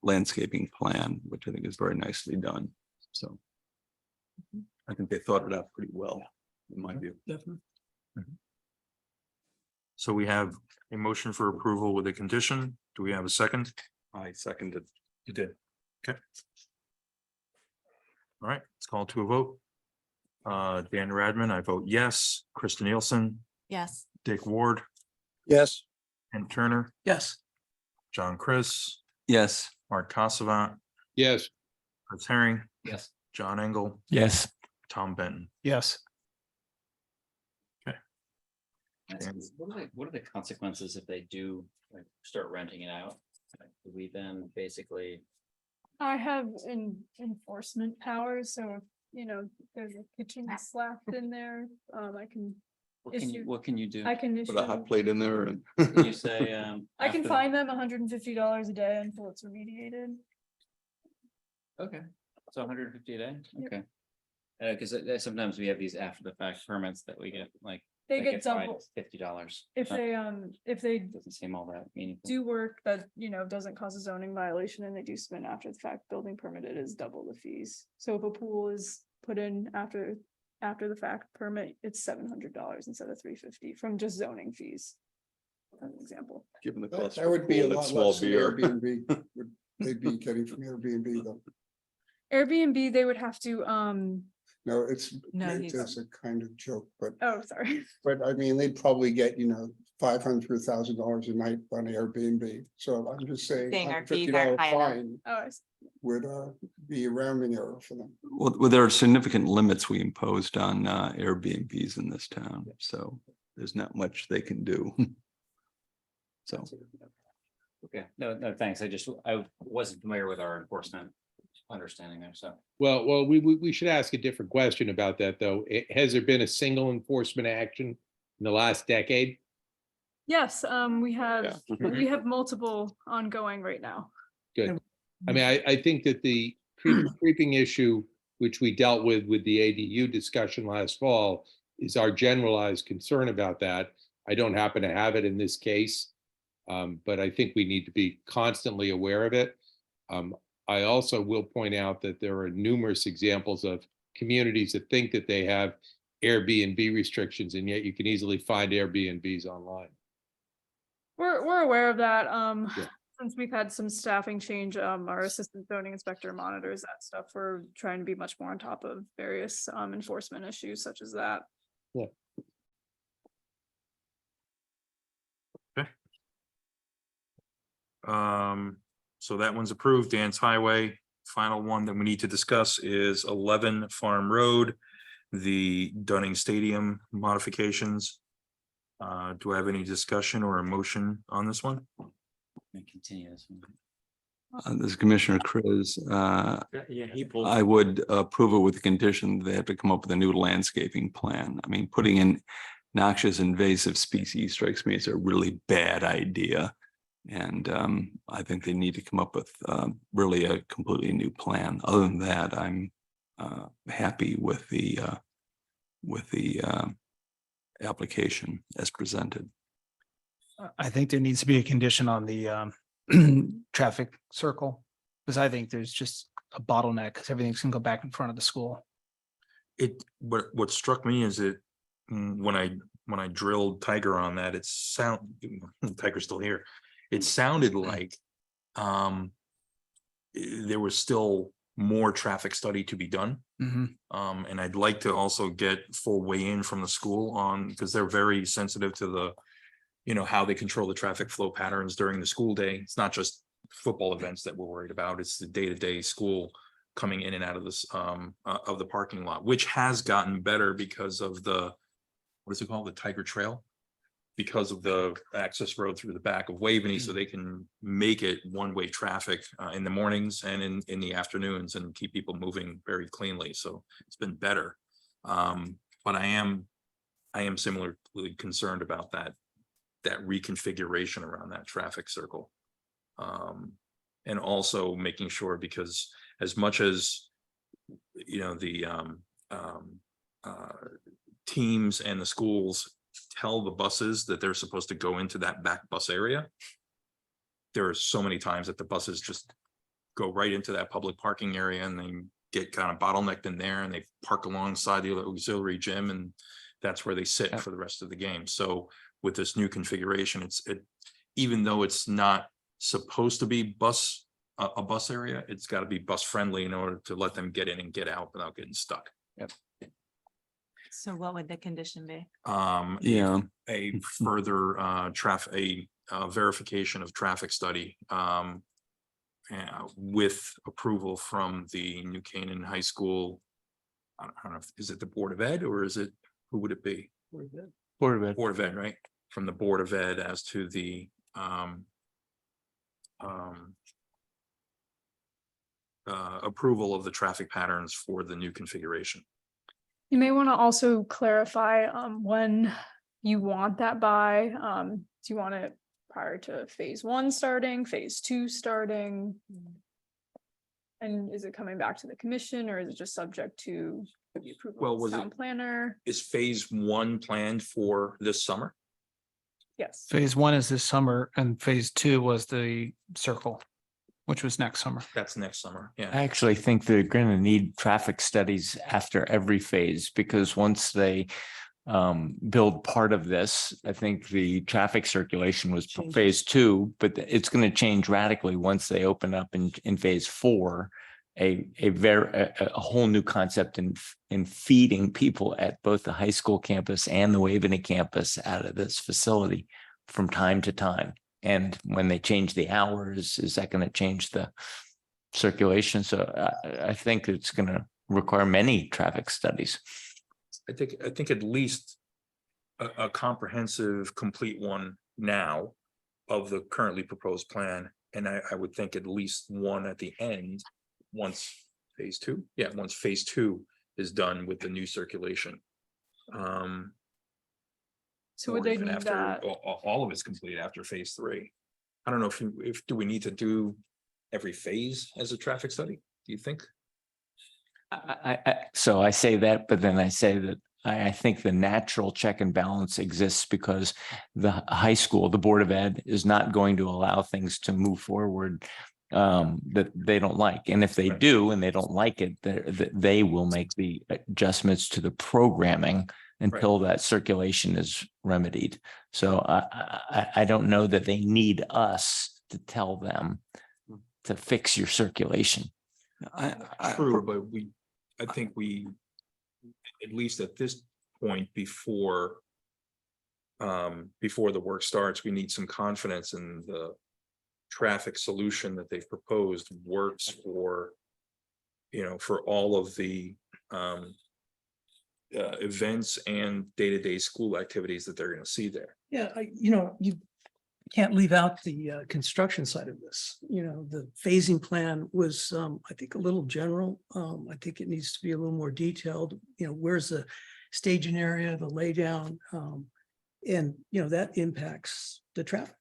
landscaping plan, which I think is very nicely done. So I think they thought it out pretty well, in my view. Definitely. So we have a motion for approval with a condition. Do we have a second? I seconded. You did. Okay. All right, let's call to a vote. Dan Radman, I vote yes. Krista Nielsen, Yes. Dick Ward, Yes. Kent Turner, Yes. John Chris, Yes. Mark Casavant, Yes. Chris Herring, Yes. John Engel, Yes. Tom Benton. Yes. What are the consequences if they do like start renting it out? Like, do we then basically, I have enforcement powers, so if, you know, there's a kitchen slapped in there, I can issue. what can you do? I can Put a hot issue, plate in there and. Can you say, I can after- fine them $150 a day until it's remediated. Okay, so 150 a day, Yep. okay. Because sometimes we have these after the fact permits that we get like. They get fined double $50. if they Doesn't seem all that meaningful. do work that, you know, doesn't cause a zoning violation and they do submit after the fact building permit, it is double the fees. So if a pool is put in after the fact permit, it's $700 instead of $350 from just zoning fees. As an example. Given the That cost. that would be a lot small less than beer. Airbnb would they'd be getting from Airbnb though. Airbnb, they would have to, No, it's No, meant he's- as a kind of joke, but sorry. I mean, they'd probably get, you know, $500, $1,000 a night on Airbnb. So I'm just saying, Saying our fees $50 aren't high enough. fine Oh, I see. would be a rounding error for them. Well, there are significant limits we imposed on Airbnbs in this town, so there's not much they can do. So. Okay, no, thanks. I wasn't familiar with our enforcement understanding there, so. Well, we should ask a different question about that, though. Has there been a single enforcement action in the last decade? Yes, we have multiple ongoing right now. Good. I mean, I think that the creeping issue, which we dealt with the ADU discussion last fall, is our generalized concern about that. I don't happen to have it in this case, but I think we need to be constantly aware of it. I also will point out that there are numerous examples of communities that think that they have Airbnb restrictions, and yet you can easily find Airbnbs online. We're aware of that. Yeah. Since we've had some staffing change, our assistant zoning inspector monitors that stuff. We're trying to be much more on top of various enforcement issues such as that. Yeah. So that one's approved. Dan's Highway. Final one that we need to discuss is 11 Farm Road, the Dunning Stadium modifications. Do I have any discussion or a motion on this one? Continue this one. This is Commissioner Chris. Yeah, he pulled. I would approve it with the condition that they have to come up with a new landscaping plan. I mean, putting in noxious invasive species strikes me as a really bad idea. And I think they need to come up with really a completely new plan. Other than that, I'm happy with the application as presented. I think there needs to be a condition on the traffic circle, because I think there's just a bottleneck, because everything's gonna go back in front of the school. What struck me is that when I drilled Tiger on that, Tiger's still here. It sounded like there was still more traffic study to be done. And I'd like to also get full weigh in from the school on, because they're very sensitive to the, how they control the traffic flow patterns during the school day. It's not just football events that we're worried about. It's the day-to-day school coming in and out of this, of the parking lot, which has gotten better because of the, what is it called? The Tiger Trail. Because of the access road through the back of Waveney, so they can make it one-way traffic in the mornings and in the afternoons and keep people moving very cleanly. So it's been better. But I am similarly concerned about that reconfiguration around that traffic circle. And also making sure, because as much as the teams and the schools tell the buses that they're supposed to go into that back bus area, there are so many times that the buses just go right into that public parking area and they get kind of bottlenecked in there, and they park alongside the auxiliary gym, and that's where they sit for the rest of the game. So with this new configuration, even though it's not supposed to be a bus area, it's got to be bus friendly in order to let them get in and get out without getting stuck. So what would the condition be? A further traffic, verification of traffic study with approval from the New Canaan High School. I don't know, is it the Board of Ed or who would it be? Board of Ed. Board of Ed, right? From the Board of Ed as to the approval of the traffic patterns for the new configuration. You may want to also clarify when you want that by. Do you want it prior to phase 1 starting, phase 2 starting? And is it coming back to the commission, or is it just subject to the approval of the town planner? Is phase 1 planned for this summer? Yes. Phase 1 is this summer, and phase 2 was the circle, which was next summer. That's next summer, yeah. I actually think they're going to need traffic studies after every phase, because once they build part of this, I think the traffic circulation was for phase 2, but it's going to change radically once they open up in phase 4, a whole new concept in feeding people at both the high school campus and the Waveney campus out of this facility from time to time. And when they change the hours, is that going to change the circulation? So I think it's going to require many traffic studies. I think at least a comprehensive, complete one now of the currently proposed plan. And I would think at least one at the end, once phase 2 is done with the new circulation. So would or they even need after that? all of it's complete after phase 3. I don't know do we need to do every phase as a traffic study, do you think? So I say that, but then I say that I think the natural check and balance exists because the high school, the Board of Ed, is not going to allow things to move forward that they don't like. And if they do, and they don't like it, they will make the adjustments to the programming until that circulation is remedied. So I don't know that they need us to tell them to fix your circulation. True, but I think we, at least at this point, before the work starts, we need some confidence in the traffic solution that they've proposed works for, for all of the events and day-to-day school activities that they're going to see there. Yeah, you can't leave out the construction side of this. The phasing plan was, I think, a little general. I think it needs to be a little more detailed. Where's the staging area, the laydown, and that impacts the traffic.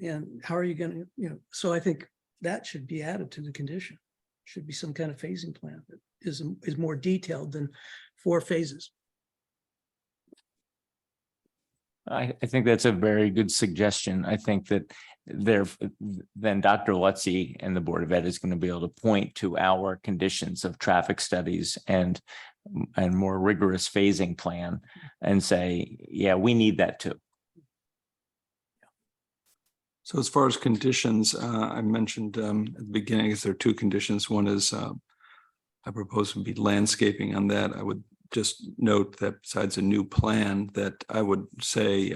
And how are you going to, so I think that should be added to the condition. Should be some kind of phasing plan that is more detailed than 4 phases. I think that's a very good suggestion. I think that then Dr. Lutzy and the Board of Ed is going to be able to point to our conditions of traffic studies and more rigorous phasing plan and say, yeah, we need that too. So as far as conditions, I mentioned at the beginning, I guess there are 2 conditions. One is I propose would be landscaping on that. I would just note that besides a new plan, that I would say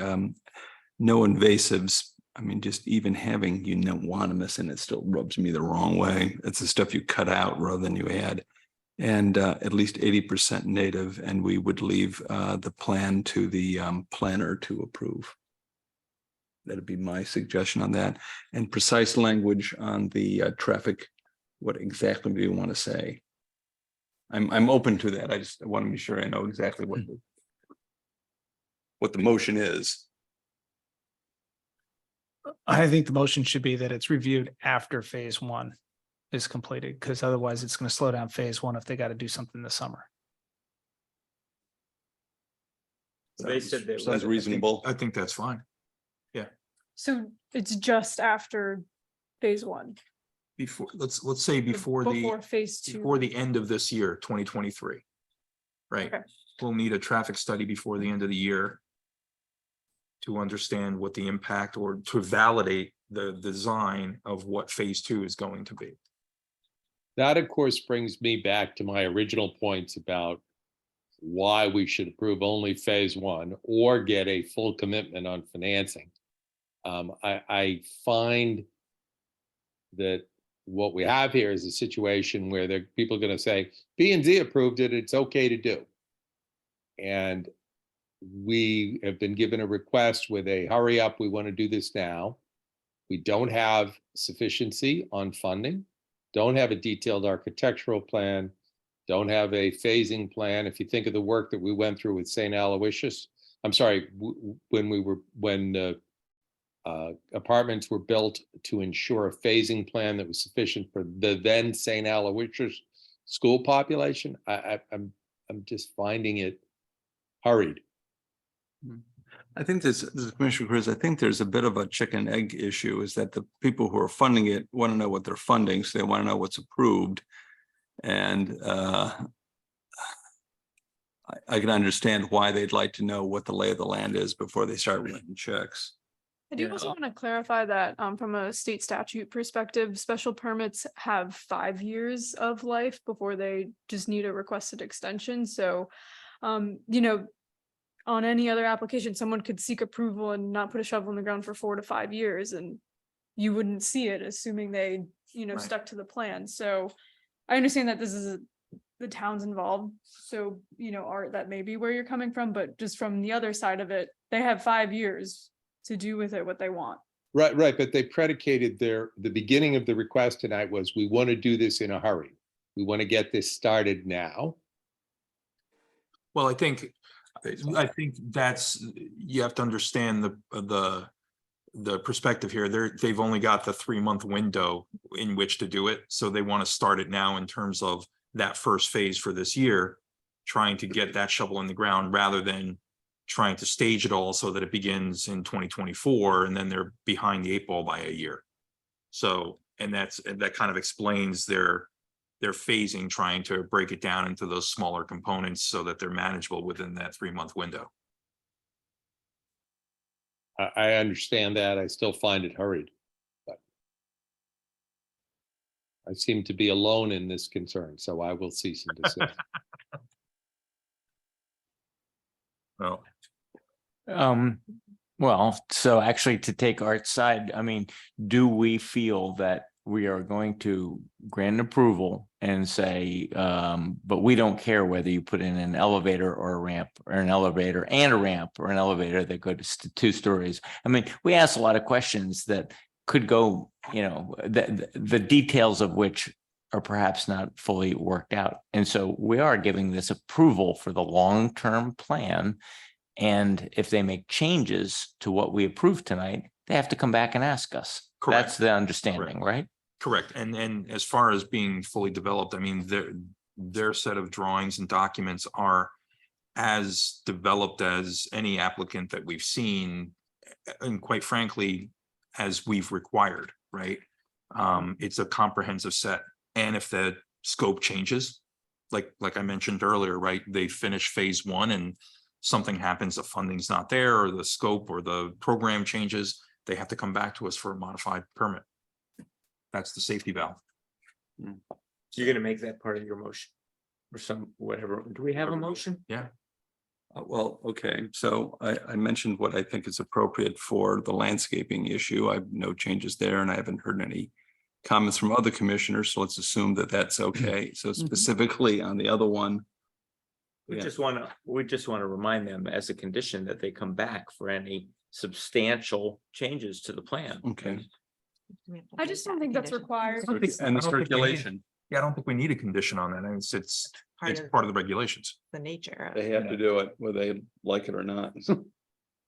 no invasives. I mean, just even having euonymus in it still rubs me the wrong way. It's the stuff you cut out rather than you add. And at least 80% native, and we would leave the plan to the planner to approve. That'd be my suggestion on that. And precise language on the traffic. What exactly do you want to say? I'm open to that. I just want to be sure I know exactly what the motion is. I think the motion should be that it's reviewed after phase 1 is completed, because otherwise it's going to slow down phase 1 if they got to do something this summer. They said they Sounds reasonable. I think that's fine. Yeah. So it's just after phase 1. Before, let's say before phase 2. before the end of this year, 2023. Right. Okay. We'll need a traffic study before the end of the year to understand what the impact, or to validate the design of what phase 2 is going to be. That, of course, brings me back to my original points about why we should approve only phase 1 or get a full commitment on financing. I find that what we have here is a situation where people are going to say, P&Z approved it, it's okay to do. And we have been given a request with a hurry up, we want to do this now. We don't have sufficiency on funding, don't have a detailed architectural plan, don't have a phasing plan. If you think of the work that we went through with St. Aloysius, I'm sorry, when apartments were built to ensure a phasing plan that was sufficient for the then St. Aloysius school population, I'm just finding it hurried. I think this Commissioner Cruz, I think there's a bit of a chicken egg issue, is that the people who are funding it want to know what they're funding, so they want to know what's approved. And I can understand why they'd like to know what the lay of the land is before they start writing checks. I do also want to clarify that from a state statute perspective, special permits have 5 years of life before they just need a requested extension. So, on any other application, someone could seek approval and not put a shovel in the ground for 4 to 5 years, and you wouldn't see it, assuming they, stuck to the plan. So I understand that this is the town's involved. So, Art, that may be where you're coming from, but just from the other side of it, they have 5 years to do with it what they want. Right. But they predicated the beginning of the request tonight was, we want to do this in a hurry. We want to get this started now. Well, I think that's, you have to understand the the perspective here, they've only got the 3-month window in which to do it. So they want to start it now in terms of that first phase for this year, trying to get that shovel in the ground rather than trying to stage it all so that it begins in 2024 and then they're behind the 8 ball by a year. So, and that kind of explains their phasing, trying to break it down into those smaller components so that they're manageable within that 3-month window. I understand that. I still find it hurried. But I seem to be alone in this concern, so I will cease and desist. Well, Well, so actually to take Art's side, I mean, do we feel that we are going to grant approval and say, but we don't care whether you put in an elevator or a ramp or an elevator and a ramp or an elevator that goes to 2 stories? I mean, we asked a lot of questions that could go, the details of which are perhaps not fully worked out. And so we are giving this approval for the long-term plan. And if they make changes to what we approved tonight, they have to come back and ask us. Correct. That's the understanding, right? correct. And as far as being fully developed, I mean, their set of drawings and documents are as developed as any applicant that we've seen, and quite frankly, as we've required, right? It's a comprehensive set. And if the scope changes, like I mentioned earlier, right, they finish phase 1 and something happens, the funding's not there, or the scope or the program changes, they have to come back to us for a modified permit. That's the safety valve. You're gonna make that part of your motion or some, whatever. Do we have a motion? Yeah. Well, okay, so I mentioned what I think is appropriate for the landscaping issue. I have no changes there, and I haven't heard any comments from other commissioners, so let's assume that that's okay. So specifically on the other one. We just want to remind them as a condition that they come back for any substantial changes to the plan. Okay. I just don't think that's required. And the circulation. Yeah, I don't think we need a condition on that. And it's of part of the regulations. the nature of. They have to do it whether they like it or not.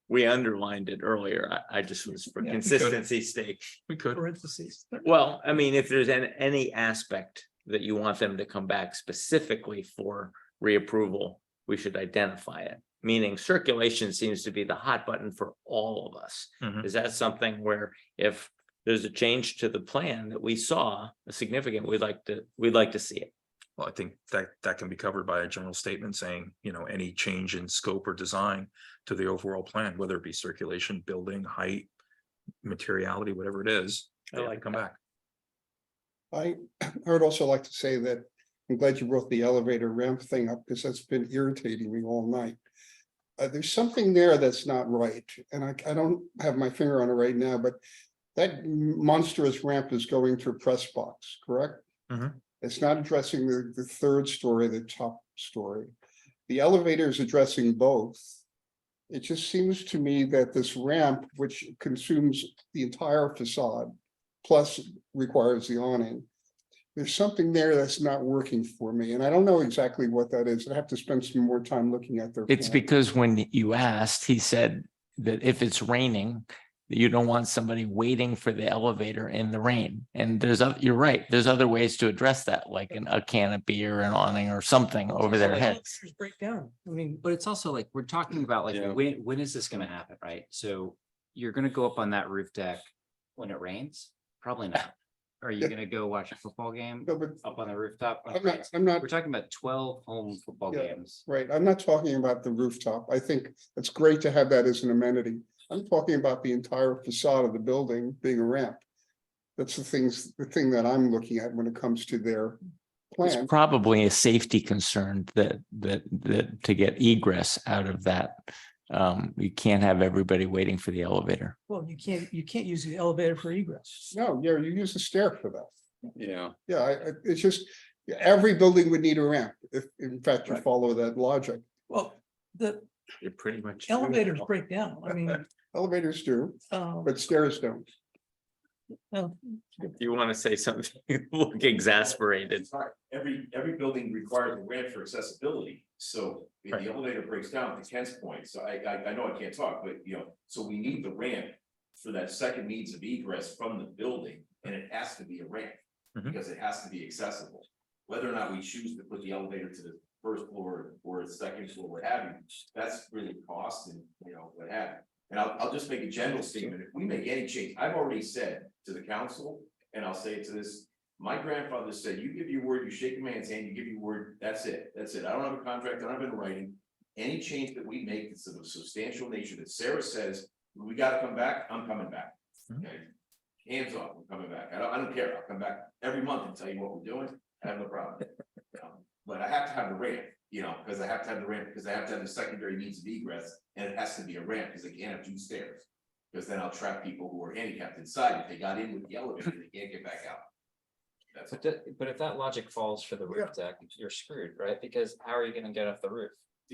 We underlined it earlier. I just was for Yeah, we could. consistency's sake. We could. Parentheses. Well, I mean, if there's any aspect that you want them to come back specifically for reapproval, we should identify it. Meaning circulation seems to be the hot button for all of us. Mhm. Is that something where if there's a change to the plan that we saw, a significant, we'd like to see it? Well, I think that can be covered by a general statement saying, any change in scope or design to the overall plan, whether it be circulation, building, height, materiality, whatever it is, they have to come back. I would also like to say that I'm glad you brought the elevator ramp thing up because that's been irritating me all night. There's something there that's not right, and I don't have my finger on it right now, but that monstrous ramp is going to a press box, correct? Mhm. It's not addressing the third story, the top story. The elevator is addressing both. It just seems to me that this ramp, which consumes the entire facade, plus requires the awning, there's something there that's not working for me, and I don't know exactly what that is. I have to spend some more time looking at their. It's plan. because when you asked, he said that if it's raining, you don't want somebody waiting for the elevator in the rain. And you're right, there's other ways to address that, like a canopy or an awning or something over their heads. Break down. I mean, But it's also like, we're talking about like, Yeah. when is this gonna happen, right? So you're gonna go up on that roof deck when it rains? Probably not. Are you gonna go watch a football game No, but up on the rooftop? I'm not, We're talking about 12 home football Yeah. games. right, I'm not talking about the rooftop. I think it's great to have that as an amenity. I'm talking about the entire facade of the building being a ramp. That's the thing that I'm looking at when it comes to their It's plan. probably a safety concern that to get egress out of that. You can't have everybody waiting for the elevator. well, you can't use the elevator for egress. No, yeah, you use a stair for that. Yeah. Yeah, it's just, every building would need a ramp, if in fact you Right. follow that logic. Well, the You're pretty much. elevators break down. I mean, Elevators do, um, but stairs don't. well, You want to say something, you look exasperated. Every building requires a ramp for accessibility, so if Right. the elevator breaks down, to Ken's point, so I know I can't talk, but so we need the ramp for that second means of egress from the building, and it has to be a ramp. Because it has to be accessible. Whether or not we choose to put the elevator to the first floor or the second floor, what have you, that's really cost and, you know, what have you. And I'll just make a general statement. If we make any change, I've already said to the council, and I'll say it to this, my grandfather said, you give your word, you shake a man's hand, you give your word, that's it. That's it. I don't have a contract, I don't have it in writing. Any change that we make that's of a substantial nature that Sarah says, we gotta come back, I'm coming back. Okay? Hands off, I'm coming back. I don't care. I'll come back every month and tell you what we're doing. I have no problem. But I have to have the ramp, you know, because I have to have the ramp, because I have to have the secondary means of egress, and it has to be a ramp, because they can't have 2 stairs. Because then I'll trap people who are handicapped inside. If they got in with the elevator, they can't get back out. That's But if that logic falls for the roof deck, you're screwed, right? Because how are you gonna get off the roof?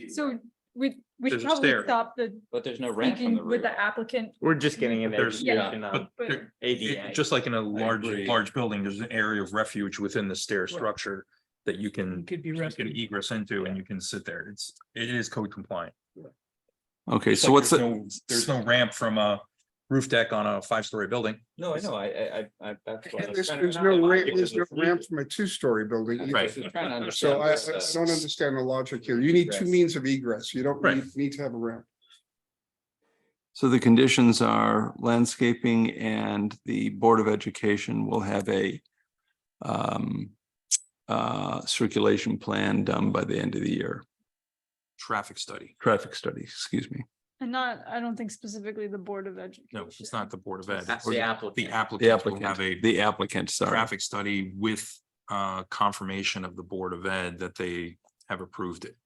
So we should There's a probably stair. stop the But there's no ramp from thinking the with roof. the applicant. We're just getting an There's- education Yeah, on but ADA. Just like in a large, agree. large building, there's an area of refuge within the stair structure that you can, Could be you can rescued. egress into and you can sit there. It is code compliant. Okay, Just so like what's there's no ramp from a roof deck on a 5-story building. No, I know, I, that's what I And was there's, trying to. there's no ramp, there's no ramp from a 2-story building either. Right. I'm trying to understand. So I this, don't understand the logic here. You need 2 Egress. means of egress. You don't Right. need to have a ramp. So the conditions are landscaping and the Board of Education will have a circulation plan done by the end of the year. Traffic study. Traffic study, excuse me. And not, I don't think specifically the Board of Education. No, it's not the Board of Ed. That's the applicant. The The applicant will have applicant, a the applicant, sorry. traffic study with confirmation of the Board of Ed that they have approved it.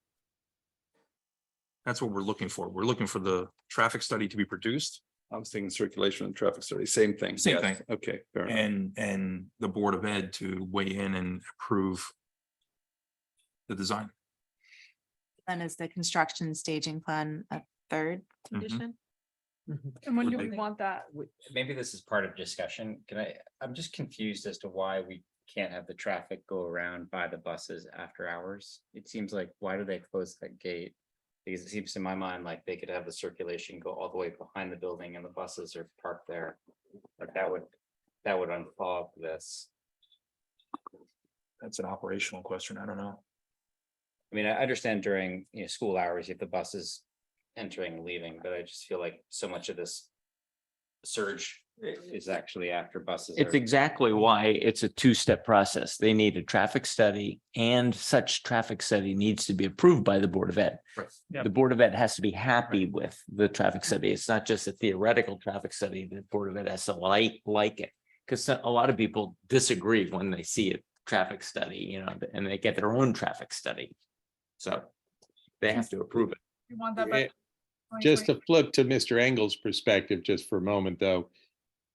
That's what we're looking for. We're looking for the traffic study to be produced I was thinking circulation and traffic study, same thing. Same Yes. thing. Okay, fair enough. and the Board of Ed to weigh in and approve the design. Then is the construction staging plan a third condition? And when do Would we they- want that? Maybe this is part of discussion. I'm just confused as to why we can't have the traffic go around by the buses after hours. It seems like, why do they close that gate? Because it seems in my mind like they could have the circulation go all the way behind the building and the buses are parked there. Like that would unclog this. That's an operational question. I don't know. I mean, I understand during, school hours, you have the buses entering and leaving, but I just feel like so much of this surge is actually after buses. It's are- exactly why it's a 2-step process. They need a traffic study and such traffic study needs to be approved by the Board of Ed. Right. The Board of Ed has to be happy with the traffic study. It's not just a theoretical traffic study. The Board of Ed has to like it. Because a lot of people disagree when they see a traffic study, and they get their own traffic study. So they have to approve it. We want that by. Just 2020. to flip to Mr. Engel's perspective, just for a moment, though,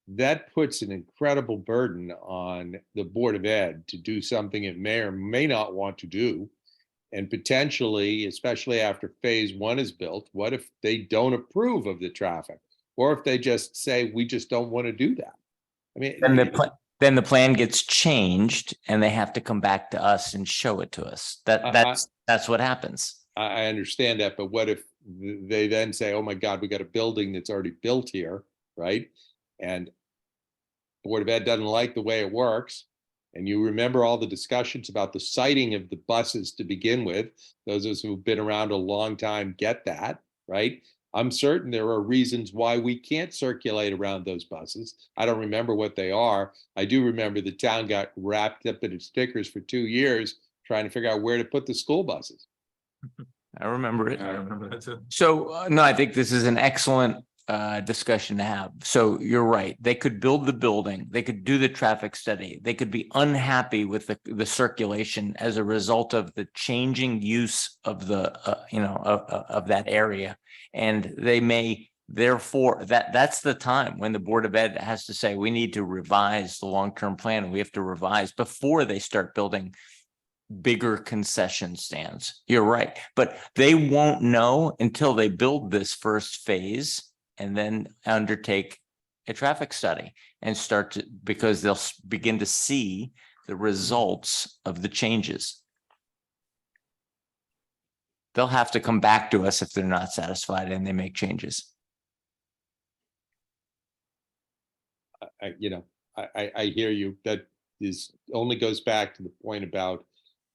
that puts an incredible burden on the Board of Ed to do something it may or may not want to do. And potentially, especially after phase 1 is built, what if they don't approve of the traffic? Or if they just say, we just don't want to do that? I mean, Then the plan gets changed and they have to come back to us and show it to us. That's what happens. I understand that, but what if they then say, oh my God, we got a building that's already built here, right? And Board of Ed doesn't like the way it works. And you remember all the discussions about the siting of the buses to begin with. Those of us who've been around a long time get that, right? I'm certain there are reasons why we can't circulate around those buses. I don't remember what they are. I do remember the town got wrapped up in its stickers for 2 years trying to figure out where to put the school buses. I remember it. I remember that too. So, no, I think this is an excellent discussion to have. So you're right. They could build the building. They could do the traffic study. They could be unhappy with the circulation as a result of the changing use of the, of that area. And they may, therefore, that's the time when the Board of Ed has to say, we need to revise the long-term plan. We have to revise before they start building bigger concession stands. You're right, but they won't know until they build this first phase and then undertake a traffic study and start to, because they'll begin to see the results of the changes. They'll have to come back to us if they're not satisfied and they make changes. I hear you. That is, only goes back to the point about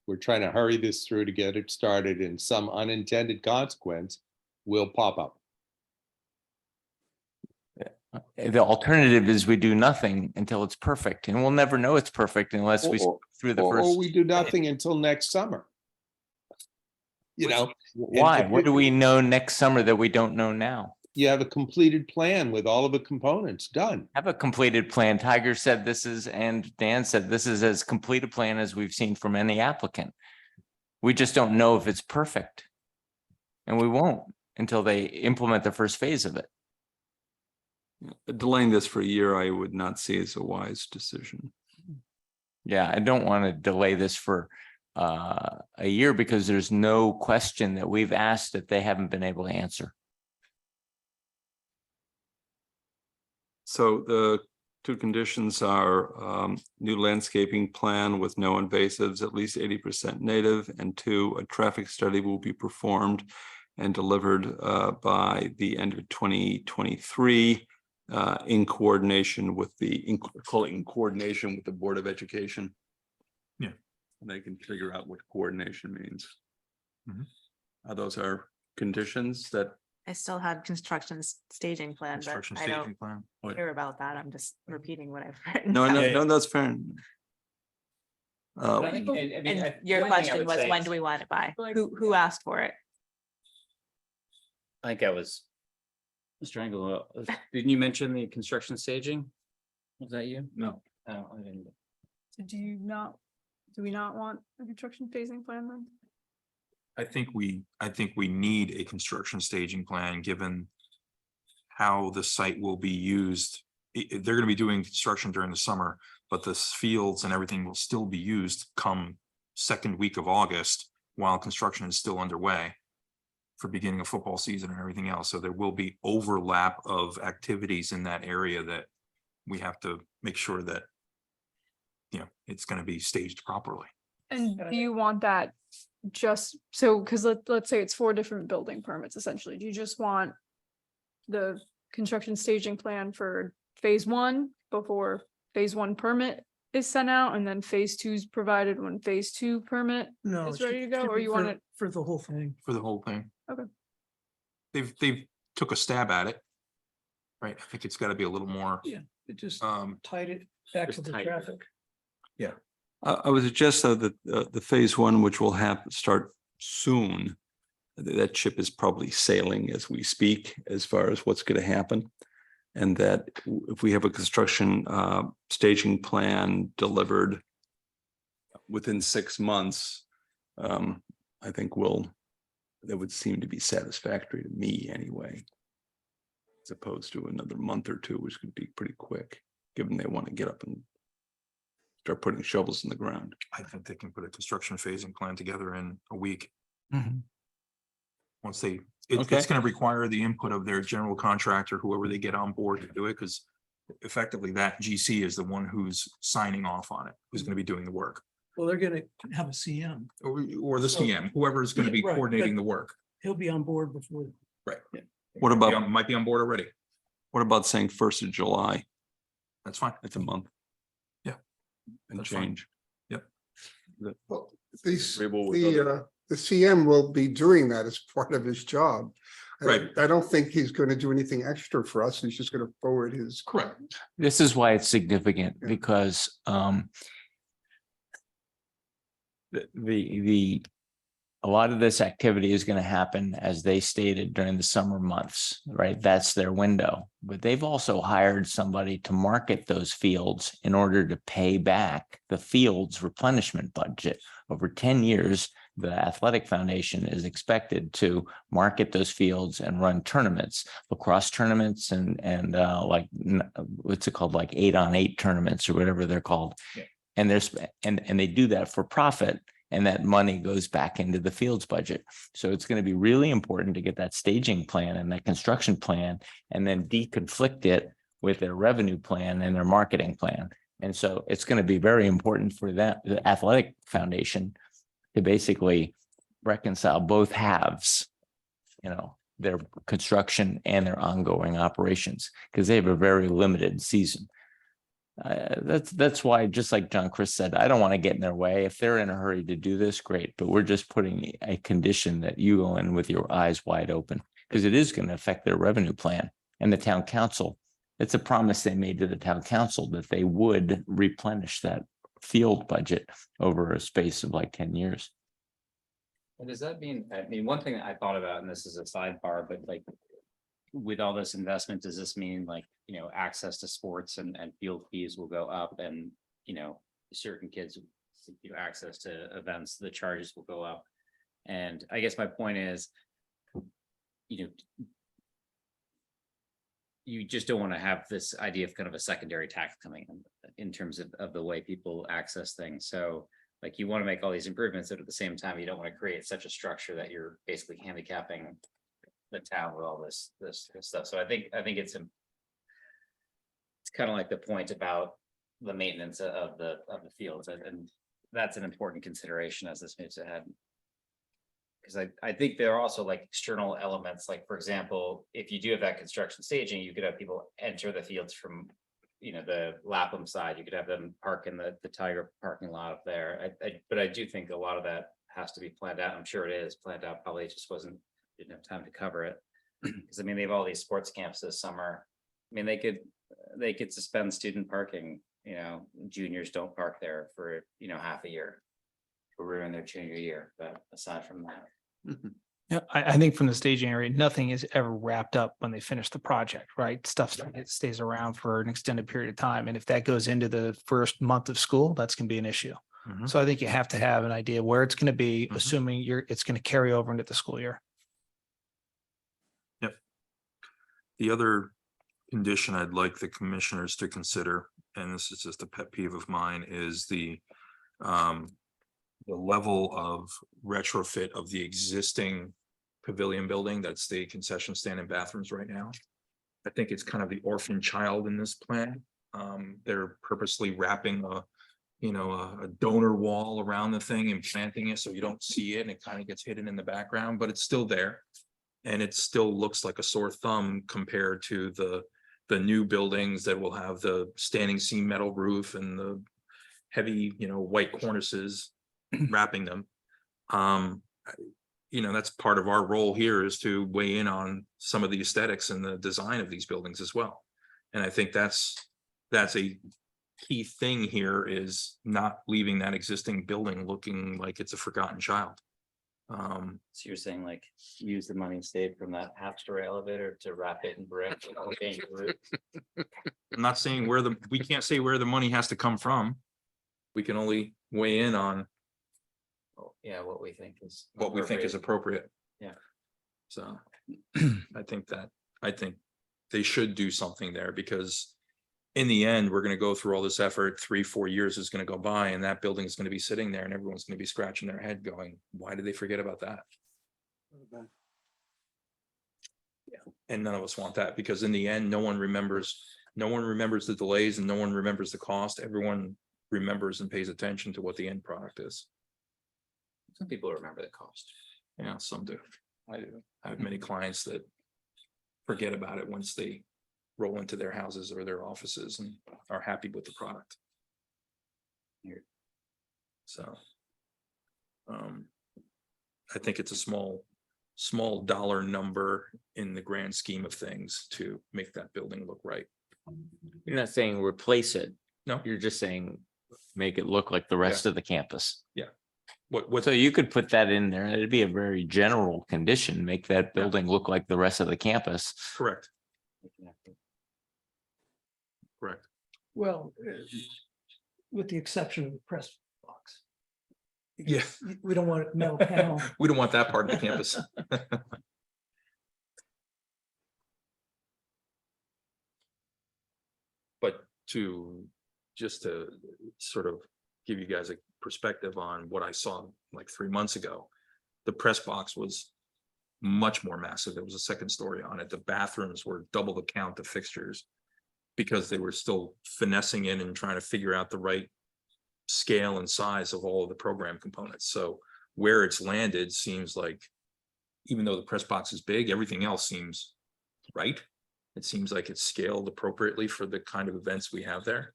we're trying to hurry this through to get it started, and some unintended consequence will pop up. The alternative is we do nothing until it's perfect, and we'll never know it's perfect unless we through the Or first. we do nothing until next summer. Why? What do we know next summer that we don't know now? You have a completed plan with all of the components done. Have a completed plan. Tiger said this is, and Dan said this is as complete a plan as we've seen from any applicant. We just don't know if it's perfect. And we won't until they implement the first phase of it. Delaying this for a year, I would not see as a wise decision. Yeah, I don't want to delay this for a year because there's no question that we've asked that they haven't been able to answer. So the two conditions are new landscaping plan with no invasives, at least 80% native, and 2, a traffic study will be performed and delivered by the end of 2023 in coordination with the coordination with the Board of Education. Yeah. And they can figure out what coordination means. Mhm. Those are conditions that I still had construction staging plan, but Construction I staging don't plan. care about that. I'm just repeating what I've written. no, down. no, that's fair. But I think- I mean, And your one thing I question would was, say when is- do we want it by? Like- Who asked for it? I think that was Mr. Engel. Didn't you mention the construction staging? Was that you? No. Oh, I didn't. So do we not want a construction phasing plan then? I think we need a construction staging plan, given how the site will be used. They're gonna be doing construction during the summer, but the fields and everything will still be used come second week of August while construction is still underway for beginning of football season and everything else. So there will be overlap of activities in that area that we have to make sure that, you know, it's gonna be staged properly. And do you want that just so, because let's say it's 4 different building permits essentially. Do you just want the construction staging plan for phase 1 before phase 1 permit is sent out, and then phase 2 is provided when phase 2 permit No. is it ready to should- go, should or be you want for- it? For the whole thing. For the whole thing. Okay. They've took a stab at it. Right, I think it's gotta be a little more, Yeah, it just um, tied it back to Just the tight. traffic. I would suggest though that the phase 1, which will start soon, that ship is probably sailing as we speak, as far as what's going to happen. And that if we have a construction staging plan delivered within 6 months, I think that would seem to be satisfactory to me anyway. As opposed to another month or 2, which could be pretty quick, given they want to get up and start putting shovels in the ground. I think they can put a construction phasing plan together in a week. Once Okay. it's gonna require the input of their general contractor, whoever they get on board to do it, because effectively that GC is the one who's signing off on it, who's gonna be doing the work. Well, they're gonna have a CM. Or the So- CM, whoever is gonna be Right, coordinating but- the work. He'll be on board before. Right. What about, Might be on board already. what about saying 1st of July? That's fine. It's a month. Yeah. And That's fine. change. Well, these, Agreeable with the CM will be doing that as part of his job. Right. I don't think he's going to do anything extra for us. He's just going to forward his. Correct. This is why it's significant because a lot of this activity is going to happen, as they stated, during the summer months, right? That's their window. But they've also hired somebody to market those fields in order to pay back the field's replenishment budget. Over 10 years, the Athletic Foundation is expected to market those fields and run tournaments, lacrosse tournaments and what's it called, like 8-on-8 tournaments or whatever they're called. Yeah. And and they do that for profit. And that money goes back into the fields budget. So it's going to be really important to get that staging plan and that construction plan and then deconflict it with their revenue plan and their marketing plan. And so it's going to be very important for that, the Athletic Foundation, to basically reconcile both halves, you know, their construction and their ongoing operations, because they have a very limited season. That's why, just like John Chris said, I don't want to get in their way. If they're in a hurry to do this, great, but we're just putting a condition that you go in with your eyes wide open, because it is going to affect their revenue plan and the town council. It's a promise they made to the town council that they would replenish that field budget over a space of like 10 years. And does that mean, I mean, one thing that I thought about, and this is a sidebar, but like with all this investment, does this mean like, you know, access to sports and field fees will go up and, you know, certain kids, you know, access to events, the charges will go up? And I guess my point is, you know, you just don't want to have this idea of kind of a secondary tax coming in terms of the way people access things. So like you want to make all these improvements, but at the same time, you don't want to create such a structure that you're basically handicapping the town with all this stuff. So I think it's kind of like the point about the maintenance of the fields, and that's an important consideration as this moves ahead. Because I think there are also like external elements, like for example, if you do have that construction staging, you could have people enter the fields from, you know, the Lapham side. You could have them park in the Tiger parking lot up there. But I do think a lot of that has to be planned out. I'm sure it is planned out. Probably it just didn't have time to cover it. Because I mean, they have all these sports camps this summer. I mean, they could suspend student parking. You know, juniors don't park there for, you know, half a year, or ruin their junior year. But aside from that. Yeah, I think from the staging area, nothing is ever wrapped up when they finish the project, right? Stuff stays around for an extended period of time. And if that goes into the first month of school, that's going to be an issue. So I think you have to have an idea where it's going to be, assuming it's going to carry over into the school year. Yep. The other condition I'd like the commissioners to consider, and this is just a pet peeve of mine, is the level of retrofit of the existing pavilion building. That's the concession stand and bathrooms right now. I think it's kind of the orphan child in this plan. They're purposely wrapping a donor wall around the thing and planting it so you don't see it and it kind of gets hidden in the background, but it's still there. And it still looks like a sore thumb compared to the new buildings that will have the standing seam metal roof and the heavy, white cornices wrapping them. That's part of our role here, is to weigh in on some of the aesthetics and the design of these buildings as well. And I think that's a key thing here, is not leaving that existing building looking like it's a forgotten child. So you're saying like use the money saved from that half-story elevator to wrap it in brick? I'm not saying we can't say where the money has to come from. We can only weigh in on Yeah, what we think is appropriate. Yeah. So I think they should do something there, because in the end, we're going to go through all this effort, 3-4 years is going to go by, and that building is going to be sitting there and everyone's going to be scratching their head going, why did they forget about that? Yeah. And none of us want that, because in the end, no one remembers the delays and no one remembers the cost. Everyone remembers and pays attention to what the end product is. Some people remember the cost. Yeah, some do. I do. I have many clients that forget about it once they roll into their houses or their offices and are happy with the product. So I think it's a small dollar number in the grand scheme of things to make that building look right. You're not saying replace it. No. You're just saying make it look like the rest of the campus. Yeah. What So you could put that in there. It'd be a very general condition, make that building look like the rest of the campus. Correct. Correct. Well, with the exception of the press box. Yeah. We don't want metal panel. We don't want that part of the campus. But just to sort of give you guys a perspective on what I saw like 3 months ago, the press box was much more massive. There was a second story on it. The bathrooms were double the count of fixtures, because they were still finessing in and trying to figure out the right scale and size of all of the program components. So where it's landed seems like, even though the press box is big, everything else seems right. It seems like it's scaled appropriately for the kind of events we have there.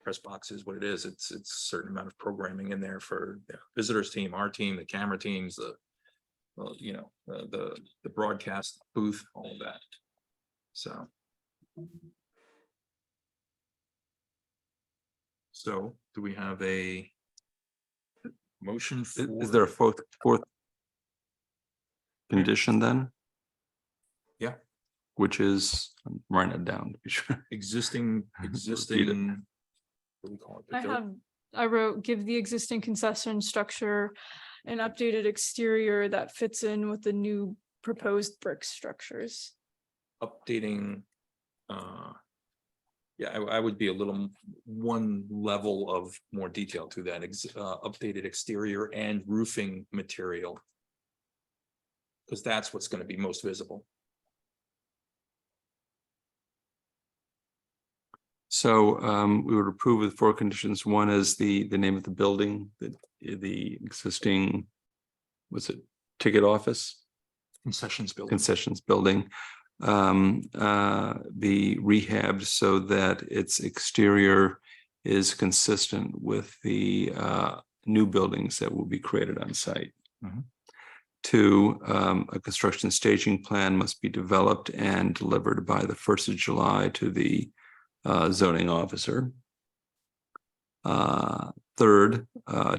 press box is what it is. It's a certain amount of programming in there for the visitors team, our team, the camera teams, the broadcast booth, all of that. So. So do we have a motion for? Is there a fourth condition then? Yeah. Which is, I'm writing it down to be sure. Existing. What do we call it? I wrote, give the existing concession structure an updated exterior that fits in with the new proposed brick structures. Updating. Yeah, I would be a little one level of more detail to that, updated exterior and roofing material. Because that's what's going to be most visible. So we would approve with 4 conditions. One is the name of the building, the existing, was it ticket office? Concessions building. Concessions building. Be rehabbed so that its exterior is consistent with the new buildings that will be created on site. Mhm. 2, a construction staging plan must be developed and delivered by the 1st of July to the zoning officer. 3rd,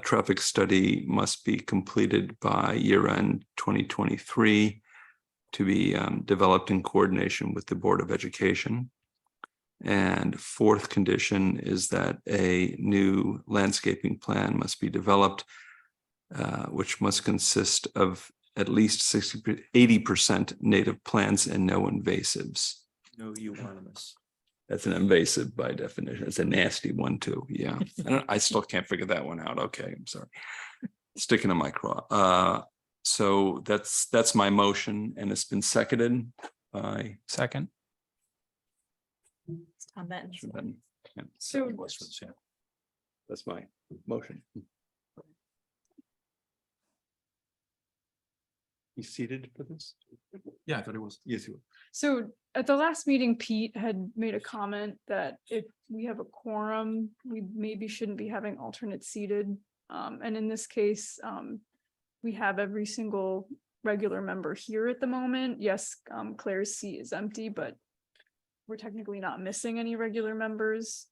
traffic study must be completed by year end 2023 to be developed in coordination with the Board of Education. And 4th condition is that a new landscaping plan must be developed, which must consist of at least 80% native plants and no invasives. No euonymus. That's an invasive by definition. It's a nasty one too. Yeah. I still can't figure that one out. Okay, I'm sorry. Sticking to my craw. So that's my motion and it's been seconded by. Second. Tom Benton. So- That's my motion. You seated for this? Yeah, I thought it was. Yes, you. So at the last meeting, Pete had made a comment that if we have a quorum, we maybe shouldn't be having alternates seated. And in this case, we have every single regular member here at the moment. Yes, Claire's seat is empty, but we're technically not missing any regular members.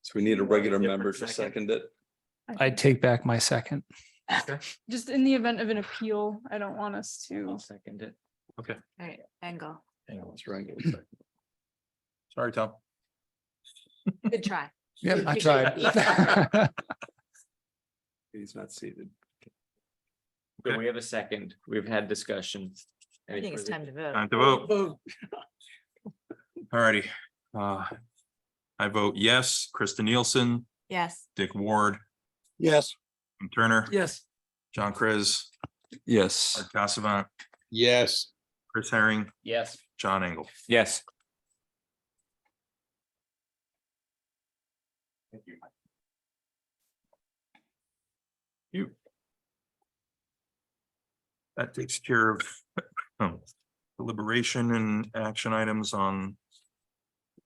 So we need a regular Yeah, member to second. second it. I I take back my second. Just in the event of an appeal, I don't want us to. Second it. Okay. All right, Angle. Hang on, let's wrangle. Sorry, Tom. Good try. Yep, I tried. He's not seated. So we have a second. We've had discussion. I think it's time to vote. Time to vote. Alrighty. I vote yes. Krista Nielsen, Yes. Dick Ward, Yes. Tim Turner, Yes. John Chris, Yes. Art Casavant, Yes. Chris Herring, Yes. John Engel. Yes. Thank you. You. That takes care of deliberation and action items on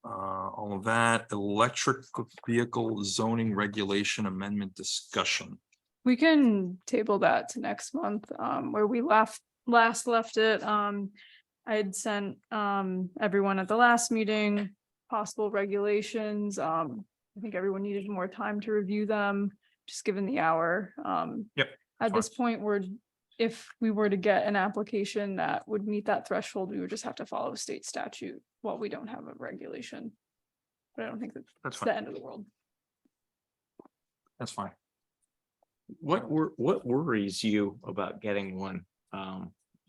all of that. Electric vehicle zoning regulation amendment discussion. We can table that to next month, where we last left it. I had sent everyone at the last meeting possible regulations. I think everyone needed more time to review them, just given the hour. Yep. At this point, if we were to get an application that would meet that threshold, we would just have to follow state statute while we don't have a regulation. But I don't think That's that's fine. the end of the world. That's fine. What worries you about getting one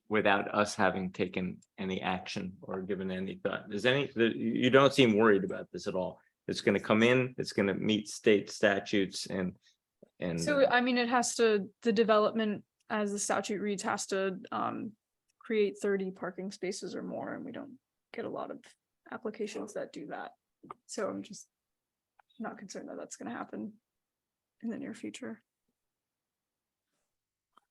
without us having taken any action or given any thought? You don't seem worried about this at all. It's gonna come in, it's gonna meet state statutes and. So, I mean, the development, as the statute reads, has to create 30 parking spaces or more, and we don't get a lot of applications that do that. So I'm just not concerned that that's gonna happen in the near future.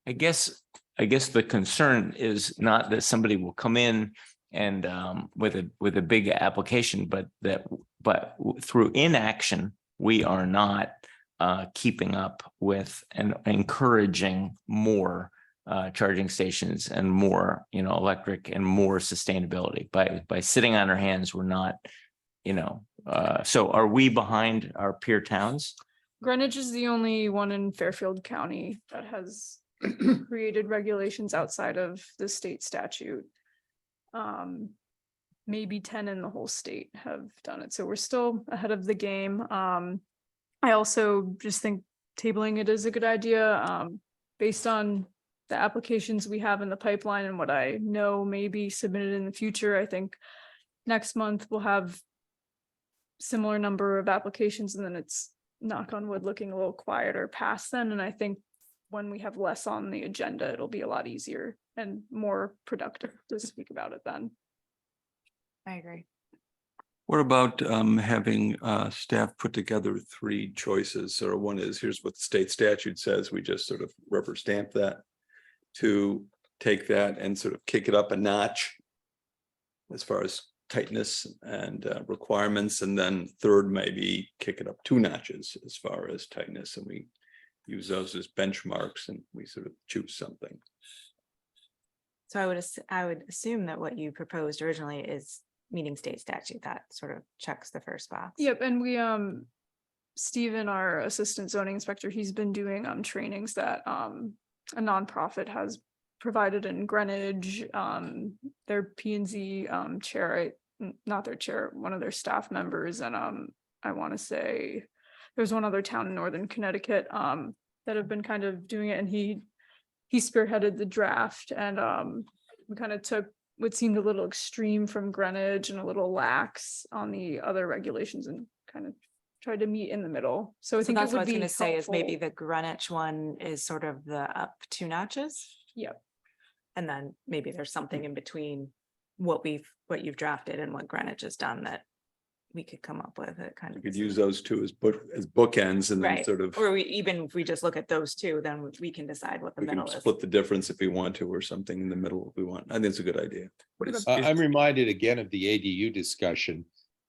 I guess the concern is not that somebody will come in and with a big application, but through inaction, we are not keeping up with and encouraging more charging stations and more, electric and more sustainability. By sitting on our hands, we're not, so are we behind our peer towns? Greenwich is the only one in Fairfield County that has created regulations outside of the state statute. Maybe 10 in the whole state have done it. So we're still ahead of the game. I also just think tabling it is a good idea, based on the applications we have in the pipeline and what I know may be submitted in the future. I think next month we'll have similar number of applications, and then it's, knock on wood, looking a little quieter past then. And I think when we have less on the agenda, it'll be a lot easier and more productive to speak about it then. I agree. What about having staff put together 3 choices? Or one is, here's what the state statute says, we just sort of rubber stamp that. 2, take that and sort of kick it up a notch as far as tightness and requirements, and then 3rd, maybe kick it up 2 notches as far as tightness, and we use those as benchmarks and we sort of choose something. So I would assume that what you proposed originally is meeting state statute. That sort of checks the first box. Yep, and we Stephen, our assistant zoning inspector, he's been doing trainings that a nonprofit has provided in Greenwich. Their P&Z chair, not their chair, one of their staff members, and I want to say there's one other town in northern Connecticut that have been kind of doing it, and he spearheaded the draft, and we kind of took what seemed a little extreme from Greenwich and a little lax on the other regulations and kind of tried to meet in the middle. So I think that's it what I would was be going to say is maybe helpful. the Greenwich one is sort of the up 2 notches. Yep. And then maybe there's something in between what you've drafted and what Greenwich has done that we could come up with. It kind You of could use those 2 as bookends, and then right. sort of Or even if we just look at those 2, then we can decide what the we can middle is. split the difference if we want to, or something in the middle if we want. I think it's a good idea. I'm reminded again of the ADU discussion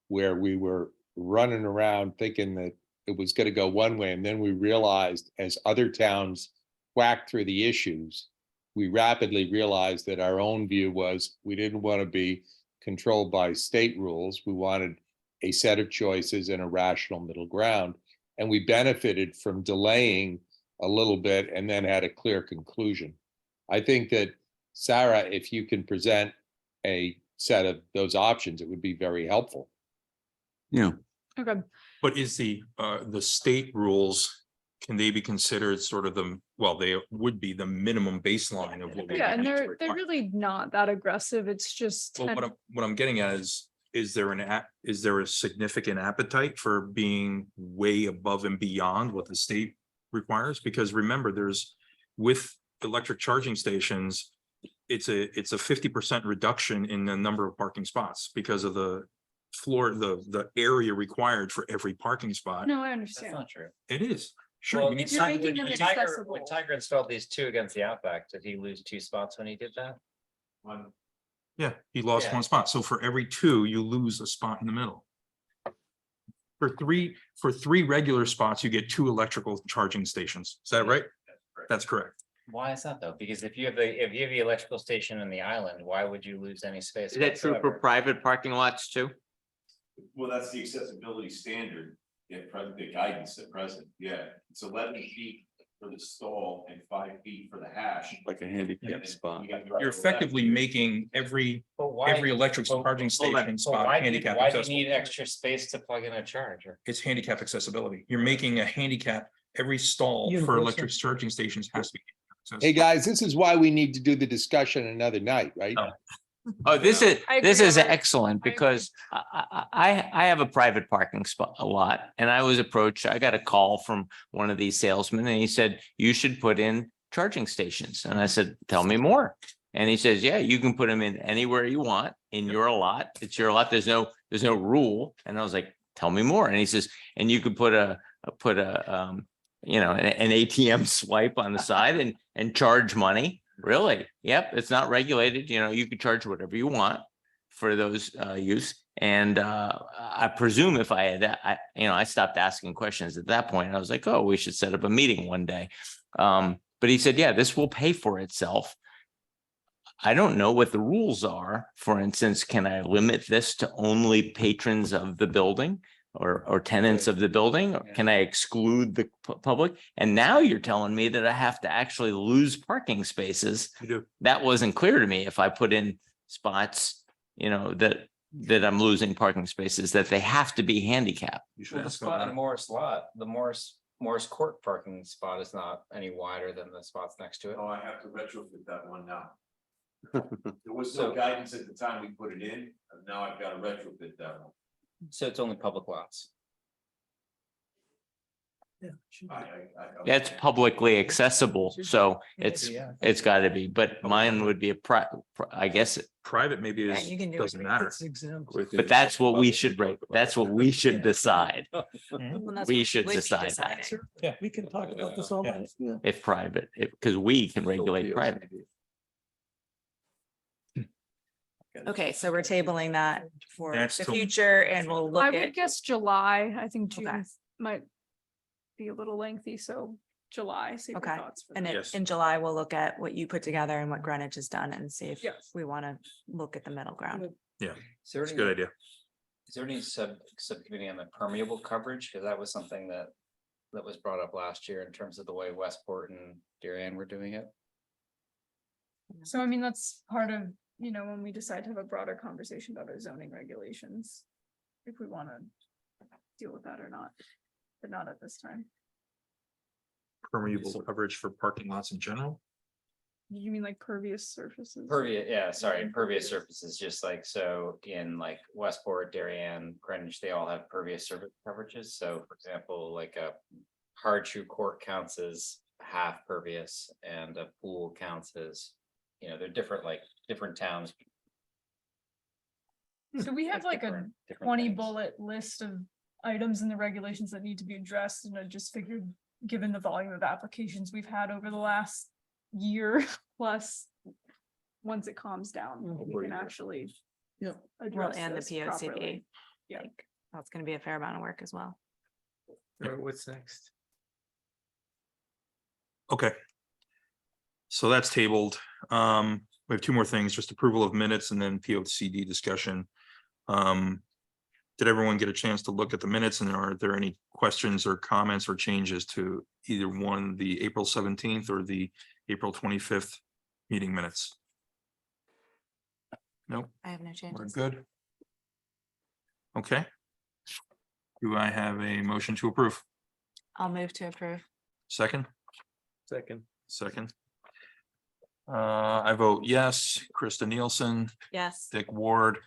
where we were running around thinking that it was going to go one way. And then we realized as other towns whacked through the issues, we rapidly realized that our own view was we didn't want to be controlled by state rules. We wanted a set of choices and a rational middle ground. And we benefited from delaying a little bit and then had a clear conclusion. I think that, Sarah, if you can present a set of those options, it would be very helpful. Yeah. Okay. But is the state rules, can they be considered sort of they would be the minimum baseline of what we. Yeah, and need to they're require? really not that aggressive. It's just Well, what I'm getting at is there a significant appetite for being way above and beyond what the state requires? Because remember, with electric charging stations, it's a 50% reduction in the number of parking spots because of the area required for every parking spot. No, I That's understand. not true. It is. Sure. Well, you need You're something making to- them Tiger, accessible. when Tiger installed these 2 against the Outback, did he lose 2 spots when he did that? Yeah, he lost Yeah. 1 spot. So for every 2, you lose a spot in the middle. For three regular spots, you get 2 electrical charging stations. Is that right? That's correct. Why is that though? Because if you have the electrical station in the island, why would you lose any space? Is that true for whatsoever? private parking lots too? Well, that's the accessibility standard, the guidance at present, it's 11 feet for the stall and 5 feet for the hash. Like a handicap spot. You're effectively making every But why? electric but- charging hold on, station but spot why do you- handicap Why do you accessible. need extra space to plug in a charger? It's handicap accessibility. You're making a handicap, every stall for Universal. electric charging stations has to be. Hey, guys, this is why we need to do the discussion another night, right? Oh, this is I agree, excellent I agree. because I have a private parking spot a lot, and I was approached. I got a call from one of these salesmen, and he said you should put in charging stations, and I said, tell me more. And he says, yeah, you can put them in anywhere you want in your lot. It's your lot. There's no rule. And I was like, tell me more. And he says, and you could put an ATM swipe on the side and charge money. Really? Yep. It's not regulated. You could charge whatever you want. for those use. And I presume if I had, I stopped asking questions at that point. I was like, oh, we should set up a meeting one day. But he said, yeah, this will pay for itself. I don't know what the rules are. For instance, can I limit this to only patrons of the building or tenants of the building? Or can I exclude the public? And now you're telling me that I have to actually lose parking spaces. You do. That wasn't clear to me if I put in spots, that I'm losing parking spaces, that they have to be handicapped. You should Well, the ask spot about in it. Morris lot, the Morris Court parking spot is not any wider than the spots next to it. Oh, I have to retrofit that one now. There was no no guidance at the time we put it in, and now I've got to retrofit that one. So it's only public lots. Yeah, it's publicly accessible, so it's got to be, but mine would be I guess, Private maybe Yeah, you can do it. doesn't matter. It's exempt. but that's what we should rate. That's what we should decide. Well, that's We what should would be decide that deciding. Yeah, we can talk about this all night. Yeah. if private, because we can regulate private. Okay, so we're tabling that for That's the till- future and we'll I look would at, guess July. I think Okay. June might be a little lengthy, so July, see what your okay. thoughts. for And that. Yes. in July, we'll look at what you put together and what Greenwich has done and see if Yes. we want to look at the middle ground. Yeah, Is there it's a any- good idea. Is there any subcommittee on the permeable coverage? Because that was something that was brought up last year in terms of the way Westport and Darien were doing it. So I mean, that's part of, when we decide to have a broader conversation about our zoning regulations. If we want to deal with that or not, but not at this time. Permeable coverage for parking lots in general. You mean like pervious surfaces? Pervious surfaces, just like, so in like Westport, Darien, Greenwich, they all have pervious surface coverages. So for example, like a hard shoe court counts as half pervious and a pool counts as, they're different towns. So we have like a different 20 things. bullet list of items in the regulations that need to be addressed, and I just figured, given the volume of applications we've had over the last year plus, once it calms down, we can actually. Yeah. Well, Address and the this POCD. properly. Yeah. Like, that's gonna be a fair amount of work as well. What's next? Okay. So that's tabled. We have two more things, just approval of minutes and then POCD discussion. Did everyone get a chance to look at the minutes, and are there any questions or comments or changes to either one, the April 17th or the April 25th meeting minutes? Nope, I have no we're changes. good. Okay. Do I have a motion to approve? I'll move to approve. Second? Second. Second. I vote yes. Krista Nielsen, Yes. Dick Ward,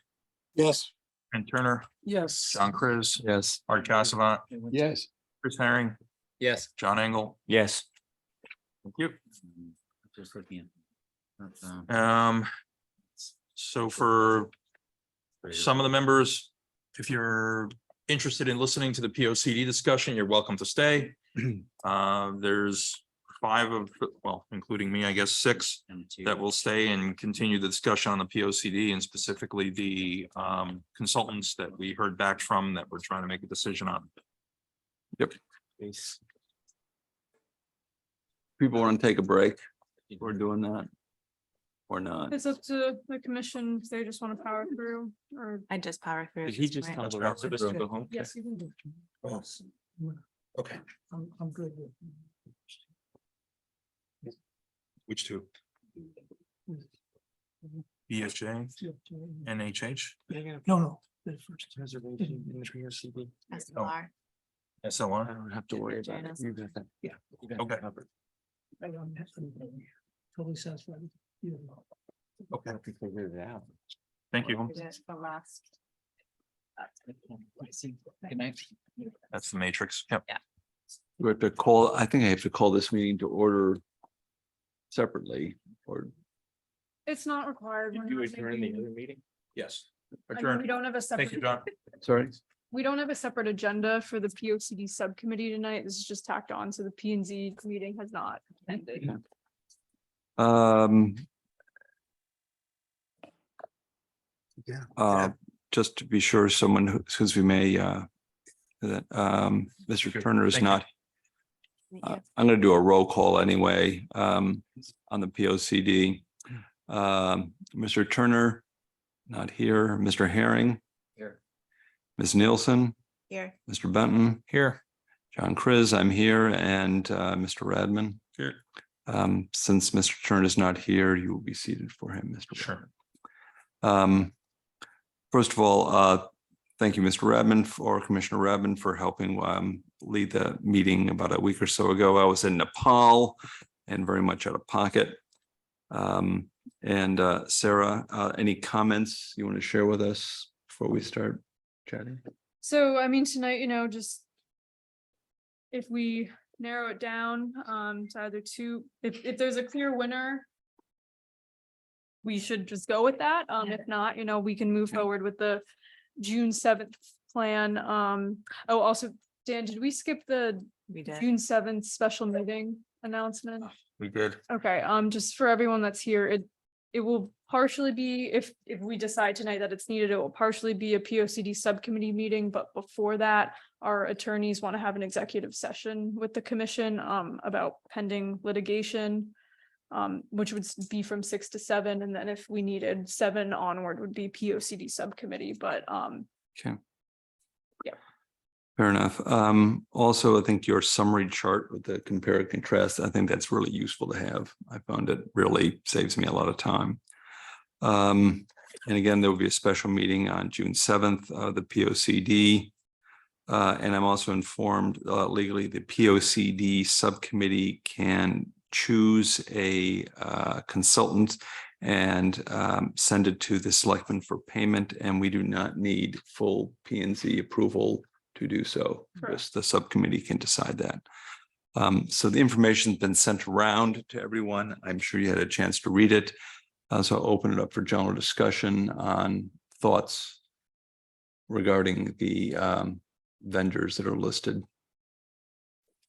Yes. Ken Turner, Yes. John Chris, Yes. Art Casavant, Yes. Chris Herring, Yes. John Engel. Yes. Thank you. Just looking at. So for some of the members, if you're interested in listening to the POCD discussion, you're welcome to stay. There's 5 of, well, including me, I guess 6 that will stay and continue the discussion on the POCD, and specifically the consultants that we heard back from that we're trying to make a decision on. People want to take a break. We're doing that. Or not. It's up to the commission if they just want to power through, or I just power through. Did at he this just point. tell the rest of us to go home? yes, you can do. Okay. I'm good with. Which two? ESJ, NHH, No. The first. Reservation in the POCD. SLR. SLR. I don't have to worry about it. Janice. You got that. Yeah. You got it Okay. covered. I'm totally satisfied. with you. Okay, We figured it out. thank you. That's the last. Good night. That's the matrix. Yep. We have to call, I think I have to call this meeting to order separately, or It's not required. We're Did you not adjourn the making- other meeting? Yes. I mean, we don't have a Thank you, separate, John. sorry. we don't have a separate agenda for the POCD subcommittee tonight. This is just tacked on, so the P and Z meeting has not ended. Just to be sure, someone who's we may, that Mr. Turner is Thank you. not. I'm going to do a roll call anyway, on the P O C D. Mr. Turner, not here. Mr. Herring, Here. Ms. Nielsen, Here. Mr. Benton, Here. John Chris, I'm here, and Mr. Radman. Here. Since Mr. Turner is not here, you will be seated for him, Mr. Sure. First of all, thank you, Mr. Radman, or Commissioner Radman, for helping lead the meeting about a week or so ago. I was in Nepal and very much out of pocket. And Sarah, any comments you want to share with us before we start chatting? So, I mean, tonight, just if we narrow it down to either two, if there's a clear winner, we should just go with that. If not, we can move forward with the June 7th plan. Oh, also, Dan, did we skip the We did. June 7th special meeting announcement? We did. Okay, just for everyone that's here, it will partially be, if we decide tonight that it's needed, it will partially be a P O C D subcommittee meeting, but before that, our attorneys want to have an executive session with the commission about pending litigation, which would be from 6 to 7, and then if we needed 7 onward would be P O C D subcommittee, but Okay. Yeah. Fair enough. Also, I think your summary chart with the compare and contrast, I think that's really useful to have. I found it really saves me a lot of time. And again, there will be a special meeting on June 7th, the POCD. And I'm also informed legally the POCD subcommittee can choose a consultant and send it to the selectmen for payment, and we do not need full P&Z approval to do so. Just the subcommittee can decide that. So the information's been sent around to everyone. I'm sure you had a chance to read it. So I'll open it up for general discussion on thoughts regarding the vendors that are listed.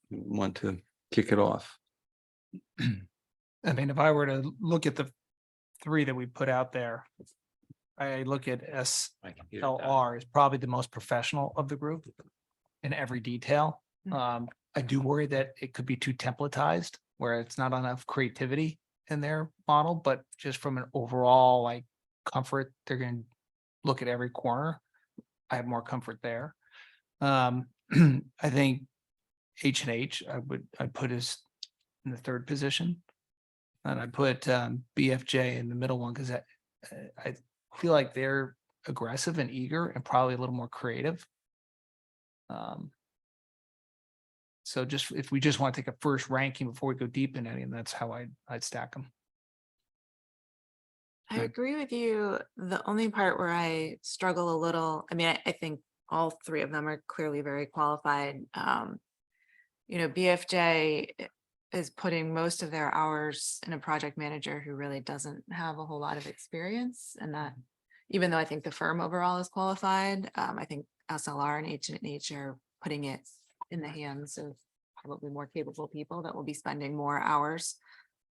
Want to kick it off? I mean, if I were to look at the 3 that we put out there, I look at SLR as probably the most professional of the group in every detail. I do worry that it could be too templatized, where it's not enough creativity in their model, but just from an overall like comfort, they're going to look at every corner. I have more comfort there. I think H&H, I'd put as in the 3rd position. And I put BFJ in the middle one because I feel like they're aggressive and eager and probably a little more creative. So just if we just want to take a first ranking before we go deep in any, and that's how I'd stack them. I agree with you. The only part where I struggle a little, I mean, I think all 3 of them are clearly very qualified. BFJ is putting most of their hours in a project manager who really doesn't have a whole lot of experience, and that even though I think the firm overall is qualified, I think SLR and H&H are putting it in the hands of probably more capable people that will be spending more hours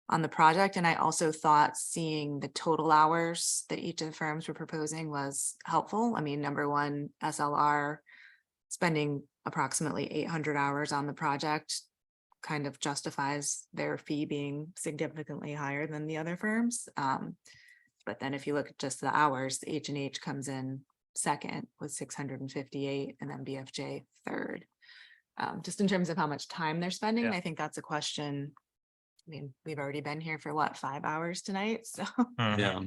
on the project. And I also thought seeing the total hours that each of the firms were proposing was helpful. I mean, number one, SLR spending approximately 800 hours on the project kind of justifies their fee being significantly higher than the other firms. But then if you look at just the hours, H&H comes in second with 658, and then BFJ third. Just in terms of how much time they're spending, I think that's a question. I mean, we've already been here for what, 5 hours tonight? So Yeah.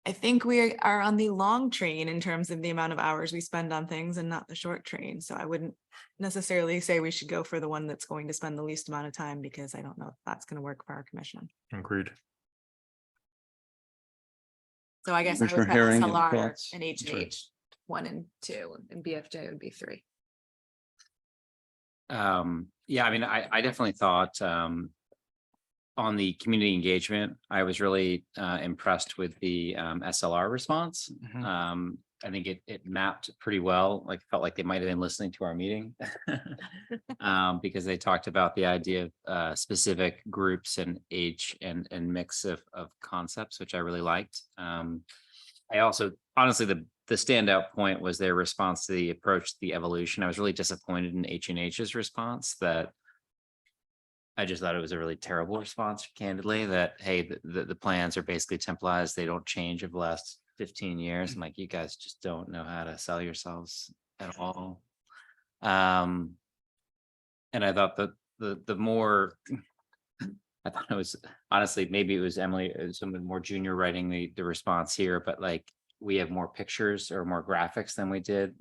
I think we are on the long train in terms of the amount of hours we spend on things and not the short train. So I wouldn't necessarily say we should go for the one that's going to spend the least amount of time, because I don't know if that's going to work for our commission. Agreed. So I guess I would Commissioner put Herring, any SLR thoughts? and H&H 1 and 2, and BFJ would be 3. Yeah, I mean, I definitely thought on the community engagement, I was really impressed with the SLR response. I think it mapped pretty well, like felt like they might have been listening to our meeting because they talked about the idea of specific groups and age and mix of concepts, which I really liked. I also, honestly, the standout point was their response to the approach, to the evolution. I was really disappointed in H&H's response that I just thought it was a really terrible response, candidly, that, hey, the plans are basically templized. They don't change over the last 15 years. I'm like, you guys just don't know how to sell yourselves at all. And I thought that the more, I thought it was, honestly, maybe it was Emily, someone more junior writing the response here, but like, we have more pictures or more graphics than we did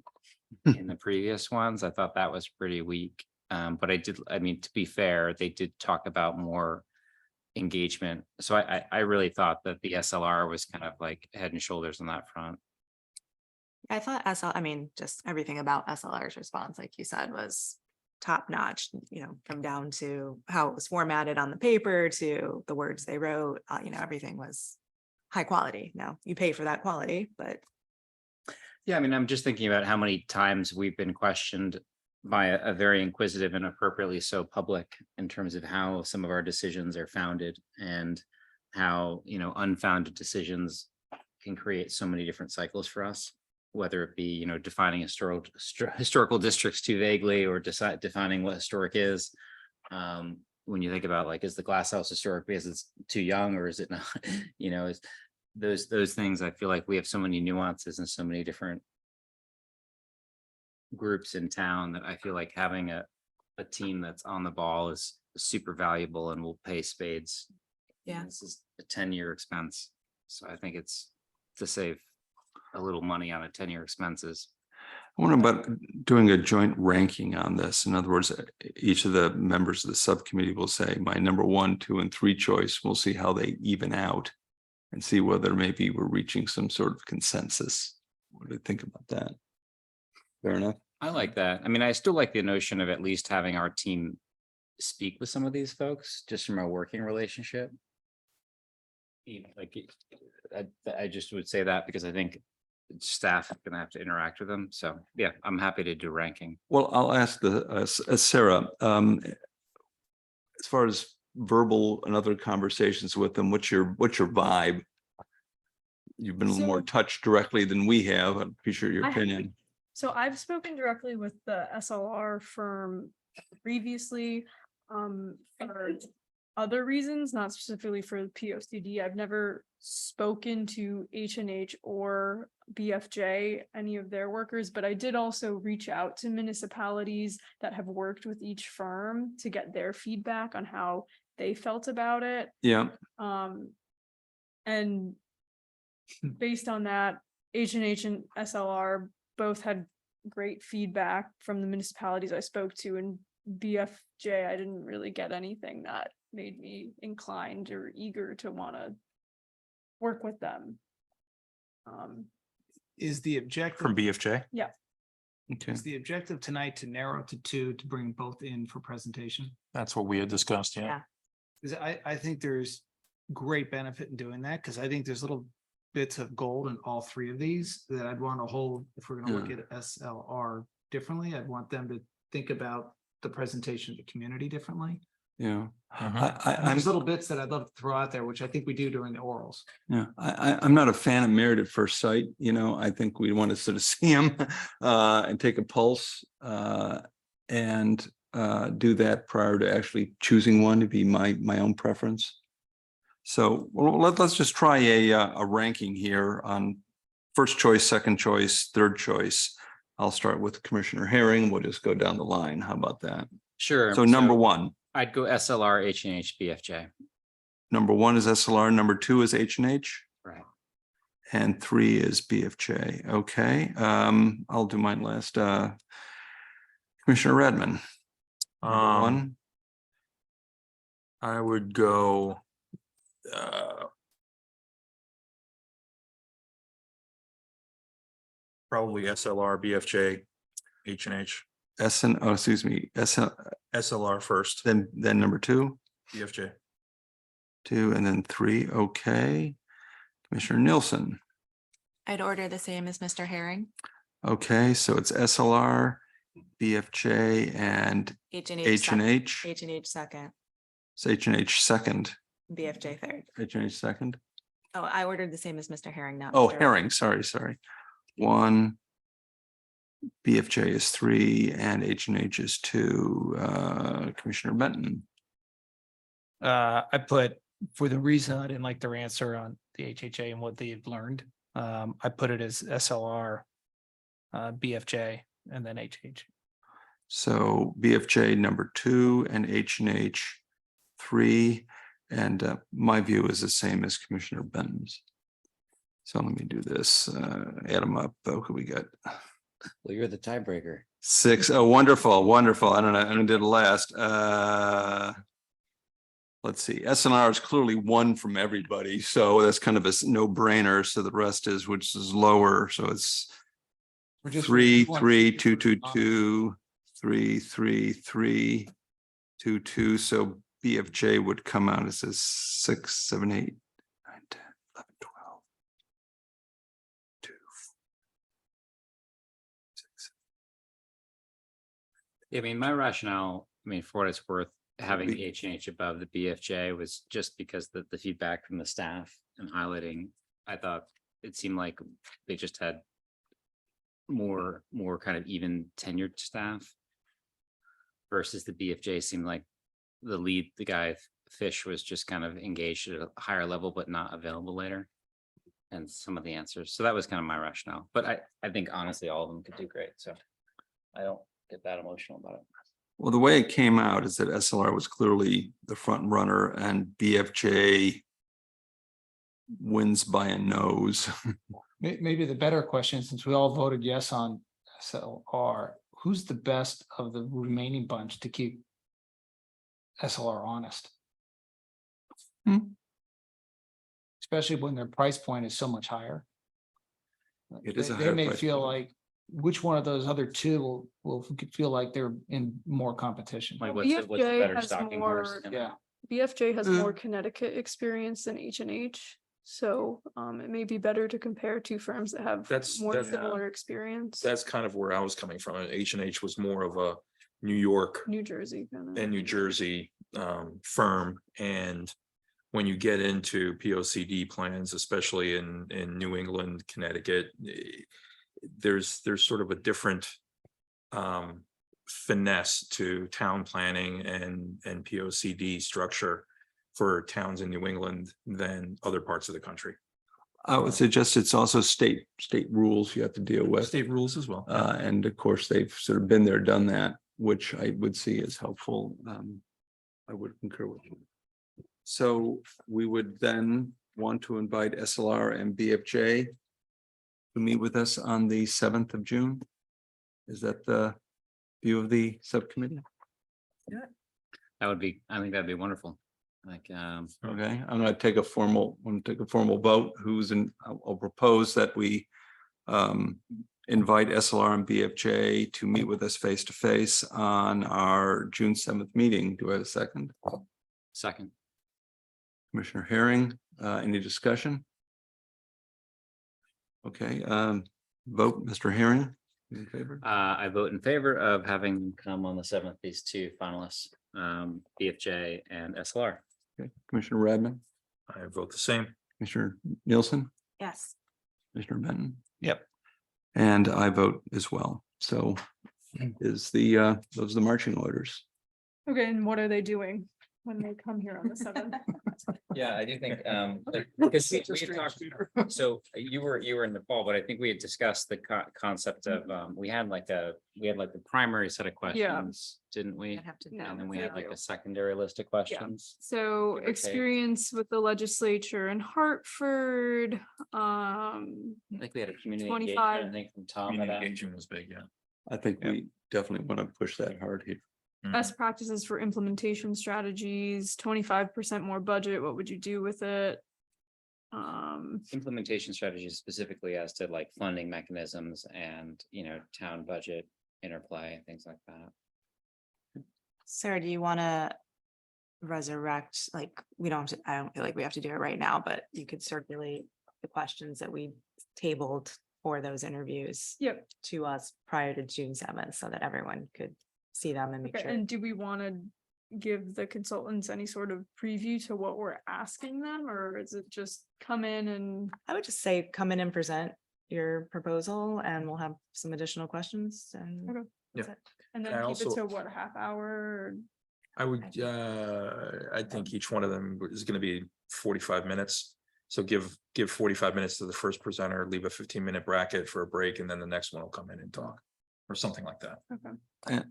in the previous ones. I thought that was pretty weak. But I mean, to be fair, they did talk about more engagement. So I really thought that the SLR was kind of like head and shoulders on that front. I thought I mean, just everything about SLR's response, like you said, was top notch, from down to how it was formatted on the paper to the words they wrote, everything was high quality. Now you pay for that quality, but. Yeah, I mean, I'm just thinking about how many times we've been questioned by a very inquisitive and appropriately so public in terms of how some of our decisions are founded and how, unfounded decisions can create so many different cycles for us, whether it be, defining historical districts too vaguely or defining what historic is. When you think about like, is the glass house historic because it's too young or is it not? Is those things, I feel like we have so many nuances and so many different groups in town that I feel like having a team that's on the ball is super valuable and will pay spades. Yeah. This is a 10-year expense. So I think it's to save a little money on a 10-year expenses. I wonder about doing a joint ranking on this. In other words, each of the members of the subcommittee will say my number 1, 2, and 3 choice. We'll see how they even out and see whether maybe we're reaching some sort of consensus. What do you think about that? Fair enough. I like that. I mean, I still like the notion of at least having our team speak with some of these folks just from a working relationship. Like, I just would say that because I think staff are going to have to interact with them. So yeah, I'm happy to do ranking. Well, I'll ask Sarah, as far as verbal and other conversations with them, what's your vibe? You've been a little more touched directly than we have. I'm appreciate your opinion. So I've spoken directly with the SLR firm previously, for other reasons, not specifically for the POCD. I've never spoken to H&H or BFJ, any of their workers, but I did also reach out to municipalities that have worked with each firm to get their feedback on how they felt about it. Yeah. And based on that, H&H and SLR both had great feedback from the municipalities I spoke to, and BFJ, I didn't really get anything that made me inclined or eager to want to work with them. Is the objective? From BFJ? Yeah. Okay. Is the objective tonight to narrow to 2 to bring both in for presentation? That's what we had discussed, yeah. Because I think there's great benefit in doing that, because I think there's little bits of gold in all 3 of these that I'd want to hold. If we're going to look at SLR differently, I'd want them to think about the presentation of the community differently. Yeah. And there's little bits that I'd love to throw out there, which I think we do during the orals. Yeah, I'm not a fan of Merit at First Sight. I think we want to sort of see them and take a pulse and do that prior to actually choosing one to be my own preference. So let's just try a ranking here on first choice, second choice, third choice. I'll start with Commissioner Herring. We'll just go down the line. How about that? Sure. So number 1. I'd go SLR, H&H, BFJ. Number 1 is SLR. Number 2 is H&H. Right. And 3 is BFJ. Okay. I'll do mine last. Commissioner Redmond. Number 1. I would go probably SLR, BFJ, H&H. SLR first. Then number 2. BFJ. 2 and then 3. Okay. Commissioner Nielsen. I'd order the same as Mr. Herring. Okay, so it's SLR, BFJ, and H&H. H&H second, It's H&H second. BFJ third. H&H second. Oh, I ordered the same as Mr. Herring, not. Oh, Mr. Herring, sorry. 1. BFJ is 3 and H&H is 2. Commissioner Benton. I put, for the reason I didn't like their answer on the HHA and what they had learned, I put it as SLR, BFJ, and then HH. So BFJ number 2 and H&H 3. And my view is the same as Commissioner Benton's. So let me do this, add them up. What we got? Well, you're the tiebreaker. 6. Oh, wonderful. I don't know. I did it last. Let's see. SNR is clearly 1 from everybody. So that's kind of a no brainer. So the rest is, which is lower. So it's 3, 3, 2, 2, 2, 3, 3, 3, 2, 2. So BFJ would come out as a 6, 7, 8, 9, 10, 11, 12, 2, 6. I mean, my rationale, I mean, for what it's worth, having the H&H above the BFJ was just because the feedback from the staff and highlighting, I thought it seemed like they just had more kind of even tenured staff versus the BFJ seemed like the guy Fish was just kind of engaged at a higher level, but not available later. And some of the answers. So that was kind of my rationale. But I think honestly, all of them could do great. So I don't get that emotional about it. Well, the way it came out is that SLR was clearly the front runner and BFJ wins by a nose. Maybe the better question, since we all voted yes on SLR, who's the best of the remaining bunch to keep SLR honest? Especially when their price point is so much higher. It is a They higher may price feel point. like, which one of those other two will feel like they're in more competition? Like Well, what's the BFJ better has stocking more- horse? Yeah. BFJ has more Connecticut experience than H&H. So it may be better to compare two firms that have more similar experience. That's kind of where I was coming from. H&H was more of a New York New Jersey kind of. and New Jersey firm. And when you get into POCD plans, especially in New England, Connecticut, there's sort of a different finesse to town planning and POCD structure for towns in New England than other parts of the country. I would suggest it's also state rules you have to deal with. State rules as well. And of course, they've sort of been there, done that, which I would see as helpful. I would concur with you. So we would then want to invite SLR and BFJ to meet with us on the 7th of June. Is that the view of the subcommittee? That would be, I think that'd be wonderful. Like, Okay, I'm gonna take a formal vote. I'll propose that we invite SLR and BFJ to meet with us face to face on our June 7th meeting. Do I have a second? second. Commissioner Herring, any discussion? Okay, vote, Mr. Herring, in favor? I vote in favor of having them come on the 7th, these two finalists, BFJ and SLR. Okay, Commissioner Radman, I vote the same. Commissioner Nielsen, Yes. Commissioner Benton, Yep. and I vote as well. So is those are the marching orders. Okay, and what are they doing when they come here on the 7th? Yeah, I do think, because we had talked, so you were in the fall, but I think we had discussed the concept of, we had like the primary set of questions, didn't we? I'd have to. And then we had like a secondary list of questions. So Give or take. experience with the legislature in Hartford. I think we had a community 25. engagement, I think from Tom. Community that, engagement was big, yeah. I think we definitely want to push that hard here. Best practices for implementation strategies, 25% more budget. What would you do with it? implementation strategies specifically as to like funding mechanisms and, town budget interplay, things like that. Sarah, do you want to resurrect, like, we don't, have to- I don't feel like we have to do it right now, but you could circulate the questions that we tabled for those interviews Yep. to us prior to June 7th so that everyone could see them and make Okay, sure. and do we want to give the consultants any sort of preview to what we're asking them, or is it just come in and? I would just say, come in and present your proposal and we'll have some additional questions and. Okay. Yeah. And then I keep it also- to what, a half hour? Or- I would, I think each one of them is gonna be 45 minutes. So give 45 minutes to the first presenter, leave a 15-minute bracket for a break, and then the next one will come in and talk. Or something like that. Okay.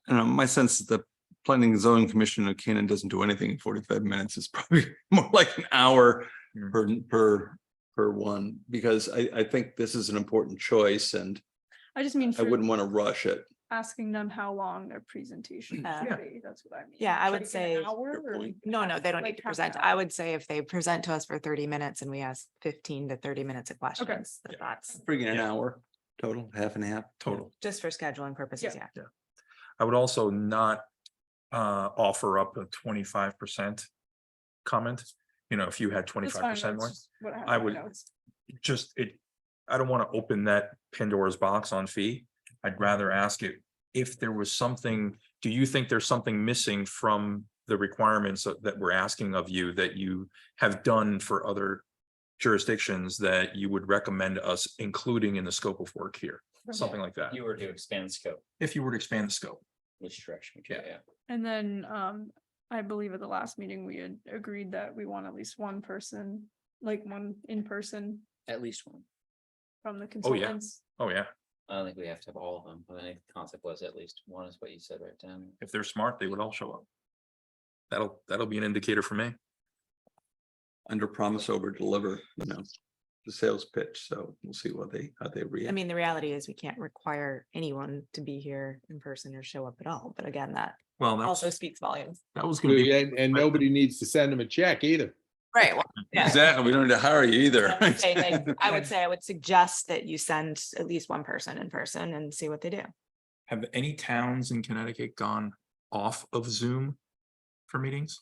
My sense is the Planning and Zoning Commission of Canaan doesn't do anything in 45 minutes. It's probably more like an hour per one, because I think this is an important choice and I just mean I for wouldn't want to rush it. asking them how long their presentation should be, that's what I mean. Yeah, I Should would it be say. an hour or- No, they don't like need to half present. an I hour? would say if they present to us for 30 minutes and we ask 15 to 30 minutes of questions, that's Bring in an hour total, half and half. Total. just for scheduling purposes, yeah. I would also not offer up a 25% comment. You know, if you had That's fine, 25% more, that's just what have I in my would notes. just I don't want to open that Pandora's box on fee. I'd rather ask it if there was something, do you think there's something missing from the requirements that we're asking of you that you have done for other jurisdictions that you would recommend us including in the scope of work here? Something like that. If you were to expand scope, If you were to expand the scope. which direction? would you go? Yeah. And then, I believe at the last meeting, we had agreed that we want at least one person, like one in person At least one. from the Oh, yeah. consultants. Oh, yeah. I don't think we have to have all of them, but I think the concept was at least one is what you said right down. If they're smart, they would all show up. That'll be an indicator for me. Under promise, over deliver, the sales pitch. So we'll see how they I react. mean, the reality is we can't require anyone to be here in person or show up at all, but again, that Well, also speaks volumes. that was gonna be. And nobody needs to send them a check either. Right, well, yeah. Exactly. We don't need to hire you either. I'm saying, like, I would say, I would suggest that you send at least one person in person and see what they do. Have any towns in Connecticut gone off of Zoom for meetings?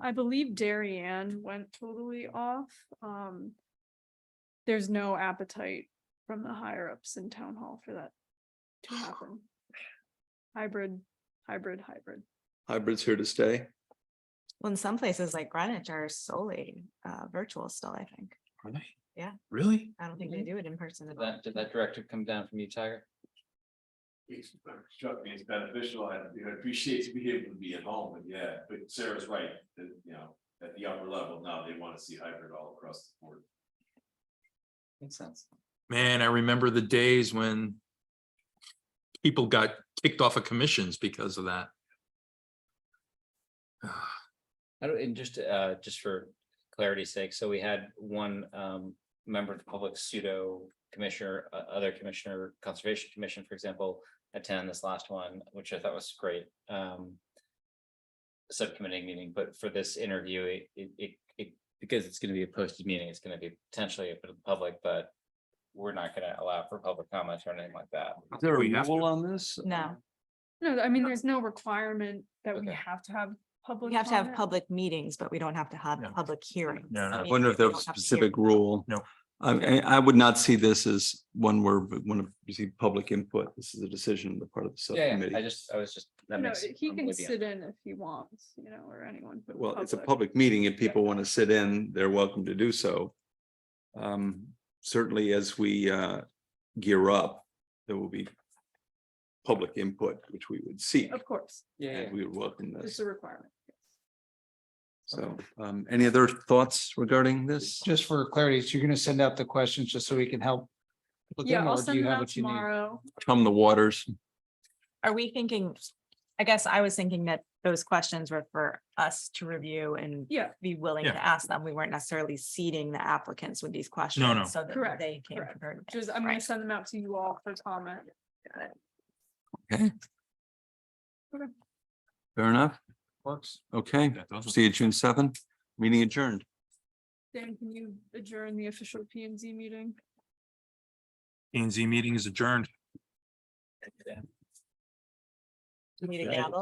I believe Darien went totally off. There's no appetite from the higher ups in town hall for that to happen. Hybrid. Hybrid's here to stay. Well, in some places like Greenwich are solely virtual still, I think. Are they? Yeah. Really? I don't think they do it in person at all. Did that directive come down from you, Tiger? Struck me as beneficial. I appreciate to be able to be at home, but Sarah's right, that, at the upper level, now they want to see hybrid all across the board. Makes sense. Man, I remember the days when people got kicked off of commissions because of that. I don't, and just for clarity's sake, so we had one member of the public pseudo commissioner, other commissioner, conservation commission, for example, attend this last one, which I thought was great. Subcommittee meeting, but for this interview, it because it's going to be a posted meeting, it's going to be potentially open to the public, but we're not going to allow for public comments or anything like that. Is there a We have to. rule on this? No, No, I mean, there's no requirement that we Okay. have to have public. we have to have comment. public meetings, but we don't have to have No. public hearings. No, no. I mean, wonder if we there's don't a have to hear- specific rule. No. I would not see this as one where we want to receive public input. This is a decision on the part of the Yeah, subcommittee. I was just, that No, makes. he I'm can with you. sit in if he wants, or anyone. but Well, it's a public. public meeting. If people want to sit in, they're welcome to do so. Certainly as we gear up, there will be public input, which we would seek. Of course, And we would welcome it's this. a requirement. So, any other thoughts regarding this? Just for clarity, so you're gonna send out the questions just so we can help with Yeah, them, I'll or do send you them have out what you need? tomorrow. Come the waters. Are we thinking, I guess I was thinking that those questions were for us to review and Yeah, be willing Yeah. to ask them. We weren't necessarily seeding the applicants with these questions. no. So that Correct, they came correct. prepared. just, I'm gonna Right. send them out to you all for comment. Okay. Okay. Fair enough. Works. Okay. That doesn't- See you June 7th. Meeting adjourned. Dan, can you adjourn the official P and Z meeting? P and Z meeting is adjourned. Do you need a gavel?